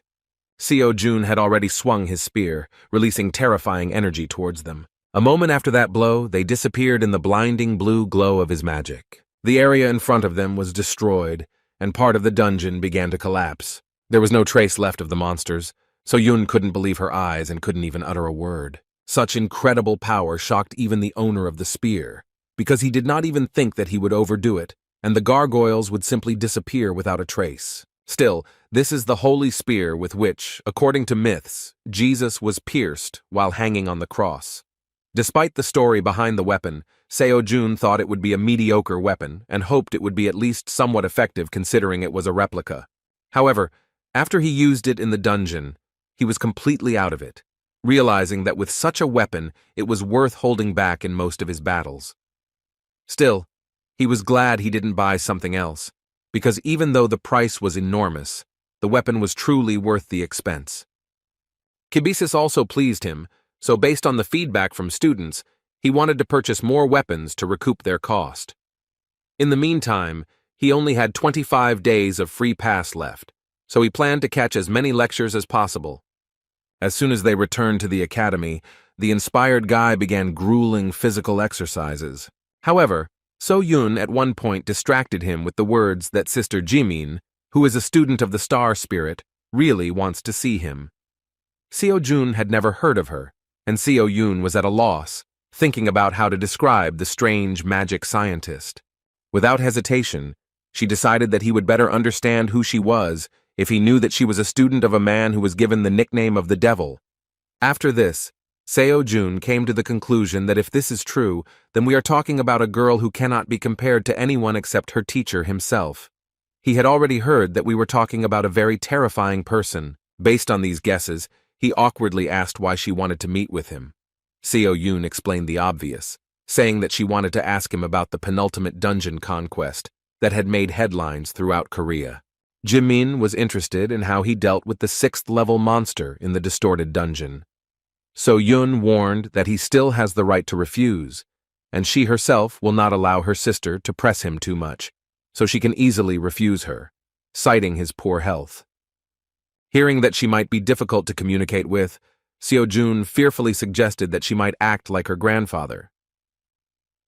Seo-jun had already swung his spear, releasing terrifying energy towards them. A moment after that blow, they disappeared in the blinding blue glow of his magic. The area in front of them was destroyed, and part of the dungeon began to collapse. There was no trace left of the monsters, so Yun couldn't believe her eyes and couldn't even utter a word. Such incredible power shocked even the owner of the spear, because he did not even think that he would overdo it, and the gargoyles would simply disappear without a trace. Still, this is the holy spear with which, according to myths, Jesus was pierced while hanging on the cross. Despite the story behind the weapon, Seo-jun thought it would be a mediocre weapon and hoped it would be at least somewhat effective considering it was a replica. However, after he used it in the dungeon, he was completely out of it, realizing that with such a weapon it was worth holding back in most of his battles. Still, he was glad he didn't buy something else, because even though the price was enormous, the weapon was truly worth the expense. Kibisis also pleased him, so based on the feedback from students, he wanted to purchase more weapons to recoup their cost. In the meantime, he only had 25 days of free pass left, so he planned to catch as many lectures as possible. As soon as they returned to the academy, the inspired guy began grueling physical exercises. However, So-yun at one point distracted him with the words that Sister Jimin, who is a student of the Star Spirit, really wants to see him. Seo-jun had never heard of her, and Seo-yun was at a loss, thinking about how to describe the strange magic scientist. Without hesitation, she decided that he would better understand who she was if he knew that she was a student of a man who was given the nickname of the Devil. After this, Seo-jun came to the conclusion that if this is true, then we are talking about a girl who cannot be compared to anyone except her teacher himself. He had already heard that we were talking about a very terrifying person. Based on these guesses, he awkwardly asked why she wanted to meet with him. Seo-yun explained the obvious, saying that she wanted to ask him about the penultimate dungeon conquest that had made headlines throughout Korea. Jimin was interested in how he dealt with the 6th-level monster in the distorted dungeon. So-yun warned that he still has the right to refuse, and she herself will not allow her sister to press him too much, so she can easily refuse her, citing his poor health. Hearing that she might be difficult to communicate with, Seo-jun fearfully suggested that she might act like her grandfather.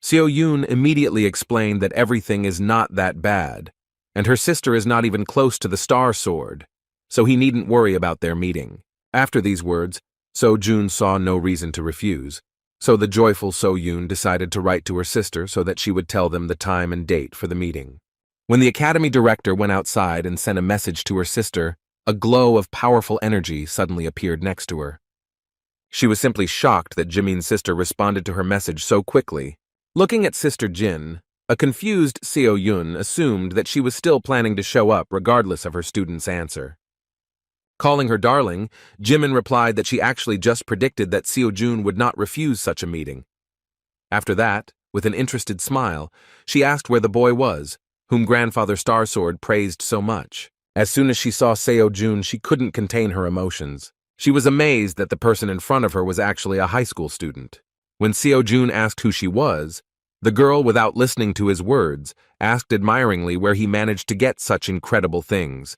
Seo-yun immediately explained that everything is not that bad, and her sister is not even close to the Star Sword, so he needn't worry about their meeting. After these words, So-jun saw no reason to refuse, so the joyful So-yun decided to write to her sister so that she would tell them the time and date for the meeting. When the academy director went outside and sent a message to her sister, a glow of powerful energy suddenly appeared next to her. She was simply shocked that Jimin's sister responded to her message so quickly. Looking at Sister Jin, A confused Seo Yun assumed that she was still planning to show up regardless of her student's answer. Calling her darling, Jimin replied that she actually just predicted that Seo Jun would not refuse such a meeting. After that, with an interested smile, she asked where the boy was, whom Grandfather Starsword praised so much. As soon as she saw Seo Jun, she couldn't contain her emotions. She was amazed that the person in front of her was actually a high school student. When Seo Jun asked who she was, the girl, without listening to his words, asked admiringly where he managed to get such incredible things.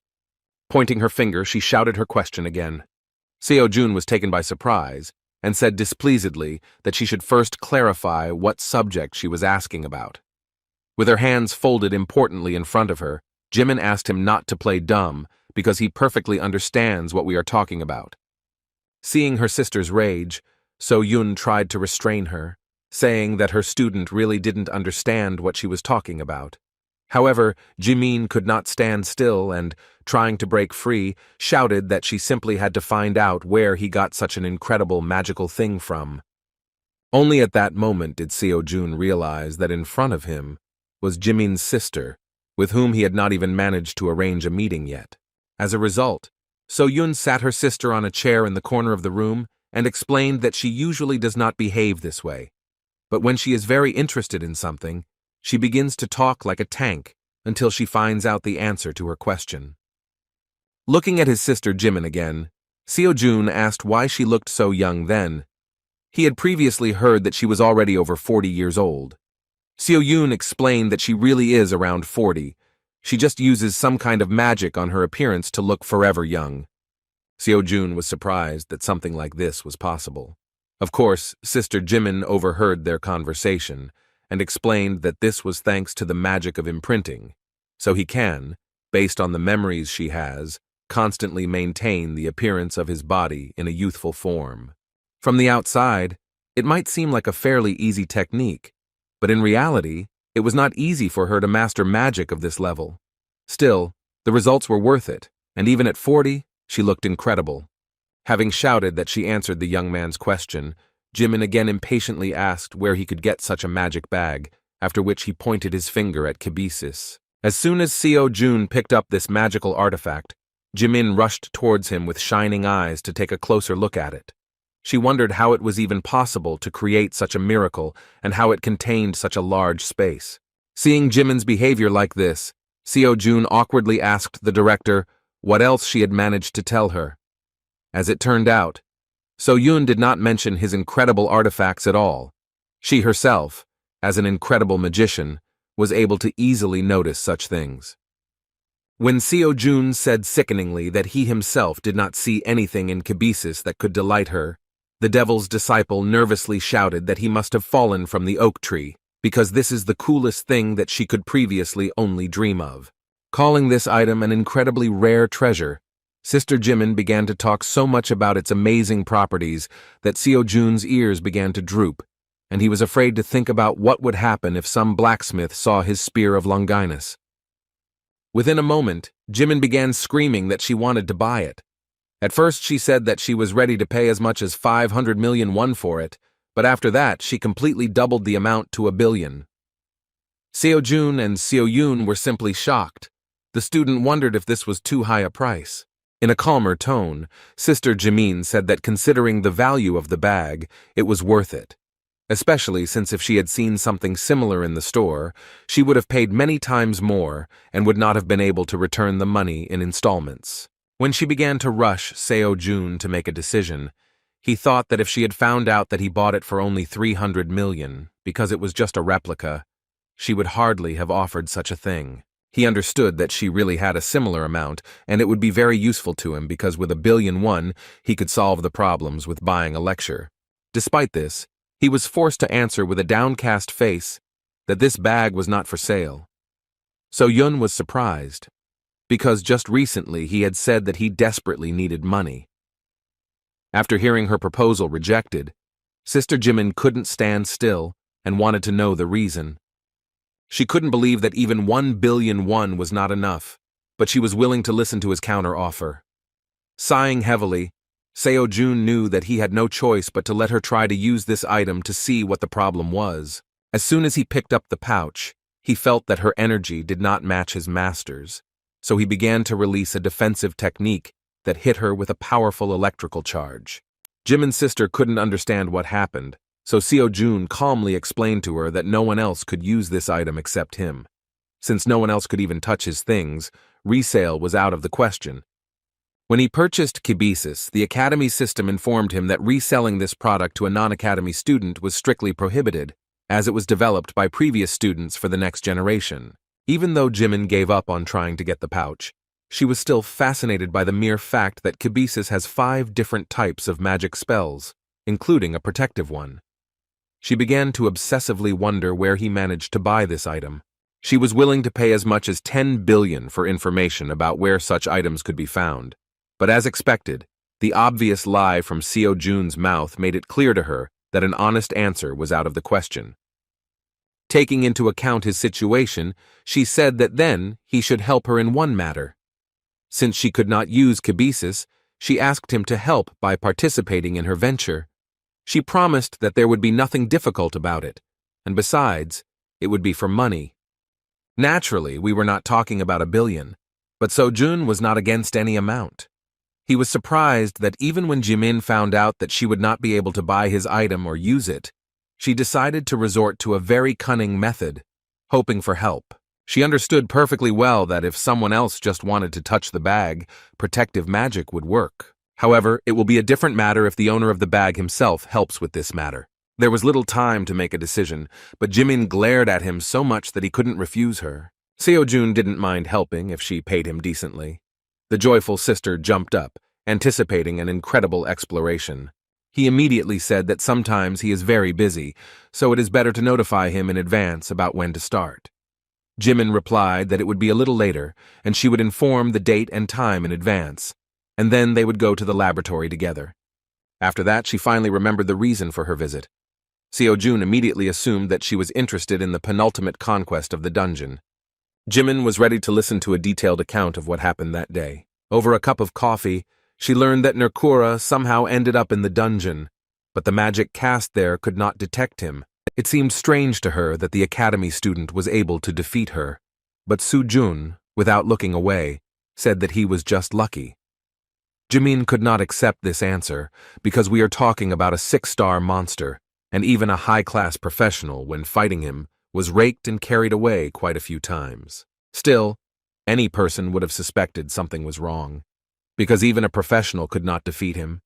Pointing her finger, she shouted her question again. Seo Jun was taken by surprise and said displeasedly that she should first clarify what subject she was asking about. With her hands folded importantly in front of her, Jimin asked him not to play dumb because he perfectly understands what we are talking about. Seeing her sister's rage, Seo Yun tried to restrain her, saying that her student really didn't understand what she was talking about. However, Jimin could not stand still and, trying to break free, shouted that she simply had to find out where he got such an incredible magical thing from. Only at that moment did Seo Jun realize that in front of him was Jimin's sister, with whom he had not even managed to arrange a meeting yet. As a result, Seo Yun sat her sister on a chair in the corner of the room and explained that she usually does not behave this way. But when she is very interested in something, she begins to talk like a tank until she finds out the answer to her question. Looking at his sister Jimin again, Seo Jun asked why she looked so young then. He had previously heard that she was already over 40 years old. Seo Yun explained that she really is around 40. She just uses some kind of magic on her appearance to look forever young. Seo Jun was surprised that something like this was possible. Of course, Sister Jimin overheard their conversation and explained that this was thanks to the magic of imprinting, so he can, based on the memories she has, constantly maintain the appearance of his body in a youthful form. From the outside, it might seem like a fairly easy technique, but in reality, it was not easy for her to master magic of this level. Still, the results were worth it, and even at 40, she looked incredible. Having shouted that she answered the young man's question, Jimin again impatiently asked where he could get such a magic bag, after which he pointed his finger at Kibisis. As soon as Seo Jun picked up this magical artifact, Jimin rushed towards him with shining eyes to take a closer look at it. She wondered how it was even possible to create such a miracle and how it contained such a large space. Seeing Jimin's behavior like this, Seo Jun awkwardly asked the director what else she had managed to tell her. As it turned out, Seo Yun did not mention his incredible artifacts at all. She herself, as an incredible magician, was able to easily notice such things. When Seo Jun said sickeningly that he himself did not see anything in Kibisis that could delight her, the devil's disciple nervously shouted that he must have fallen from the oak tree, because this is the coolest thing that she could previously only dream of. Calling this item an incredibly rare treasure, Sister Jimin began to talk so much about its amazing properties that Seo Jun's ears began to droop, and he was afraid to think about what would happen if some blacksmith saw his spear of Longinus. Within a moment, Jimin began screaming that she wanted to buy it. At first she said that she was ready to pay as much as 500 million won for it, but after that she completely doubled the amount to 1 billion. Seo Jun and Seo Yun were simply shocked. The student wondered if this was too high a price. In a calmer tone, Sister Jimin said that considering the value of the bag, it was worth it. Especially since if she had seen something similar in the store, she would have paid many times more and would not have been able to return the money in installments. When she began to rush Seo Jun to make a decision, he thought that if she had found out that he bought it for only 300 million, because it was just a replica, she would hardly have offered such a thing. He understood that she really had a similar amount, and it would be very useful to him because with 1 billion won, he could solve the problems with buying a lecture. Despite this, he was forced to answer with a downcast face that this bag was not for sale. So Yun was surprised, because just recently he had said that he desperately needed money. After hearing her proposal rejected, Sister Jimin couldn't stand still and wanted to know the reason. She couldn't believe that even 1 billion won was not enough, but she was willing to listen to his counter-offer. Sighing heavily, Seo Jun knew that he had no choice but to let her try to use this item to see what the problem was. As soon as he picked up the pouch, He felt that her energy did not match his master's, so he began to release a defensive technique that hit her with a powerful electrical charge. Jimin's sister couldn't understand what happened, so Seo-jun calmly explained to her that no one else could use this item except him. Since no one else could even touch his things, resale was out of the question. When he purchased Kibisis, the Academy system informed him that reselling this product to a non-Academy student was strictly prohibited, as it was developed by previous students for the next generation. Even though Jimin gave up on trying to get the pouch, she was still fascinated by the mere fact that Kibisis has 5 different types of magic spells, including a protective one. She began to obsessively wonder where he managed to buy this item. She was willing to pay as much as 10 billion for information about where such items could be found. But as expected, the obvious lie from Seo-jun's mouth made it clear to her that an honest answer was out of the question. Taking into account his situation, she said that then he should help her in one matter. Since she could not use Kibisis, she asked him to help by participating in her venture. She promised that there would be nothing difficult about it, and besides, it would be for money. Naturally, we were not talking about 1 billion, but Seo-jun was not against any amount. He was surprised that even when Jimin found out that she would not be able to buy his item or use it, she decided to resort to a very cunning method, hoping for help. She understood perfectly well that if someone else just wanted to touch the bag, protective magic would work. However, it will be a different matter if the owner of the bag himself helps with this matter. There was little time to make a decision, but Jimin glared at him so much that he couldn't refuse her. Seo-jun didn't mind helping if she paid him decently. The joyful sister jumped up, anticipating an incredible exploration. He immediately said that sometimes he is very busy, so it is better to notify him in advance about when to start. Jimin replied that it would be a little later, and she would inform the date and time in advance, and then they would go to the laboratory together. After that, she finally remembered the reason for her visit. Seo-jun immediately assumed that she was interested in the penultimate conquest of the dungeon. Jimin was ready to listen to a detailed account of what happened that day. Over a cup of coffee, she learned that Nerkura somehow ended up in the dungeon, but the magic cast there could not detect him. It seemed strange to her that the academy student was able to defeat her, but Seo-jun, without looking away, said that he was just lucky. Jimin could not accept this answer because we are talking about a 6-star monster, and even a high-class professional, when fighting him, was raked and carried away quite a few times. Still, any person would have suspected something was wrong, because even a professional could not defeat him.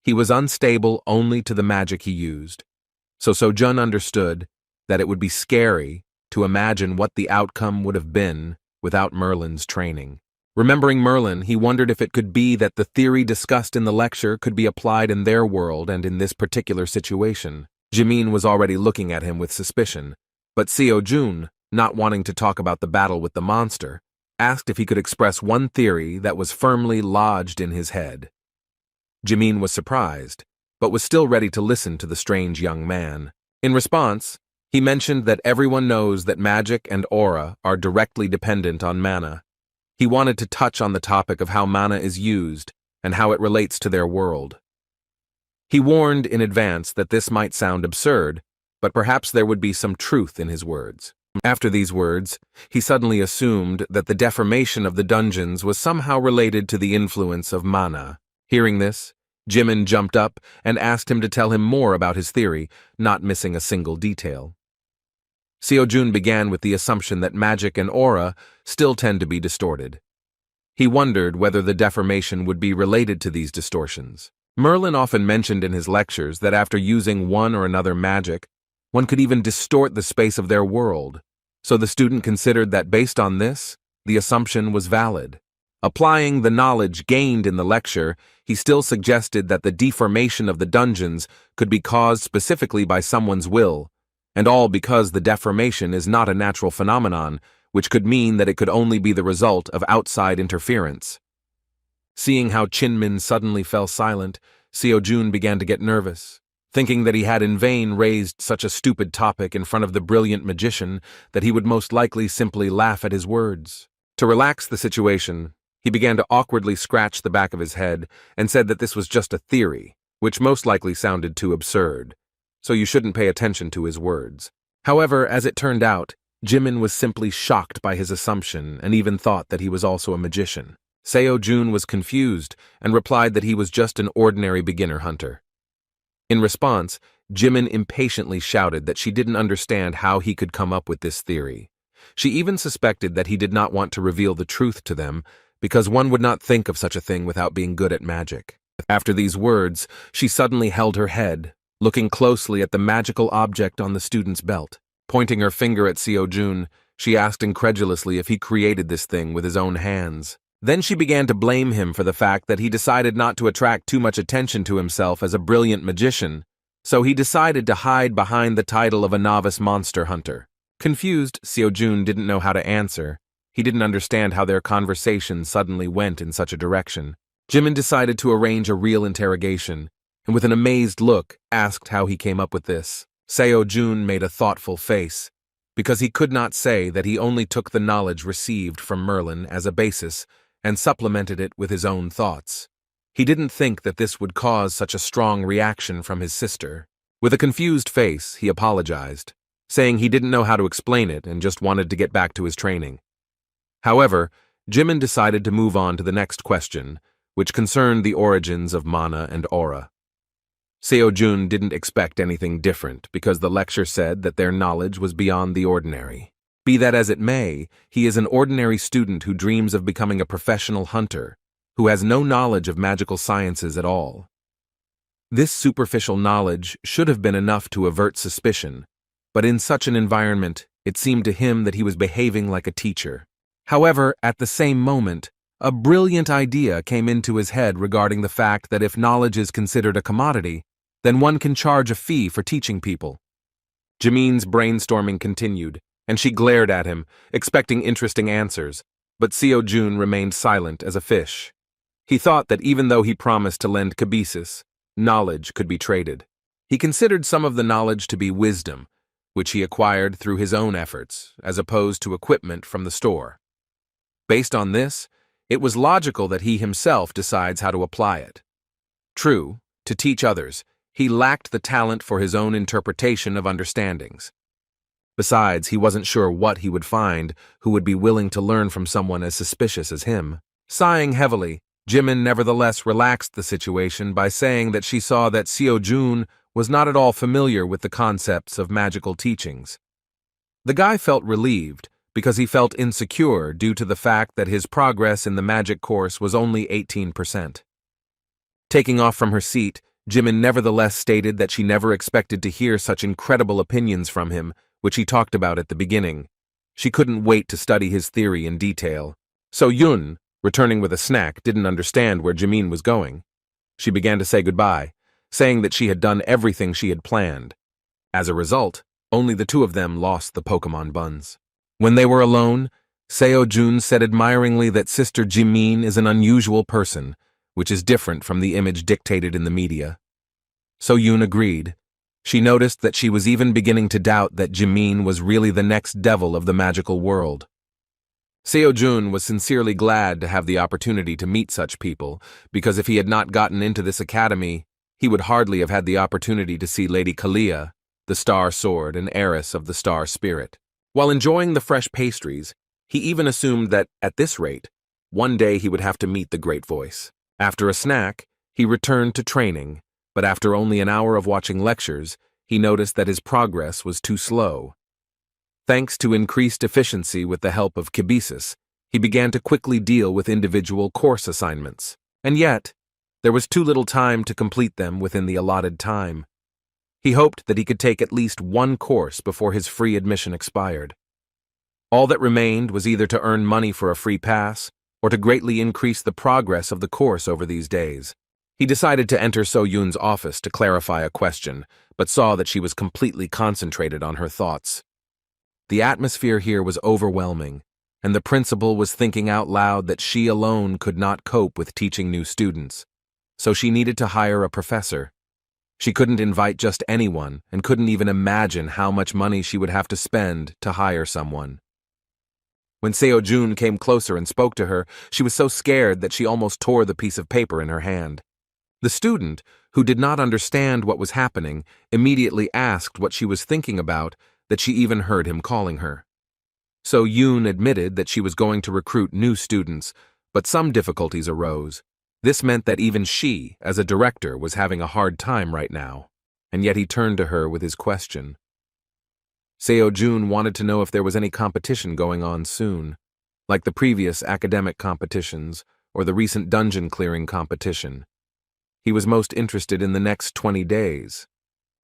He was unstable only to the magic he used. So Seo-jun understood that it would be scary to imagine what the outcome would have been without Merlin's training. Remembering Merlin, he wondered if it could be that the theory discussed in the lecture could be applied in their world and in this particular situation. Jimin was already looking at him with suspicion, but Seo-jun, not wanting to talk about the battle with the monster, asked if he could express one theory that was firmly lodged in his head. Jimin was surprised, but was still ready to listen to the strange young man. In response, he mentioned that everyone knows that magic and aura are directly dependent on mana. He wanted to touch on the topic of how mana is used and how it relates to their world. He warned in advance that this might sound absurd, but perhaps there would be some truth in his words. After these words, he suddenly assumed that the deformation of the dungeons was somehow related to the influence of mana. Hearing this, Jimin jumped up and asked him to tell him more about his theory, not missing a single detail. Seo-jun began with the assumption that magic and aura still tend to be distorted. He wondered whether the deformation would be related to these distortions. Merlin often mentioned in his lectures that after using one or another magic, one could even distort the space of their world, so the student considered that based on this, the assumption was valid. Applying the knowledge gained in the lecture, he still suggested that the deformation of the dungeons could be caused specifically by someone's will, and all because the deformation is not a natural phenomenon, which could mean that it could only be the result of outside interference. Seeing how Chinmin suddenly fell silent, Seo-jun began to get nervous, thinking that he had in vain raised such a stupid topic in front of the brilliant magician that he would most likely simply laugh at his words. To relax the situation, he began to awkwardly scratch the back of his head and said that this was just a theory, which most likely sounded too absurd, so you shouldn't pay attention to his words. However, as it turned out, Jimin was simply shocked by his assumption and even thought that he was also a magician. Seo-jun was confused and replied that he was just an ordinary beginner hunter. In response, Jimin impatiently shouted that she didn't understand how he could come up with this theory. She even suspected that he did not want to reveal the truth to them because one would not think of such a thing without being good at magic. After these words, she suddenly held her head, looking closely at the magical object on the student's belt. Pointing her finger at Seo-jun, she asked incredulously if he created this thing with his own hands. Then she began to blame him for the fact that he decided not to attract too much attention to himself as a brilliant magician, so he decided to hide behind the title of a novice monster hunter. Confused, Seo-jun didn't know how to answer. He didn't understand how their conversation suddenly went in such a direction. Jimin decided to arrange a real interrogation, and with an amazed look, asked how he came up with this. Seo-jun made a thoughtful face, because he could not say that he only took the knowledge received from Merlin as a basis and supplemented it with his own thoughts. He didn't think that this would cause such a strong reaction from his sister. With a confused face, he apologized, saying he didn't know how to explain it and just wanted to get back to his training. However, Jimin decided to move on to the next question, which concerned the origins of mana and aura. Seo-jun didn't expect anything different because the lecture said that their knowledge was beyond the ordinary. Be that as it may, he is an ordinary student who dreams of becoming a professional hunter, who has no knowledge of magical sciences at all. This superficial knowledge should have been enough to avert suspicion, but in such an environment, it seemed to him that he was behaving like a teacher. However, at the same moment, a brilliant idea came into his head regarding the fact that if knowledge is considered a commodity, then one can charge a fee for teaching people. Jimin's brainstorming continued, and she glared at him, expecting interesting answers, but Seo-jun remained silent as a fish. He thought that even though he promised to lend kibisis, knowledge could be traded. He considered some of the knowledge to be wisdom, which he acquired through his own efforts, as opposed to equipment from the store. Based on this, it was logical that he himself decides how to apply it. True, to teach others, he lacked the talent for his own interpretation of understandings. Besides, he wasn't sure what he would find who would be willing to learn from someone as suspicious as him. Sighing heavily, Jimin nevertheless relaxed the situation by saying that she saw that Seo-jun was not at all familiar with the concepts of magical teachings. The guy felt relieved because he felt insecure due to the fact that his progress in the magic course was only 18%. Taking off from her seat, Jimin nevertheless stated that she never expected to hear such incredible opinions from him, which he talked about at the beginning. She couldn't wait to study his theory in detail. So Yun, returning with a snack, didn't understand where Jimin was going. She began to say goodbye, saying that she had done everything she had planned. As a result, only the two of them lost the Pokemon buns. When they were alone, Seo-jun said admiringly that Sister Jimin is an unusual person, which is different from the image dictated in the media. So Yun agreed. She noticed that she was even beginning to doubt that Jimin was really the next devil of the magical world. Seo-jun was sincerely glad to have the opportunity to meet such people, because if he had not gotten into this academy, he would hardly have had the opportunity to see Lady Kalia, the Star Sword and heiress of the Star Spirit. While enjoying the fresh pastries, he even assumed that, at this rate, one day he would have to meet the Great Voice. After a snack, he returned to training, but after only an hour of watching lectures, he noticed that his progress was too slow. Thanks to increased efficiency with the help of kibisis, he began to quickly deal with individual course assignments. And yet, there was too little time to complete them within the allotted time. He hoped that he could take at least one course before his free admission expired. All that remained was either to earn money for a free pass or to greatly increase the progress of the course over these days. He decided to enter So-yun's office to clarify a question, but saw that she was completely concentrated on her thoughts. The atmosphere here was overwhelming, and the principal was thinking out loud that she alone could not cope with teaching new students, so she needed to hire a professor. She couldn't invite just anyone and couldn't even imagine how much money she would have to spend to hire someone. When Seo-jun came closer and spoke to her, she was so scared that she almost tore the piece of paper in her hand. The student, who did not understand what was happening, immediately asked what she was thinking about, that she even heard him calling her. So Yoon admitted that she was going to recruit new students, but some difficulties arose. This meant that even she, as a director, was having a hard time right now, and yet he turned to her with his question. Seo-jun wanted to know if there was any competition going on soon, like the previous academic competitions or the recent dungeon clearing competition. He was most interested in the next 20 days.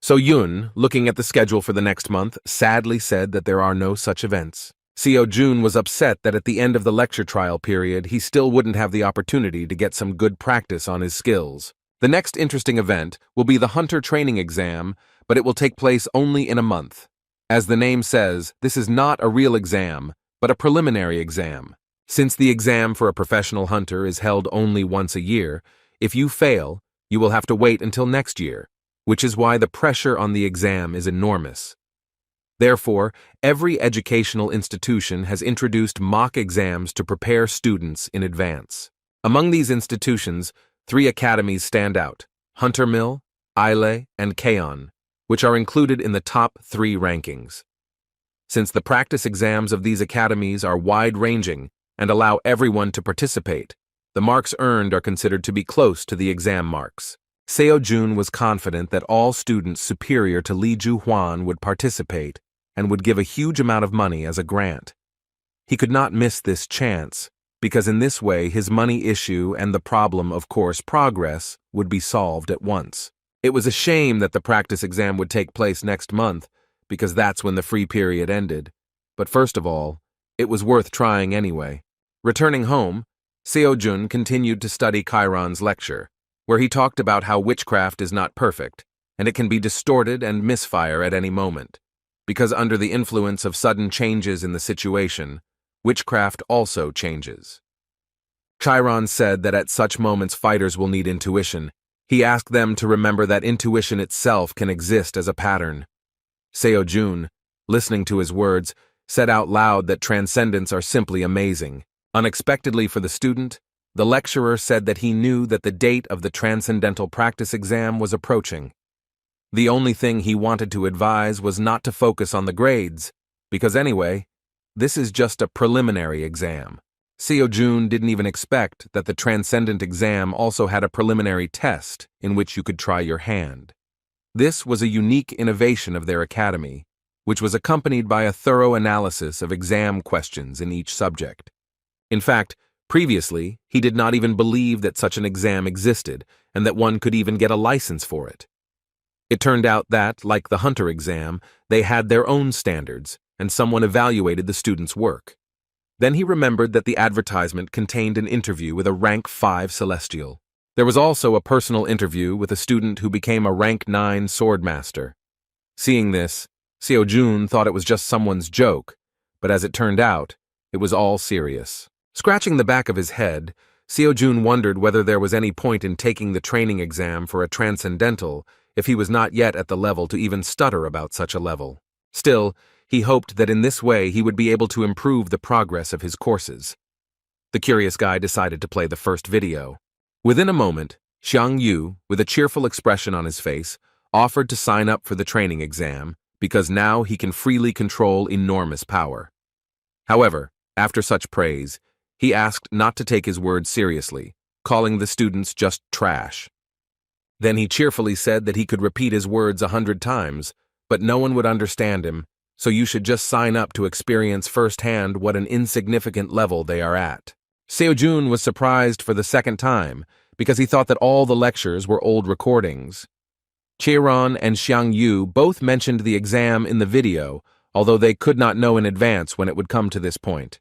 So Yoon, looking at the schedule for the next month, sadly said that there are no such events. Seo-jun was upset that at the end of the lecture trial period, he still wouldn't have the opportunity to get some good practice on his skills. The next interesting event will be the Hunter Training Exam, but it will take place only in a month. As the name says, this is not a real exam, but a preliminary exam. Since the exam for a professional hunter is held only once a year, if you fail, you will have to wait until next year, which is why the pressure on the exam is enormous. Therefore, every educational institution has introduced mock exams to prepare students in advance. Among these institutions, 3 academies stand out: Hunter Mill, Ile, and Kaon, which are included in the top 3 rankings. Since the practice exams of these academies are wide-ranging and allow everyone to participate, the marks earned are considered to be close to the exam marks. Seo-jun was confident that all students superior to Lee Ju-hwan would participate and would give a huge amount of money as a grant. He could not miss this chance, because in this way his money issue and the problem of course progress would be solved at once. It was a shame that the practice exam would take place next month, because that's when the free period ended. But first of all, it was worth trying anyway. Returning home, Seo-jun continued to study Chiron's lecture, where he talked about how witchcraft is not perfect, and it can be distorted and misfire at any moment. Because under the influence of sudden changes in the situation, witchcraft also changes. Chiron said that at such moments fighters will need intuition. He asked them to remember that intuition itself can exist as a pattern. Seo-jun, listening to his words, said out loud that transcendents are simply amazing. Unexpectedly for the student, the lecturer said that he knew that the date of the transcendental practice exam was approaching. The only thing he wanted to advise was not to focus on the grades, because anyway, this is just a preliminary exam. Seo-jun didn't even expect that the transcendent exam also had a preliminary test in which you could try your hand. This was a unique innovation of their academy, which was accompanied by a thorough analysis of exam questions in each subject. In fact, previously, he did not even believe that such an exam existed and that one could even get a license for it. It turned out that, like the Hunter exam, they had their own standards, and someone evaluated the student's work. Then he remembered that the advertisement contained an interview with a rank 5 celestial. There was also a personal interview with a student who became a rank 9 swordmaster. Seeing this, Seo-jun thought it was just someone's joke, but as it turned out, it was all serious. Scratching the back of his head, Seo-jun wondered whether there was any point in taking the training exam for a transcendental if he was not yet at the level to even stutter about such a level. Still, he hoped that in this way he would be able to improve the progress of his courses. The curious guy decided to play the first video. Within a moment, Xiang Yu, with a cheerful expression on his face, offered to sign up for the training exam because now he can freely control enormous power. However, after such praise, he asked not to take his words seriously, calling the students just trash. Then he cheerfully said that he could repeat his words 100 times, but no one would understand him, so you should just sign up to experience firsthand what an insignificant level they are at. Seo-jun was surprised for the second time, because he thought that all the lectures were old recordings. Chiron and Xiang Yu both mentioned the exam in the video, although they could not know in advance when it would come to this point.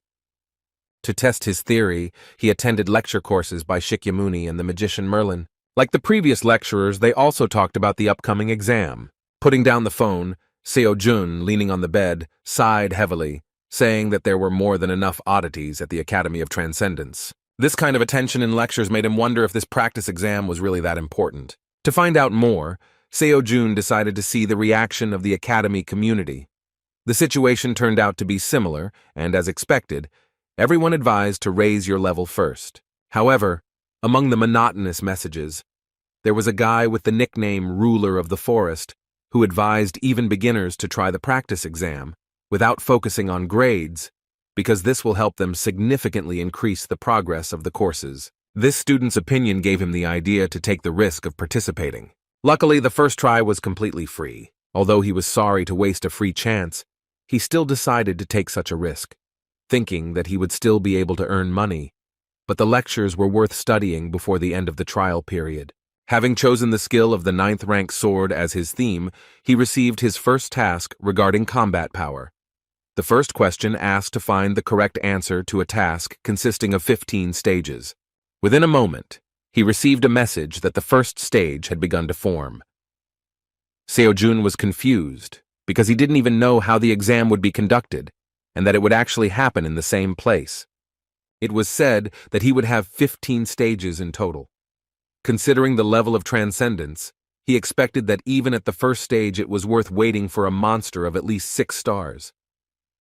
To test his theory, he attended lecture courses by Shakyamuni and the magician Merlin. Like the previous lecturers, they also talked about the upcoming exam. Putting down the phone, Seo-jun, leaning on the bed, sighed heavily, saying that there were more than enough oddities at the Academy of Transcendence. This kind of attention in lectures made him wonder if this practice exam was really that important. To find out more, Seo-jun decided to see the reaction of the Academy community. The situation turned out to be similar, and as expected, everyone advised to raise your level first. However, among the monotonous messages, there was a guy with the nickname Ruler of the Forest who advised even beginners to try the practice exam, without focusing on grades, because this will help them significantly increase the progress of the courses. This student's opinion gave him the idea to take the risk of participating. Luckily, the first try was completely free. Although he was sorry to waste a free chance, he still decided to take such a risk, thinking that he would still be able to earn money. But the lectures were worth studying before the end of the trial period. Having chosen the skill of the 9th rank sword as his theme, he received his first task regarding combat power. The first question asked to find the correct answer to a task consisting of 15 stages. Within a moment, he received a message that the first stage had begun to form. Seo-jun was confused because he didn't even know how the exam would be conducted and that it would actually happen in the same place. It was said that he would have 15 stages in total. Considering the level of transcendence, he expected that even at the first stage it was worth waiting for a monster of at least 6 stars.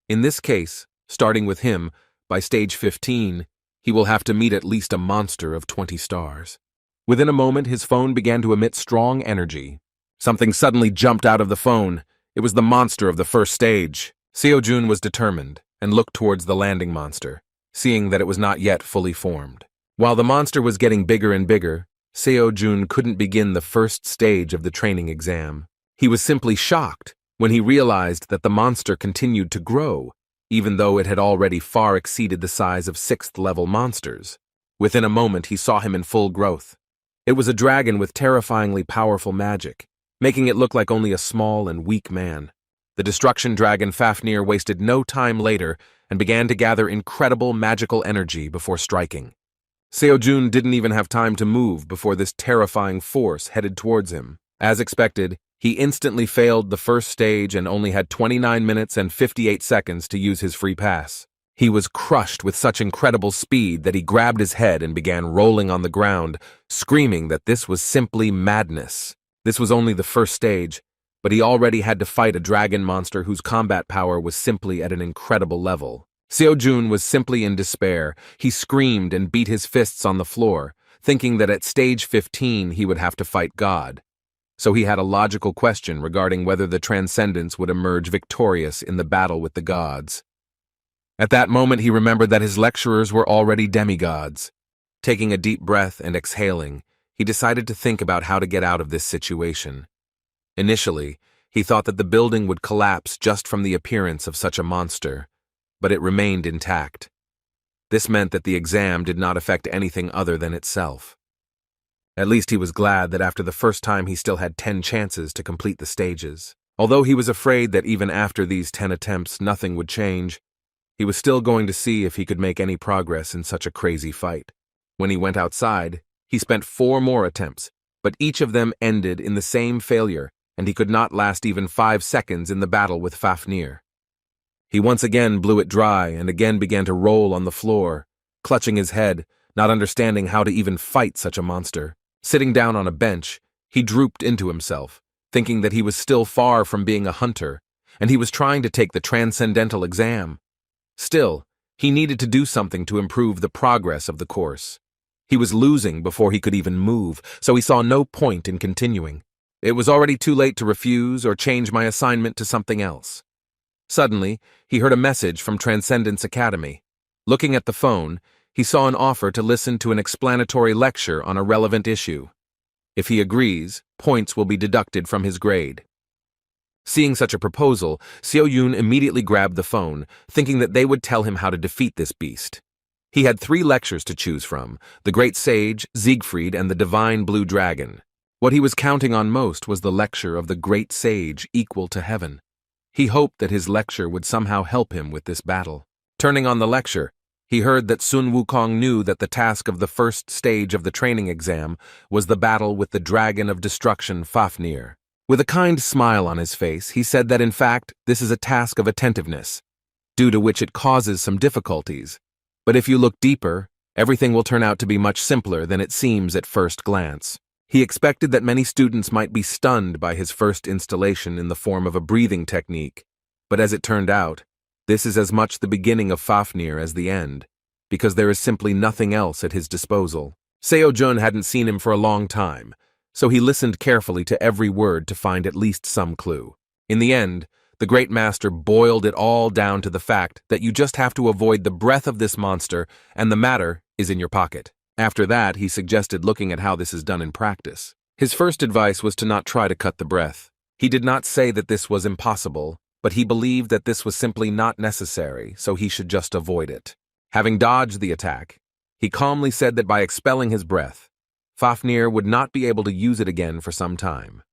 In this case, starting with him, by stage 15, he will have to meet at least a monster of 20 stars. Within a moment, his phone began to emit strong energy. Something suddenly jumped out of the phone. It was the monster of the first stage. Seo-jun was determined and looked towards the landing monster, seeing that it was not yet fully formed. While the monster was getting bigger and bigger, Seo-jun couldn't begin the first stage of the training exam. He was simply shocked when he realized that the monster continued to grow, even though it had already far exceeded the size of 6th-level monsters. Within a moment, he saw him in full growth. It was a dragon with terrifyingly powerful magic, making it look like only a small and weak man. The destruction dragon Fafnir wasted no time later and began to gather incredible magical energy before striking. Seo-jun didn't even have time to move before this terrifying force headed towards him. As expected, he instantly failed the first stage and only had 29 minutes and 58 seconds to use his free pass. He was crushed with such incredible speed that he grabbed his head and began rolling on the ground, screaming that this was simply madness. This was only the first stage, but he already had to fight a dragon monster whose combat power was simply at an incredible level. Seo-jun was simply in despair. He screamed and beat his fists on the floor, thinking that at stage 15 he would have to fight God. So he had a logical question regarding whether the Transcendence would emerge victorious in the battle with the gods. At that moment he remembered that his lecturers were already demigods. Taking a deep breath and exhaling, he decided to think about how to get out of this situation. Initially, he thought that the building would collapse just from the appearance of such a monster, but it remained intact. This meant that the exam did not affect anything other than itself. At least he was glad that after the first time he still had 10 chances to complete the stages. Although he was afraid that even after these 10 attempts nothing would change, he was still going to see if he could make any progress in such a crazy fight. When he went outside, he spent 4 more attempts, but each of them ended in the same failure, and he could not last even 5 seconds in the battle with Fafnir. He once again blew it dry and again began to roll on the floor, clutching his head, not understanding how to even fight such a monster. Sitting down on a bench, he drooped into himself, thinking that he was still far from being a hunter, and he was trying to take the transcendental exam. Still, he needed to do something to improve the progress of the course. He was losing before he could even move, so he saw no point in continuing. It was already too late to refuse or change my assignment to something else. Suddenly, he heard a message from Transcendence Academy. Looking at the phone, he saw an offer to listen to an explanatory lecture on a relevant issue. If he agrees, points will be deducted from his grade. Seeing such a proposal, Seo-jun immediately grabbed the phone, thinking that they would tell him how to defeat this beast. He had 3 lectures to choose from: the Great Sage, Siegfried, and the Divine Blue Dragon. What he was counting on most was the lecture of the Great Sage equal to heaven. He hoped that his lecture would somehow help him with this battle. Turning on the lecture, he heard that Sun Wukong knew that the task of the first stage of the training exam was the battle with the Dragon of Destruction Fafnir. With a kind smile on his face, he said that in fact this is a task of attentiveness, due to which it causes some difficulties. But if you look deeper, everything will turn out to be much simpler than it seems at first glance. He expected that many students might be stunned by his first installation in the form of a breathing technique, but as it turned out, this is as much the beginning of Fafnir as the end, because there is simply nothing else at his disposal. Seo-jun hadn't seen him for a long time, so he listened carefully to every word to find at least some clue. In the end, The Great Master boiled it all down to the fact that you just have to avoid the breath of this monster, and the matter is in your pocket. After that, he suggested looking at how this is done in practice. His first advice was to not try to cut the breath. He did not say that this was impossible, but he believed that this was simply not necessary, so he should just avoid it. Having dodged the attack, he calmly said that by expelling his breath, Fafnir would not be able to use it again for some time.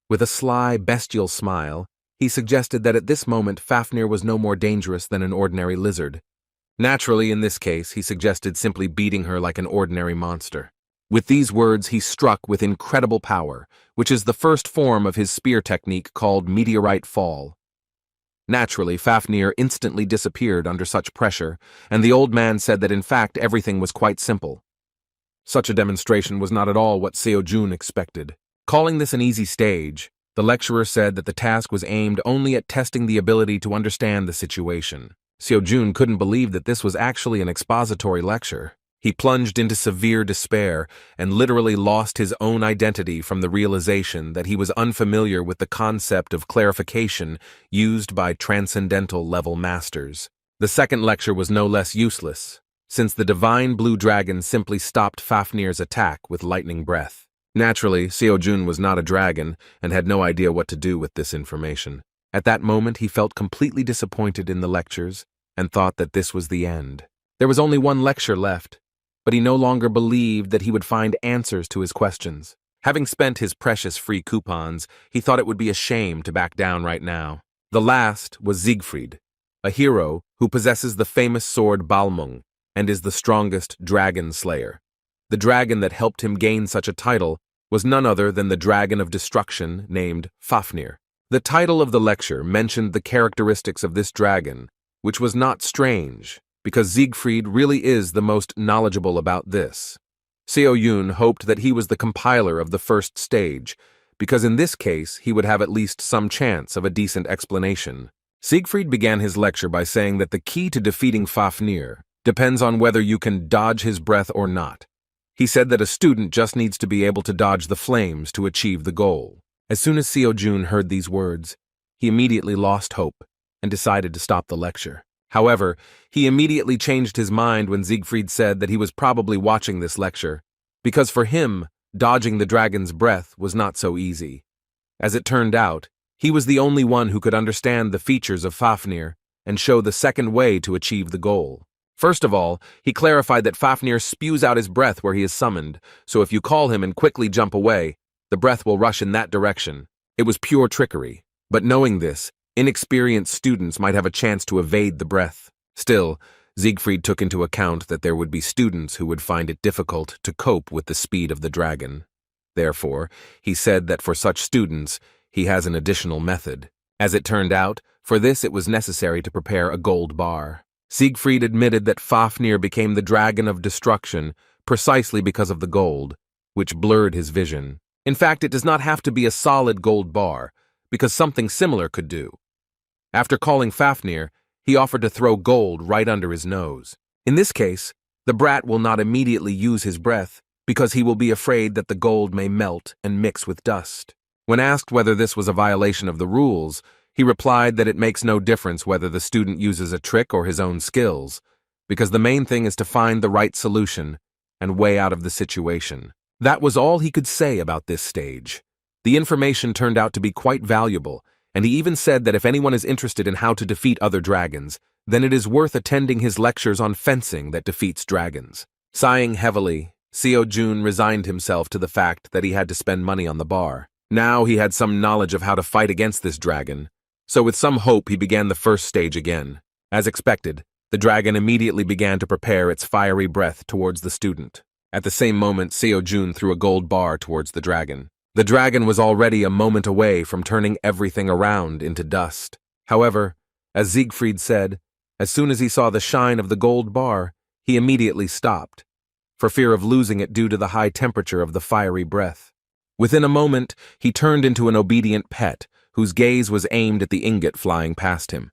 With a sly, bestial smile, he suggested that at this moment Fafnir was no more dangerous than an ordinary lizard. Naturally, in this case, he suggested simply beating her like an ordinary monster. With these words, he struck with incredible power, which is the first form of his spear technique called meteorite fall. Naturally, Fafnir instantly disappeared under such pressure, and the old man said that in fact everything was quite simple. Such a demonstration was not at all what Seo-jun expected. Calling this an easy stage, the lecturer said that the task was aimed only at testing the ability to understand the situation. Seo-jun couldn't believe that this was actually an expository lecture. He plunged into severe despair and literally lost his own identity from the realization that he was unfamiliar with the concept of clarification used by transcendental-level masters. The second lecture was no less useless, since the divine blue dragon simply stopped Fafnir's attack with lightning breath. Naturally, Seo-jun was not a dragon and had no idea what to do with this information. At that moment, he felt completely disappointed in the lectures and thought that this was the end. There was only one lecture left, but he no longer believed that he would find answers to his questions. Having spent his precious free coupons, he thought it would be a shame to back down right now. The last was Siegfried, a hero who possesses the famous sword Balmung and is the strongest dragon slayer. The dragon that helped him gain such a title was none other than the dragon of destruction named Fafnir. The title of the lecture mentioned the characteristics of this dragon, which was not strange, because Siegfried really is the most knowledgeable about this. Seo-jun hoped that he was the compiler of the first stage, because in this case he would have at least some chance of a decent explanation. Siegfried began his lecture by saying that the key to defeating Fafnir depends on whether you can dodge his breath or not. He said that a student just needs to be able to dodge the flames to achieve the goal. As soon as Seo-jun heard these words, he immediately lost hope and decided to stop the lecture. However, he immediately changed his mind when Siegfried said that he was probably watching this lecture, because for him, dodging the dragon's breath was not so easy. As it turned out, he was the only one who could understand the features of Fafnir and show the second way to achieve the goal. First of all, he clarified that Fafnir spews out his breath where he is summoned, so if you call him and quickly jump away, the breath will rush in that direction. It was pure trickery, but knowing this, inexperienced students might have a chance to evade the breath. Still, Siegfried took into account that there would be students who would find it difficult to cope with the speed of the dragon. Therefore, he said that for such students, he has an additional method. As it turned out, for this it was necessary to prepare a gold bar. Siegfried admitted that Fafnir became the dragon of destruction precisely because of the gold, which blurred his vision. In fact, it does not have to be a solid gold bar, because something similar could do. After calling Fafnir, he offered to throw gold right under his nose. In this case, the brat will not immediately use his breath because he will be afraid that the gold may melt and mix with dust. When asked whether this was a violation of the rules, he replied that it makes no difference whether the student uses a trick or his own skills, because the main thing is to find the right solution and way out of the situation. That was all he could say about this stage. The information turned out to be quite valuable, and he even said that if anyone is interested in how to defeat other dragons, then it is worth attending his lectures on fencing that defeats dragons. Sighing heavily, Seo-jun resigned himself to the fact that he had to spend money on the bar. Now he had some knowledge of how to fight against this dragon, so with some hope he began the first stage again. As expected, the dragon immediately began to prepare its fiery breath towards the student. At the same moment, Seo-jun threw a gold bar towards the dragon. The dragon was already a moment away from turning everything around into dust. However, as Siegfried said, as soon as he saw the shine of the gold bar, he immediately stopped, for fear of losing it due to the high temperature of the fiery breath. Within a moment, he turned into an obedient pet, whose gaze was aimed at the ingot flying past him.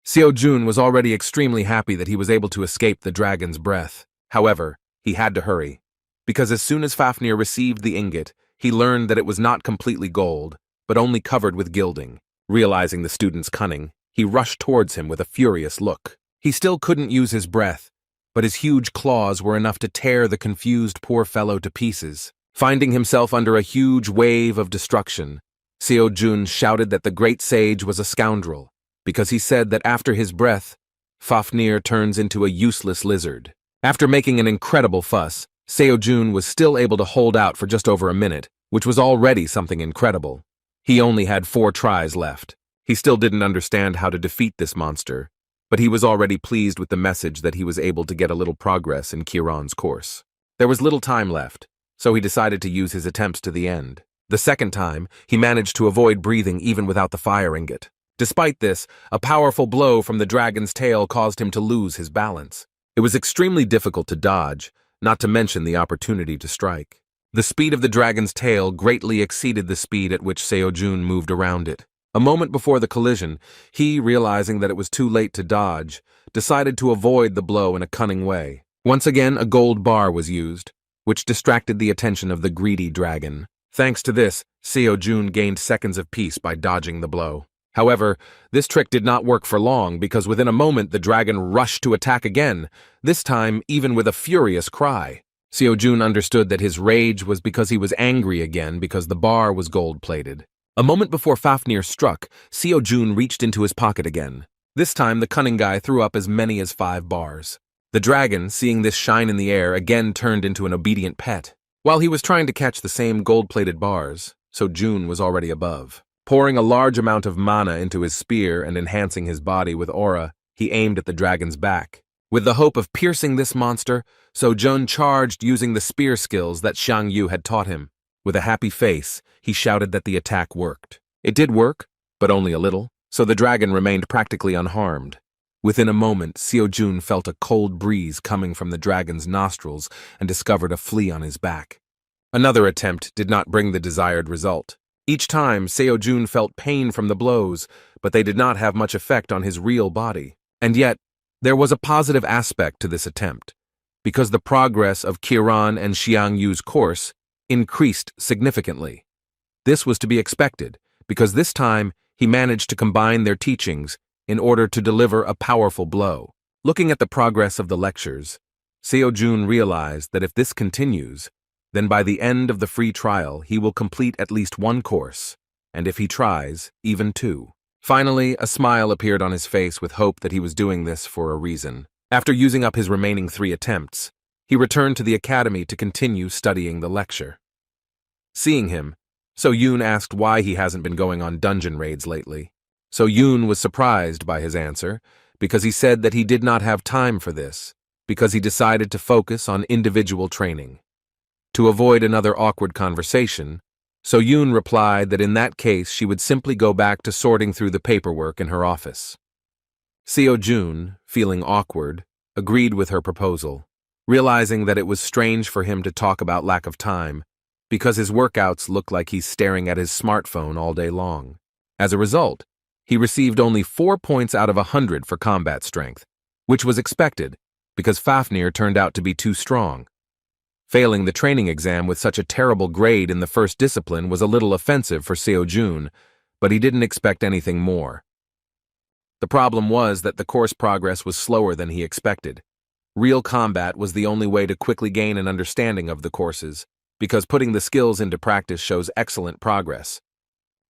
Seo-jun was already extremely happy that he was able to escape the dragon's breath. However, he had to hurry, because as soon as Fafnir received the ingot, he learned that it was not completely gold, but only covered with gilding. Realizing the student's cunning, he rushed towards him with a furious look. He still couldn't use his breath, but his huge claws were enough to tear the confused poor fellow to pieces. Finding himself under a huge wave of destruction, Seo-jun shouted that the great sage was a scoundrel, because he said that after his breath, Fafnir turns into a useless lizard. After making an incredible fuss, Seo-jun was still able to hold out for just over a minute, which was already something incredible. He only had 4 tries left. He still didn't understand how to defeat this monster, but he was already pleased with the message that he was able to get a little progress in Kiran's course. There was little time left, so he decided to use his attempts to the end. The second time, he managed to avoid breathing even without the fire ingot. Despite this, a powerful blow from the dragon's tail caused him to lose his balance. It was extremely difficult to dodge, not to mention the opportunity to strike. The speed of the dragon's tail greatly exceeded the speed at which Seo-jun moved around it. A moment before the collision, he, realizing that it was too late to dodge, decided to avoid the blow in a cunning way. Once again, a gold bar was used, which distracted the attention of the greedy dragon. Thanks to this, Seo-jun gained seconds of peace by dodging the blow. However, this trick did not work for long because within a moment the dragon rushed to attack again, this time even with a furious cry. Seo-jun understood that his rage was because he was angry again because the bar was gold-plated. A moment before Fafnir struck, Seo-jun reached into his pocket again. This time the cunning guy threw up as many as 5 bars. The dragon, seeing this shine in the air, again turned into an obedient pet. While he was trying to catch the same gold-plated bars, Seo-jun was already above. Pouring a large amount of mana into his spear and enhancing his body with aura, he aimed at the dragon's back. With the hope of piercing this monster, Seo-jun charged using the spear skills that Xiang Yu had taught him. With a happy face, he shouted that the attack worked. It did work, but only a little, so the dragon remained practically unharmed. Within a moment, Seo-jun felt a cold breeze coming from the dragon's nostrils and discovered a flea on his back. Another attempt did not bring the desired result. Each time, Seo-jun felt pain from the blows, but they did not have much effect on his real body. And yet, there was a positive aspect to this attempt, because the progress of Kiran and Xiang Yu's course increased significantly. This was to be expected, because this time he managed to combine their teachings in order to deliver a powerful blow. Looking at the progress of the lectures, Seo-jun realized that if this continues, then by the end of the free trial he will complete at least 1 course, and if he tries, even 2. Finally, a smile appeared on his face with hope that he was doing this for a reason. After using up his remaining 3 attempts, he returned to the academy to continue studying the lecture. Seeing him, Seo-jun asked why he hasn't been going on dungeon raids lately. Seo-jun was surprised by his answer, because he said that he did not have time for this, because he decided to focus on individual training. To avoid another awkward conversation, Seo-jun replied that in that case she would simply go back to sorting through the paperwork in her office. Seo-jun, feeling awkward, agreed with her proposal, realizing that it was strange for him to talk about lack of time, because his workouts looked like he's staring at his smartphone all day long. As a result, he received only 4 points out of 100 for combat strength, which was expected, because Fafnir turned out to be too strong. Failing the training exam with such a terrible grade in the first discipline was a little offensive for Seo-jun, but he didn't expect anything more. The problem was that the course progress was slower than he expected. Real combat was the only way to quickly gain an understanding of the courses, because putting the skills into practice shows excellent progress.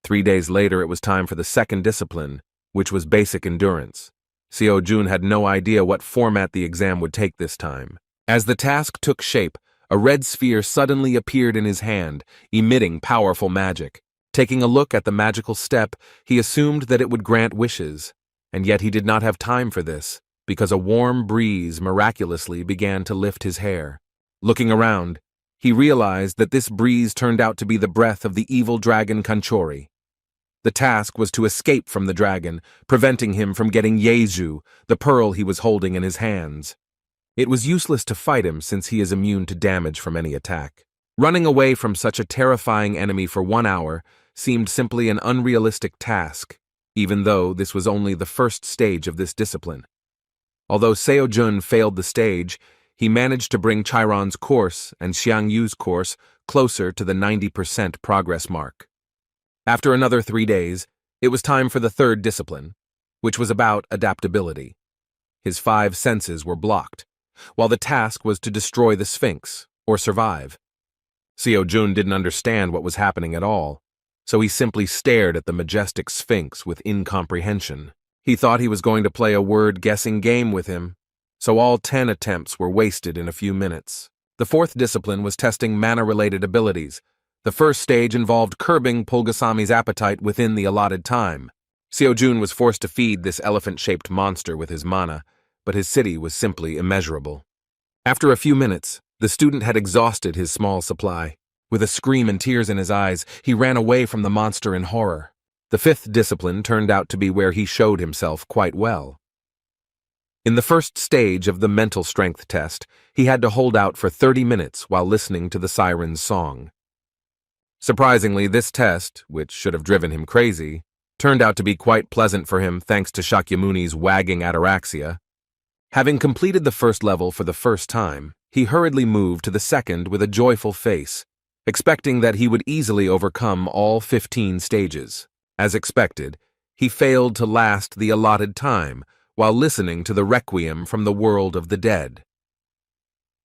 3 days later, it was time for the second discipline, which was basic endurance. Seo-jun had no idea what format the exam would take this time. As the task took shape, a red sphere suddenly appeared in his hand, emitting powerful magic. Taking a look at the magical step, he assumed that it would grant wishes, and yet he did not have time for this, because a warm breeze miraculously began to lift his hair. Looking around, he realized that this breeze turned out to be the breath of the evil dragon Kanchori. The task was to escape from the dragon, preventing him from getting Yeju, the pearl he was holding in his hands. It was useless to fight him since he is immune to damage from any attack. Running away from such a terrifying enemy for 1 hour seemed simply an unrealistic task, even though this was only the first stage of this discipline. Although Seo-jun failed the stage, he managed to bring Chiron's course and Xiang Yu's course closer to the 90% progress mark. After another 3 days, It was time for the third discipline, which was about adaptability. His 5 senses were blocked, while the task was to destroy the Sphinx, or survive. Seo-jun didn't understand what was happening at all, so he simply stared at the majestic Sphinx with incomprehension. He thought he was going to play a word-guessing game with him, so all 10 attempts were wasted in a few minutes. The fourth discipline was testing mana-related abilities. The first stage involved curbing Pulgasami's appetite within the allotted time. Seo-jun was forced to feed this elephant-shaped monster with his mana, but his city was simply immeasurable. After a few minutes, the student had exhausted his small supply. With a scream and tears in his eyes, he ran away from the monster in horror. The fifth discipline turned out to be where he showed himself quite well. In the first stage of the mental strength test, he had to hold out for 30 minutes while listening to the siren's song. Surprisingly, this test, which should have driven him crazy, turned out to be quite pleasant for him thanks to Shakyamuni's wagging ataraxia. Having completed the first level for the first time, he hurriedly moved to the second with a joyful face, expecting that he would easily overcome all 15 stages. As expected, he failed to last the allotted time while listening to the requiem from the world of the dead.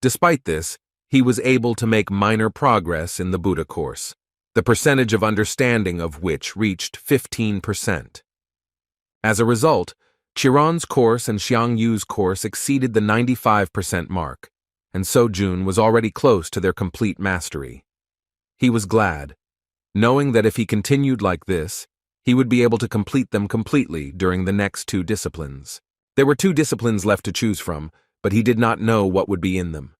Despite this, he was able to make minor progress in the Buddha course, the percentage of understanding of which reached 15%. As a result, Chiron's course and Xiangyu's course exceeded the 95% mark, and Seo-jun was already close to their complete mastery. He was glad, knowing that if he continued like this, he would be able to complete them completely during the next 2 disciplines. There were 2 disciplines left to choose from, but he did not know what would be in them.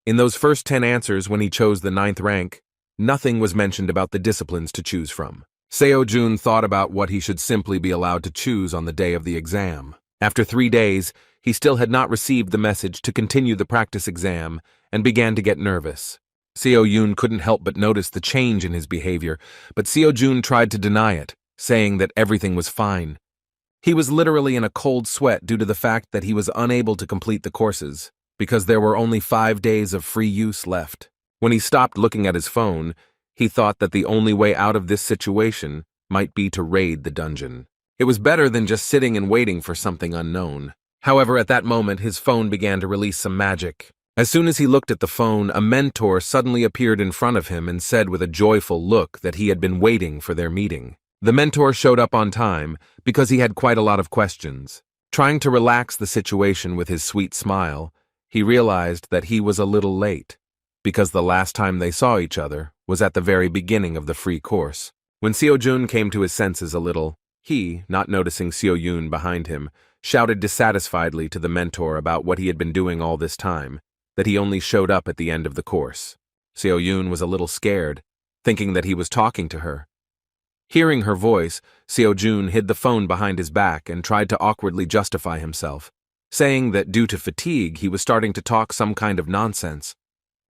In those first 10 answers when he chose the 9th rank, nothing was mentioned about the disciplines to choose from. Seo-jun thought about what he should simply be allowed to choose on the day of the exam. After 3 days, he still had not received the message to continue the practice exam and began to get nervous. Seo-jun couldn't help but notice the change in his behavior, but Seo-jun tried to deny it, saying that everything was fine. He was literally in a cold sweat due to the fact that he was unable to complete the courses, because there were only 5 days of free use left. When he stopped looking at his phone, he thought that the only way out of this situation might be to raid the dungeon. It was better than just sitting and waiting for something unknown. However, at that moment, his phone began to release some magic. As soon as he looked at the phone, a mentor suddenly appeared in front of him and said with a joyful look that he had been waiting for their meeting. The mentor showed up on time because he had quite a lot of questions. Trying to relax the situation with his sweet smile, he realized that he was a little late, because the last time they saw each other was at the very beginning of the free course. When Seo-jun came to his senses a little, he, not noticing Seo-jun behind him, shouted dissatisfiedly to the mentor about what he had been doing all this time, that he only showed up at the end of the course. Seo-jun was a little scared, thinking that he was talking to her. Hearing her voice, Seo-jun hid the phone behind his back and tried to awkwardly justify himself, saying that due to fatigue he was starting to talk some kind of nonsense.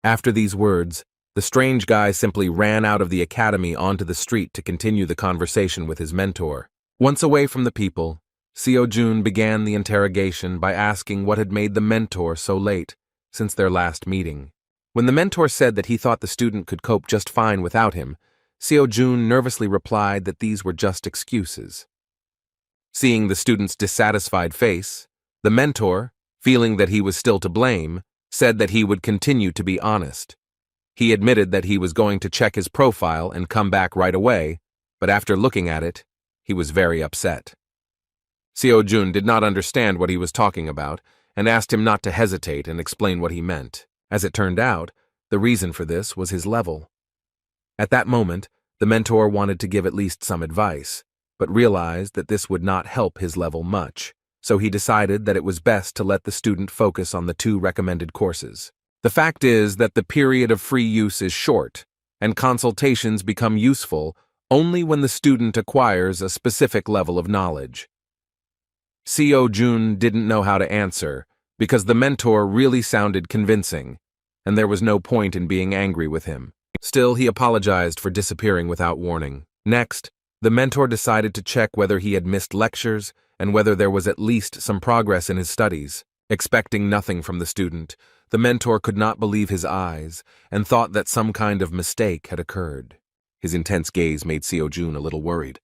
After these words, the strange guy simply ran out of the academy onto the street to continue the conversation with his mentor. Once away from the people, Seo-jun began the interrogation by asking what had made the mentor so late since their last meeting. When the mentor said that he thought the student could cope just fine without him, Seo-jun nervously replied that these were just excuses. Seeing the student's dissatisfied face, the mentor, feeling that he was still to blame, said that he would continue to be honest. He admitted that he was going to check his profile and come back right away, but after looking at it, he was very upset. Seo-jun did not understand what he was talking about and asked him not to hesitate and explain what he meant. As it turned out, the reason for this was his level. At that moment, the mentor wanted to give at least some advice, but realized that this would not help his level much, so he decided that it was best to let the student focus on the 2 recommended courses. The fact is that the period of free use is short, and consultations become useful only when the student acquires a specific level of knowledge. Seo-jun didn't know how to answer, because the mentor really sounded convincing, and there was no point in being angry with him. Still, he apologized for disappearing without warning. Next, the mentor decided to check whether he had missed lectures and whether there was at least some progress in his studies. Expecting nothing from the student, the mentor could not believe his eyes and thought that some kind of mistake had occurred. His intense gaze made Seo-jun a little worried.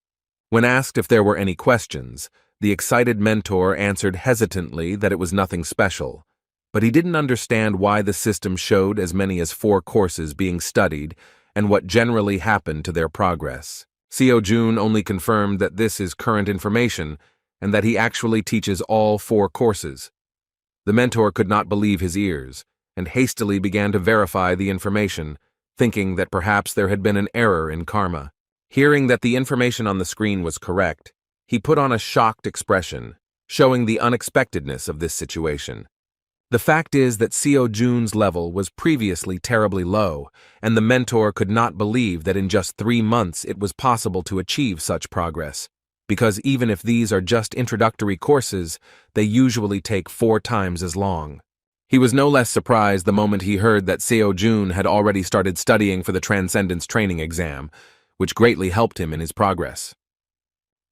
When asked if there were any questions, the excited mentor answered hesitantly that it was nothing special, but he didn't understand why the system showed as many as 4 courses being studied and what generally happened to their progress. Seo-jun only confirmed that this is current information and that he actually teaches all 4 courses. The mentor could not believe his ears and hastily began to verify the information, thinking that perhaps there had been an error in karma. Hearing that the information on the screen was correct, he put on a shocked expression, showing the unexpectedness of this situation. The fact is that Seo-jun's level was previously terribly low, and the mentor could not believe that in just 3 months it was possible to achieve such progress, because even if these are just introductory courses, they usually take 4 times as long. He was no less surprised the moment he heard that Seo-jun had already started studying for the Transcendence Training exam, which greatly helped him in his progress.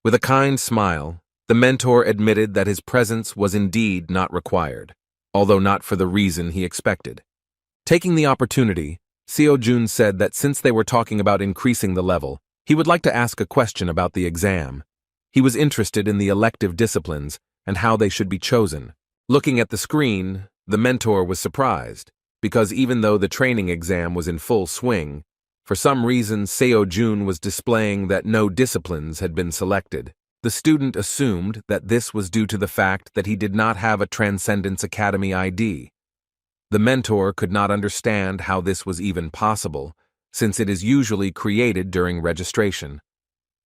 With a kind smile, the mentor admitted that his presence was indeed not required, although not for the reason he expected. Taking the opportunity, Seo-jun said that since they were talking about increasing the level, he would like to ask a question about the exam. He was interested in the elective disciplines and how they should be chosen. Looking at the screen, the mentor was surprised, because even though the training exam was in full swing, for some reason Seo-jun was displaying that no disciplines had been selected. The student assumed that this was due to the fact that he did not have a Transcendence Academy ID. The mentor could not understand how this was even possible, since it is usually created during registration.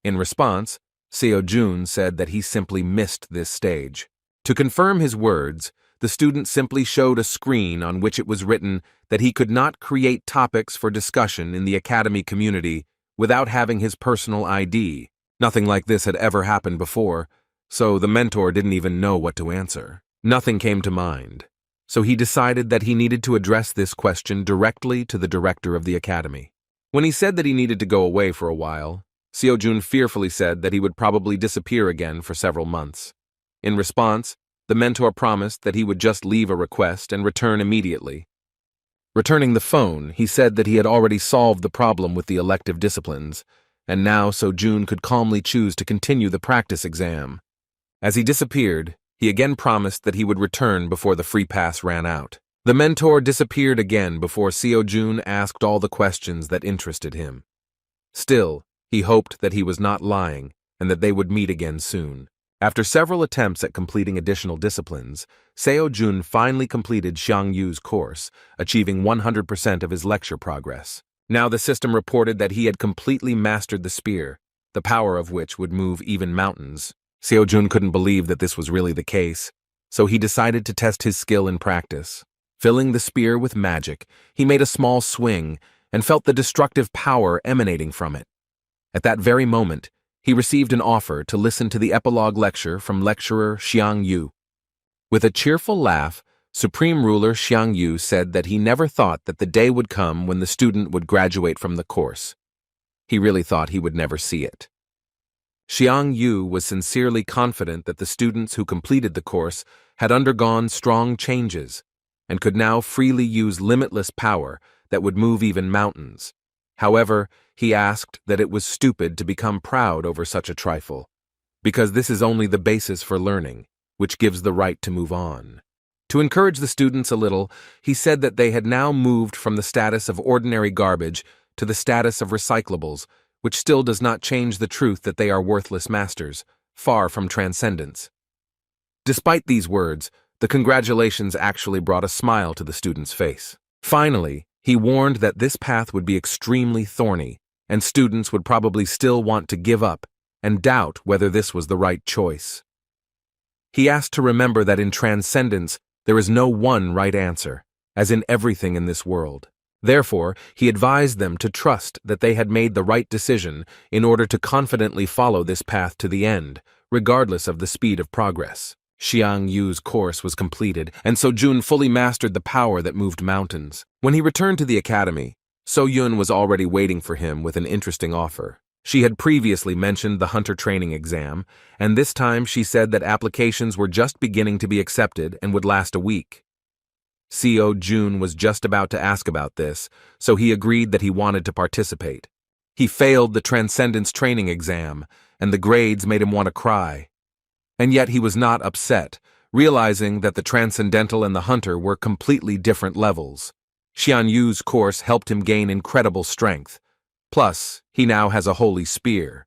In response, Seo-jun said that he simply missed this stage. To confirm his words, the student simply showed a screen on which it was written that he could not create topics for discussion in the Academy community without having his personal ID. Nothing like this had ever happened before, so the mentor didn't even know what to answer. Nothing came to mind, so he decided that he needed to address this question directly to the director of the Academy. When he said that he needed to go away for a while, Seo-jun fearfully said that he would probably disappear again for several months. In response, the mentor promised that he would just leave a request and return immediately. Returning the phone, he said that he had already solved the problem with the elective disciplines, and now Seo-jun could calmly choose to continue the practice exam. As he disappeared, he again promised that he would return before the free pass ran out. The mentor disappeared again before Seo-jun asked all the questions that interested him. Still, he hoped that he was not lying and that they would meet again soon. After several attempts at completing additional disciplines, Seo-jun finally completed Xiang Yu's course, achieving 100% of his lecture progress. Now the system reported that he had completely mastered the spear, the power of which would move even mountains. Seo-jun couldn't believe that this was really the case, so he decided to test his skill in practice. Filling the spear with magic, he made a small swing and felt the destructive power emanating from it. At that very moment, he received an offer to listen to the epilogue lecture from lecturer Xiang Yu. With a cheerful laugh, Supreme Ruler Xiang Yu said that he never thought that the day would come when the student would graduate from the course. He really thought he would never see it. Xiang Yu was sincerely confident that the students who completed the course had undergone strong changes and could now freely use limitless power that would move even mountains. However, he asked that it was stupid to become proud over such a trifle, because this is only the basis for learning, which gives the right to move on. To encourage the students a little, he said that they had now moved from the status of ordinary garbage to the status of recyclables, which still does not change the truth that they are worthless masters, far from transcendence. Despite these words, the congratulations actually brought a smile to the student's face. Finally, he warned that this path would be extremely thorny, and students would probably still want to give up and doubt whether this was the right choice. He asked to remember that in transcendence, there is no one right answer, as in everything in this world. Therefore, he advised them to trust that they had made the right decision in order to confidently follow this path to the end, regardless of the speed of progress. Xiang Yu's course was completed, and Seo-jun fully mastered the power that moved mountains. When he returned to the academy, So-yun was already waiting for him with an interesting offer. She had previously mentioned the hunter training exam, and this time she said that applications were just beginning to be accepted and would last a week. Seo-jun was just about to ask about this, so he agreed that he wanted to participate. He failed the Transcendence training exam, and the grades made him want to cry. And yet he was not upset, realizing that the Transcendental and the Hunter were completely different levels. Xian Yu's course helped him gain incredible strength. Plus, he now has a holy spear.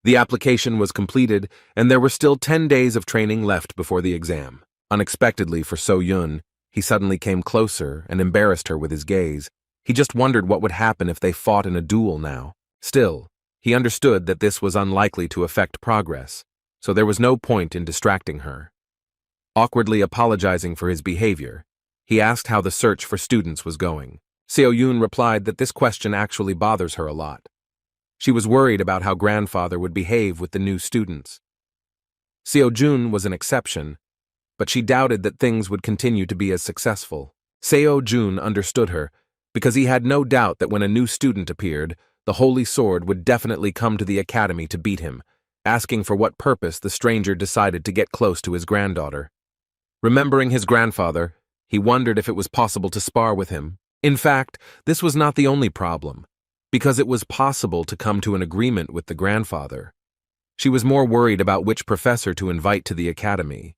The application was completed, and there were still 10 days of training left before the exam. Unexpectedly for So-Yun, he suddenly came closer and embarrassed her with his gaze. He just wondered what would happen if they fought in a duel now. Still, he understood that this was unlikely to affect progress, so there was no point in distracting her. Awkwardly apologizing for his behavior, he asked how the search for students was going. So-Yun replied that this question actually bothers her a lot. She was worried about how grandfather would behave with the new students. So-Jun was an exception, but she doubted that things would continue to be as successful. So-Jun understood her, because he had no doubt that when a new student appeared, the Holy Sword would definitely come to the academy to beat him, asking for what purpose the stranger decided to get close to his granddaughter. Remembering his grandfather, he wondered if it was possible to spar with him. In fact, this was not the only problem, because it was possible to come to an agreement with the grandfather. She was more worried about which professor to invite to the academy.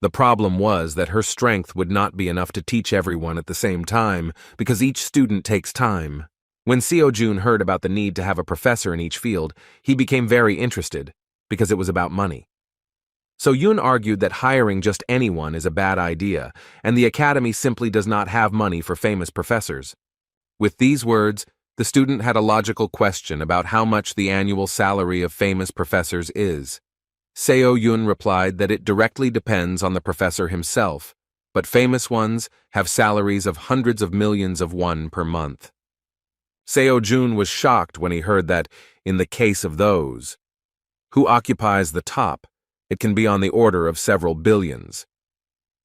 The problem was that her strength would not be enough to teach everyone at the same time, because each student takes time. When So-Jun heard about the need to have a professor in each field, he became very interested, because it was about money. So-Yun argued that hiring just anyone is a bad idea, and the academy simply does not have money for famous professors. With these words, the student had a logical question about how much the annual salary of famous professors is. So-Yun replied that it directly depends on the professor himself, but famous ones have salaries of hundreds of millions of won per month. So-Jun was shocked when he heard that, in the case of those who occupies the top, it can be on the order of several billions.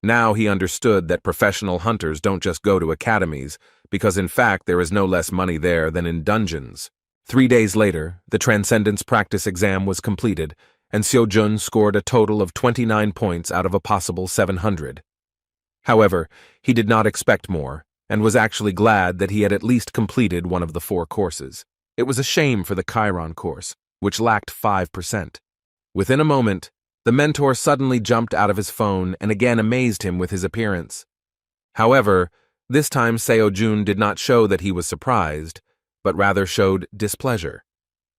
Now he understood that professional hunters don't just go to academies, because in fact there is no less money there than in dungeons. 3 days later, the Transcendence practice exam was completed, and So-Jun scored a total of 29 points out of a possible 700. However, he did not expect more, and was actually glad that he had at least completed one of the 4 courses. It was a shame for the Chiron course, which lacked 5%. Within a moment, the mentor suddenly jumped out of his phone and again amazed him with his appearance. However, this time So-Jun did not show that he was surprised, but rather showed displeasure.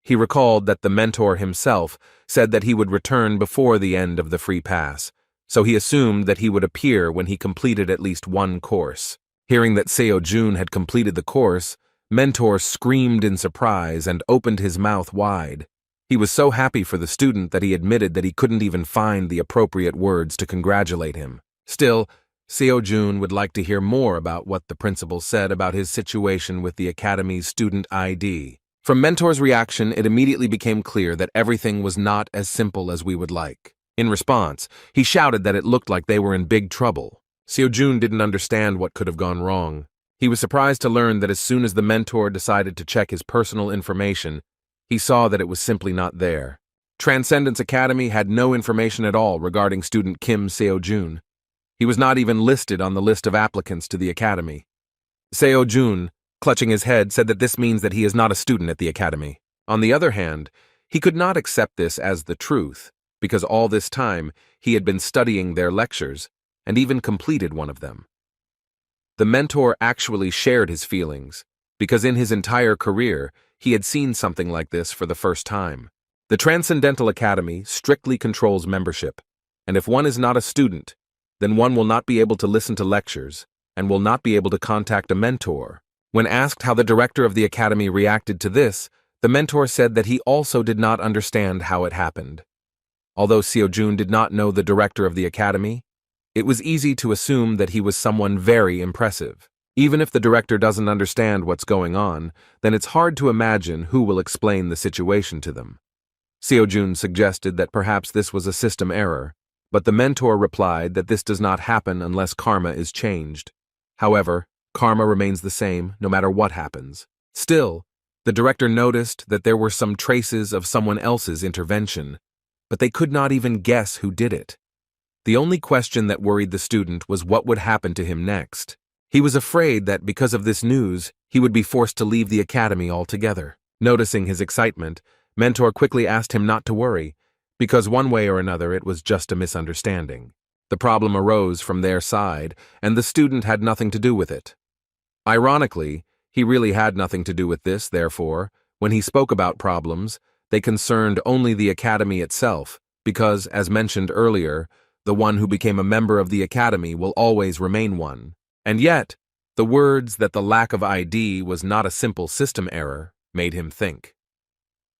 He recalled that the mentor himself said that he would return before the end of the free pass, so he assumed that he would appear when he completed at least one course. Hearing that So-Jun had completed the course, Mentor screamed in surprise and opened his mouth wide. He was so happy for the student that he admitted that he couldn't even find the appropriate words to congratulate him. Still, So-Jun would like to hear more about what the principal said about his situation with the academy's student ID. From Mentor's reaction, it immediately became clear that everything was not as simple as we would like. In response, he shouted that it looked like they were in big trouble. So-Jun didn't understand what could have gone wrong. He was surprised to learn that as soon as the mentor decided to check his personal information, he saw that it was simply not there. Transcendence Academy had no information at all regarding student Kim So-Jun. He was not even listed on the list of applicants to the academy. So-Jun, clutching his head, said that this means that he is not a student at the academy. On the other hand, he could not accept this as the truth, because all this time he had been studying their lectures and even completed one of them. The mentor actually shared his feelings, because in his entire career, he had seen something like this for the first time. The Transcendental Academy strictly controls membership, and if one is not a student, then one will not be able to listen to lectures and will not be able to contact a mentor. When asked how the director of the academy reacted to this, the mentor said that he also did not understand how it happened. Although So-Jun did not know the director of the academy, it was easy to assume that he was someone very impressive. Even if the director doesn't understand what's going on, then it's hard to imagine who will explain the situation to them. So-Jun suggested that perhaps this was a system error, but the mentor replied that this does not happen unless karma is changed. However, karma remains the same no matter what happens. Still, the director noticed that there were some traces of someone else's intervention, but they could not even guess who did it. The only question that worried the student was what would happen to him next. He was afraid that because of this news, he would be forced to leave the academy altogether. Noticing his excitement, Mentor quickly asked him not to worry, because one way or another it was just a misunderstanding. The problem arose from their side, and the student had nothing to do with it. Ironically, he really had nothing to do with this, therefore, when he spoke about problems, they concerned only the academy itself, because, as mentioned earlier, the one who became a member of the academy will always remain one. And yet, the words that the lack of ID was not a simple system error made him think.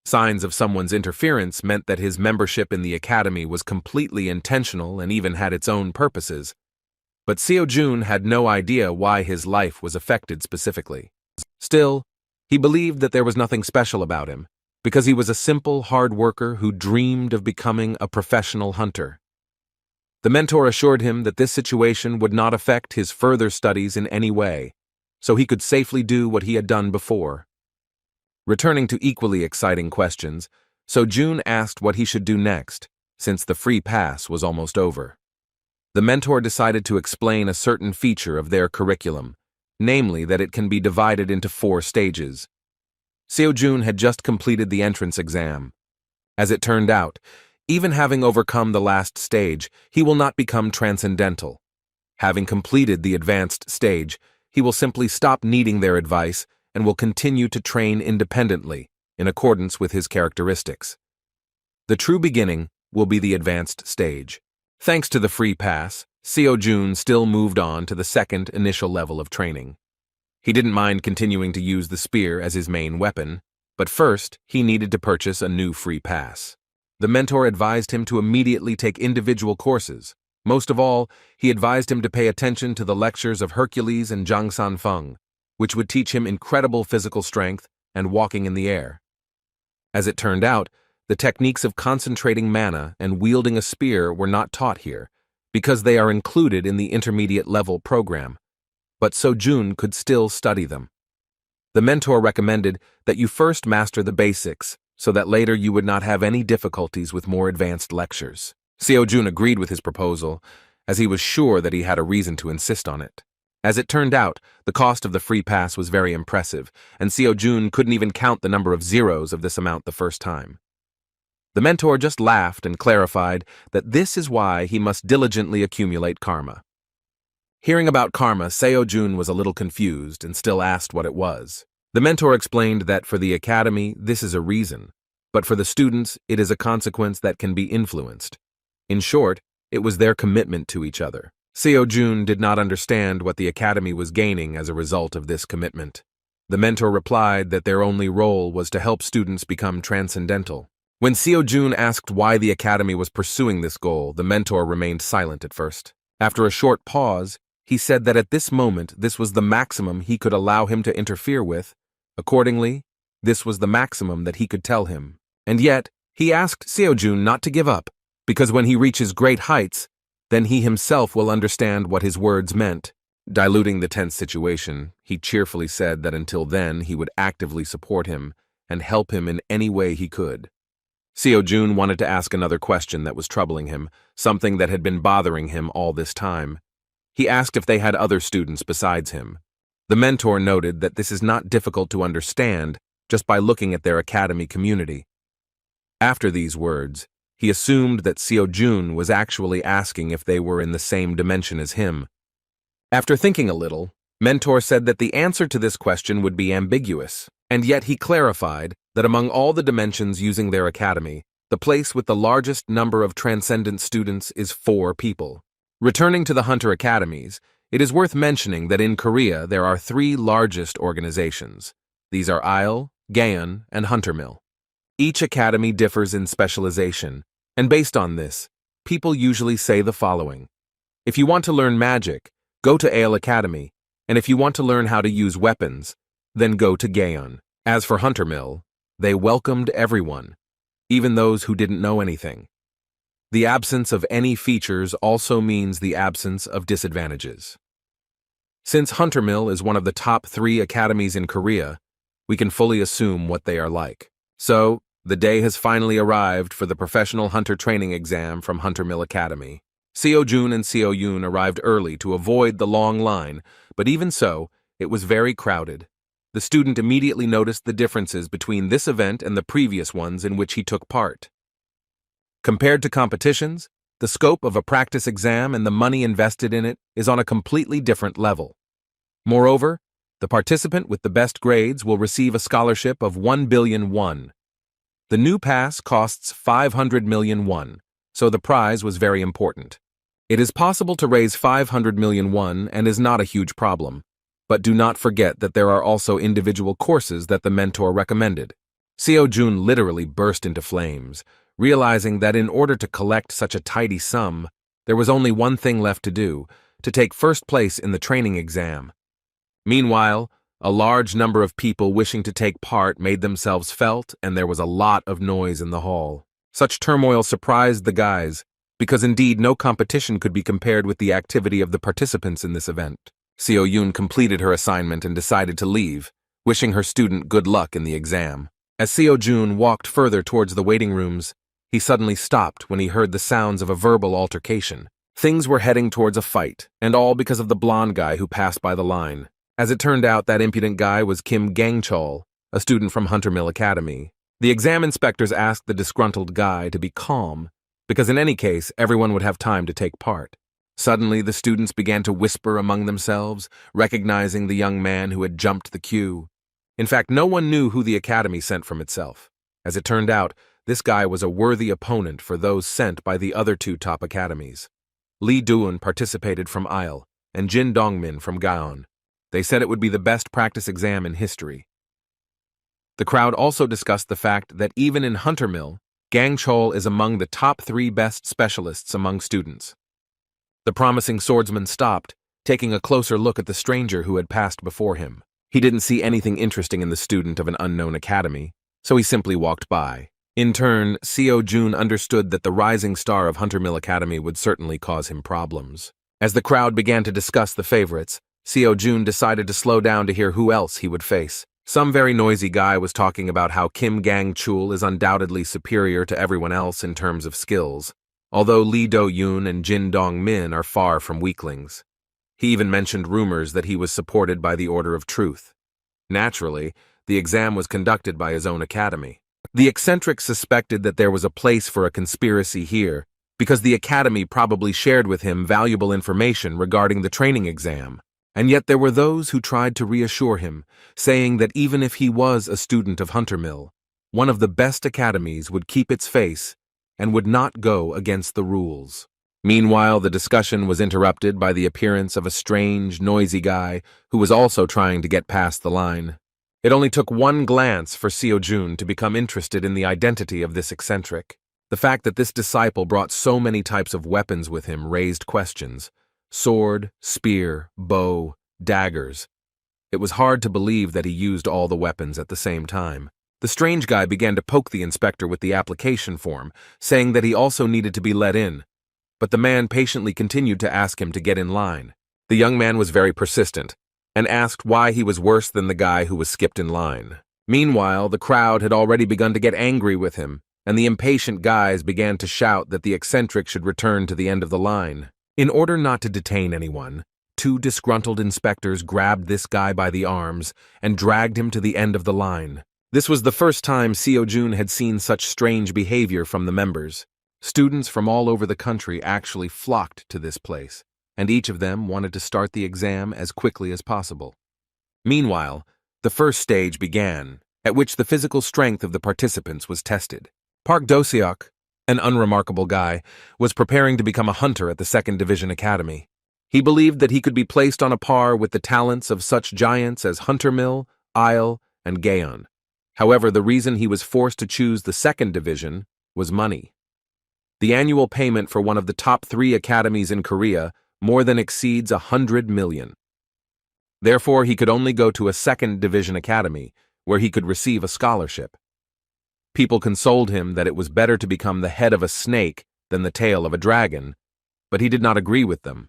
Signs of someone's interference meant that his membership in the academy was completely intentional and even had its own purposes. But Seo-jun had no idea why his life was affected specifically. Still, he believed that there was nothing special about him, because he was a simple, hard worker who dreamed of becoming a professional hunter. The mentor assured him that this situation would not affect his further studies in any way, so he could safely do what he had done before. Returning to equally exciting questions, Seo-jun asked what he should do next, since the free pass was almost over. The mentor decided to explain a certain feature of their curriculum, namely that it can be divided into 4 stages. Seo-jun had just completed the entrance exam. As it turned out, even having overcome the last stage, he will not become transcendental. Having completed the advanced stage, he will simply stop needing their advice and will continue to train independently, in accordance with his characteristics. The true beginning will be the advanced stage. Thanks to the free pass, Seo-jun still moved on to the second initial level of training. He didn't mind continuing to use the spear as his main weapon, but first he needed to purchase a new free pass. The mentor advised him to immediately take individual courses. Most of all, he advised him to pay attention to the lectures of Hercules and Zhang Sanfeng, which would teach him incredible physical strength and walking in the air. As it turned out, the techniques of concentrating mana and wielding a spear were not taught here, because they are included in the intermediate level program, but Seo-jun could still study them. The mentor recommended that you first master the basics, so that later you would not have any difficulties with more advanced lectures. Seo-jun agreed with his proposal, as he was sure that he had a reason to insist on it. As it turned out, the cost of the free pass was very impressive, and Seo-jun couldn't even count the number of zeros of this amount the first time. The mentor just laughed and clarified that this is why he must diligently accumulate karma. Hearing about karma, Seo-jun was a little confused and still asked what it was. The mentor explained that for the academy, this is a reason, but for the students, it is a consequence that can be influenced. In short, it was their commitment to each other. Seo-jun did not understand what the academy was gaining as a result of this commitment. The mentor replied that their only role was to help students become transcendental. When Seo-jun asked why the academy was pursuing this goal, the mentor remained silent at first. After a short pause, he said that at this moment this was the maximum he could allow him to interfere with. Accordingly, this was the maximum that he could tell him. And yet, he asked Seo-jun not to give up, because when he reaches great heights, then he himself will understand what his words meant. Diluting the tense situation, he cheerfully said that until then he would actively support him and help him in any way he could. Seo-jun wanted to ask another question that was troubling him, something that had been bothering him all this time. He asked if they had other students besides him. The mentor noted that this is not difficult to understand just by looking at their academy community. After these words, he assumed that Seo-jun was actually asking if they were in the same dimension as him. After thinking a little, Mentor said that the answer to this question would be ambiguous, and yet he clarified that among all the dimensions using their academy, the place with the largest number of transcendent students is 4 people. Returning to the Hunter Academies, it is worth mentioning that in Korea there are 3 largest organizations. These are Isle, Gaon, and Huntermill. Each academy differs in specialization, and based on this, people usually say the following. If you want to learn magic, go to Isle Academy, and if you want to learn how to use weapons, then go to Gaon. As for Huntermill, they welcomed everyone, even those who didn't know anything. The absence of any features also means the absence of disadvantages. Since Huntermill is one of the top 3 academies in Korea, we can fully assume what they are like. So, the day has finally arrived for the professional hunter training exam from Huntermill Academy. Seo-jun and Seo-yun arrived early to avoid the long line, but even so, it was very crowded. The student immediately noticed the differences between this event and the previous ones in which he took part. Compared to competitions, the scope of a practice exam and the money invested in it is on a completely different level. Moreover, the participant with the best grades will receive a scholarship of 1 billion won. The new pass costs 500 million won, so the prize was very important. It is possible to raise 500 million won and is not a huge problem, but do not forget that there are also individual courses that the mentor recommended. Seo-jun literally burst into flames, realizing that in order to collect such a tidy sum, there was only one thing left to do, to take first place in the training exam. Meanwhile, a large number of people wishing to take part made themselves felt, and there was a lot of noise in the hall. Such turmoil surprised the guys, because indeed no competition could be compared with the activity of the participants in this event. Seo-yun completed her assignment and decided to leave, wishing her student good luck in the exam. As Seo-jun walked further towards the waiting rooms, he suddenly stopped when he heard the sounds of a verbal altercation. Things were heading towards a fight, and all because of the blonde guy who passed by the line. As it turned out, that impudent guy was Kim Gang-chol, a student from Hunter Mill Academy. The exam inspectors asked the disgruntled guy to be calm, because in any case, everyone would have time to take part. Suddenly, the students began to whisper among themselves, recognizing the young man who had jumped the queue. In fact, no one knew who the academy sent from itself. As it turned out, this guy was a worthy opponent for those sent by the other two top academies. Lee Doon participated from Isle, and Jin Dongmin from Gaon. They said it would be the best practice exam in history. The crowd also discussed the fact that even in Hunter Mill, Gang Chol is among the top 3 best specialists among students. The promising swordsman stopped, taking a closer look at the stranger who had passed before him. He didn't see anything interesting in the student of an unknown academy, so he simply walked by. In turn, Seo-jun understood that the rising star of Hunter Mill Academy would certainly cause him problems. As the crowd began to discuss the favorites, Seo-jun decided to slow down to hear who else he would face. Some very noisy guy was talking about how Kim Gang-chul is undoubtedly superior to everyone else in terms of skills, although Lee Do-yoon and Jin Dong-min are far from weaklings. He even mentioned rumors that he was supported by the Order of Truth. Naturally, the exam was conducted by his own academy. The eccentric suspected that there was a place for a conspiracy here, because the academy probably shared with him valuable information regarding the training exam. And yet there were those who tried to reassure him, saying that even if he was a student of Hunter Mill, one of the best academies would keep its face and would not go against the rules. Meanwhile, the discussion was interrupted by the appearance of a strange, noisy guy who was also trying to get past the line. It only took one glance for Seo-jun to become interested in the identity of this eccentric. The fact that this disciple brought so many types of weapons with him raised questions. Sword, spear, bow, daggers. It was hard to believe that he used all the weapons at the same time. The strange guy began to poke the inspector with the application form, saying that he also needed to be let in, but the man patiently continued to ask him to get in line. The young man was very persistent, and asked why he was worse than the guy who was skipped in line. Meanwhile, the crowd had already begun to get angry with him, and the impatient guys began to shout that the eccentric should return to the end of the line. In order not to detain anyone, 2 disgruntled inspectors grabbed this guy by the arms and dragged him to the end of the line. This was the first time Seo-jun had seen such strange behavior from the members. Students from all over the country actually flocked to this place, and each of them wanted to start the exam as quickly as possible. Meanwhile, the first stage began, at which the physical strength of the participants was tested. Park Do-seok, an unremarkable guy, was preparing to become a hunter at the 2nd Division Academy. He believed that he could be placed on a par with the talents of such giants as Hunter Mill, Isle, and Gaon. However, the reason he was forced to choose the 2nd Division was money. The annual payment for one of the top 3 academies in Korea more than exceeds 100 million. Therefore, he could only go to a 2nd Division Academy, where he could receive a scholarship. People consoled him that it was better to become the head of a snake than the tail of a dragon, but he did not agree with them.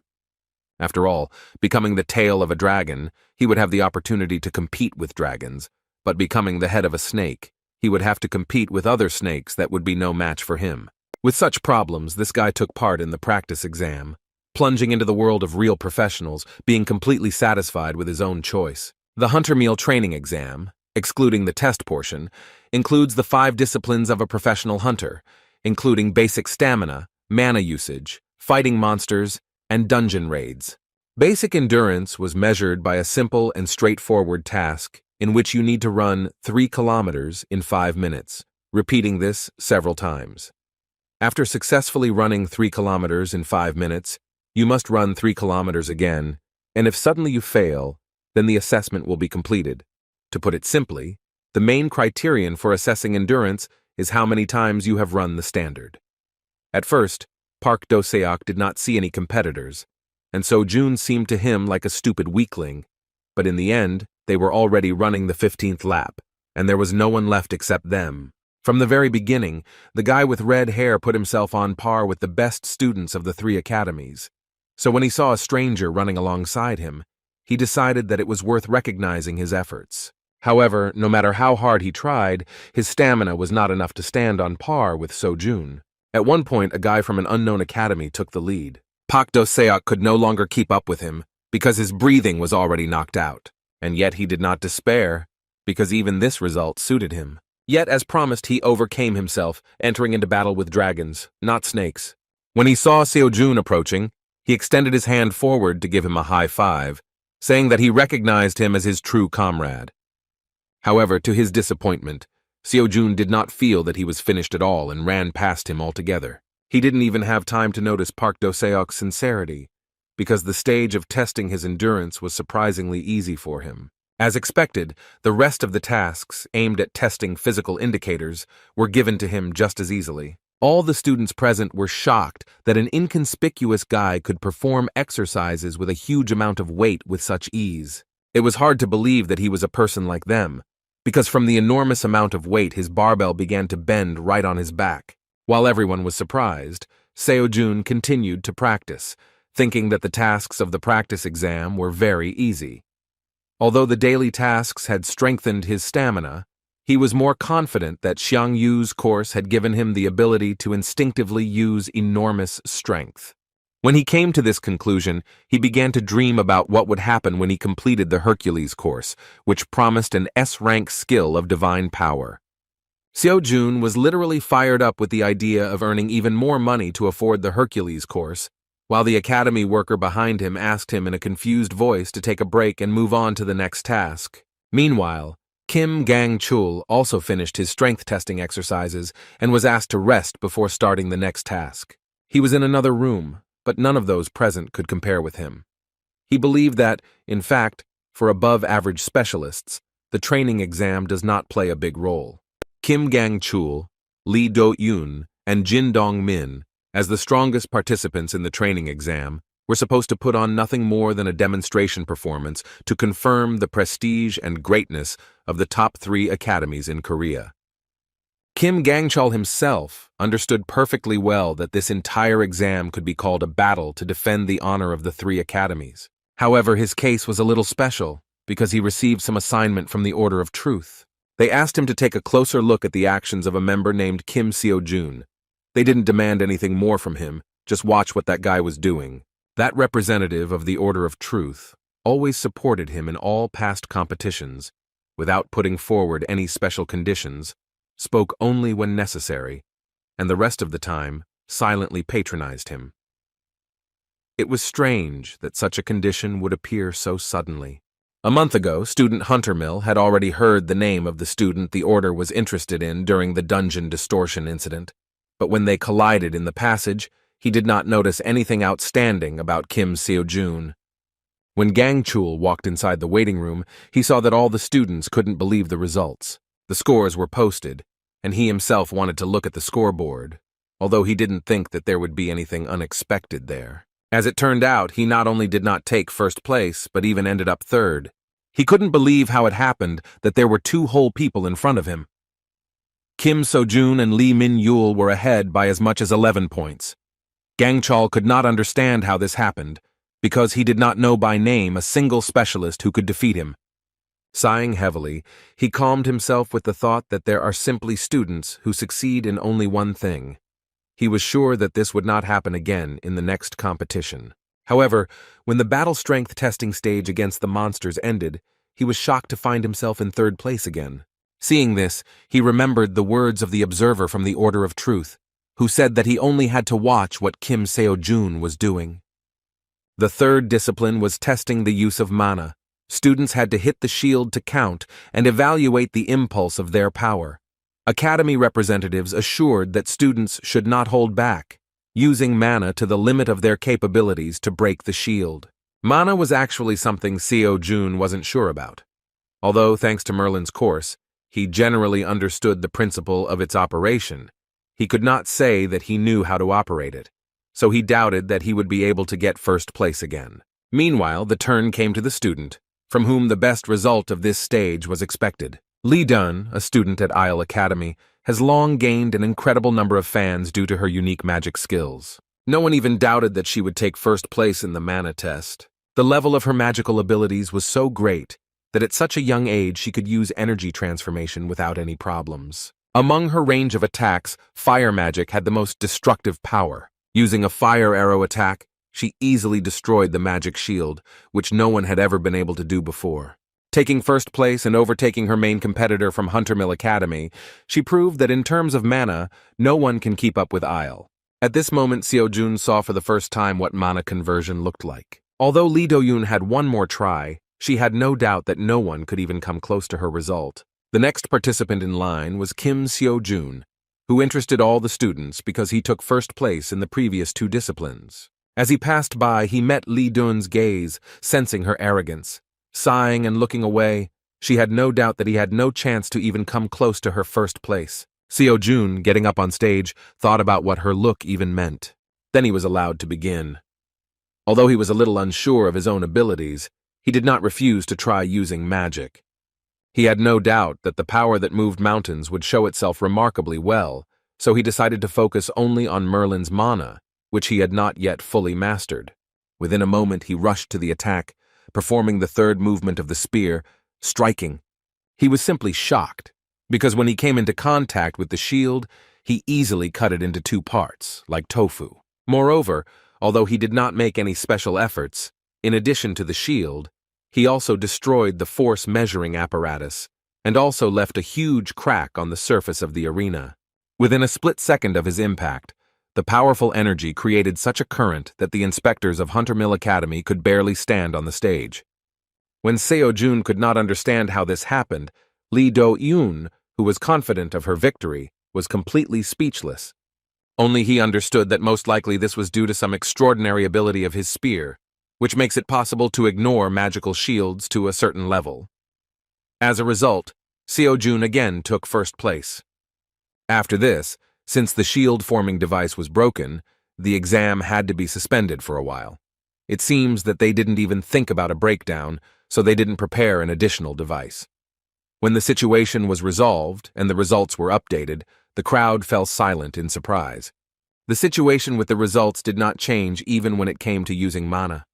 After all, becoming the tail of a dragon, he would have the opportunity to compete with dragons, but becoming the head of a snake, he would have to compete with other snakes that would be no match for him. With such problems, this guy took part in the practice exam, plunging into the world of real professionals, being completely satisfied with his own choice. The Hunter Meal training exam, excluding the test portion, includes the 5 disciplines of a professional hunter, including basic stamina, mana usage, fighting monsters, and dungeon raids. Basic endurance was measured by a simple and straightforward task in which you need to run 3 kilometers in 5 minutes, repeating this several times. After successfully running 3 kilometers in 5 minutes, you must run 3 kilometers again, and if suddenly you fail, then the assessment will be completed. To put it simply, the main criterion for assessing endurance is how many times you have run the standard. At first, Park Do-seok did not see any competitors, and so June seemed to him like a stupid weakling, but in the end, they were already running the 15th lap, and there was no one left except them. From the very beginning, the guy with red hair put himself on par with the best students of the 3 academies. So when he saw a stranger running alongside him, he decided that it was worth recognizing his efforts. However, no matter how hard he tried, his stamina was not enough to stand on par with Sojun. At one point, a guy from an unknown academy took the lead. Park Do-seok could no longer keep up with him because his breathing was already knocked out. And yet he did not despair, because even this result suited him. Yet, as promised, he overcame himself, entering into battle with dragons, not snakes. When he saw Seojun approaching, he extended his hand forward to give him a high five, saying that he recognized him as his true comrade. However, to his disappointment, Seojun did not feel that he was finished at all and ran past him altogether. He didn't even have time to notice Park Do-seok's sincerity, because the stage of testing his endurance was surprisingly easy for him. As expected, the rest of the tasks aimed at testing physical indicators were given to him just as easily. All the students present were shocked that an inconspicuous guy could perform exercises with a huge amount of weight with such ease. It was hard to believe that he was a person like them, because from the enormous amount of weight his barbell began to bend right on his back. While everyone was surprised, Seojun continued to practice, thinking that the tasks of the practice exam were very easy. Although the daily tasks had strengthened his stamina, he was more confident that Xiang Yu's course had given him the ability to instinctively use enormous strength. When he came to this conclusion, he began to dream about what would happen when he completed the Hercules course, which promised an S-rank skill of divine power. Seojun was literally fired up with the idea of earning even more money to afford the Hercules course, while the academy worker behind him asked him in a confused voice to take a break and move on to the next task. Meanwhile, Kim Gang-chul also finished his strength testing exercises and was asked to rest before starting the next task. He was in another room, but none of those present could compare with him. He believed that, in fact, for above-average specialists, the training exam does not play a big role. Kim Gang-chul, Lee Do-yoon, and Jin Dong-min, as the strongest participants in the training exam, were supposed to put on nothing more than a demonstration performance to confirm the prestige and greatness of the top 3 academies in Korea. Kim Gang-chul himself understood perfectly well that this entire exam could be called a battle to defend the honor of the 3 academies. However, his case was a little special because he received some assignment from the Order of Truth. They asked him to take a closer look at the actions of a member named Kim Seojun. They didn't demand anything more from him, just watch what that guy was doing. That representative of the Order of Truth always supported him in all past competitions, without putting forward any special conditions, spoke only when necessary, and the rest of the time silently patronized him. It was strange that such a condition would appear so suddenly. A month ago, Student Huntermill had already heard the name of the student the Order was interested in during the dungeon distortion incident. But when they collided in the passage, he did not notice anything outstanding about Kim Seojun. When Gang-chul walked inside the waiting room, he saw that all the students couldn't believe the results. The scores were posted, and he himself wanted to look at the scoreboard, although he didn't think that there would be anything unexpected there. As it turned out, he not only did not take first place, but even ended up third. He couldn't believe how it happened that there were 2 whole people in front of him. Kim Sojun and Lee Min-yul were ahead by as much as 11 points. Gang-chul could not understand how this happened, because he did not know by name a single specialist who could defeat him. Sighing heavily, he calmed himself with the thought that there are simply students who succeed in only one thing. He was sure that this would not happen again in the next competition. However, when the battle strength testing stage against the monsters ended, he was shocked to find himself in third place again. Seeing this, he remembered the words of the observer from the Order of Truth, who said that he only had to watch what Kim Seo-jun was doing. The third discipline was testing the use of mana. Students had to hit the shield to count and evaluate the impulse of their power. Academy representatives assured that students should not hold back, using mana to the limit of their capabilities to break the shield. Mana was actually something Seo-jun wasn't sure about. Although, thanks to Merlin's course, he generally understood the principle of its operation, he could not say that he knew how to operate it, so he doubted that he would be able to get first place again. Meanwhile, the turn came to the student, from whom the best result of this stage was expected. Lee Dun, a student at Isle Academy, has long gained an incredible number of fans due to her unique magic skills. No one even doubted that she would take first place in the mana test. The level of her magical abilities was so great that at such a young age she could use energy transformation without any problems. Among her range of attacks, fire magic had the most destructive power. Using a fire arrow attack, she easily destroyed the magic shield, which no one had ever been able to do before. Taking first place and overtaking her main competitor from Huntermill Academy, she proved that in terms of mana, no one can keep up with Isle. At this moment, Seo-jun saw for the first time what mana conversion looked like. Although Lee Do-yoon had one more try, she had no doubt that no one could even come close to her result. The next participant in line was Kim Seo-jun, who interested all the students because he took first place in the previous two disciplines. As he passed by, he met Lee Dun's gaze, sensing her arrogance. Sighing and looking away, she had no doubt that he had no chance to even come close to her first place. Seo-jun, getting up on stage, thought about what her look even meant. Then he was allowed to begin. Although he was a little unsure of his own abilities, he did not refuse to try using magic. He had no doubt that the power that moved mountains would show itself remarkably well, so he decided to focus only on Merlin's mana, which he had not yet fully mastered. Within a moment he rushed to the attack, performing the third movement of the spear, striking. He was simply shocked, because when he came into contact with the shield, he easily cut it into two parts, like tofu. Moreover, although he did not make any special efforts, in addition to the shield, he also destroyed the force measuring apparatus, and also left a huge crack on the surface of the arena. Within a split second of his impact, the powerful energy created such a current that the inspectors of Huntermill Academy could barely stand on the stage. When Seo-jun could not understand how this happened, Lee Do-yoon, who was confident of her victory, was completely speechless. Only he understood that most likely this was due to some extraordinary ability of his spear, which makes it possible to ignore magical shields to a certain level. As a result, Seo-jun again took first place. After this, since the shield-forming device was broken, the exam had to be suspended for a while. It seems that they didn't even think about a breakdown, so they didn't prepare an additional device. When the situation was resolved and the results were updated, the crowd fell silent in surprise. The situation with the results did not change even when it came to using mana.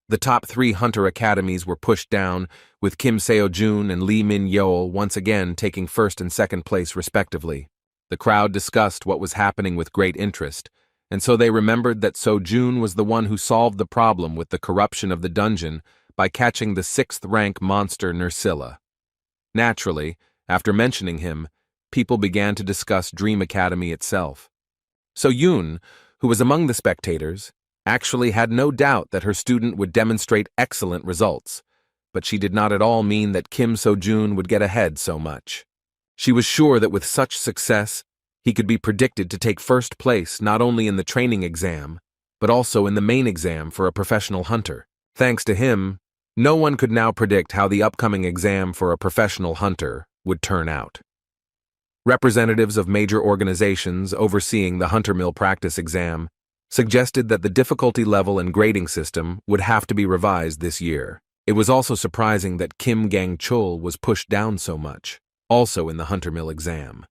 The top 3 Hunter Academies were pushed down, with Kim Seo-jun and Lee Min-yeol once again taking first and second place respectively. The crowd discussed what was happening with great interest, and so they remembered that Seo-jun was the one who solved the problem with the corruption of the dungeon by catching the 6th rank monster Nerscylla. Naturally, after mentioning him, people began to discuss Dream Academy itself. Seo-jun, who was among the spectators, actually had no doubt that her student would demonstrate excellent results, but she did not at all mean that Kim Seo-jun would get ahead so much. She was sure that with such success, he could be predicted to take first place not only in the training exam, but also in the main exam for a professional hunter. Thanks to him, no one could now predict how the upcoming exam for a professional hunter would turn out. Representatives of major organizations overseeing the Huntermill practice exam suggested that the difficulty level and grading system would have to be revised this year. It was also surprising that Kim Gang-chul was pushed down so much, also in the Huntermill exam.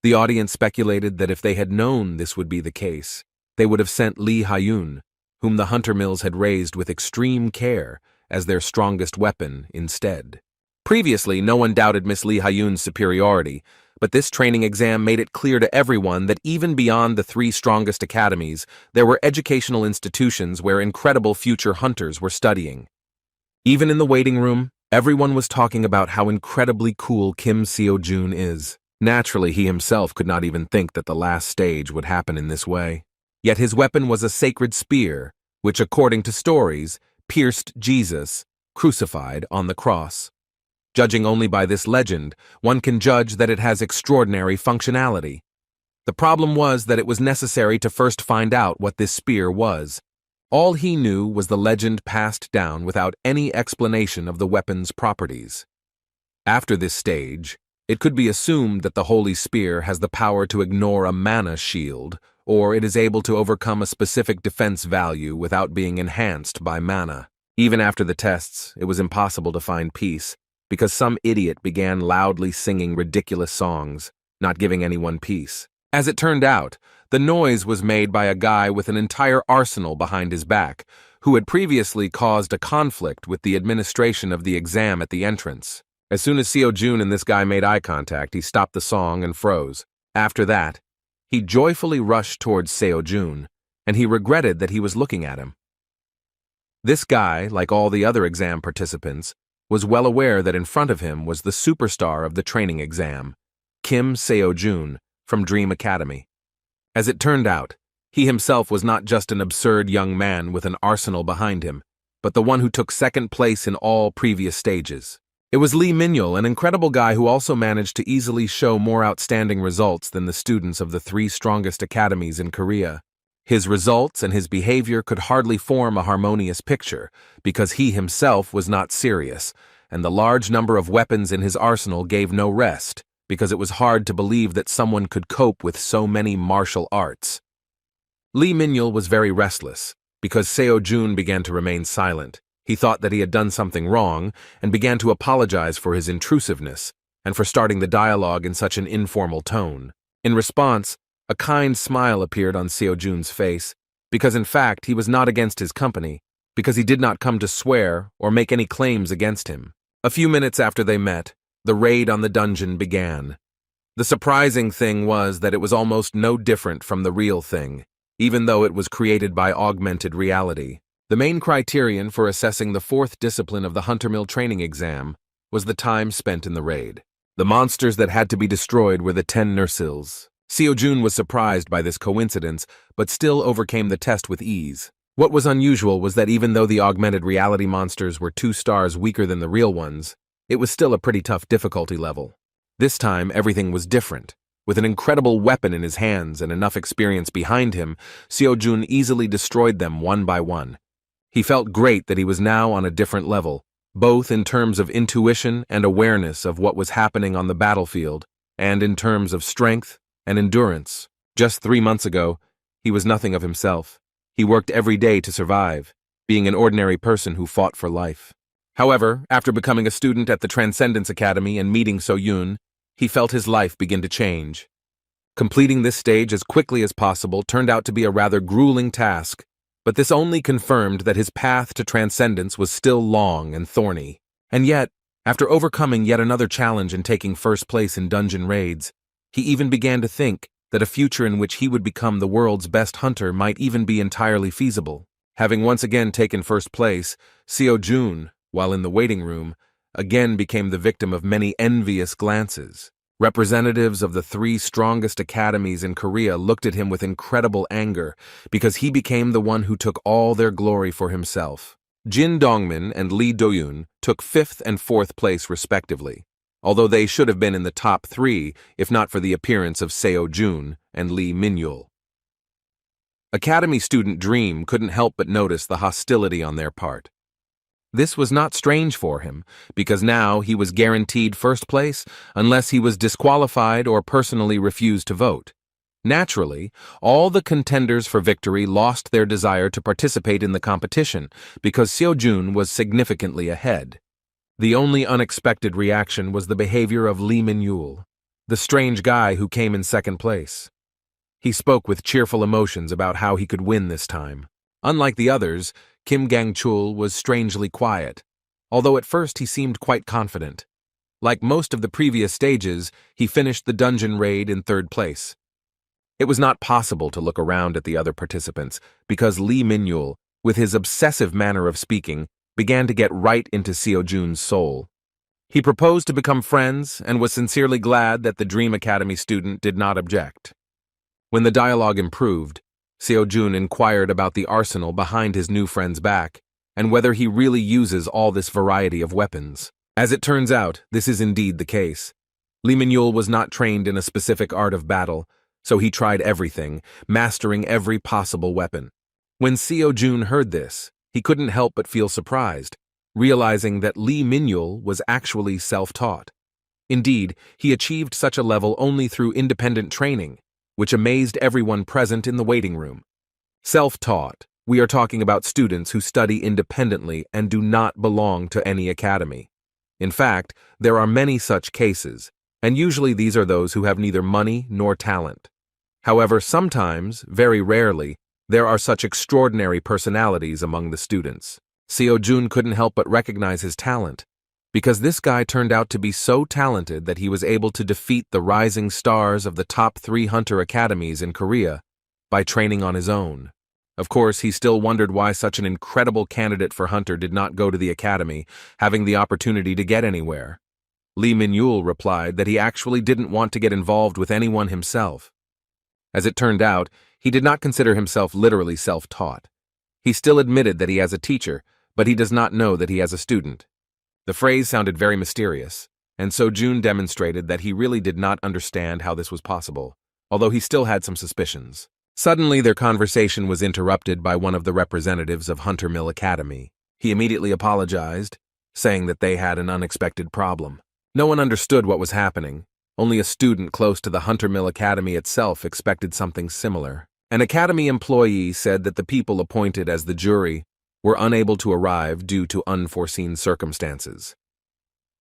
The audience speculated that if they had known this would be the case, they would have sent Lee Ha-yoon, whom the Huntermills had raised with extreme care, as their strongest weapon instead. Previously, no one doubted Miss Lee Ha-yoon's superiority, but this training exam made it clear to everyone that even beyond the 3 strongest academies, there were educational institutions where incredible future hunters were studying. Even in the waiting room, Everyone was talking about how incredibly cool Kim Seo-jun is. Naturally, he himself could not even think that the last stage would happen in this way. Yet his weapon was a sacred spear, which, according to stories, pierced Jesus, crucified on the cross. Judging only by this legend, one can judge that it has extraordinary functionality. The problem was that it was necessary to first find out what this spear was. All he knew was the legend passed down without any explanation of the weapon's properties. After this stage, it could be assumed that the holy spear has the power to ignore a mana shield, or it is able to overcome a specific defense value without being enhanced by mana. Even after the tests, it was impossible to find peace, because some idiot began loudly singing ridiculous songs, not giving anyone peace. As it turned out, the noise was made by a guy with an entire arsenal behind his back, who had previously caused a conflict with the administration of the exam at the entrance. As soon as Seo-jun and this guy made eye contact, he stopped the song and froze. After that, he joyfully rushed towards Seo-jun, and he regretted that he was looking at him. This guy, like all the other exam participants, was well aware that in front of him was the superstar of the training exam, Kim Seo-jun, from Dream Academy. As it turned out, he himself was not just an absurd young man with an arsenal behind him, but the one who took second place in all previous stages. It was Lee Min-yul, an incredible guy who also managed to easily show more outstanding results than the students of the 3 strongest academies in Korea. His results and his behavior could hardly form a harmonious picture, because he himself was not serious, and the large number of weapons in his arsenal gave no rest, because it was hard to believe that someone could cope with so many martial arts. Lee Min-yul was very restless, because Seo-jun began to remain silent. He thought that he had done something wrong, and began to apologize for his intrusiveness, and for starting the dialogue in such an informal tone. In response, a kind smile appeared on Seo-jun's face, because in fact he was not against his company, because he did not come to swear or make any claims against him. A few minutes after they met, the raid on the dungeon began. The surprising thing was that it was almost no different from the real thing, even though it was created by augmented reality. The main criterion for assessing the 4th discipline of the Huntermill training exam was the time spent in the raid. The monsters that had to be destroyed were the 10 Nursils. Seo-jun was surprised by this coincidence, but still overcame the test with ease. What was unusual was that even though the augmented reality monsters were 2 stars weaker than the real ones, it was still a pretty tough difficulty level. This time, everything was different. With an incredible weapon in his hands and enough experience behind him, Seo-jun easily destroyed them one by one. He felt great that he was now on a different level, both in terms of intuition and awareness of what was happening on the battlefield, and in terms of strength and endurance. Just 3 months ago, he was nothing of himself. He worked every day to survive, being an ordinary person who fought for life. However, after becoming a student at the Transcendence Academy and meeting So-yun, he felt his life begin to change. Completing this stage as quickly as possible turned out to be a rather grueling task, but this only confirmed that his path to transcendence was still long and thorny. And yet, after overcoming yet another challenge and taking first place in dungeon raids, he even began to think that a future in which he would become the world's best hunter might even be entirely feasible. Having once again taken first place, Seo-jun, while in the waiting room, again became the victim of many envious glances. Representatives of the 3 strongest academies in Korea looked at him with incredible anger because he became the one who took all their glory for himself. Jin Dongmin and Lee Do-yoon took 5th and 4th place respectively, although they should have been in the top 3 if not for the appearance of Seo-jun and Lee Min-yul. Academy student Dream couldn't help but notice the hostility on their part. This was not strange for him, because now he was guaranteed first place unless he was disqualified or personally refused to vote. Naturally, all the contenders for victory lost their desire to participate in the competition because Seo-jun was significantly ahead. The only unexpected reaction was the behavior of Lee Min-yul, the strange guy who came in 2nd place. He spoke with cheerful emotions about how he could win this time. Unlike the others, Kim Gang-chul was strangely quiet, although at first he seemed quite confident. Like most of the previous stages, he finished the dungeon raid in 3rd place. It was not possible to look around at the other participants because Lee Min-yul, with his obsessive manner of speaking, began to get right into Seo-jun's soul. He proposed to become friends and was sincerely glad that the Dream Academy student did not object. When the dialogue improved, Seo-jun inquired about the arsenal behind his new friend's back and whether he really uses all this variety of weapons. As it turns out, this is indeed the case. Lee Min-yul was not trained in a specific art of battle, so he tried everything, mastering every possible weapon. When Seo-jun heard this, he couldn't help but feel surprised, realizing that Lee Min-yul was actually self-taught. Indeed, he achieved such a level only through independent training, which amazed everyone present in the waiting room. Self-taught, we are talking about students who study independently and do not belong to any academy. In fact, there are many such cases, and usually these are those who have neither money nor talent. However, sometimes, very rarely, there are such extraordinary personalities among the students. Seo-jun couldn't help but recognize his talent, because this guy turned out to be so talented that he was able to defeat the rising stars of the top 3 hunter academies in Korea by training on his own. Of course, he still wondered why such an incredible candidate for hunter did not go to the academy, having the opportunity to get anywhere. Lee Min-yul replied that he actually didn't want to get involved with anyone himself. As it turned out, he did not consider himself literally self-taught. He still admitted that he has a teacher, but he does not know that he has a student. The phrase sounded very mysterious, and Seo-jun demonstrated that he really did not understand how this was possible, although he still had some suspicions. Suddenly, their conversation was interrupted by one of the representatives of Hunter Mill Academy. He immediately apologized, saying that they had an unexpected problem. No one understood what was happening. Only a student close to the Hunter Mill Academy itself expected something similar. An academy employee said that the people appointed as the jury were unable to arrive due to unforeseen circumstances.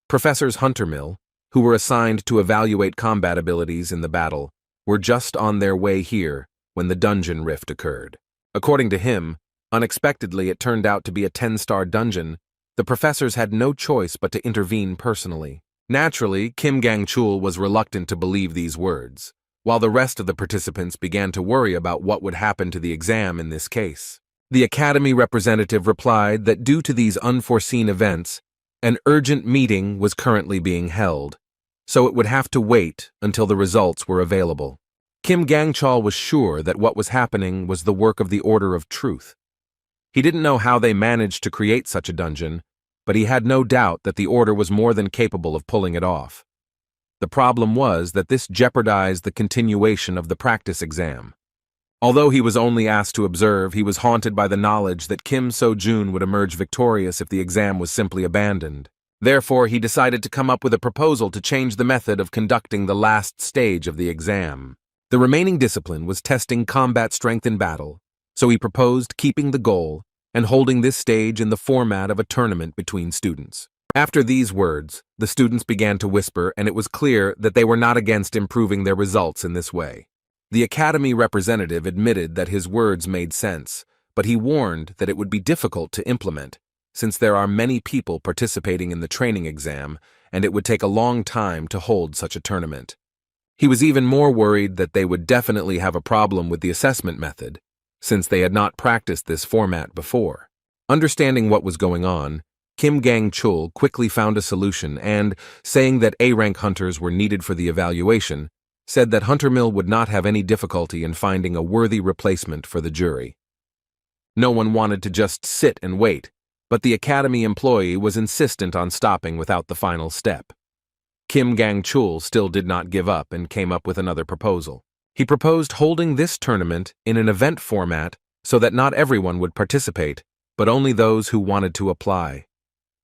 Professors Hunter Mill, who were assigned to evaluate combat abilities in the battle, were just on their way here when the dungeon rift occurred. According to him, unexpectedly it turned out to be a 10-star dungeon. The professors had no choice but to intervene personally. Naturally, Kim Gang-chul was reluctant to believe these words, while the rest of the participants began to worry about what would happen to the exam in this case. The academy representative replied that due to these unforeseen events, an urgent meeting was currently being held, so it would have to wait until the results were available. Kim Gang-chul was sure that what was happening was the work of the Order of Truth. He didn't know how they managed to create such a dungeon, but he had no doubt that the Order was more than capable of pulling it off. The problem was that this jeopardized the continuation of the practice exam. Although he was only asked to observe, he was haunted by the knowledge that Kim So-jun would emerge victorious if the exam was simply abandoned. Therefore, he decided to come up with a proposal to change the method of conducting the last stage of the exam. The remaining discipline was testing combat strength in battle, so he proposed keeping the goal and holding this stage in the format of a tournament between students. After these words, the students began to whisper, and it was clear that they were not against improving their results in this way. The academy representative admitted that his words made sense, but he warned that it would be difficult to implement, since there are many people participating in the training exam, and it would take a long time to hold such a tournament. He was even more worried that they would definitely have a problem with the assessment method, since they had not practiced this format before. Understanding what was going on, Kim Gang-chul quickly found a solution and, saying that A-rank hunters were needed for the evaluation, said that Hunter Mill would not have any difficulty in finding a worthy replacement for the jury. No one wanted to just sit and wait, but the academy employee was insistent on stopping without the final step. Kim Gang-chul still did not give up and came up with another proposal. He proposed holding this tournament in an event format so that not everyone would participate, but only those who wanted to apply.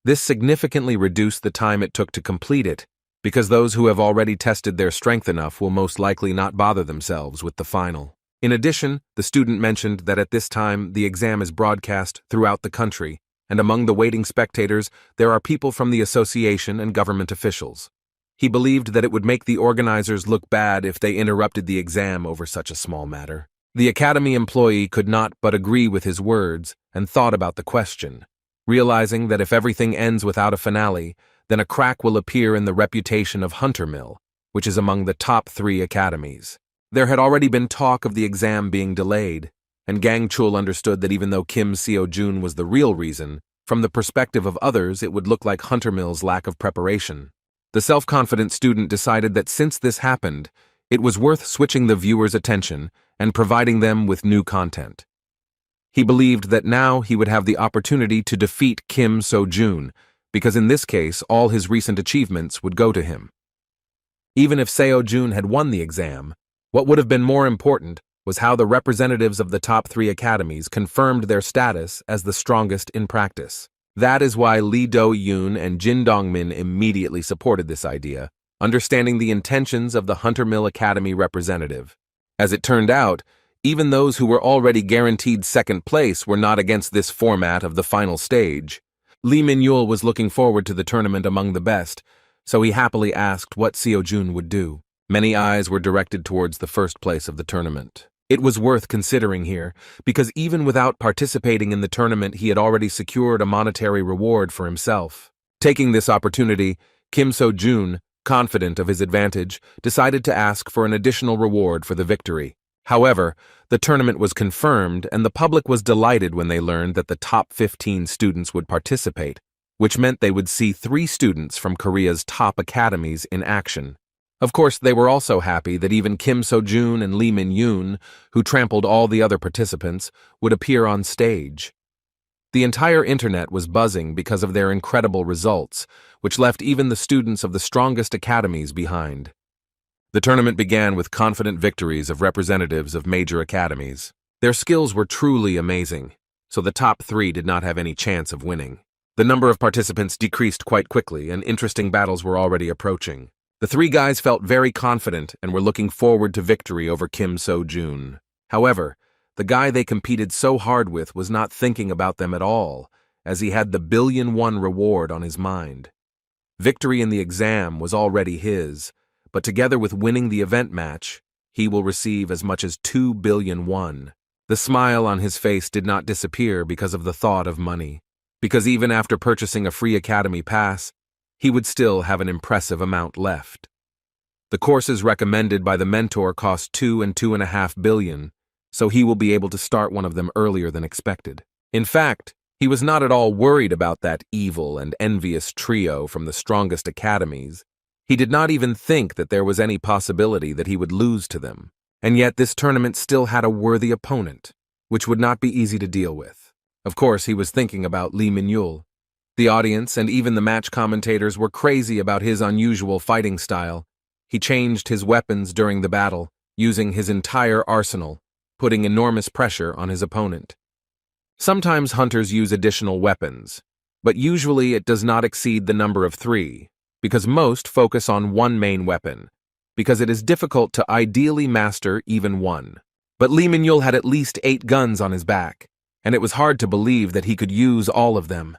This significantly reduced the time it took to complete it, because those who have already tested their strength enough will most likely not bother themselves with the final. In addition, the student mentioned that at this time the exam is broadcast throughout the country, and among the waiting spectators there are people from the association and government officials. He believed that it would make the organizers look bad if they interrupted the exam over such a small matter. The academy employee could not but agree with his words and thought about the question, realizing that if everything ends without a finale, then a crack will appear in the reputation of Hunter Mill, which is among the top 3 academies. There had already been talk of the exam being delayed, and Gang-chul understood that even though Kim Seo-jun was the real reason, From the perspective of others, it would look like Huntermill's lack of preparation. The self-confident student decided that since this happened, it was worth switching the viewer's attention and providing them with new content. He believed that now he would have the opportunity to defeat Kim So-jun, because in this case, all his recent achievements would go to him. Even if Seo-jun had won the exam, what would have been more important was how the representatives of the top 3 academies confirmed their status as the strongest in practice. That is why Lee Do-yoon and Jin Dong-min immediately supported this idea, understanding the intentions of the Huntermill Academy representative. As it turned out, even those who were already guaranteed second place were not against this format of the final stage. Lee Min-yul was looking forward to the tournament among the best, so he happily asked what Seo-jun would do. Many eyes were directed towards the first place of the tournament. It was worth considering here, because even without participating in the tournament, he had already secured a monetary reward for himself. Taking this opportunity, Kim So-jun, confident of his advantage, decided to ask for an additional reward for the victory. However, the tournament was confirmed, and the public was delighted when they learned that the top 15 students would participate, which meant they would see 3 students from Korea's top academies in action. Of course, they were also happy that even Kim So-jun and Lee Min-yoon, who trampled all the other participants, would appear on stage. The entire internet was buzzing because of their incredible results, which left even the students of the strongest academies behind. The tournament began with confident victories of representatives of major academies. Their skills were truly amazing, so the top 3 did not have any chance of winning. The number of participants decreased quite quickly, and interesting battles were already approaching. The 3 guys felt very confident and were looking forward to victory over Kim So-jun. However, the guy they competed so hard with was not thinking about them at all, as he had the $1 billion reward on his mind. Victory in the exam was already his, but together with winning the event match, he will receive as much as $2 billion. The smile on his face did not disappear because of the thought of money, because even after purchasing a free academy pass, he would still have an impressive amount left. The courses recommended by the mentor cost $2 and $2.5 billion, so he will be able to start one of them earlier than expected. In fact, he was not at all worried about that evil and envious trio from the strongest academies. He did not even think that there was any possibility that he would lose to them. And yet this tournament still had a worthy opponent, which would not be easy to deal with. Of course, he was thinking about Lee Min-yul. The audience and even the match commentators were crazy about his unusual fighting style. He changed his weapons during the battle, using his entire arsenal, putting enormous pressure on his opponent. Sometimes hunters use additional weapons, but usually it does not exceed the number of 3, because most focus on one main weapon, because it is difficult to ideally master even one. But Lee Min-yul had at least 8 guns on his back, and it was hard to believe that he could use all of them.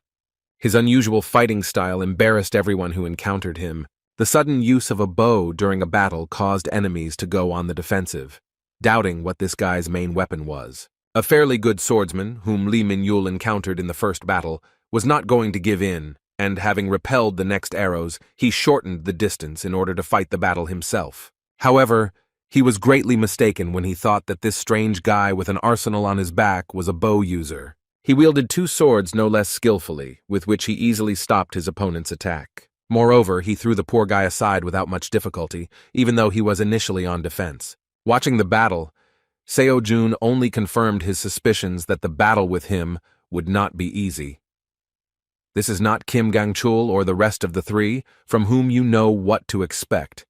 His unusual fighting style embarrassed everyone who encountered him. The sudden use of a bow during a battle caused enemies to go on the defensive, doubting what this guy's main weapon was. A fairly good swordsman, whom Lee Min-yul encountered in the first battle, was not going to give in, and having repelled the next arrows, he shortened the distance in order to fight the battle himself. However, he was greatly mistaken when he thought that this strange guy with an arsenal on his back was a bow user. He wielded 2 swords no less skillfully, with which he easily stopped his opponent's attack. Moreover, he threw the poor guy aside without much difficulty, even though he was initially on defense. Watching the battle, Seo-jun only confirmed his suspicions that the battle with him would not be easy. This is not Kim Gang-chul or the rest of the 3, from whom you know what to expect.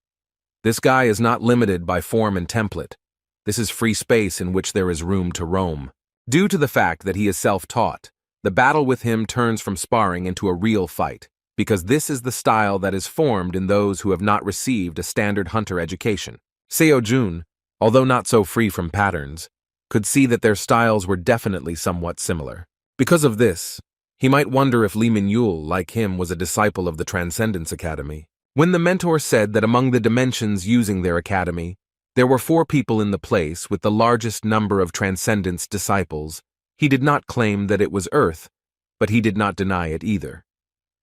This guy is not limited by form and template. This is free space in which there is room to roam. Due to the fact that he is self-taught, the battle with him turns from sparring into a real fight, because this is the style that is formed in those who have not received a standard hunter education. Seo-jun, although not so free from patterns, could see that their styles were definitely somewhat similar. Because of this, he might wonder if Lee Min-yul, like him, was a disciple of the Transcendence Academy. When the mentor said that among the dimensions using their academy, there were 4 people in the place with the largest number of Transcendence disciples, he did not claim that it was Earth, but he did not deny it either.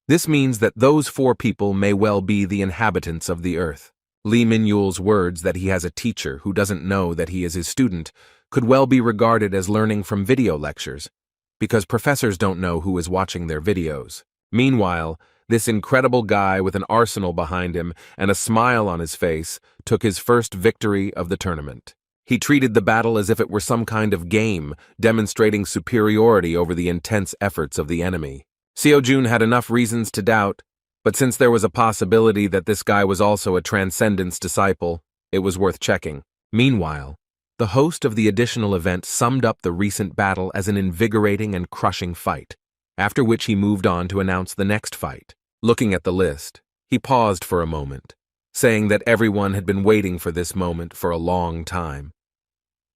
This means that those 4 people may well be the inhabitants of the Earth. Lee Min-yul's words that he has a teacher who doesn't know that he is his student could well be regarded as learning from video lectures, because professors don't know who is watching their videos. Meanwhile, this incredible guy with an arsenal behind him and a smile on his face took his first victory of the tournament. He treated the battle as if it were some kind of game, demonstrating superiority over the intense efforts of the enemy. Seo-jun had enough reasons to doubt, but since there was a possibility that this guy was also a Transcendence disciple, it was worth checking. Meanwhile, the host of the additional event summed up the recent battle as an invigorating and crushing fight, after which he moved on to announce the next fight. Looking at the list, he paused for a moment, saying that everyone had been waiting for this moment for a long time.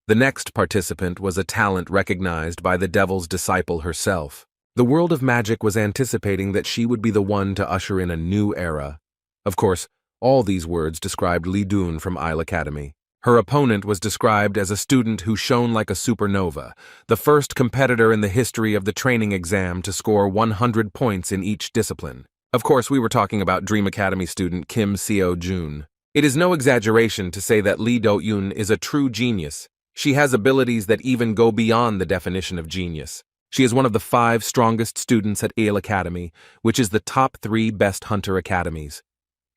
The next participant was a talent recognized by the Devil's disciple herself. The world of magic was anticipating that she would be the one to usher in a new era. Of course, all these words described Lee Dun from Isle Academy. Her opponent was described as a student who shone like a supernova, the first competitor in the history of the training exam to score 100 points in each discipline. Of course, we were talking about Dream Academy student Kim Seo-jun. It is no exaggeration to say that Lee Do-yoon is a true genius. She has abilities that even go beyond the definition of genius. She is one of the 5 strongest students at Isle Academy, which is the top 3 best hunter academies.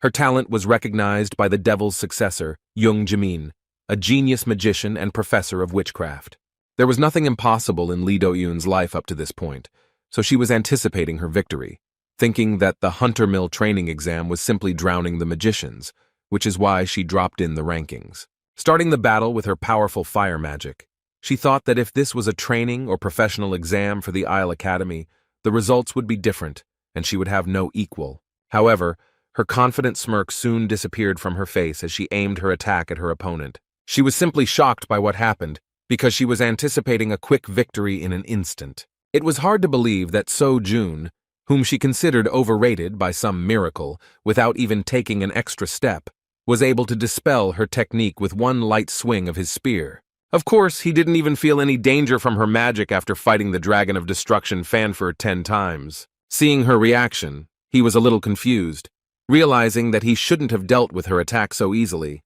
Her talent was recognized by the Devil's successor, Young Jamin, a genius magician and professor of witchcraft. There was nothing impossible in Lee Do-yoon's life up to this point, so she was anticipating her victory, thinking that the Hunter Mill training exam was simply drowning the magicians, which is why she dropped in the rankings. Starting the battle with her powerful fire magic, she thought that if this was a training or professional exam for the Isle Academy, the results would be different, and she would have no equal. However, her confident smirk soon disappeared from her face as she aimed her attack at her opponent. She was simply shocked by what happened, because she was anticipating a quick victory in an instant. It was hard to believe that Seo-jun, whom she considered overrated by some miracle, without even taking an extra step, was able to dispel her technique with one light swing of his spear. Of course, he didn't even feel any danger from her magic after fighting the Dragon of Destruction Fanfur 10 times. Seeing her reaction, he was a little confused, realizing that he shouldn't have dealt with her attack so easily.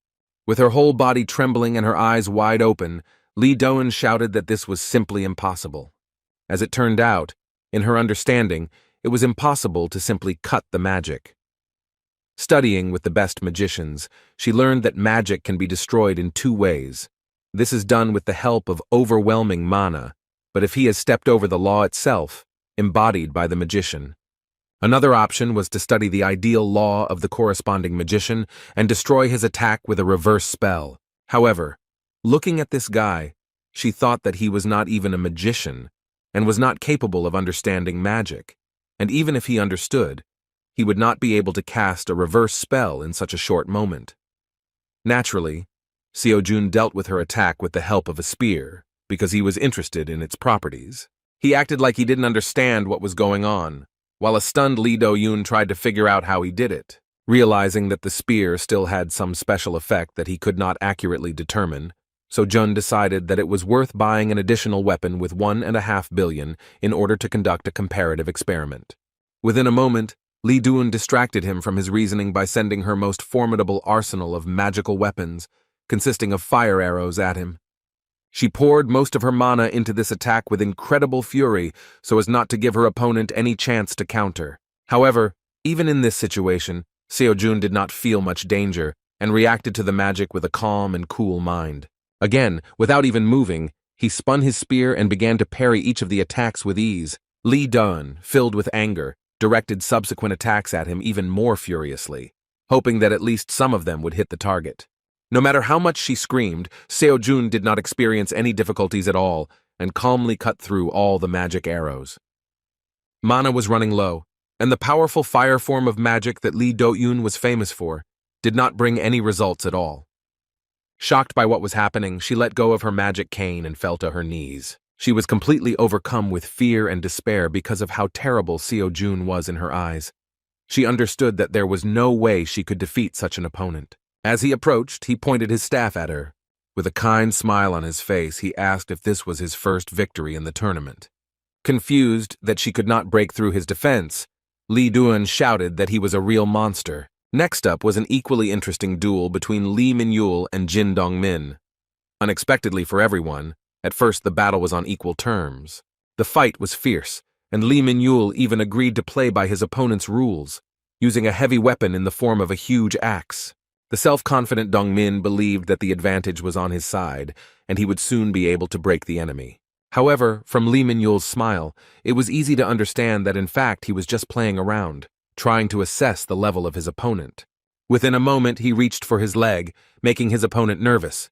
With her whole body trembling and her eyes wide open, Lee Do-yoon shouted that this was simply impossible. As it turned out, in her understanding, it was impossible to simply cut the magic. Studying with the best magicians, she learned that magic can be destroyed in 2 ways. This is done with the help of overwhelming mana, but if he has stepped over the law itself, embodied by the magician. Another option was to study the ideal law of the corresponding magician and destroy his attack with a reverse spell. However, looking at this guy, she thought that he was not even a magician and was not capable of understanding magic, and even if he understood, he would not be able to cast a reverse spell in such a short moment. Naturally, Seo-jun dealt with her attack with the help of a spear, because he was interested in its properties. He acted like he didn't understand what was going on, while a stunned Lee Do-yoon tried to figure out how he did it. Realizing that the spear still had some special effect that he could not accurately determine, Seo-jun decided that it was worth buying an additional weapon with 1.5 billion in order to conduct a comparative experiment. Within a moment, Lee Do-yoon distracted him from his reasoning by sending her most formidable arsenal of magical weapons, consisting of fire arrows, at him. She poured most of her mana into this attack with incredible fury so as not to give her opponent any chance to counter. However, even in this situation, Seo-jun did not feel much danger and reacted to the magic with a calm and cool mind. Again, without even moving, he spun his spear and began to parry each of the attacks with ease. Lee Do-yoon, filled with anger, directed subsequent attacks at him even more furiously, hoping that at least some of them would hit the target. No matter how much she screamed, Seo-jun did not experience any difficulties at all and calmly cut through all the magic arrows. Mana was running low, and the powerful fire form of magic that Lee Do-yoon was famous for did not bring any results at all. Shocked by what was happening, she let go of her magic cane and fell to her knees. She was completely overcome with fear and despair because of how terrible Seo-jun was in her eyes. She understood that there was no way she could defeat such an opponent. As he approached, he pointed his staff at her. With a kind smile on his face, he asked if this was his first victory in the tournament. Confused that she could not break through his defense, Lee Do-yoon shouted that he was a real monster. Next up was an equally interesting duel between Lee Min-yul and Jin Dong-min. Unexpectedly for everyone, at first the battle was on equal terms. The fight was fierce, and Lee Min-yul even agreed to play by his opponent's rules, using a heavy weapon in the form of a huge axe. The self-confident Dongmin believed that the advantage was on his side, and he would soon be able to break the enemy. However, from Lee Min-yul's smile, it was easy to understand that in fact he was just playing around, trying to assess the level of his opponent. Within a moment, he reached for his leg, making his opponent nervous.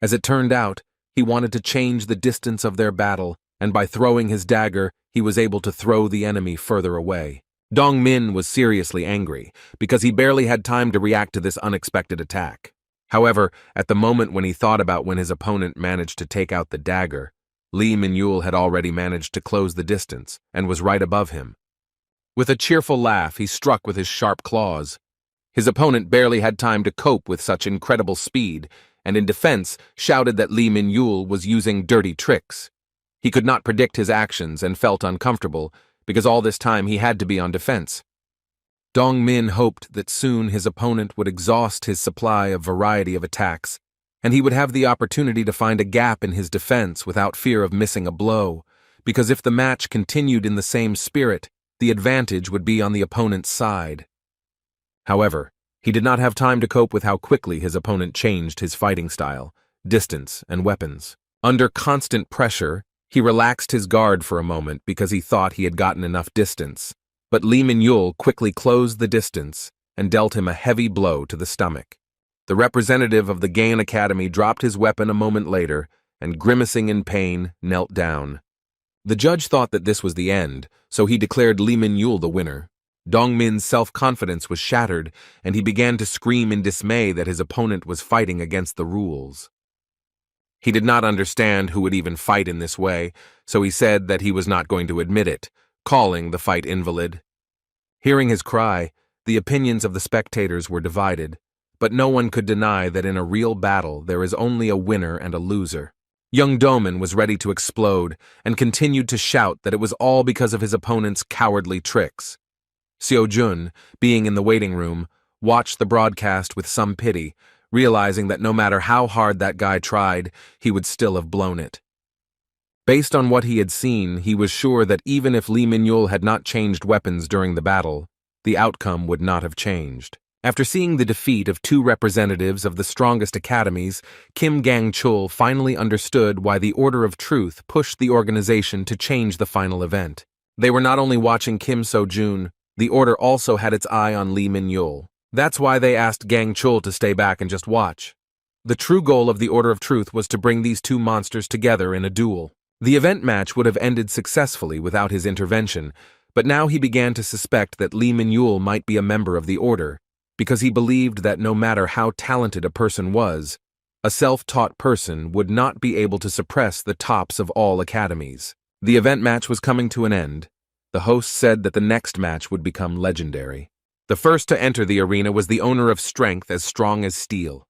As it turned out, he wanted to change the distance of their battle, and by throwing his dagger, he was able to throw the enemy further away. Dong Min was seriously angry, because he barely had time to react to this unexpected attack. However, at the moment when he thought about when his opponent managed to take out the dagger, Lee Min-yul had already managed to close the distance and was right above him. With a cheerful laugh, he struck with his sharp claws. His opponent barely had time to cope with such incredible speed, and in defense shouted that Lee Min-yul was using dirty tricks. He could not predict his actions and felt uncomfortable, because all this time he had to be on defense. Dong Min hoped that soon his opponent would exhaust his supply of variety of attacks, and he would have the opportunity to find a gap in his defense without fear of missing a blow, because if the match continued in the same spirit, the advantage would be on the opponent's side. However, he did not have time to cope with how quickly his opponent changed his fighting style, distance, and weapons. Under constant pressure, he relaxed his guard for a moment because he thought he had gotten enough distance, but Lee Min-yul quickly closed the distance and dealt him a heavy blow to the stomach. The representative of the Gaon Academy dropped his weapon a moment later and, grimacing in pain, knelt down. The judge thought that this was the end, so he declared Lee Min-yul the winner. Dong Min's self-confidence was shattered, and he began to scream in dismay that his opponent was fighting against the rules. He did not understand who would even fight in this way, so he said that he was not going to admit it, calling the fight invalid. Hearing his cry, the opinions of the spectators were divided, but no one could deny that in a real battle there is only a winner and a loser. Young Doman was ready to explode and continued to shout that it was all because of his opponent's cowardly tricks. Seo-jun, being in the waiting room, watched the broadcast with some pity, realizing that no matter how hard that guy tried, he would still have blown it. Based on what he had seen, he was sure that even if Lee Min-yul had not changed weapons during the battle, the outcome would not have changed. After seeing the defeat of two representatives of the strongest academies, Kim Gang-chul finally understood why the Order of Truth pushed the organization to change the final event. They were not only watching Kim So-jun, the Order also had its eye on Lee Min-yul. That's why they asked Gang-chul to stay back and just watch. The true goal of the Order of Truth was to bring these two monsters together in a duel. The event match would have ended successfully without his intervention, but now he began to suspect that Lee Min-yul might be a member of the Order, because he believed that no matter how talented a person was, a self-taught person would not be able to suppress the tops of all academies. The event match was coming to an end. The host said that the next match would become legendary. The first to enter the arena was the owner of strength as strong as steel.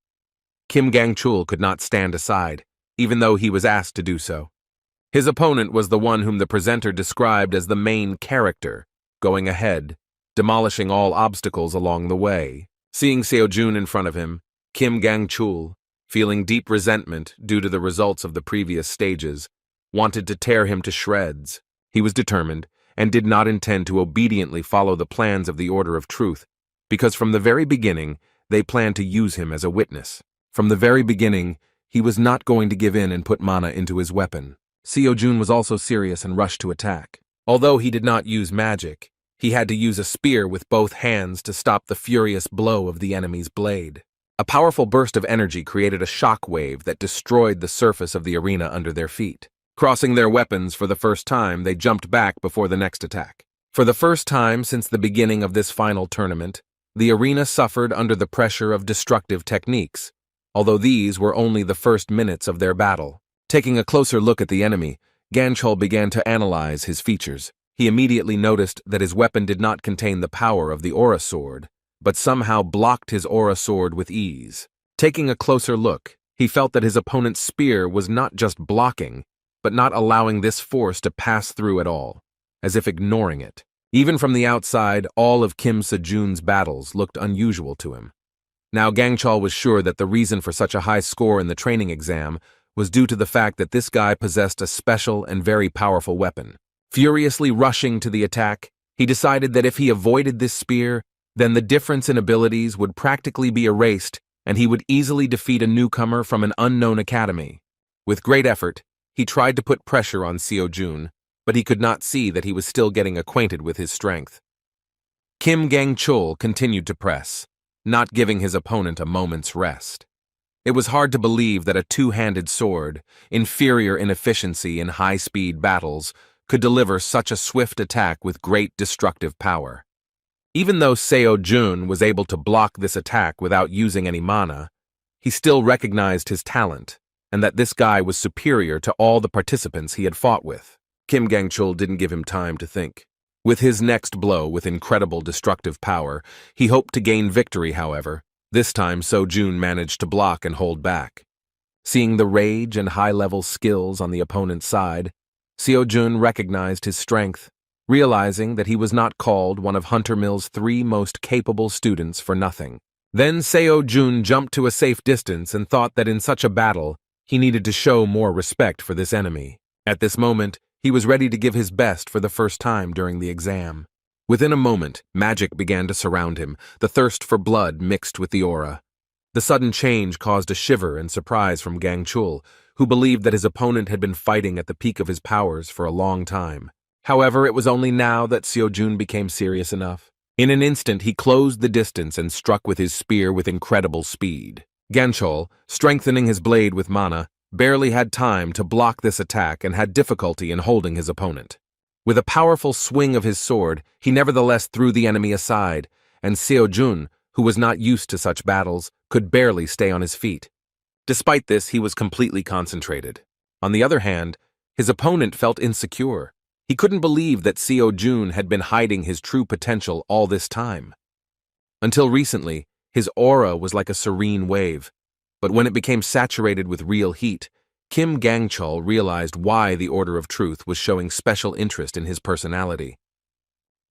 Kim Gang-chul could not stand aside, even though he was asked to do so. His opponent was the one whom the presenter described as the main character, going ahead, demolishing all obstacles along the way. Seeing Seo-jun in front of him, Kim Gang-chul, feeling deep resentment due to the results of the previous stages, wanted to tear him to shreds. He was determined, and did not intend to obediently follow the plans of the Order of Truth, because from the very beginning, they planned to use him as a witness. From the very beginning, he was not going to give in and put mana into his weapon. Seo-jun was also serious and rushed to attack. Although he did not use magic, he had to use a spear with both hands to stop the furious blow of the enemy's blade. A powerful burst of energy created a shock wave that destroyed the surface of the arena under their feet. Crossing their weapons for the first time, they jumped back before the next attack. For the first time since the beginning of this final tournament, the arena suffered under the pressure of destructive techniques, although these were only the first minutes of their battle. Taking a closer look at the enemy, Gan-chul began to analyze his features. He immediately noticed that his weapon did not contain the power of the aura sword, but somehow blocked his aura sword with ease. Taking a closer look, he felt that his opponent's spear was not just blocking, but not allowing this force to pass through at all, as if ignoring it. Even from the outside, all of Kim Se-jun's battles looked unusual to him. Now Gang-chul was sure that the reason for such a high score in the training exam was due to the fact that this guy possessed a special and very powerful weapon. Furiously rushing to the attack, he decided that if he avoided this spear, then the difference in abilities would practically be erased and he would easily defeat a newcomer from an unknown academy. With great effort, he tried to put pressure on Seo-jun, but he could not see that he was still getting acquainted with his strength. Kim Gang-chul continued to press, not giving his opponent a moment's rest. It was hard to believe that a two-handed sword, inferior in efficiency in high-speed battles, could deliver such a swift attack with great destructive power. Even though Seo-jun was able to block this attack without using any mana, he still recognized his talent, and that this guy was superior to all the participants he had fought with. Kim Gang-chul didn't give him time to think. With his next blow with incredible destructive power, he hoped to gain victory, however. This time Seo-jun managed to block and hold back. Seeing the rage and high-level skills on the opponent's side, Seo-jun recognized his strength, realizing that he was not called one of Hunter Mill's 3 most capable students for nothing. Then Seo-jun jumped to a safe distance and thought that in such a battle, he needed to show more respect for this enemy. At this moment, he was ready to give his best for the first time during the exam. Within a moment, magic began to surround him, the thirst for blood mixed with the aura. The sudden change caused a shiver and surprise from Gang-chul, who believed that his opponent had been fighting at the peak of his powers for a long time. However, it was only now that Seo-jun became serious enough. In an instant, he closed the distance and struck with his spear with incredible speed. Gang-chul, strengthening his blade with mana, barely had time to block this attack and had difficulty in holding his opponent. With a powerful swing of his sword, he nevertheless threw the enemy aside, and Seo-jun, who was not used to such battles, could barely stay on his feet. Despite this, he was completely concentrated. On the other hand, his opponent felt insecure. He couldn't believe that Seo-jun had been hiding his true potential all this time. Until recently, his aura was like a serene wave, but when it became saturated with real heat, Kim Gang-chul realized why the Order of Truth was showing special interest in his personality.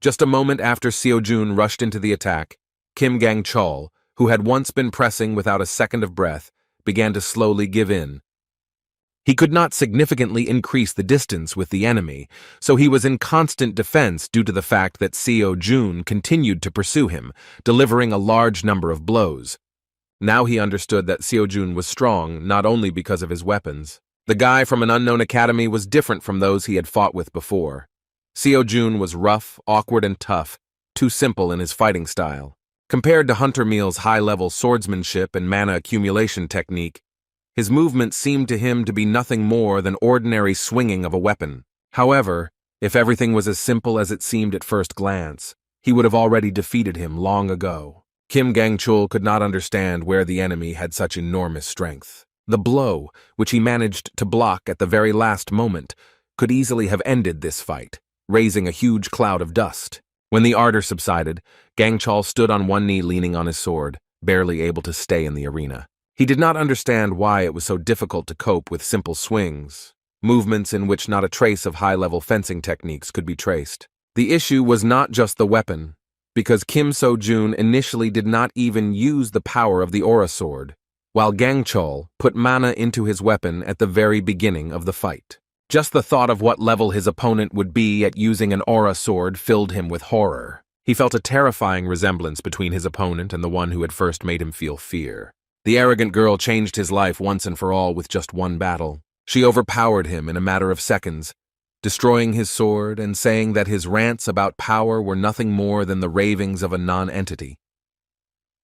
Just a moment after Seo-jun rushed into the attack, Kim Gang-chul, who had once been pressing without a second of breath, began to slowly give in. He could not significantly increase the distance with the enemy, so he was in constant defense due to the fact that Seo-jun continued to pursue him, delivering a large number of blows. Now he understood that Seo-jun was strong not only because of his weapons. The guy from an unknown academy was different from those he had fought with before. Seo-jun was rough, awkward, and tough, too simple in his fighting style. Compared to Hunter Mill's high-level swordsmanship and mana accumulation technique, his movement seemed to him to be nothing more than ordinary swinging of a weapon. However, if everything was as simple as it seemed at first glance, he would have already defeated him long ago. Kim Gang-chul could not understand where the enemy had such enormous strength. The blow, which he managed to block at the very last moment, could easily have ended this fight, raising a huge cloud of dust. When the ardor subsided, Gang-chul stood on one knee leaning on his sword, barely able to stay in the arena. He did not understand why it was so difficult to cope with simple swings, movements in which not a trace of high-level fencing techniques could be traced. The issue was not just the weapon, because Kim Seo-jun initially did not even use the power of the aura sword, while Gang-chul put mana into his weapon at the very beginning of the fight. Just the thought of what level his opponent would be at using an aura sword filled him with horror. He felt a terrifying resemblance between his opponent and the one who had first made him feel fear. The arrogant girl changed his life once and for all with just one battle. She overpowered him in a matter of seconds, destroying his sword and saying that his rants about power were nothing more than the ravings of a non-entity.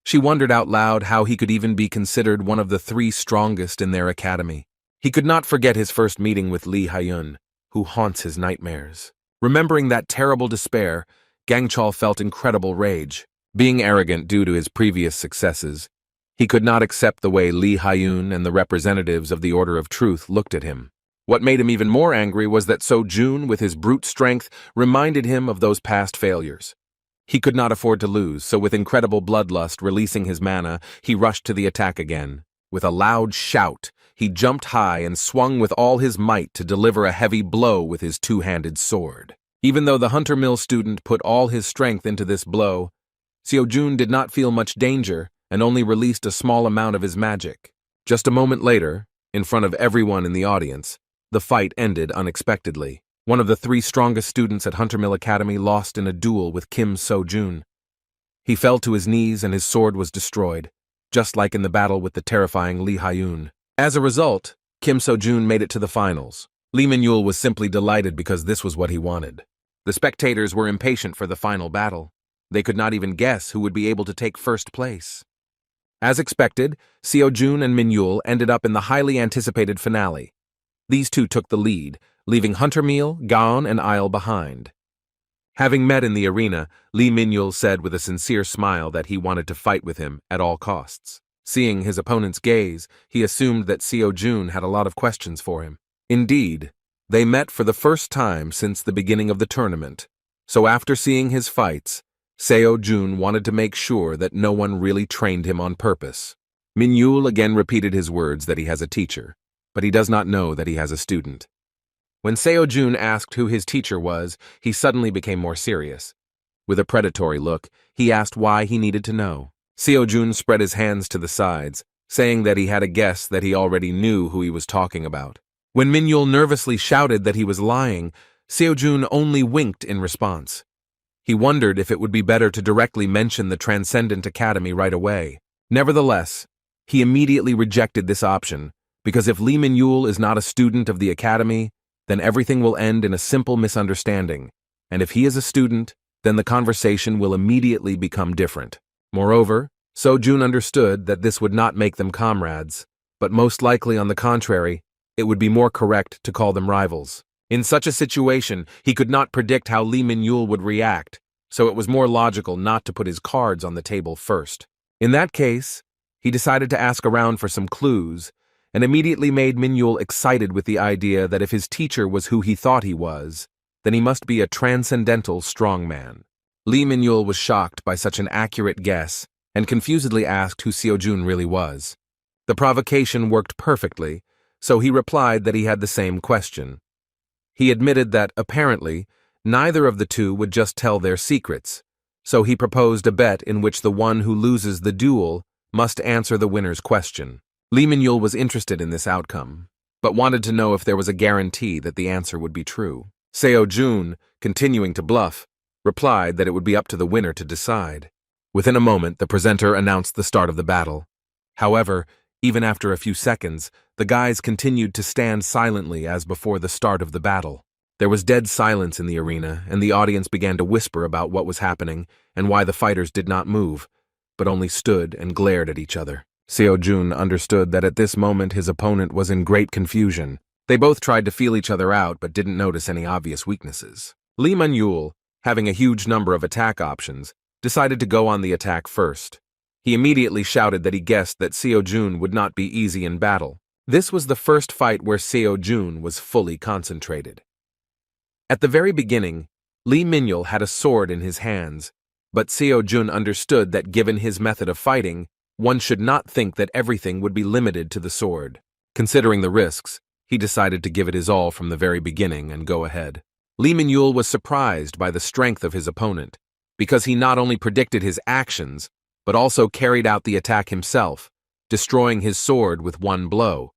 She wondered out loud how he could even be considered one of the 3 strongest in their academy. He could not forget his first meeting with Lee Ha-yun, who haunts his nightmares. Remembering that terrible despair, Gang-chul felt incredible rage. Being arrogant due to his previous successes, he could not accept the way Lee Ha-yun and the representatives of the Order of Truth looked at him. What made him even more angry was that Seo-jun, with his brute strength, reminded him of those past failures. He could not afford to lose, so with incredible bloodlust releasing his mana, he rushed to the attack again. With a loud shout, he jumped high and swung with all his might to deliver a heavy blow with his two-handed sword. Even though the Hunter Mill student put all his strength into this blow, Seo-jun did not feel much danger and only released a small amount of his magic. Just a moment later, In front of everyone in the audience, the fight ended unexpectedly. One of the 3 strongest students at Hunter Mill Academy lost in a duel with Kim So-jun. He fell to his knees and his sword was destroyed, just like in the battle with the terrifying Lee Hyun. As a result, Kim So-jun made it to the finals. Lee Min-yul was simply delighted because this was what he wanted. The spectators were impatient for the final battle. They could not even guess who would be able to take first place. As expected, Seo-jun and Min-yul ended up in the highly anticipated finale. These two took the lead, leaving Hunter Mill, Gaon, and Isle behind. Having met in the arena, Lee Min-yul said with a sincere smile that he wanted to fight with him at all costs. Seeing his opponent's gaze, he assumed that Seo-jun had a lot of questions for him. Indeed, they met for the first time since the beginning of the tournament, so after seeing his fights, Seo-jun wanted to make sure that no one really trained him on purpose. Min-yul again repeated his words that he has a teacher, but he does not know that he has a student. When Seo-jun asked who his teacher was, he suddenly became more serious. With a predatory look, he asked why he needed to know. Seo-jun spread his hands to the sides, saying that he had a guess that he already knew who he was talking about. When Min-yul nervously shouted that he was lying, Seo-jun only winked in response. He wondered if it would be better to directly mention the Transcendent Academy right away. Nevertheless, he immediately rejected this option, because if Lee Min-yul is not a student of the academy, then everything will end in a simple misunderstanding, and if he is a student, then the conversation will immediately become different. Moreover, Seo-jun understood that this would not make them comrades, but most likely on the contrary, it would be more correct to call them rivals. In such a situation, he could not predict how Lee Min-yul would react, so it was more logical not to put his cards on the table first. In that case, he decided to ask around for some clues, and immediately made Min-yul excited with the idea that if his teacher was who he thought he was, then he must be a transcendental strongman. Lee Min-yul was shocked by such an accurate guess and confusedly asked who Seo-jun really was. The provocation worked perfectly, so he replied that he had the same question. He admitted that, apparently, neither of the two would just tell their secrets, so he proposed a bet in which the one who loses the duel must answer the winner's question. Lee Min-yul was interested in this outcome, but wanted to know if there was a guarantee that the answer would be true. Seo-jun, continuing to bluff, replied that it would be up to the winner to decide. Within a moment, the presenter announced the start of the battle. However, even after a few seconds, the guys continued to stand silently as before the start of the battle. There was dead silence in the arena, and the audience began to whisper about what was happening and why the fighters did not move, but only stood and glared at each other. Seo-jun understood that at this moment his opponent was in great confusion. They both tried to feel each other out but didn't notice any obvious weaknesses. Lee Min-yul, having a huge number of attack options, decided to go on the attack first. He immediately shouted that he guessed that Seo-jun would not be easy in battle. This was the first fight where Seo-jun was fully concentrated. At the very beginning, Lee Min-yul had a sword in his hands, but Seo-jun understood that given his method of fighting, one should not think that everything would be limited to the sword. Considering the risks, he decided to give it his all from the very beginning and go ahead. Lee Min-yul was surprised by the strength of his opponent, because he not only predicted his actions, but also carried out the attack himself, destroying his sword with one blow.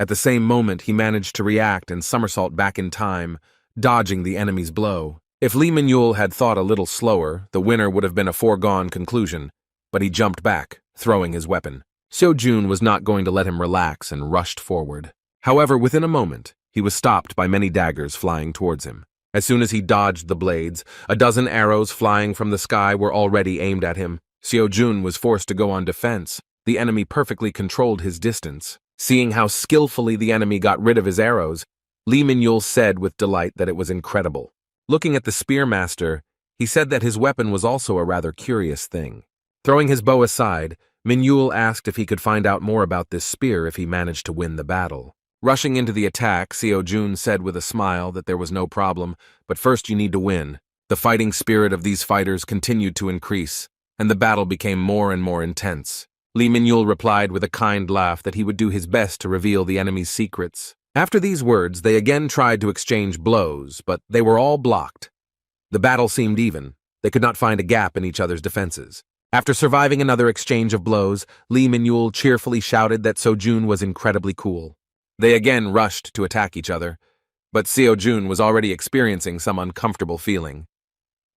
At the same moment, he managed to react and somersault back in time, dodging the enemy's blow. If Lee Min-yul had thought a little slower, the winner would have been a foregone conclusion, but he jumped back, throwing his weapon. Seo-jun was not going to let him relax and rushed forward. However, within a moment, he was stopped by many daggers flying towards him. As soon as he dodged the blades, a dozen arrows flying from the sky were already aimed at him. Seo-jun was forced to go on defense. The enemy perfectly controlled his distance. Seeing how skillfully the enemy got rid of his arrows, Lee Min-yul said with delight that it was incredible. Looking at the spearmaster, he said that his weapon was also a rather curious thing. Throwing his bow aside, Min-yul asked if he could find out more about this spear if he managed to win the battle. Rushing into the attack, Seo-jun said with a smile that there was no problem, but first you need to win. The fighting spirit of these fighters continued to increase, and the battle became more and more intense. Lee Min-yul replied with a kind laugh that he would do his best to reveal the enemy's secrets. After these words, they again tried to exchange blows, but they were all blocked. The battle seemed even. They could not find a gap in each other's defenses. After surviving another exchange of blows, Lee Min-yul cheerfully shouted that Seo-jun was incredibly cool. They again rushed to attack each other, but Seo-jun was already experiencing some uncomfortable feeling.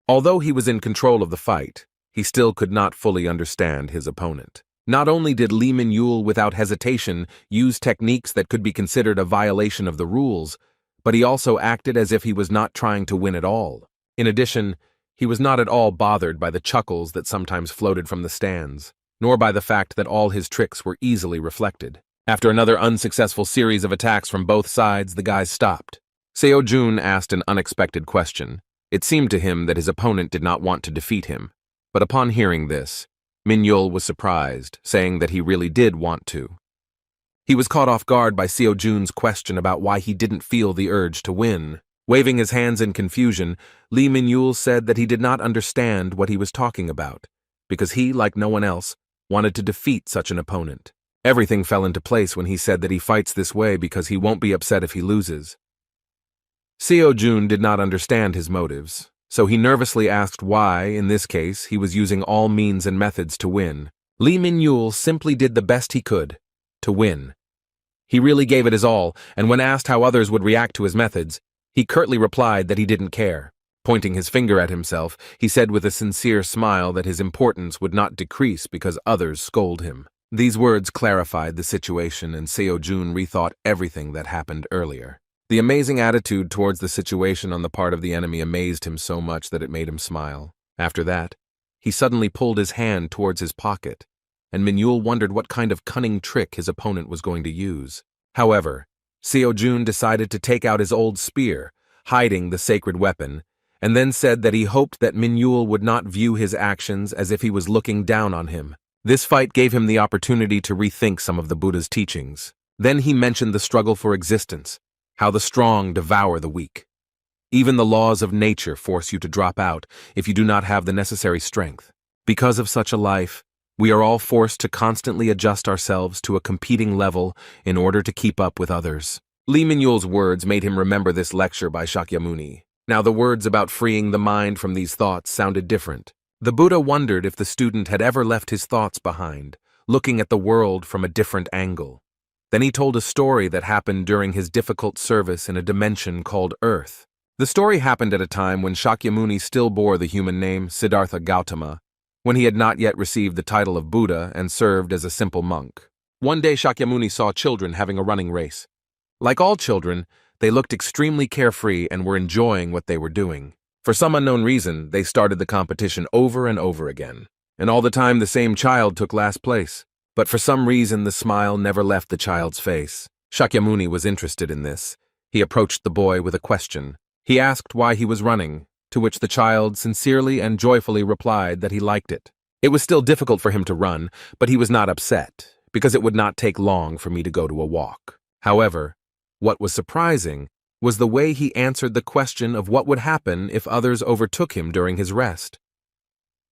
Although he was in control of the fight, he still could not fully understand his opponent. Not only did Lee Min-yul without hesitation use techniques that could be considered a violation of the rules, but he also acted as if he was not trying to win at all. In addition, he was not at all bothered by the chuckles that sometimes floated from the stands, nor by the fact that all his tricks were easily reflected. After another unsuccessful series of attacks from both sides, the guys stopped. Seo-jun asked an unexpected question. It seemed to him that his opponent did not want to defeat him, but upon hearing this, Min-yul was surprised, saying that he really did want to. He was caught off guard by Seo-jun's question about why he didn't feel the urge to win. Waving his hands in confusion, Lee Min-yul said that he did not understand what he was talking about, because he, like no one else, wanted to defeat such an opponent. Everything fell into place when he said that he fights this way because he won't be upset if he loses. Seo-jun did not understand his motives, so he nervously asked why, in this case, he was using all means and methods to win. Lee Min-yul simply did the best he could to win. He really gave it his all, and when asked how others would react to his methods, he curtly replied that he didn't care. Pointing his finger at himself, he said with a sincere smile that his importance would not decrease because others scold him. These words clarified the situation, and Seo-jun rethought everything that happened earlier. The amazing attitude towards the situation on the part of the enemy amazed him so much that it made him smile. After that, he suddenly pulled his hand towards his pocket, and Min-yul wondered what kind of cunning trick his opponent was going to use. However, Seo-jun decided to take out his old spear, hiding the sacred weapon, and then said that he hoped that Min-yul would not view his actions as if he was looking down on him. This fight gave him the opportunity to rethink some of the Buddha's teachings. Then he mentioned the struggle for existence, how the strong devour the weak. Even the laws of nature force you to drop out if you do not have the necessary strength. Because of such a life, we are all forced to constantly adjust ourselves to a competing level in order to keep up with others. Lee Min-yul's words made him remember this lecture by Shakyamuni. Now the words about freeing the mind from these thoughts sounded different. The Buddha wondered if the student had ever left his thoughts behind, looking at the world from a different angle. Then he told a story that happened during his difficult service in a dimension called Earth. The story happened at a time when Shakyamuni still bore the human name Siddhartha Gautama, when he had not yet received the title of Buddha and served as a simple monk. One day Shakyamuni saw children having a running race. Like all children, they looked extremely carefree and were enjoying what they were doing. For some unknown reason, they started the competition over and over again. And all the time the same child took last place. But for some reason, the smile never left the child's face. Shakyamuni was interested in this. He approached the boy with a question. He asked why he was running, to which the child sincerely and joyfully replied that he liked it. It was still difficult for him to run, but he was not upset, because it would not take long for me to go to a walk. However, what was surprising was the way he answered the question of what would happen if others overtook him during his rest.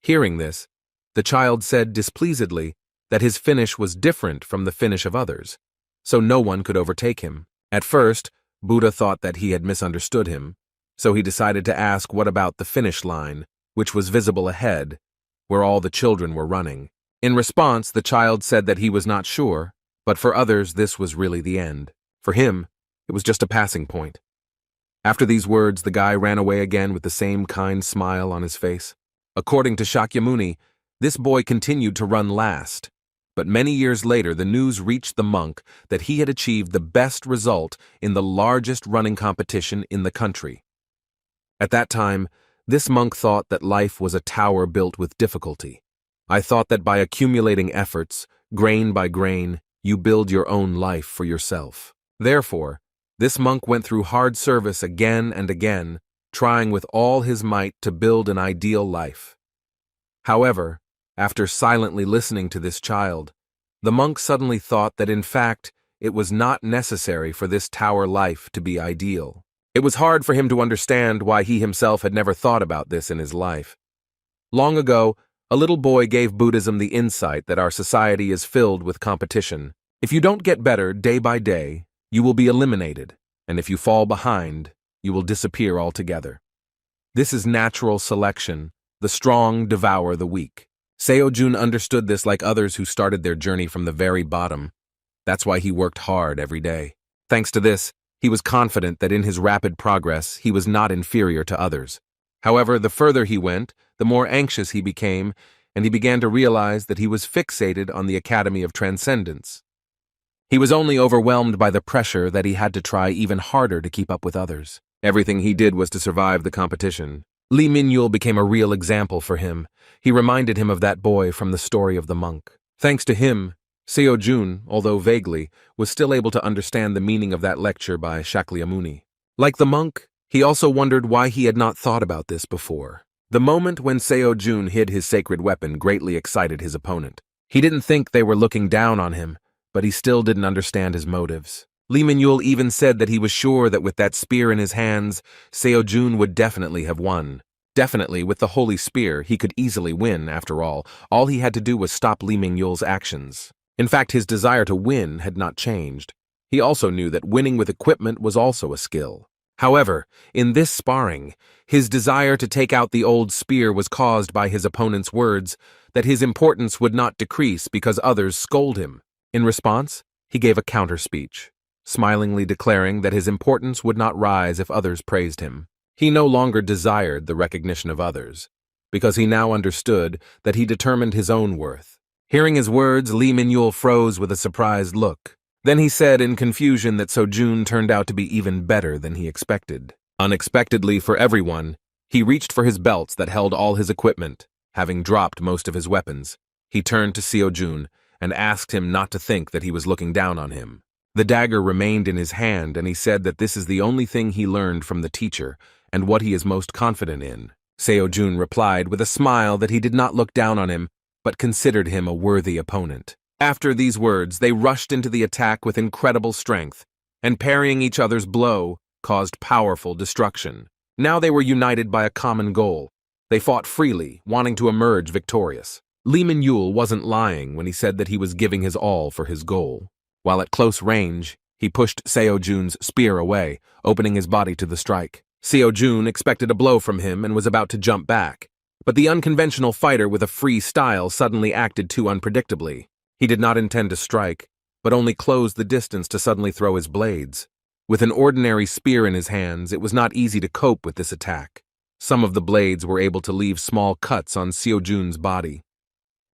Hearing this, the child said displeasedly that his finish was different from the finish of others, so no one could overtake him. At first, Buddha thought that he had misunderstood him, so he decided to ask what about the finish line, which was visible ahead, where all the children were running. In response, the child said that he was not sure, but for others this was really the end. For him, it was just a passing point. After these words, the guy ran away again with the same kind smile on his face. According to Shakyamuni, this boy continued to run last. But many years later, the news reached the monk that he had achieved the best result in the largest running competition in the country. At that time, this monk thought that life was a tower built with difficulty. I thought that by accumulating efforts, grain by grain, you build your own life for yourself. Therefore, this monk went through hard service again and again, trying with all his might to build an ideal life. However, after silently listening to this child, the monk suddenly thought that in fact it was not necessary for this tower life to be ideal. It was hard for him to understand why he himself had never thought about this in his life. Long ago, a little boy gave Buddhism the insight that our society is filled with competition. If you don't get better day by day, you will be eliminated, and if you fall behind, you will disappear altogether. This is natural selection. The strong devour the weak. Seo-jun understood this like others who started their journey from the very bottom. That's why he worked hard every day. Thanks to this, he was confident that in his rapid progress, he was not inferior to others. However, the further he went, the more anxious he became, and he began to realize that he was fixated on the Academy of Transcendence. He was only overwhelmed by the pressure that he had to try even harder to keep up with others. Everything he did was to survive the competition. Lee Min-yul became a real example for him. He reminded him of that boy from the story of the monk. Thanks to him, Seo-jun, although vaguely, was still able to understand the meaning of that lecture by Shakyamuni. Like the monk, he also wondered why he had not thought about this before. The moment when Seo-jun hid his sacred weapon greatly excited his opponent. He didn't think they were looking down on him, but he still didn't understand his motives. Lee Min-yul even said that he was sure that with that spear in his hands, Seo-jun would definitely have won. Definitely, with the holy spear, he could easily win, after all. All he had to do was stop Lee Min-yul's actions. In fact, his desire to win had not changed. He also knew that winning with equipment was also a skill. However, in this sparring, his desire to take out the old spear was caused by his opponent's words that his importance would not decrease because others scold him. In response, he gave a counter-speech, smilingly declaring that his importance would not rise if others praised him. He no longer desired the recognition of others, because he now understood that he determined his own worth. Hearing his words, Lee Min-yul froze with a surprised look. Then he said in confusion that Seo-jun turned out to be even better than he expected. Unexpectedly for everyone, he reached for his belts that held all his equipment, having dropped most of his weapons. He turned to Seo-jun and asked him not to think that he was looking down on him. The dagger remained in his hand, and he said that this is the only thing he learned from the teacher and what he is most confident in. Seo-jun replied with a smile that he did not look down on him, but considered him a worthy opponent. After these words, they rushed into the attack with incredible strength, and parrying each other's blow caused powerful destruction. Now they were united by a common goal. They fought freely, wanting to emerge victorious. Lee Min-yul wasn't lying when he said that he was giving his all for his goal. While at close range, he pushed Seo-jun's spear away, opening his body to the strike. Seo-jun expected a blow from him and was about to jump back, but the unconventional fighter with a free style suddenly acted too unpredictably. He did not intend to strike, but only closed the distance to suddenly throw his blades. With an ordinary spear in his hands, it was not easy to cope with this attack. Some of the blades were able to leave small cuts on Seo-jun's body.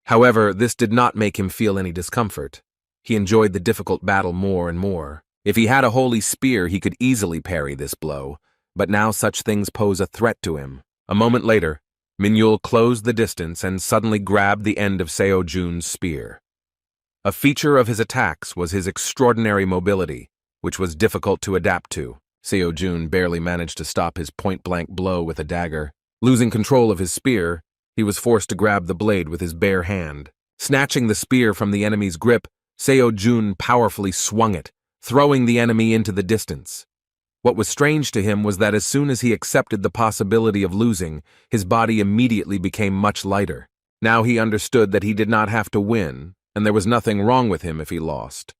However, this did not make him feel any discomfort. He enjoyed the difficult battle more and more. If he had a holy spear, he could easily parry this blow, but now such things pose a threat to him. A moment later, Min-yul closed the distance and suddenly grabbed the end of Seo-jun's spear. A feature of his attacks was his extraordinary mobility, which was difficult to adapt to. Seo-jun barely managed to stop his point-blank blow with a dagger. Losing control of his spear, he was forced to grab the blade with his bare hand. Snatching the spear from the enemy's grip, Seo-jun powerfully swung it, throwing the enemy into the distance. What was strange to him was that as soon as he accepted the possibility of losing, his body immediately became much lighter. Now he understood that he did not have to win, and there was nothing wrong with him if he lost.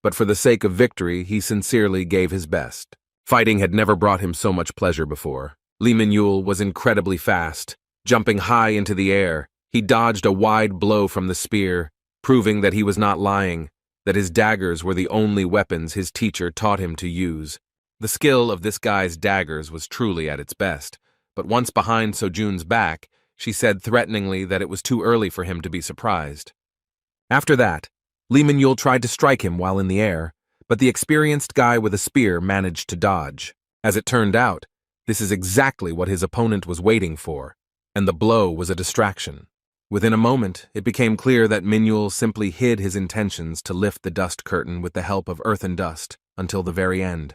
But for the sake of victory, he sincerely gave his best. Fighting had never brought him so much pleasure before. Lee Min-yul was incredibly fast. Jumping high into the air, he dodged a wide blow from the spear, proving that he was not lying, that his daggers were the only weapons his teacher taught him to use. The skill of this guy's daggers was truly at its best, but once behind Seo-jun's back, she said threateningly that it was too early for him to be surprised. After that, Lee Min-yul tried to strike him while in the air, but the experienced guy with a spear managed to dodge. As it turned out, this is exactly what his opponent was waiting for, and the blow was a distraction. Within a moment, it became clear that Min-yul simply hid his intentions to lift the dust curtain with the help of earth and dust until the very end.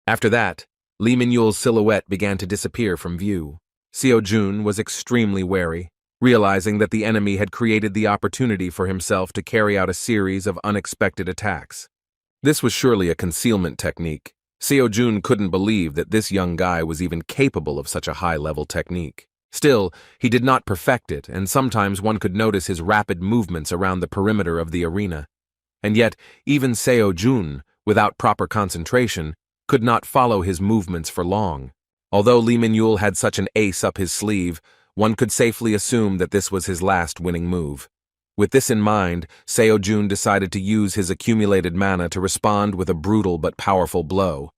After that, Lee Min-yul's silhouette began to disappear from view. Seo-jun was extremely wary, realizing that the enemy had created the opportunity for himself to carry out a series of unexpected attacks. This was surely a concealment technique. Seo-jun couldn't believe that this young guy was even capable of such a high-level technique. Still, he did not perfect it, and sometimes one could notice his rapid movements around the perimeter of the arena. And yet, even Seo-jun, without proper concentration, could not follow his movements for long. Although Lee Min-yul had such an ace up his sleeve, one could safely assume that this was his last winning move. With this in mind, Seo-jun decided to use his accumulated mana to respond with a brutal but powerful blow.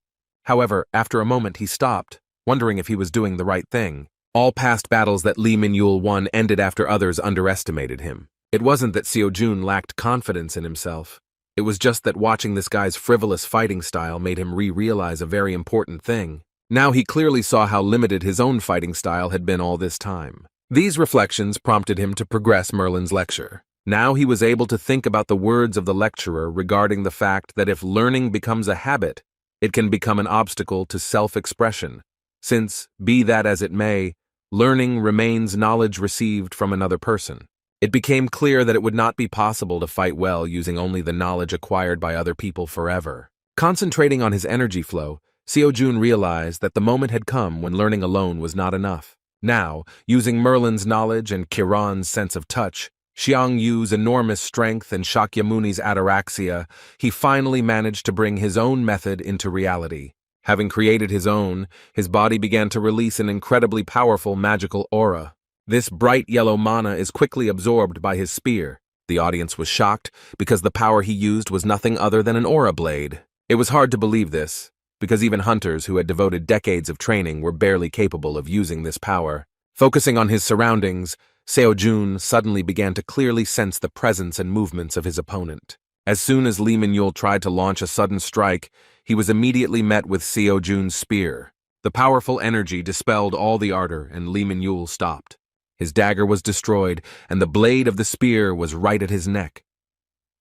However, after a moment he stopped, wondering if he was doing the right thing. All past battles that Lee Min-yul won ended after others underestimated him. It wasn't that Seo-jun lacked confidence in himself. It was just that watching this guy's frivolous fighting style made him realize a very important thing. Now he clearly saw how limited his own fighting style had been all this time. These reflections prompted him to progress Merlin's lecture. Now he was able to think about the words of the lecturer regarding the fact that if learning becomes a habit, it can become an obstacle to self-expression, since, be that as it may, learning remains knowledge received from another person. It became clear that it would not be possible to fight well using only the knowledge acquired by other people forever. Concentrating on his energy flow, Seo-jun realized that the moment had come when learning alone was not enough. Now, using Merlin's knowledge and Kiran's sense of touch, Xiang Yu's enormous strength and Shakyamuni's ataraxia, he finally managed to bring his own method into reality. Having created his own, his body began to release an incredibly powerful magical aura. This bright yellow mana is quickly absorbed by his spear. The audience was shocked because the power he used was nothing other than an aura blade. It was hard to believe this, because even hunters who had devoted decades of training were barely capable of using this power. Focusing on his surroundings, Seo-jun suddenly began to clearly sense the presence and movements of his opponent. As soon as Lee Min-yul tried to launch a sudden strike, he was immediately met with Seo-jun's spear. The powerful energy dispelled all the ardor, and Lee Min-yul stopped. His dagger was destroyed, and the blade of the spear was right at his neck.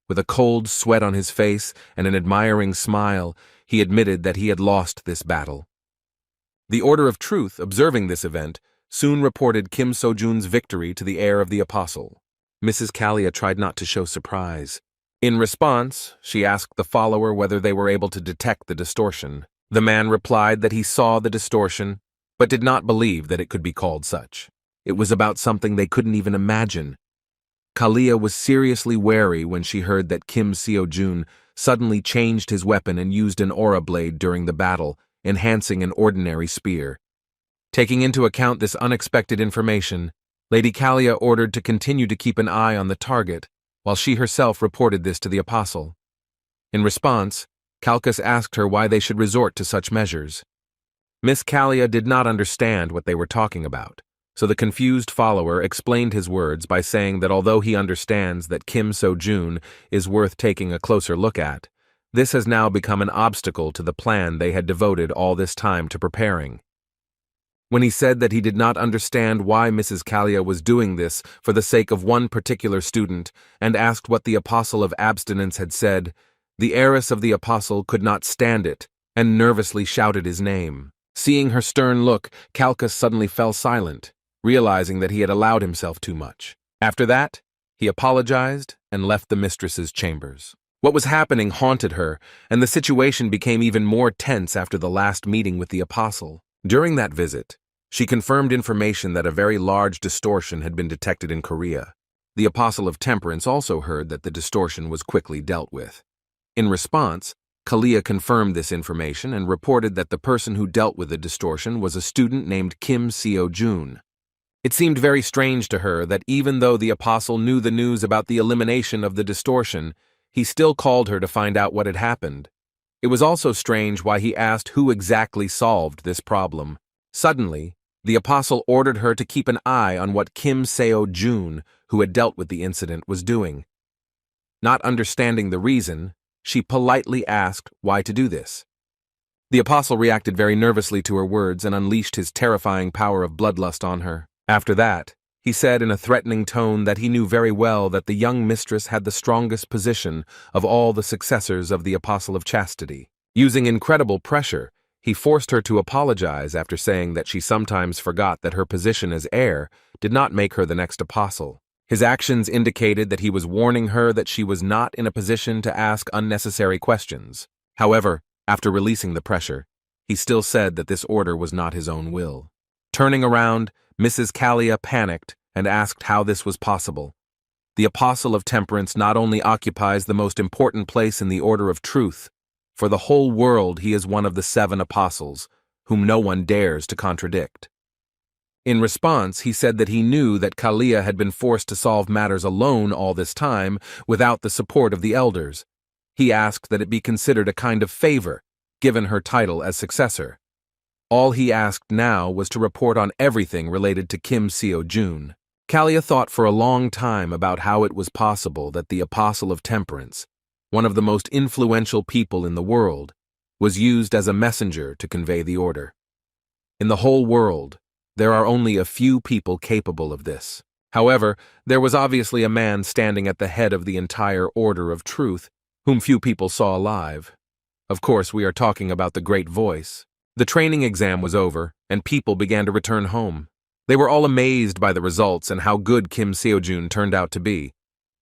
With a cold sweat on his face and an admiring smile, he admitted that he had lost this battle. The Order of Truth, observing this event, soon reported Kim So-jun's victory to the heir of the apostle. Mrs. Kalia tried not to show surprise. In response, she asked the follower whether they were able to detect the distortion. The man replied that he saw the distortion, but did not believe that it could be called such. It was about something they couldn't even imagine. Kalia was seriously wary when she heard that Kim Seo-jun suddenly changed his weapon and used an aura blade during the battle, enhancing an ordinary spear. Taking into account this unexpected information, Lady Kalia ordered to continue to keep an eye on the target, while she herself reported this to the apostle. In response, Calchas asked her why they should resort to such measures. Miss Kalia did not understand what they were talking about, so the confused follower explained his words by saying that although he understands that Kim So-jun is worth taking a closer look at, this has now become an obstacle to the plan they had devoted all this time to preparing. When he said that he did not understand why Mrs. Kalia was doing this for the sake of one particular student and asked what the apostle of abstinence had said, the heiress of the apostle could not stand it and nervously shouted his name. Seeing her stern look, Calchas suddenly fell silent, realizing that he had allowed himself too much. After that, he apologized and left the mistress's chambers. What was happening haunted her, and the situation became even more tense after the last meeting with the apostle. During that visit, she confirmed information that a very large distortion had been detected in Korea. The apostle of temperance also heard that the distortion was quickly dealt with. In response, Kalia confirmed this information and reported that the person who dealt with the distortion was a student named Kim Seo-jun. It seemed very strange to her that even though the apostle knew the news about the elimination of the distortion, he still called her to find out what had happened. It was also strange why he asked who exactly solved this problem. Suddenly, the apostle ordered her to keep an eye on what Kim Seo-jun, who had dealt with the incident, was doing. Not understanding the reason, she politely asked why to do this. The apostle reacted very nervously to her words and unleashed his terrifying power of bloodlust on her. After that, he said in a threatening tone that he knew very well that the young mistress had the strongest position of all the successors of the apostle of chastity. Using incredible pressure, he forced her to apologize after saying that she sometimes forgot that her position as heir did not make her the next apostle. His actions indicated that he was warning her that she was not in a position to ask unnecessary questions. However, after releasing the pressure, he still said that this order was not his own will. Turning around, Mrs. Kalia panicked and asked how this was possible. The apostle of temperance not only occupies the most important place in the order of truth, for the whole world he is one of the 7 apostles, whom no one dares to contradict. In response, he said that he knew that Kalia had been forced to solve matters alone all this time without the support of the elders. He asked that it be considered a kind of favor, given her title as successor. All he asked now was to report on everything related to Kim Seo-jun. Kalia thought for a long time about how it was possible that the Apostle of Temperance, one of the most influential people in the world, was used as a messenger to convey the order. In the whole world, there are only a few people capable of this. However, there was obviously a man standing at the head of the entire order of truth, whom few people saw alive. Of course, we are talking about the Great Voice. The training exam was over, and people began to return home. They were all amazed by the results and how good Kim Seo-jun turned out to be.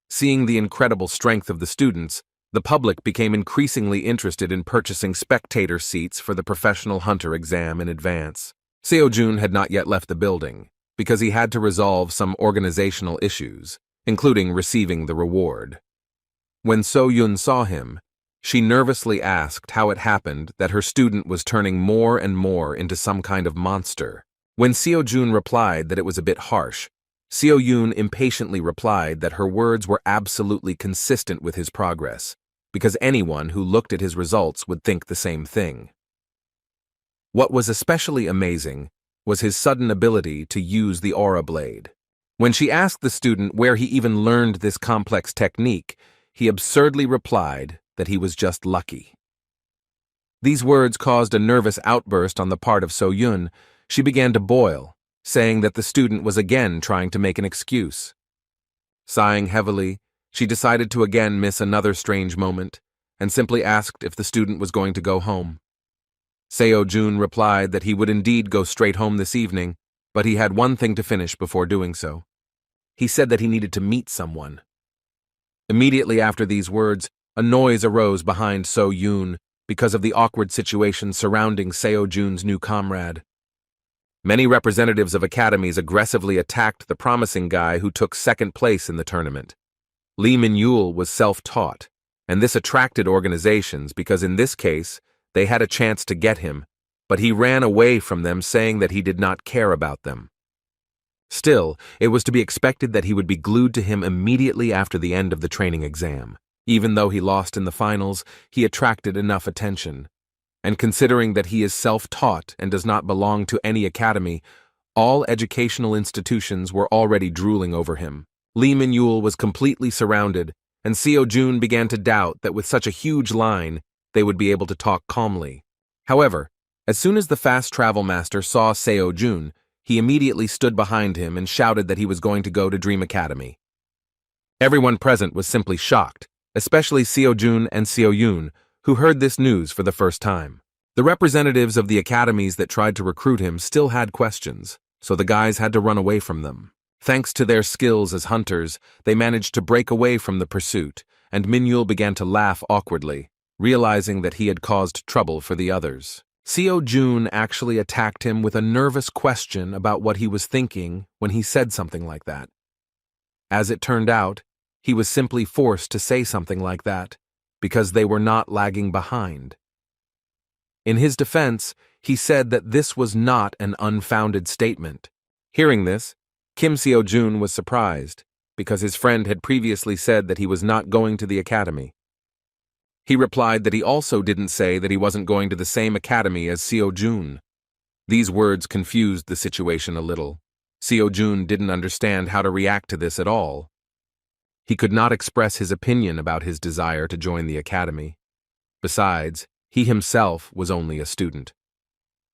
Seeing the incredible strength of the students, the public became increasingly interested in purchasing spectator seats for the professional hunter exam in advance. Seo-jun had not yet left the building, because he had to resolve some organizational issues, including receiving the reward. When So-yun saw him, she nervously asked how it happened that her student was turning more and more into some kind of monster. When Seo-jun replied that it was a bit harsh, Seo-yun impatiently replied that her words were absolutely consistent with his progress, because anyone who looked at his results would think the same thing. What was especially amazing was his sudden ability to use the aura blade. When she asked the student where he even learned this complex technique, he absurdly replied that he was just lucky. These words caused a nervous outburst on the part of So-yun. She began to boil, saying that the student was again trying to make an excuse. Sighing heavily, she decided to again miss another strange moment, and simply asked if the student was going to go home. Seo-jun replied that he would indeed go straight home this evening, but he had one thing to finish before doing so. He said that he needed to meet someone. Immediately after these words, a noise arose behind So-yun because of the awkward situation surrounding Seo-jun's new comrade. Many representatives of academies aggressively attacked the promising guy who took second place in the tournament. Lee Min-yul was self-taught, and this attracted organizations because in this case, they had a chance to get him, but he ran away from them saying that he did not care about them. Still, it was to be expected that he would be glued to him immediately after the end of the training exam. Even though he lost in the finals, he attracted enough attention. And considering that he is self-taught and does not belong to any academy, all educational institutions were already drooling over him. Lee Min-yul was completely surrounded, and Seo-jun began to doubt that with such a huge line, they would be able to talk calmly. However, as soon as the fast travel master saw Seo-jun, he immediately stood behind him and shouted that he was going to go to Dream Academy. Everyone present was simply shocked, especially Seo-jun and Seo-yun, who heard this news for the first time. The representatives of the academies that tried to recruit him still had questions, so the guys had to run away from them. Thanks to their skills as hunters, they managed to break away from the pursuit, and Min-yul began to laugh awkwardly, realizing that he had caused trouble for the others. Seo-jun actually attacked him with a nervous question about what he was thinking when he said something like that. As it turned out, he was simply forced to say something like that because they were not lagging behind. In his defense, he said that this was not an unfounded statement. Hearing this, Kim Seo-jun was surprised because his friend had previously said that he was not going to the academy. He replied that he also didn't say that he wasn't going to the same academy as Seo-jun. These words confused the situation a little. Seo-jun didn't understand how to react to this at all. He could not express his opinion about his desire to join the academy. Besides, he himself was only a student.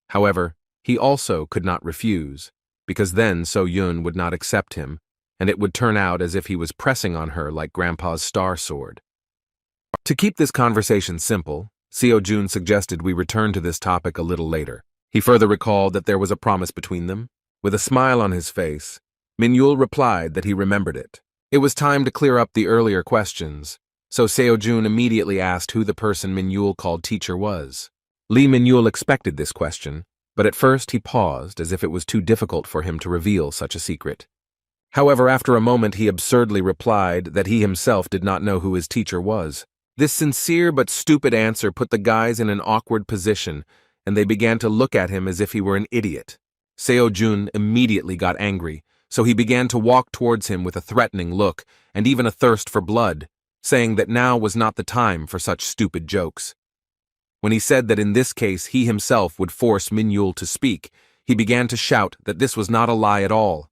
However, he also could not refuse, because then So-yun would not accept him, and it would turn out as if he was pressing on her like Grandpa's star sword. To keep this conversation simple, Seo-jun suggested we return to this topic a little later. He further recalled that there was a promise between them. With a smile on his face, Min-yul replied that he remembered it. It was time to clear up the earlier questions, so Seo-jun immediately asked who the person Min-yul called teacher was. Lee Min-yul expected this question, but at first he paused as if it was too difficult for him to reveal such a secret. However, after a moment he absurdly replied that he himself did not know who his teacher was. This sincere but stupid answer put the guys in an awkward position, and they began to look at him as if he were an idiot. Seo-jun immediately got angry, so he began to walk towards him with a threatening look and even a thirst for blood, saying that now was not the time for such stupid jokes. When he said that in this case he himself would force Min-yul to speak, he began to shout that this was not a lie at all.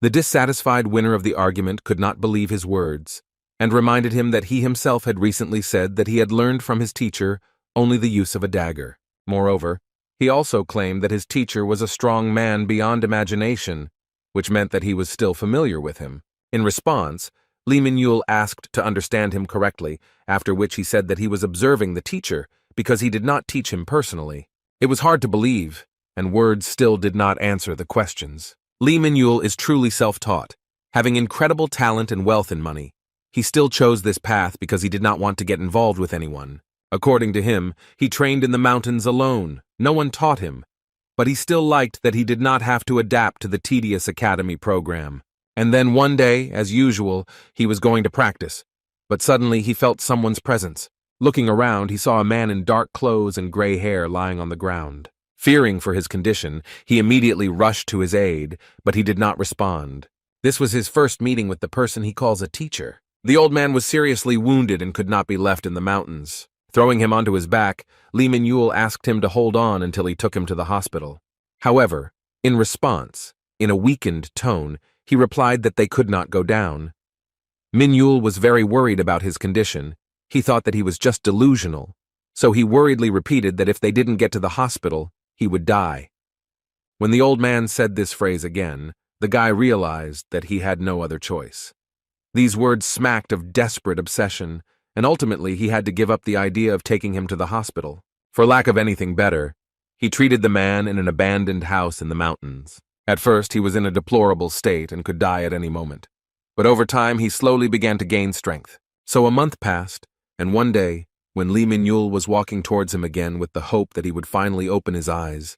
The dissatisfied winner of the argument could not believe his words, and reminded him that he himself had recently said that he had learned from his teacher only the use of a dagger. Moreover, he also claimed that his teacher was a strong man beyond imagination, which meant that he was still familiar with him. In response, Lee Min-yul asked to understand him correctly, after which he said that he was observing the teacher because he did not teach him personally. It was hard to believe, and words still did not answer the questions. Lee Min-yul is truly self-taught. Having incredible talent and wealth and money, he still chose this path because he did not want to get involved with anyone. According to him, he trained in the mountains alone. No one taught him. But he still liked that he did not have to adapt to the tedious academy program. And then one day, as usual, he was going to practice. But suddenly he felt someone's presence. Looking around, he saw a man in dark clothes and gray hair lying on the ground. Fearing for his condition, he immediately rushed to his aid, but he did not respond. This was his first meeting with the person he calls a teacher. The old man was seriously wounded and could not be left in the mountains. Throwing him onto his back, Lee Min-yul asked him to hold on until he took him to the hospital. However, in response, in a weakened tone, he replied that they could not go down. Min-yul was very worried about his condition. He thought that he was just delusional, so he worriedly repeated that if they didn't get to the hospital, he would die. When the old man said this phrase again, the guy realized that he had no other choice. These words smacked of desperate obsession, and ultimately he had to give up the idea of taking him to the hospital. For lack of anything better, he treated the man in an abandoned house in the mountains. At first, he was in a deplorable state and could die at any moment. But over time, he slowly began to gain strength. So a month passed, and one day, when Lee Min-yul was walking towards him again with the hope that he would finally open his eyes,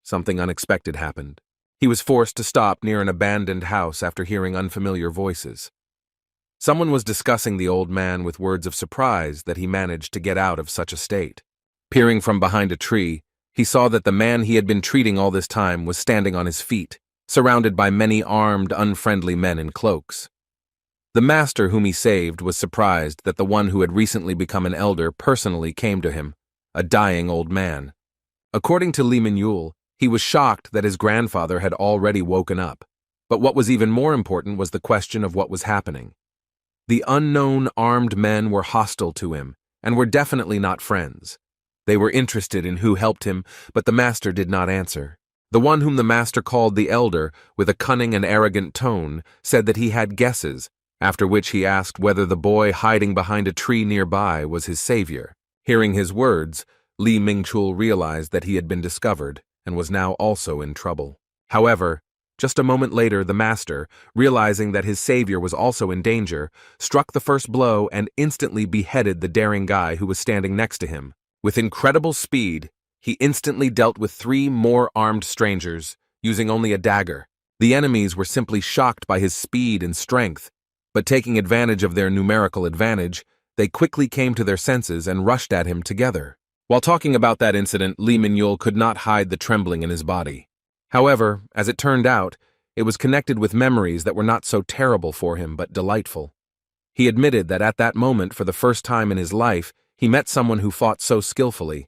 something unexpected happened. He was forced to stop near an abandoned house after hearing unfamiliar voices. Someone was discussing the old man with words of surprise that he managed to get out of such a state. Peering from behind a tree, he saw that the man he had been treating all this time was standing on his feet, surrounded by many armed, unfriendly men in cloaks. The master whom he saved was surprised that the one who had recently become an elder personally came to him, a dying old man. According to Lee Min-yul, he was shocked that his grandfather had already woken up. But what was even more important was the question of what was happening. The unknown armed men were hostile to him, and were definitely not friends. They were interested in who helped him, but the master did not answer. The one whom the master called the elder, with a cunning and arrogant tone, said that he had guesses, after which he asked whether the boy hiding behind a tree nearby was his savior. Hearing his words, Lee Min-yul realized that he had been discovered, and was now also in trouble. However, just a moment later, the master, realizing that his savior was also in danger, struck the first blow and instantly beheaded the daring guy who was standing next to him. With incredible speed, he instantly dealt with 3 more armed strangers, using only a dagger. The enemies were simply shocked by his speed and strength, but taking advantage of their numerical advantage, they quickly came to their senses and rushed at him together. While talking about that incident, Lee Min-yul could not hide the trembling in his body. However, as it turned out, it was connected with memories that were not so terrible for him but delightful. He admitted that at that moment, for the first time in his life, he met someone who fought so skillfully.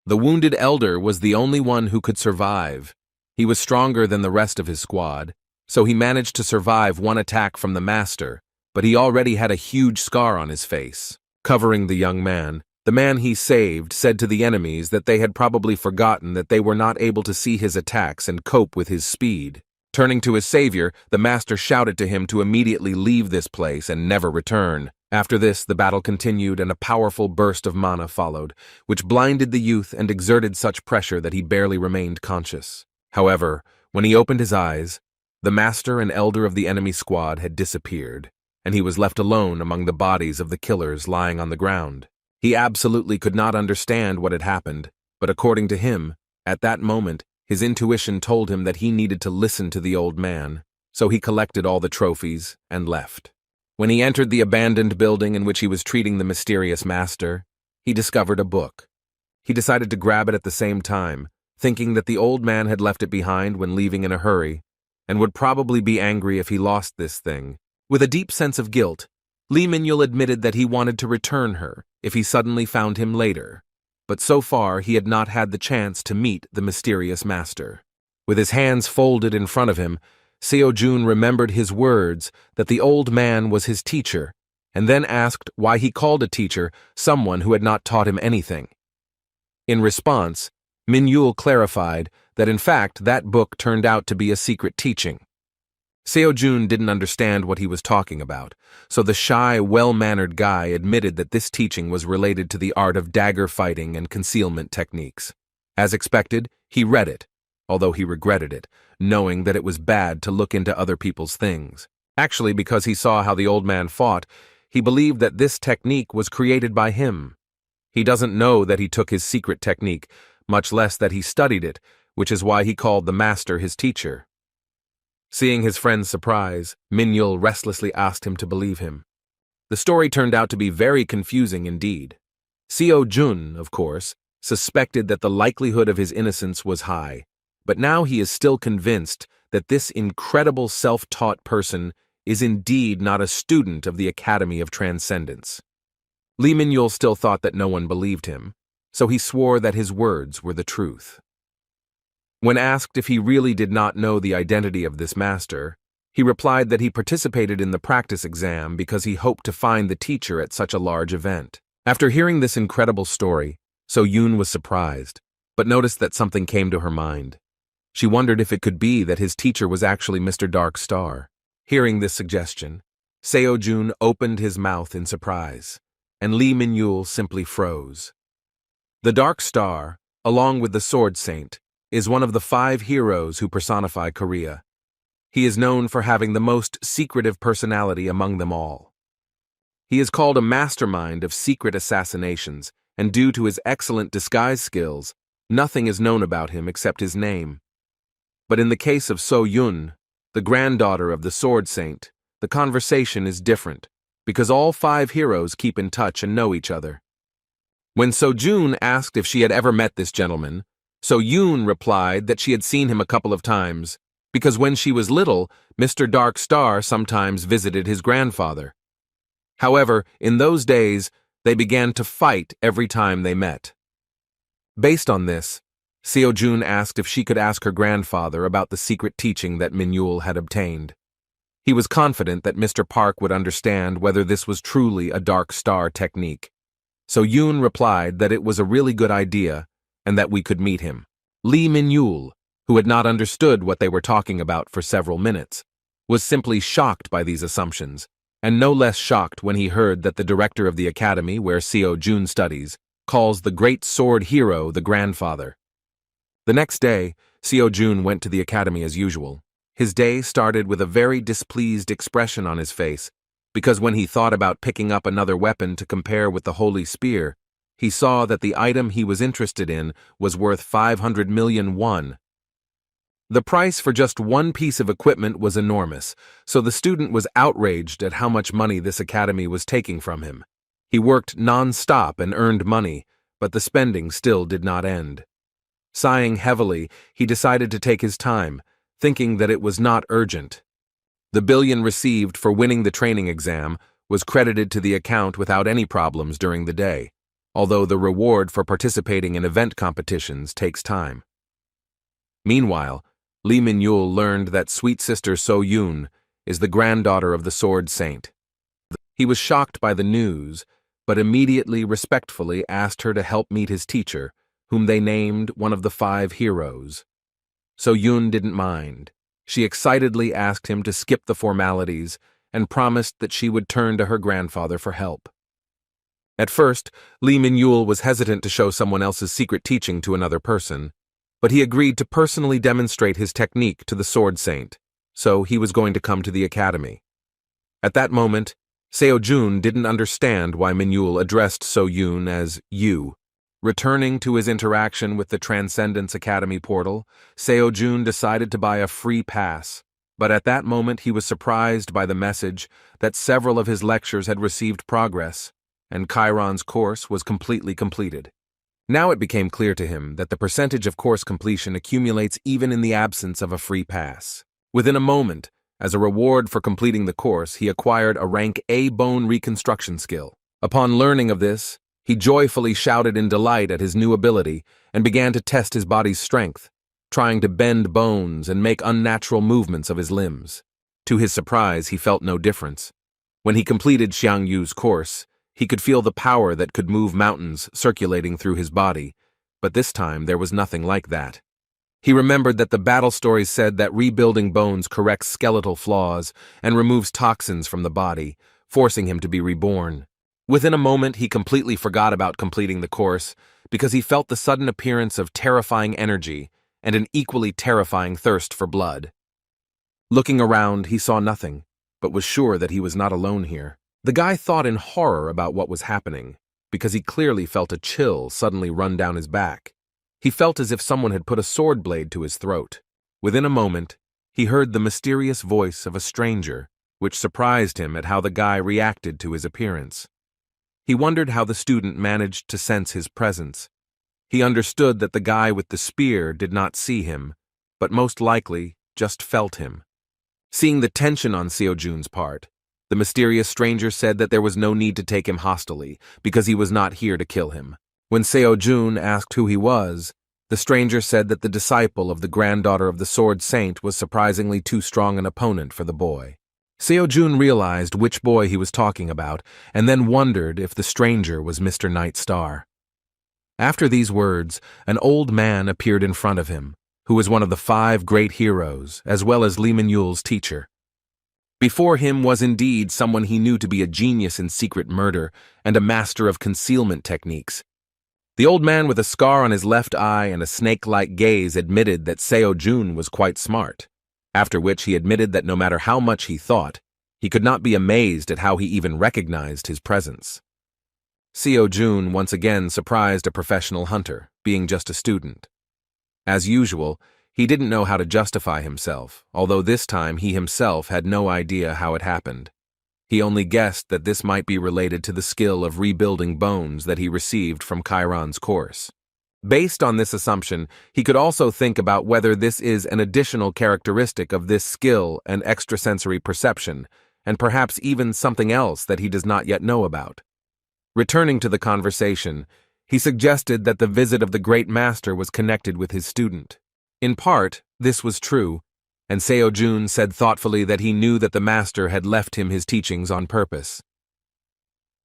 The wounded elder was the only one who could survive. He was stronger than the rest of his squad, so he managed to survive one attack from the master, but he already had a huge scar on his face. Covering the young man, the man he saved said to the enemies that they had probably forgotten that they were not able to see his attacks and cope with his speed. Turning to his savior, the master shouted to him to immediately leave this place and never return. After this, the battle continued and a powerful burst of mana followed, which blinded the youth and exerted such pressure that he barely remained conscious. However, when he opened his eyes, the master and elder of the enemy squad had disappeared, and he was left alone among the bodies of the killers lying on the ground. He absolutely could not understand what had happened, but according to him, at that moment, his intuition told him that he needed to listen to the old man, so he collected all the trophies and left. When he entered the abandoned building in which he was treating the mysterious master, he discovered a book. He decided to grab it at the same time, thinking that the old man had left it behind when leaving in a hurry, and would probably be angry if he lost this thing. With a deep sense of guilt, Lee Min-yul admitted that he wanted to return her if he suddenly found him later, but so far he had not had the chance to meet the mysterious master. With his hands folded in front of him, Seo-jun remembered his words that the old man was his teacher, and then asked why he called a teacher someone who had not taught him anything. In response, Min-yul clarified that in fact that book turned out to be a secret teaching. Seo-jun didn't understand what he was talking about, so the shy, well-mannered guy admitted that this teaching was related to the art of dagger fighting and concealment techniques. As expected, he read it, although he regretted it, knowing that it was bad to look into other people's things. Actually, because he saw how the old man fought, he believed that this technique was created by him. He doesn't know that he took his secret technique, much less that he studied it, which is why he called the master his teacher. Seeing his friend's surprise, Min-yul restlessly asked him to believe him. The story turned out to be very confusing indeed. Seo-jun, of course, suspected that the likelihood of his innocence was high, but now he is still convinced that this incredible self-taught person is indeed not a student of the Academy of Transcendence. Lee Min-yul still thought that no one believed him, so he swore that his words were the truth. When asked if he really did not know the identity of this master, he replied that he participated in the practice exam because he hoped to find the teacher at such a large event. After hearing this incredible story, So-yoon was surprised, but noticed that something came to her mind. She wondered if it could be that his teacher was actually Mr. Dark Star. Hearing this suggestion, Seo-jun opened his mouth in surprise, and Lee Min-yul simply froze. The Dark Star, along with the Sword Saint, is one of the 5 heroes who personify Korea. He is known for having the most secretive personality among them all. He is called a mastermind of secret assassinations, and due to his excellent disguise skills, nothing is known about him except his name. But in the case of So-yoon, the granddaughter of the Sword Saint, the conversation is different, because all 5 heroes keep in touch and know each other. When So-jun asked if she had ever met this gentleman, So-yoon replied that she had seen him a couple of times, because when she was little, Mr. Dark Star sometimes visited his grandfather. However, in those days, they began to fight every time they met. Based on this, Seo-jun asked if she could ask her grandfather about the secret teaching that Min-yul had obtained. He was confident that Mr. Park would understand whether this was truly a Dark Star technique. So-yoon replied that it was a really good idea and that we could meet him. Lee Min-yul, who had not understood what they were talking about for several minutes, was simply shocked by these assumptions, and no less shocked when he heard that the director of the academy where Seo-jun studies calls the great sword hero the grandfather. The next day, Seo-jun went to the academy as usual. His day started with a very displeased expression on his face, because when he thought about picking up another weapon to compare with the Holy Spear, he saw that the item he was interested in was worth 500 million won. The price for just one piece of equipment was enormous, so the student was outraged at how much money this academy was taking from him. He worked non-stop and earned money, but the spending still did not end. Sighing heavily, he decided to take his time, thinking that it was not urgent. The billion received for winning the training exam was credited to the account without any problems during the day, although the reward for participating in event competitions takes time. Meanwhile, Lee Min-yul learned that sweet sister So-yoon is the granddaughter of the Sword Saint. He was shocked by the news, but immediately respectfully asked her to help meet his teacher, whom they named one of the 5 heroes. So-yoon didn't mind. She excitedly asked him to skip the formalities and promised that she would turn to her grandfather for help. At first, Lee Min-yul was hesitant to show someone else's secret teaching to another person, but he agreed to personally demonstrate his technique to the Sword Saint, so he was going to come to the academy. At that moment, Seo-jun didn't understand why Min-yul addressed So-yoon as you. Returning to his interaction with the Transcendence Academy portal, Seo-jun decided to buy a free pass, but at that moment he was surprised by the message that several of his lectures had received progress, and Chiron's course was completely completed. Now it became clear to him that the percentage of course completion accumulates even in the absence of a free pass. Within a moment, as a reward for completing the course, he acquired a rank A bone reconstruction skill. Upon learning of this, he joyfully shouted in delight at his new ability and began to test his body's strength, trying to bend bones and make unnatural movements of his limbs. To his surprise, he felt no difference. When he completed Xiang Yu's course, he could feel the power that could move mountains circulating through his body, but this time there was nothing like that. He remembered that the battle stories said that rebuilding bones corrects skeletal flaws and removes toxins from the body, forcing him to be reborn. Within a moment, he completely forgot about completing the course because he felt the sudden appearance of terrifying energy and an equally terrifying thirst for blood. Looking around, he saw nothing, but was sure that he was not alone here. The guy thought in horror about what was happening, because he clearly felt a chill suddenly run down his back. He felt as if someone had put a sword blade to his throat. Within a moment, he heard the mysterious voice of a stranger, which surprised him at how the guy reacted to his appearance. He wondered how the student managed to sense his presence. He understood that the guy with the spear did not see him, but most likely just felt him. Seeing the tension on Seo Jun's part, the mysterious stranger said that there was no need to take him hostilely, because he was not here to kill him. When Seo Jun asked who he was, the stranger said that the disciple of the granddaughter of the Sword Saint was surprisingly too strong an opponent for the boy. Seo Jun realized which boy he was talking about, and then wondered if the stranger was Mr. Nightstar. After these words, an old man appeared in front of him, who was one of the 5 great heroes, as well as Li Minyul's teacher. Before him was indeed someone he knew to be a genius in secret murder and a master of concealment techniques. The old man with a scar on his left eye and a snake-like gaze admitted that Seo Jun was quite smart, after which he admitted that no matter how much he thought, he could not be amazed at how he even recognized his presence. Seo Jun once again surprised a professional hunter, being just a student. As usual, he didn't know how to justify himself, although this time he himself had no idea how it happened. He only guessed that this might be related to the skill of rebuilding bones that he received from Chiron's course. Based on this assumption, he could also think about whether this is an additional characteristic of this skill and extrasensory perception, and perhaps even something else that he does not yet know about. Returning to the conversation, he suggested that the visit of the great master was connected with his student. In part, this was true, and Seo Jun said thoughtfully that he knew that the master had left him his teachings on purpose.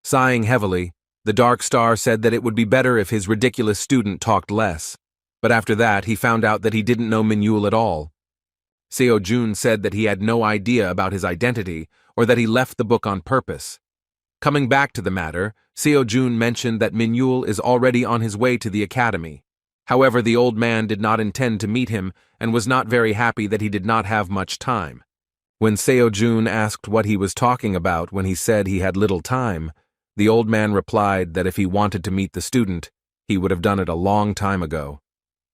Sighing heavily, the Dark Star said that it would be better if his ridiculous student talked less, but after that he found out that he didn't know Minyul at all. Seo Jun said that he had no idea about his identity or that he left the book on purpose. Coming back to the matter, Seo Jun mentioned that Minyul is already on his way to the academy. However, the old man did not intend to meet him and was not very happy that he did not have much time. When Seo Jun asked what he was talking about when he said he had little time, the old man replied that if he wanted to meet the student, he would have done it a long time ago.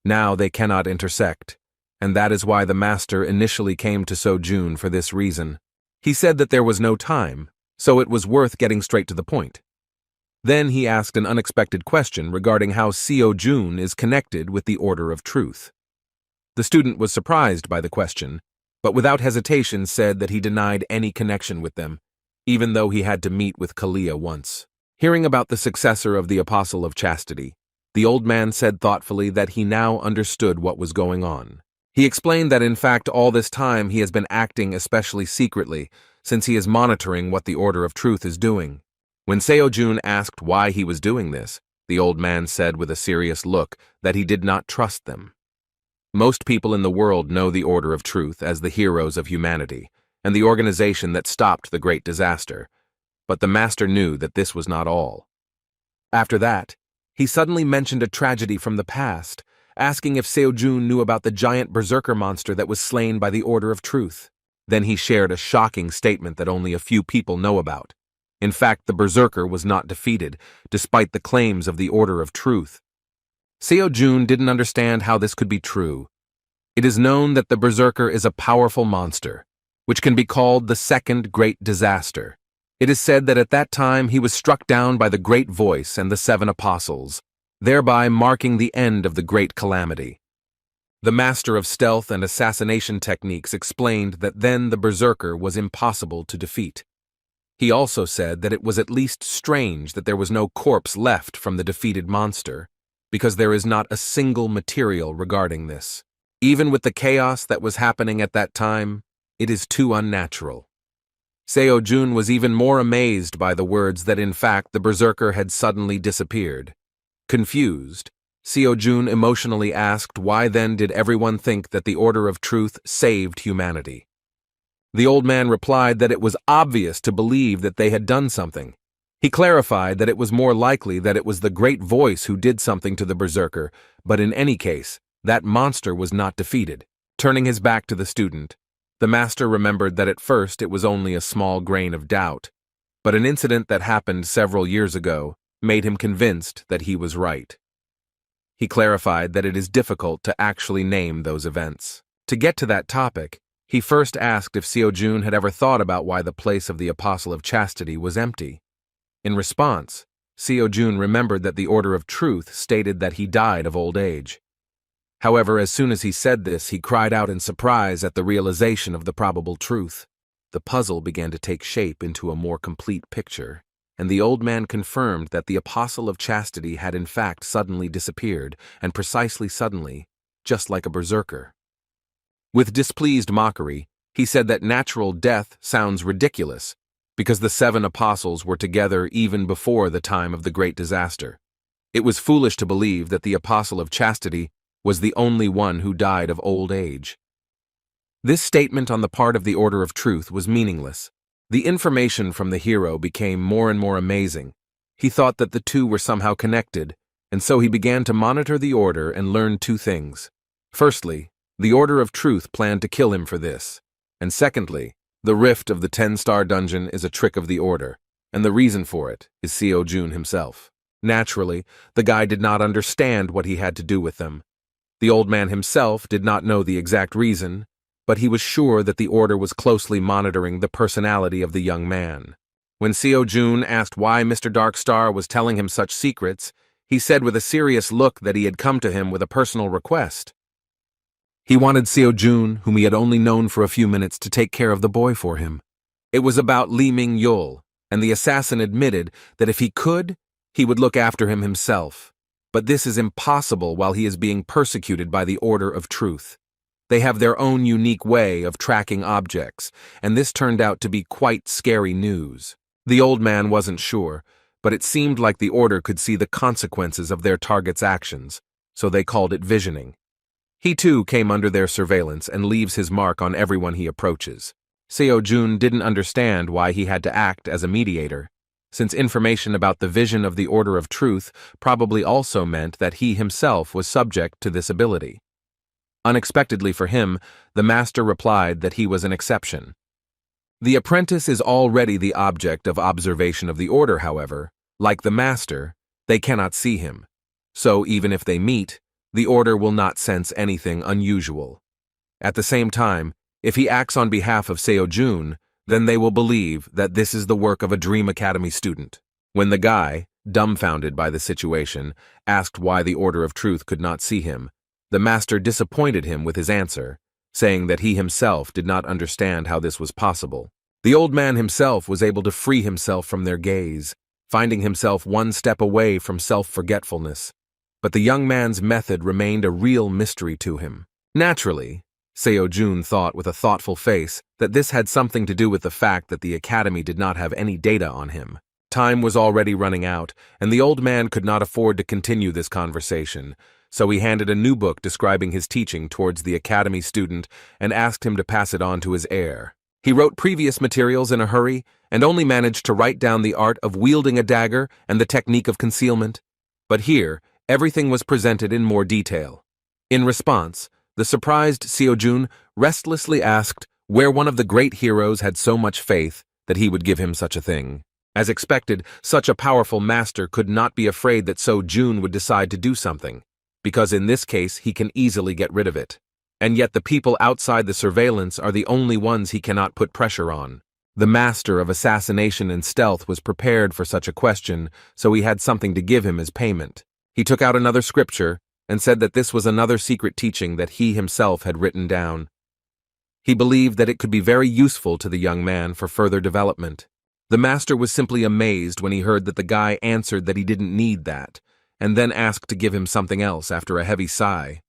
Now they cannot intersect, and that is why the master initially came to Seo Jun for this reason. He said that there was no time, so it was worth getting straight to the point. Then he asked an unexpected question regarding how Seo Jun is connected with the Order of Truth. The student was surprised by the question, but without hesitation said that he denied any connection with them, even though he had to meet with Kalia once. Hearing about the successor of the Apostle of Chastity, the old man said thoughtfully that he now understood what was going on. He explained that in fact all this time he has been acting especially secretly, since he is monitoring what the Order of Truth is doing. When Seo Jun asked why he was doing this, the old man said with a serious look that he did not trust them. Most people in the world know the Order of Truth as the heroes of humanity, and the organization that stopped the great disaster, but the master knew that this was not all. After that, he suddenly mentioned a tragedy from the past, asking if Seo Jun knew about the giant berserker monster that was slain by the Order of Truth. Then he shared a shocking statement that only a few people know about. In fact, the berserker was not defeated, despite the claims of the Order of Truth. Seo Jun didn't understand how this could be true. It is known that the berserker is a powerful monster, which can be called the second great disaster. It is said that at that time he was struck down by the Great Voice and the 7 apostles. thereby marking the end of the great calamity. The master of stealth and assassination techniques explained that then the berserker was impossible to defeat. He also said that it was at least strange that there was no corpse left from the defeated monster, because there is not a single material regarding this. Even with the chaos that was happening at that time, it is too unnatural. Seo-jun was even more amazed by the words that in fact the berserker had suddenly disappeared. Confused, Seo-jun emotionally asked why then did everyone think that the Order of Truth saved humanity. The old man replied that it was obvious to believe that they had done something. He clarified that it was more likely that it was the Great Voice who did something to the berserker, but in any case, that monster was not defeated. Turning his back to the student, the master remembered that at first it was only a small grain of doubt, but an incident that happened several years ago made him convinced that he was right. He clarified that it is difficult to actually name those events. To get to that topic, he first asked if Seo-jun had ever thought about why the place of the Apostle of Chastity was empty. In response, Seo-jun remembered that the Order of Truth stated that he died of old age. However, as soon as he said this, he cried out in surprise at the realization of the probable truth. The puzzle began to take shape into a more complete picture, and the old man confirmed that the Apostle of Chastity had in fact suddenly disappeared, and precisely suddenly, just like a berserker. With displeased mockery, he said that natural death sounds ridiculous, because the 7 apostles were together even before the time of the great disaster. It was foolish to believe that the Apostle of Chastity was the only one who died of old age. This statement on the part of the Order of Truth was meaningless. The information from the hero became more and more amazing. He thought that the two were somehow connected, and so he began to monitor the Order and learn 2 things. Firstly, the Order of Truth planned to kill him for this, and secondly, the rift of the 10-star dungeon is a trick of the Order, and the reason for it is Seo-jun himself. Naturally, the guy did not understand what he had to do with them. The old man himself did not know the exact reason, but he was sure that the Order was closely monitoring the personality of the young man. When Seo-jun asked why Mr. Darkstar was telling him such secrets, he said with a serious look that he had come to him with a personal request. He wanted Seo-jun, whom he had only known for a few minutes, to take care of the boy for him. It was about Li Ming-yul, and the assassin admitted that if he could, he would look after him himself. But this is impossible while he is being persecuted by the Order of Truth. They have their own unique way of tracking objects, and this turned out to be quite scary news. The old man wasn't sure, but it seemed like the Order could see the consequences of their target's actions, so they called it visioning. He too came under their surveillance and leaves his mark on everyone he approaches. Seo-jun didn't understand why he had to act as a mediator, since information about the vision of the Order of Truth probably also meant that he himself was subject to this ability. Unexpectedly for him, the master replied that he was an exception. The apprentice is already the object of observation of the Order, however. Like the master, they cannot see him. So even if they meet, the Order will not sense anything unusual. At the same time, if he acts on behalf of Seo-jun, then they will believe that this is the work of a Dream Academy student. When the guy, dumbfounded by the situation, asked why the Order of Truth could not see him, the master disappointed him with his answer, saying that he himself did not understand how this was possible. The old man himself was able to free himself from their gaze, finding himself one step away from self-forgetfulness. But the young man's method remained a real mystery to him. Naturally, Seo-jun thought with a thoughtful face that this had something to do with the fact that the academy did not have any data on him. Time was already running out, and the old man could not afford to continue this conversation, so he handed a new book describing his teaching towards the academy student and asked him to pass it on to his heir. He wrote previous materials in a hurry and only managed to write down the art of wielding a dagger and the technique of concealment. But here, everything was presented in more detail. In response, the surprised Seo-jun restlessly asked where one of the great heroes had so much faith that he would give him such a thing. As expected, such a powerful master could not be afraid that Seo-jun would decide to do something, because in this case he can easily get rid of it. And yet the people outside the surveillance are the only ones he cannot put pressure on. The master of assassination and stealth was prepared for such a question, so he had something to give him as payment. He took out another scripture and said that this was another secret teaching that he himself had written down. He believed that it could be very useful to the young man for further development. The master was simply amazed when he heard that the guy answered that he didn't need that, and then asked to give him something else after a heavy sigh.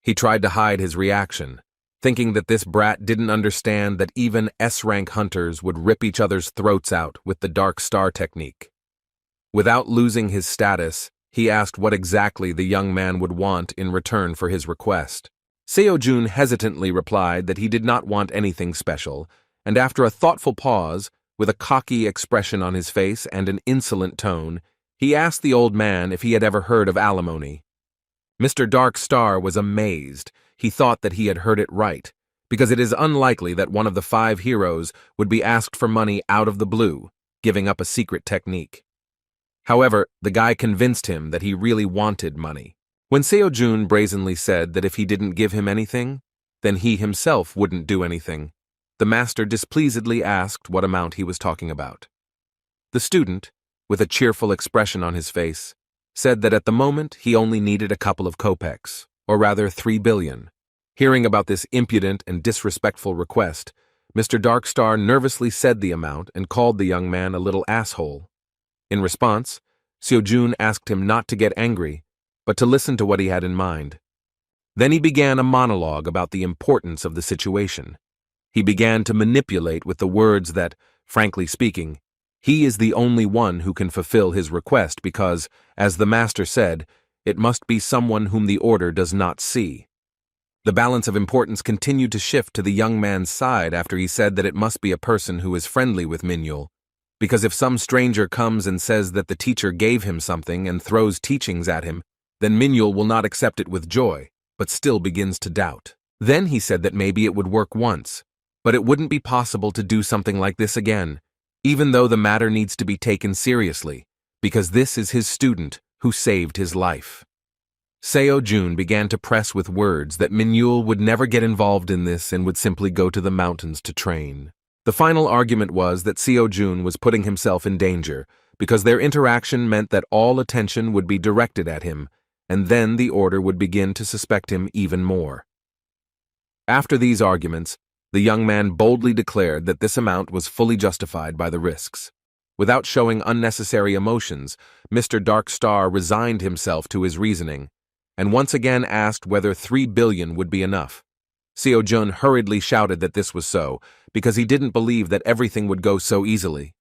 He tried to hide his reaction, thinking that this brat didn't understand that even S-rank hunters would rip each other's throats out with the dark star technique. Without losing his status, he asked what exactly the young man would want in return for his request. Seo-jun hesitantly replied that he did not want anything special, and after a thoughtful pause, with a cocky expression on his face and an insolent tone, he asked the old man if he had ever heard of alimony. Mr. Dark Star was amazed. He thought that he had heard it right, because it is unlikely that one of the 5 heroes would be asked for money out of the blue, giving up a secret technique. However, the guy convinced him that he really wanted money. When Seo-jun brazenly said that if he didn't give him anything, then he himself wouldn't do anything, the master displeasedly asked what amount he was talking about. The student, with a cheerful expression on his face, said that at the moment he only needed a couple of kopecks, or rather 3 billion. Hearing about this impudent and disrespectful request, Mr. Darkstar nervously said the amount and called the young man a little asshole. In response, Seo-jun asked him not to get angry, but to listen to what he had in mind. Then he began a monologue about the importance of the situation. He began to manipulate with the words that, frankly speaking, he is the only one who can fulfill his request because, as the master said, it must be someone whom the order does not see. The balance of importance continued to shift to the young man's side after he said that it must be a person who is friendly with Minhyul, because if some stranger comes and says that the teacher gave him something and throws teachings at him, then Minhyul will not accept it with joy, but still begins to doubt. Then he said that maybe it would work once, but it wouldn't be possible to do something like this again, even though the matter needs to be taken seriously, because this is his student who saved his life. Seo-jun began to press with words that Minhyul would never get involved in this and would simply go to the mountains to train. The final argument was that Seo-jun was putting himself in danger, because their interaction meant that all attention would be directed at him, and then the order would begin to suspect him even more. After these arguments, the young man boldly declared that this amount was fully justified by the risks. Without showing unnecessary emotions, Mr. Darkstar resigned himself to his reasoning, and once again asked whether 3 billion would be enough. Seo-jun hurriedly shouted that this was so, because he didn't believe that everything would go so easily.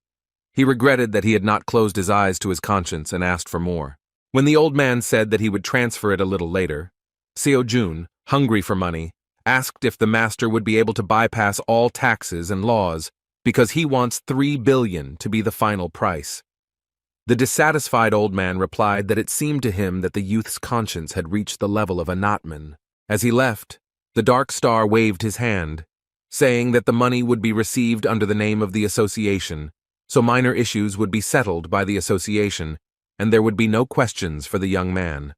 He regretted that he had not closed his eyes to his conscience and asked for more. When the old man said that he would transfer it a little later, Seo-jun, hungry for money, asked if the master would be able to bypass all taxes and laws because he wants 3 billion to be the final price. The dissatisfied old man replied that it seemed to him that the youth's conscience had reached the level of a knotman. As he left, the Dark Star waved his hand, saying that the money would be received under the name of the association, so minor issues would be settled by the association, and there would be no questions for the young man.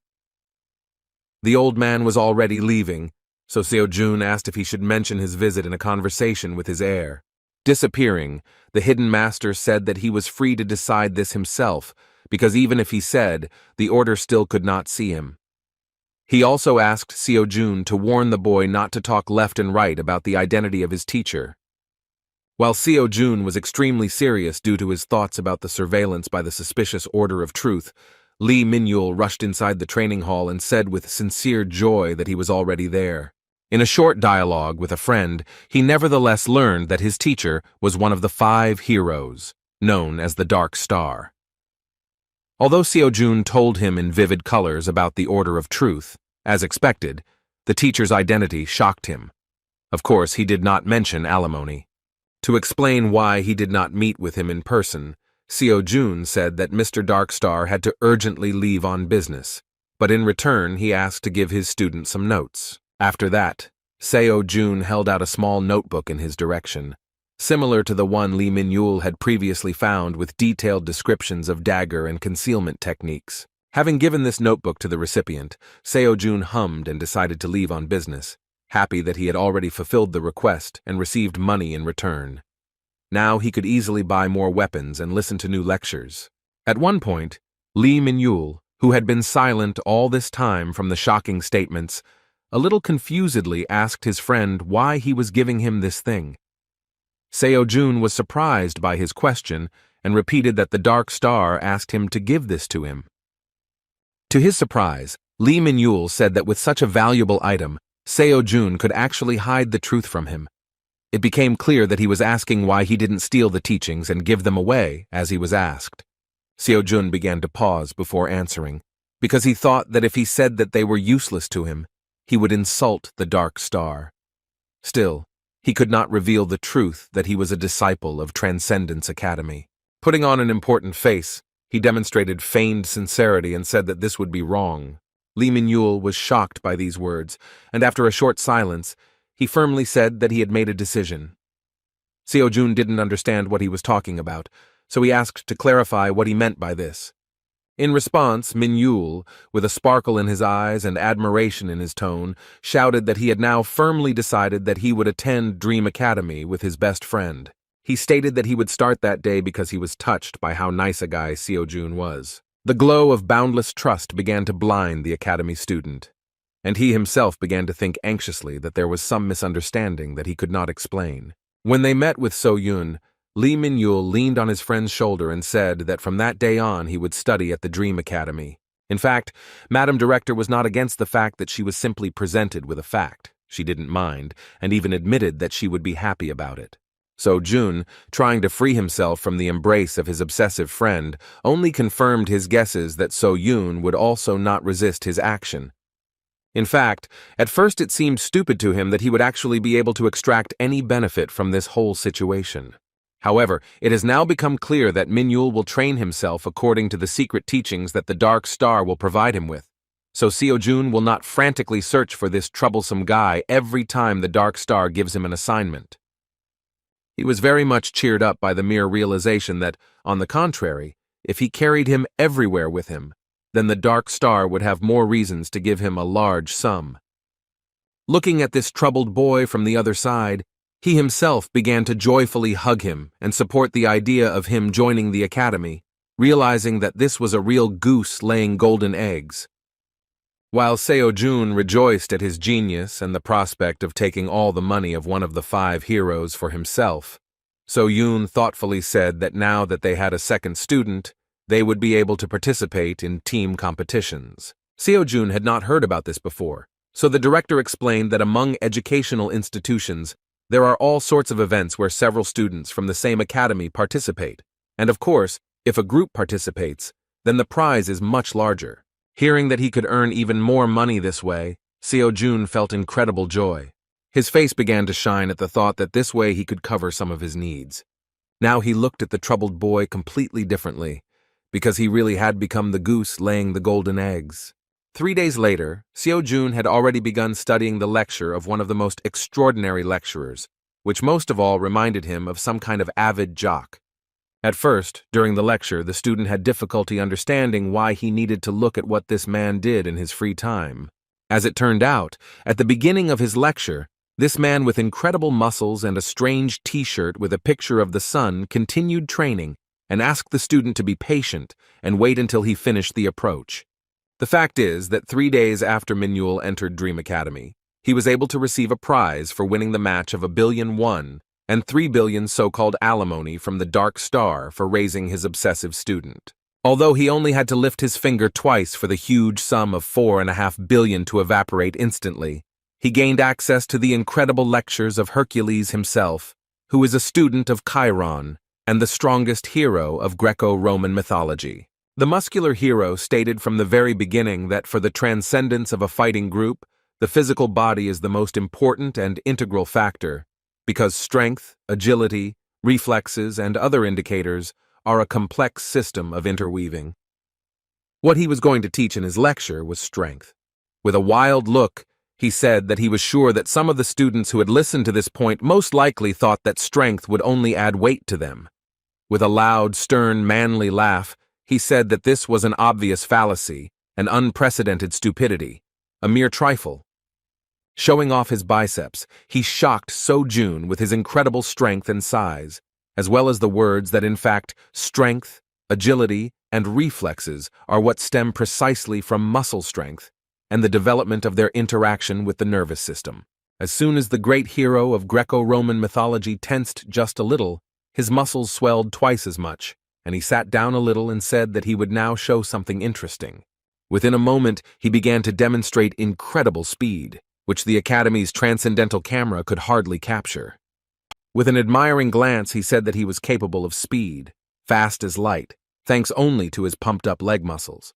The old man was already leaving, so Seo-jun asked if he should mention his visit in a conversation with his heir. Disappearing, the hidden master said that he was free to decide this himself, because even if he said, the order still could not see him. He also asked Seo-jun to warn the boy not to talk left and right about the identity of his teacher. While Seo-jun was extremely serious due to his thoughts about the surveillance by the suspicious Order of Truth, Lee Minhyul rushed inside the training hall and said with sincere joy that he was already there. In a short dialogue with a friend, he nevertheless learned that his teacher was one of the 5 heroes, known as the Dark Star. Although Seo-jun told him in vivid colors about the Order of Truth, as expected, the teacher's identity shocked him. Of course, he did not mention alimony. To explain why he did not meet with him in person, Seo-jun said that Mr. Darkstar had to urgently leave on business, but in return he asked to give his student some notes. After that, Seo-jun held out a small notebook in his direction, similar to the one Lee Minhyul had previously found with detailed descriptions of dagger and concealment techniques. Having given this notebook to the recipient, Seo-jun hummed and decided to leave on business, happy that he had already fulfilled the request and received money in return. Now he could easily buy more weapons and listen to new lectures. At one point, Lee Minhyul, who had been silent all this time from the shocking statements, a little confusedly asked his friend why he was giving him this thing. Seo-jun was surprised by his question and repeated that the Dark Star asked him to give this to him. To his surprise, Lee Min-yul said that with such a valuable item, Seo-jun could actually hide the truth from him. It became clear that he was asking why he didn't steal the teachings and give them away as he was asked. Seo-jun began to pause before answering, because he thought that if he said that they were useless to him, he would insult the Dark Star. Still, he could not reveal the truth that he was a disciple of Transcendence Academy. Putting on an important face, he demonstrated feigned sincerity and said that this would be wrong. Lee Min-yul was shocked by these words, and after a short silence, he firmly said that he had made a decision. Seo-jun didn't understand what he was talking about, so he asked to clarify what he meant by this. In response, Min-yul, with a sparkle in his eyes and admiration in his tone, shouted that he had now firmly decided that he would attend Dream Academy with his best friend. He stated that he would start that day because he was touched by how nice a guy Seo-jun was. The glow of boundless trust began to blind the academy student, and he himself began to think anxiously that there was some misunderstanding that he could not explain. When they met with So-yun, Lee Min-yul leaned on his friend's shoulder and said that from that day on he would study at the Dream Academy. In fact, Madam Director was not against the fact that she was simply presented with a fact. She didn't mind, and even admitted that she would be happy about it. So-jun, trying to free himself from the embrace of his obsessive friend, only confirmed his guesses that So-yun would also not resist his action. In fact, at first it seemed stupid to him that he would actually be able to extract any benefit from this whole situation. However, it has now become clear that Min-yul will train himself according to the secret teachings that the Dark Star will provide him with. So Seo-jun will not frantically search for this troublesome guy every time the Dark Star gives him an assignment. He was very much cheered up by the mere realization that, on the contrary, if he carried him everywhere with him, then the Dark Star would have more reasons to give him a large sum. Looking at this troubled boy from the other side, he himself began to joyfully hug him and support the idea of him joining the academy, realizing that this was a real goose laying golden eggs. While Seo-jun rejoiced at his genius and the prospect of taking all the money of one of the 5 heroes for himself, So-yun thoughtfully said that now that they had a second student, they would be able to participate in team competitions. Seo-jun had not heard about this before, so the director explained that among educational institutions, there are all sorts of events where several students from the same academy participate, and of course, if a group participates, then the prize is much larger. Hearing that he could earn even more money this way, Seo-jun felt incredible joy. His face began to shine at the thought that this way he could cover some of his needs. Now he looked at the troubled boy completely differently, because he really had become the goose laying the golden eggs. 3 days later, Seo-jun had already begun studying the lecture of one of the most extraordinary lecturers, which most of all reminded him of some kind of avid jock. At first, during the lecture, the student had difficulty understanding why he needed to look at what this man did in his free time. As it turned out, at the beginning of his lecture, this man with incredible muscles and a strange t-shirt with a picture of the sun continued training and asked the student to be patient and wait until he finished the approach. The fact is that 3 days after Min-yul entered Dream Academy, he was able to receive a prize for winning the match of 1 billion won and 3 billion so-called alimony from the Dark Star for raising his obsessive student. Although he only had to lift his finger twice for the huge sum of 4.5 billion to evaporate instantly, he gained access to the incredible lectures of Hercules himself, who is a student of Chiron and the strongest hero of Greco-Roman mythology. The muscular hero stated from the very beginning that for the transcendence of a fighting group, the physical body is the most important and integral factor, because strength, agility, reflexes, and other indicators are a complex system of interweaving. What he was going to teach in his lecture was strength. With a wild look, he said that he was sure that some of the students who had listened to this point most likely thought that strength would only add weight to them. With a loud, stern, manly laugh, he said that this was an obvious fallacy, an unprecedented stupidity, a mere trifle. Showing off his biceps, he shocked So-jun with his incredible strength and size, as well as the words that in fact, strength, agility, and reflexes are what stem precisely from muscle strength and the development of their interaction with the nervous system. As soon as the great hero of Greco-Roman mythology tensed just a little, his muscles swelled twice as much, and he sat down a little and said that he would now show something interesting. Within a moment, he began to demonstrate incredible speed, which the Academy's transcendental camera could hardly capture. With an admiring glance, he said that he was capable of speed, fast as light, thanks only to his pumped-up leg muscles.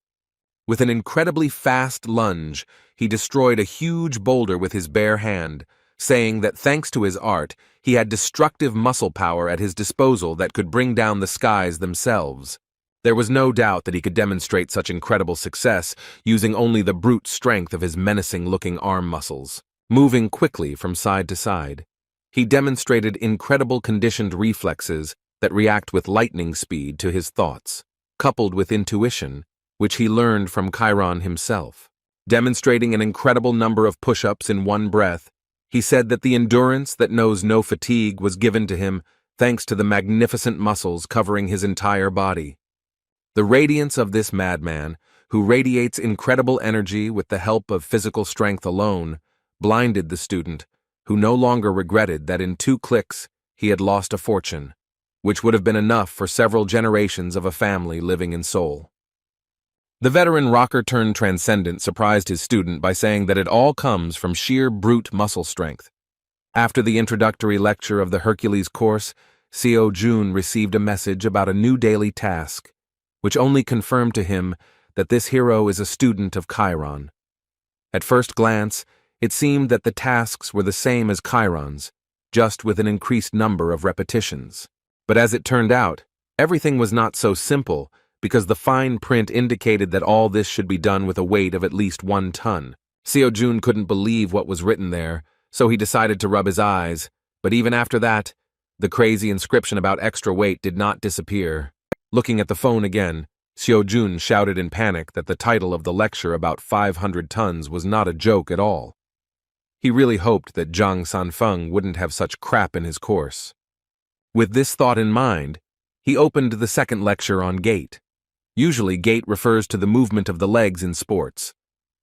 With an incredibly fast lunge, he destroyed a huge boulder with his bare hand, saying that thanks to his art, he had destructive muscle power at his disposal that could bring down the skies themselves. There was no doubt that he could demonstrate such incredible success using only the brute strength of his menacing-looking arm muscles. Moving quickly from side to side, he demonstrated incredible conditioned reflexes that react with lightning speed to his thoughts, coupled with intuition, which he learned from Chiron himself. Demonstrating an incredible number of push-ups in one breath, he said that the endurance that knows no fatigue was given to him thanks to the magnificent muscles covering his entire body. The radiance of this madman, who radiates incredible energy with the help of physical strength alone, blinded the student, who no longer regretted that in 2 clicks he had lost a fortune, which would have been enough for several generations of a family living in Seoul. The veteran rocker-turned-transcendent surprised his student by saying that it all comes from sheer brute muscle strength. After the introductory lecture of the Hercules course, Seo-jun received a message about a new daily task, which only confirmed to him that this hero is a student of Chiron. At first glance, it seemed that the tasks were the same as Chiron's, just with an increased number of repetitions. But as it turned out, everything was not so simple, because the fine print indicated that all this should be done with a weight of at least 1 ton. Seo-jun couldn't believe what was written there, so he decided to rub his eyes, but even after that, the crazy inscription about extra weight did not disappear. Looking at the phone again, Seo-jun shouted in panic that the title of the lecture about 500 tons was not a joke at all. He really hoped that Zhang Sanfeng wouldn't have such crap in his course. With this thought in mind, he opened the second lecture on gait. Usually, gait refers to the movement of the legs in sports.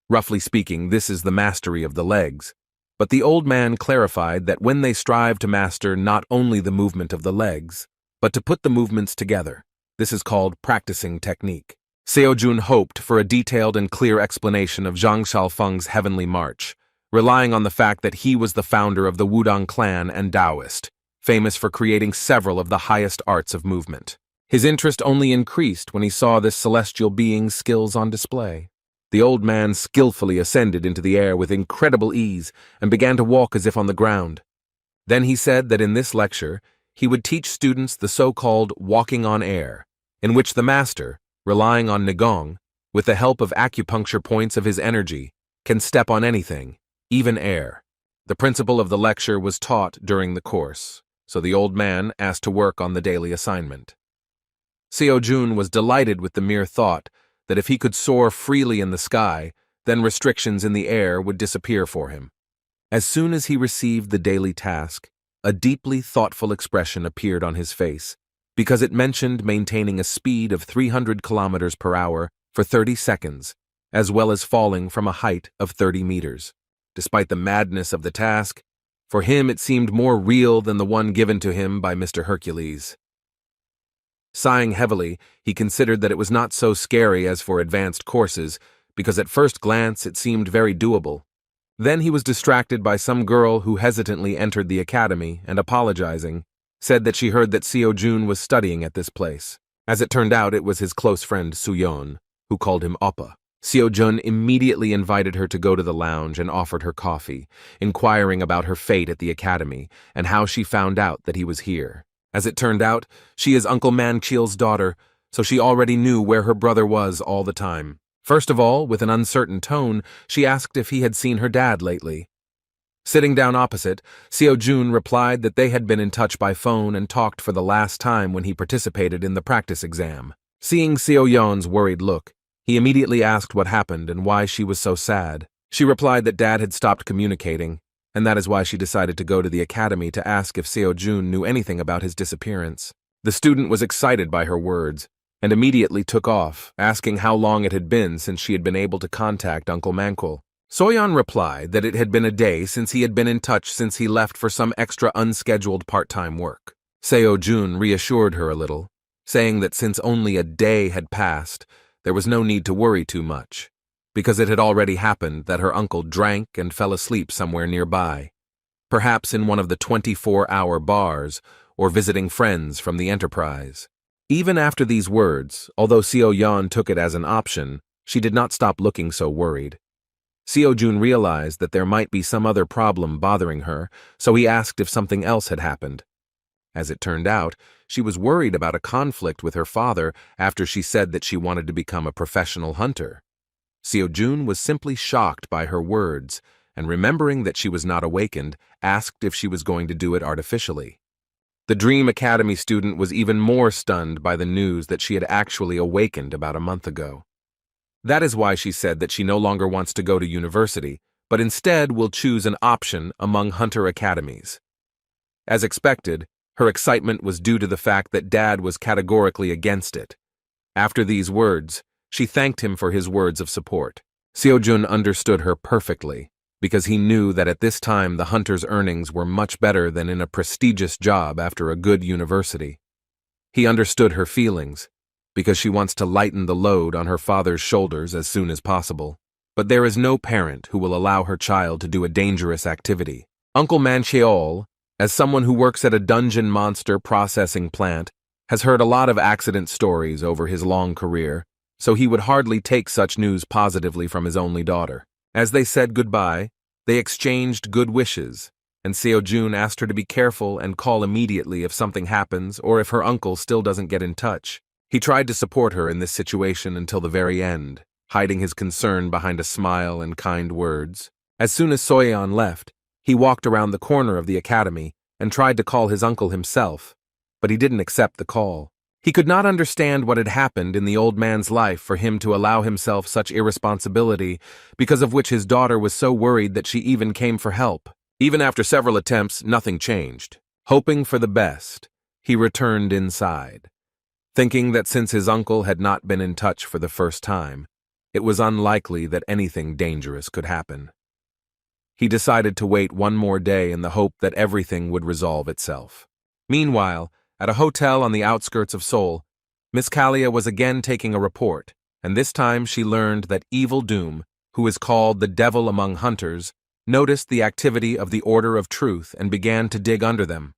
Roughly speaking, this is the mastery of the legs. But the old man clarified that when they strive to master not only the movement of the legs, but to put the movements together, this is called practicing technique. Seo-jun hoped for a detailed and clear explanation of Zhang Xiaofeng's heavenly march, relying on the fact that he was the founder of the Wudang clan and Taoist, famous for creating several of the highest arts of movement. His interest only increased when he saw this celestial being's skills on display. The old man skillfully ascended into the air with incredible ease and began to walk as if on the ground. Then he said that in this lecture, he would teach students the so-called walking on air, in which the master, relying on Nigong, with the help of acupuncture points of his energy, can step on anything, even air. The principle of the lecture was taught during the course, so the old man asked to work on the daily assignment. Seo-jun was delighted with the mere thought that if he could soar freely in the sky, then restrictions in the air would disappear for him. As soon as he received the daily task, a deeply thoughtful expression appeared on his face, because it mentioned maintaining a speed of 300 kilometers per hour for 30 seconds, as well as falling from a height of 30 meters. Despite the madness of the task, for him it seemed more real than the one given to him by Mr. Hercules. Sighing heavily, he considered that it was not so scary as for advanced courses, because at first glance it seemed very doable. Then he was distracted by some girl who hesitantly entered the academy and, apologizing, said that she heard that Seo-jun was studying at this place. As it turned out, it was his close friend Suyeon, who called him Oppa. Seo-jun immediately invited her to go to the lounge and offered her coffee, inquiring about her fate at the academy and how she found out that he was here. As it turned out, she is Uncle Manchil's daughter, so she already knew where her brother was all the time. First of all, with an uncertain tone, she asked if he had seen her dad lately. Sitting down opposite, Seo-jun replied that they had been in touch by phone and talked for the last time when he participated in the practice exam. Seeing Seo-yeon's worried look, he immediately asked what happened and why she was so sad. She replied that Dad had stopped communicating, and that is why she decided to go to the academy to ask if Seo-jun knew anything about his disappearance. The student was excited by her words, and immediately took off, asking how long it had been since she had been able to contact Uncle Manhwa. Soyeon replied that it had been a day since he had been in touch since he left for some extra unscheduled part-time work. Seo-jun reassured her a little, saying that since only a day had passed, there was no need to worry too much, because it had already happened that her uncle drank and fell asleep somewhere nearby, perhaps in one of the 24-hour bars or visiting friends from the enterprise. Even after these words, although Seo-yeon took it as an option, she did not stop looking so worried. Seo-jun realized that there might be some other problem bothering her, so he asked if something else had happened. As it turned out, she was worried about a conflict with her father after she said that she wanted to become a professional hunter. Seo-jun was simply shocked by her words, and remembering that she was not awakened, asked if she was going to do it artificially. The Dream Academy student was even more stunned by the news that she had actually awakened about a month ago. That is why she said that she no longer wants to go to university, but instead will choose an option among hunter academies. As expected, her excitement was due to the fact that Dad was categorically against it. After these words, she thanked him for his words of support. Seo-jun understood her perfectly, because he knew that at this time the hunter's earnings were much better than in a prestigious job after a good university. He understood her feelings, because she wants to lighten the load on her father's shoulders as soon as possible. But there is no parent who will allow her child to do a dangerous activity. Uncle Manhwa, as someone who works at a dungeon monster processing plant, has heard a lot of accident stories over his long career, so he would hardly take such news positively from his only daughter. As they said goodbye, they exchanged good wishes, and Seo-jun asked her to be careful and call immediately if something happens or if her uncle still doesn't get in touch. He tried to support her in this situation until the very end, hiding his concern behind a smile and kind words. As soon as Soyeon left, he walked around the corner of the academy and tried to call his uncle himself, but he didn't accept the call. He could not understand what had happened in the old man's life for him to allow himself such irresponsibility, because of which his daughter was so worried that she even came for help. Even after several attempts, nothing changed. Hoping for the best, he returned inside, thinking that since his uncle had not been in touch for the first time, it was unlikely that anything dangerous could happen. He decided to wait one more day in the hope that everything would resolve itself. Meanwhile, at a hotel on the outskirts of Seoul, Miss Kalia was again taking a report, and this time she learned that Evil Doom, who is called the Devil among Hunters, noticed the activity of the Order of Truth and began to dig under them.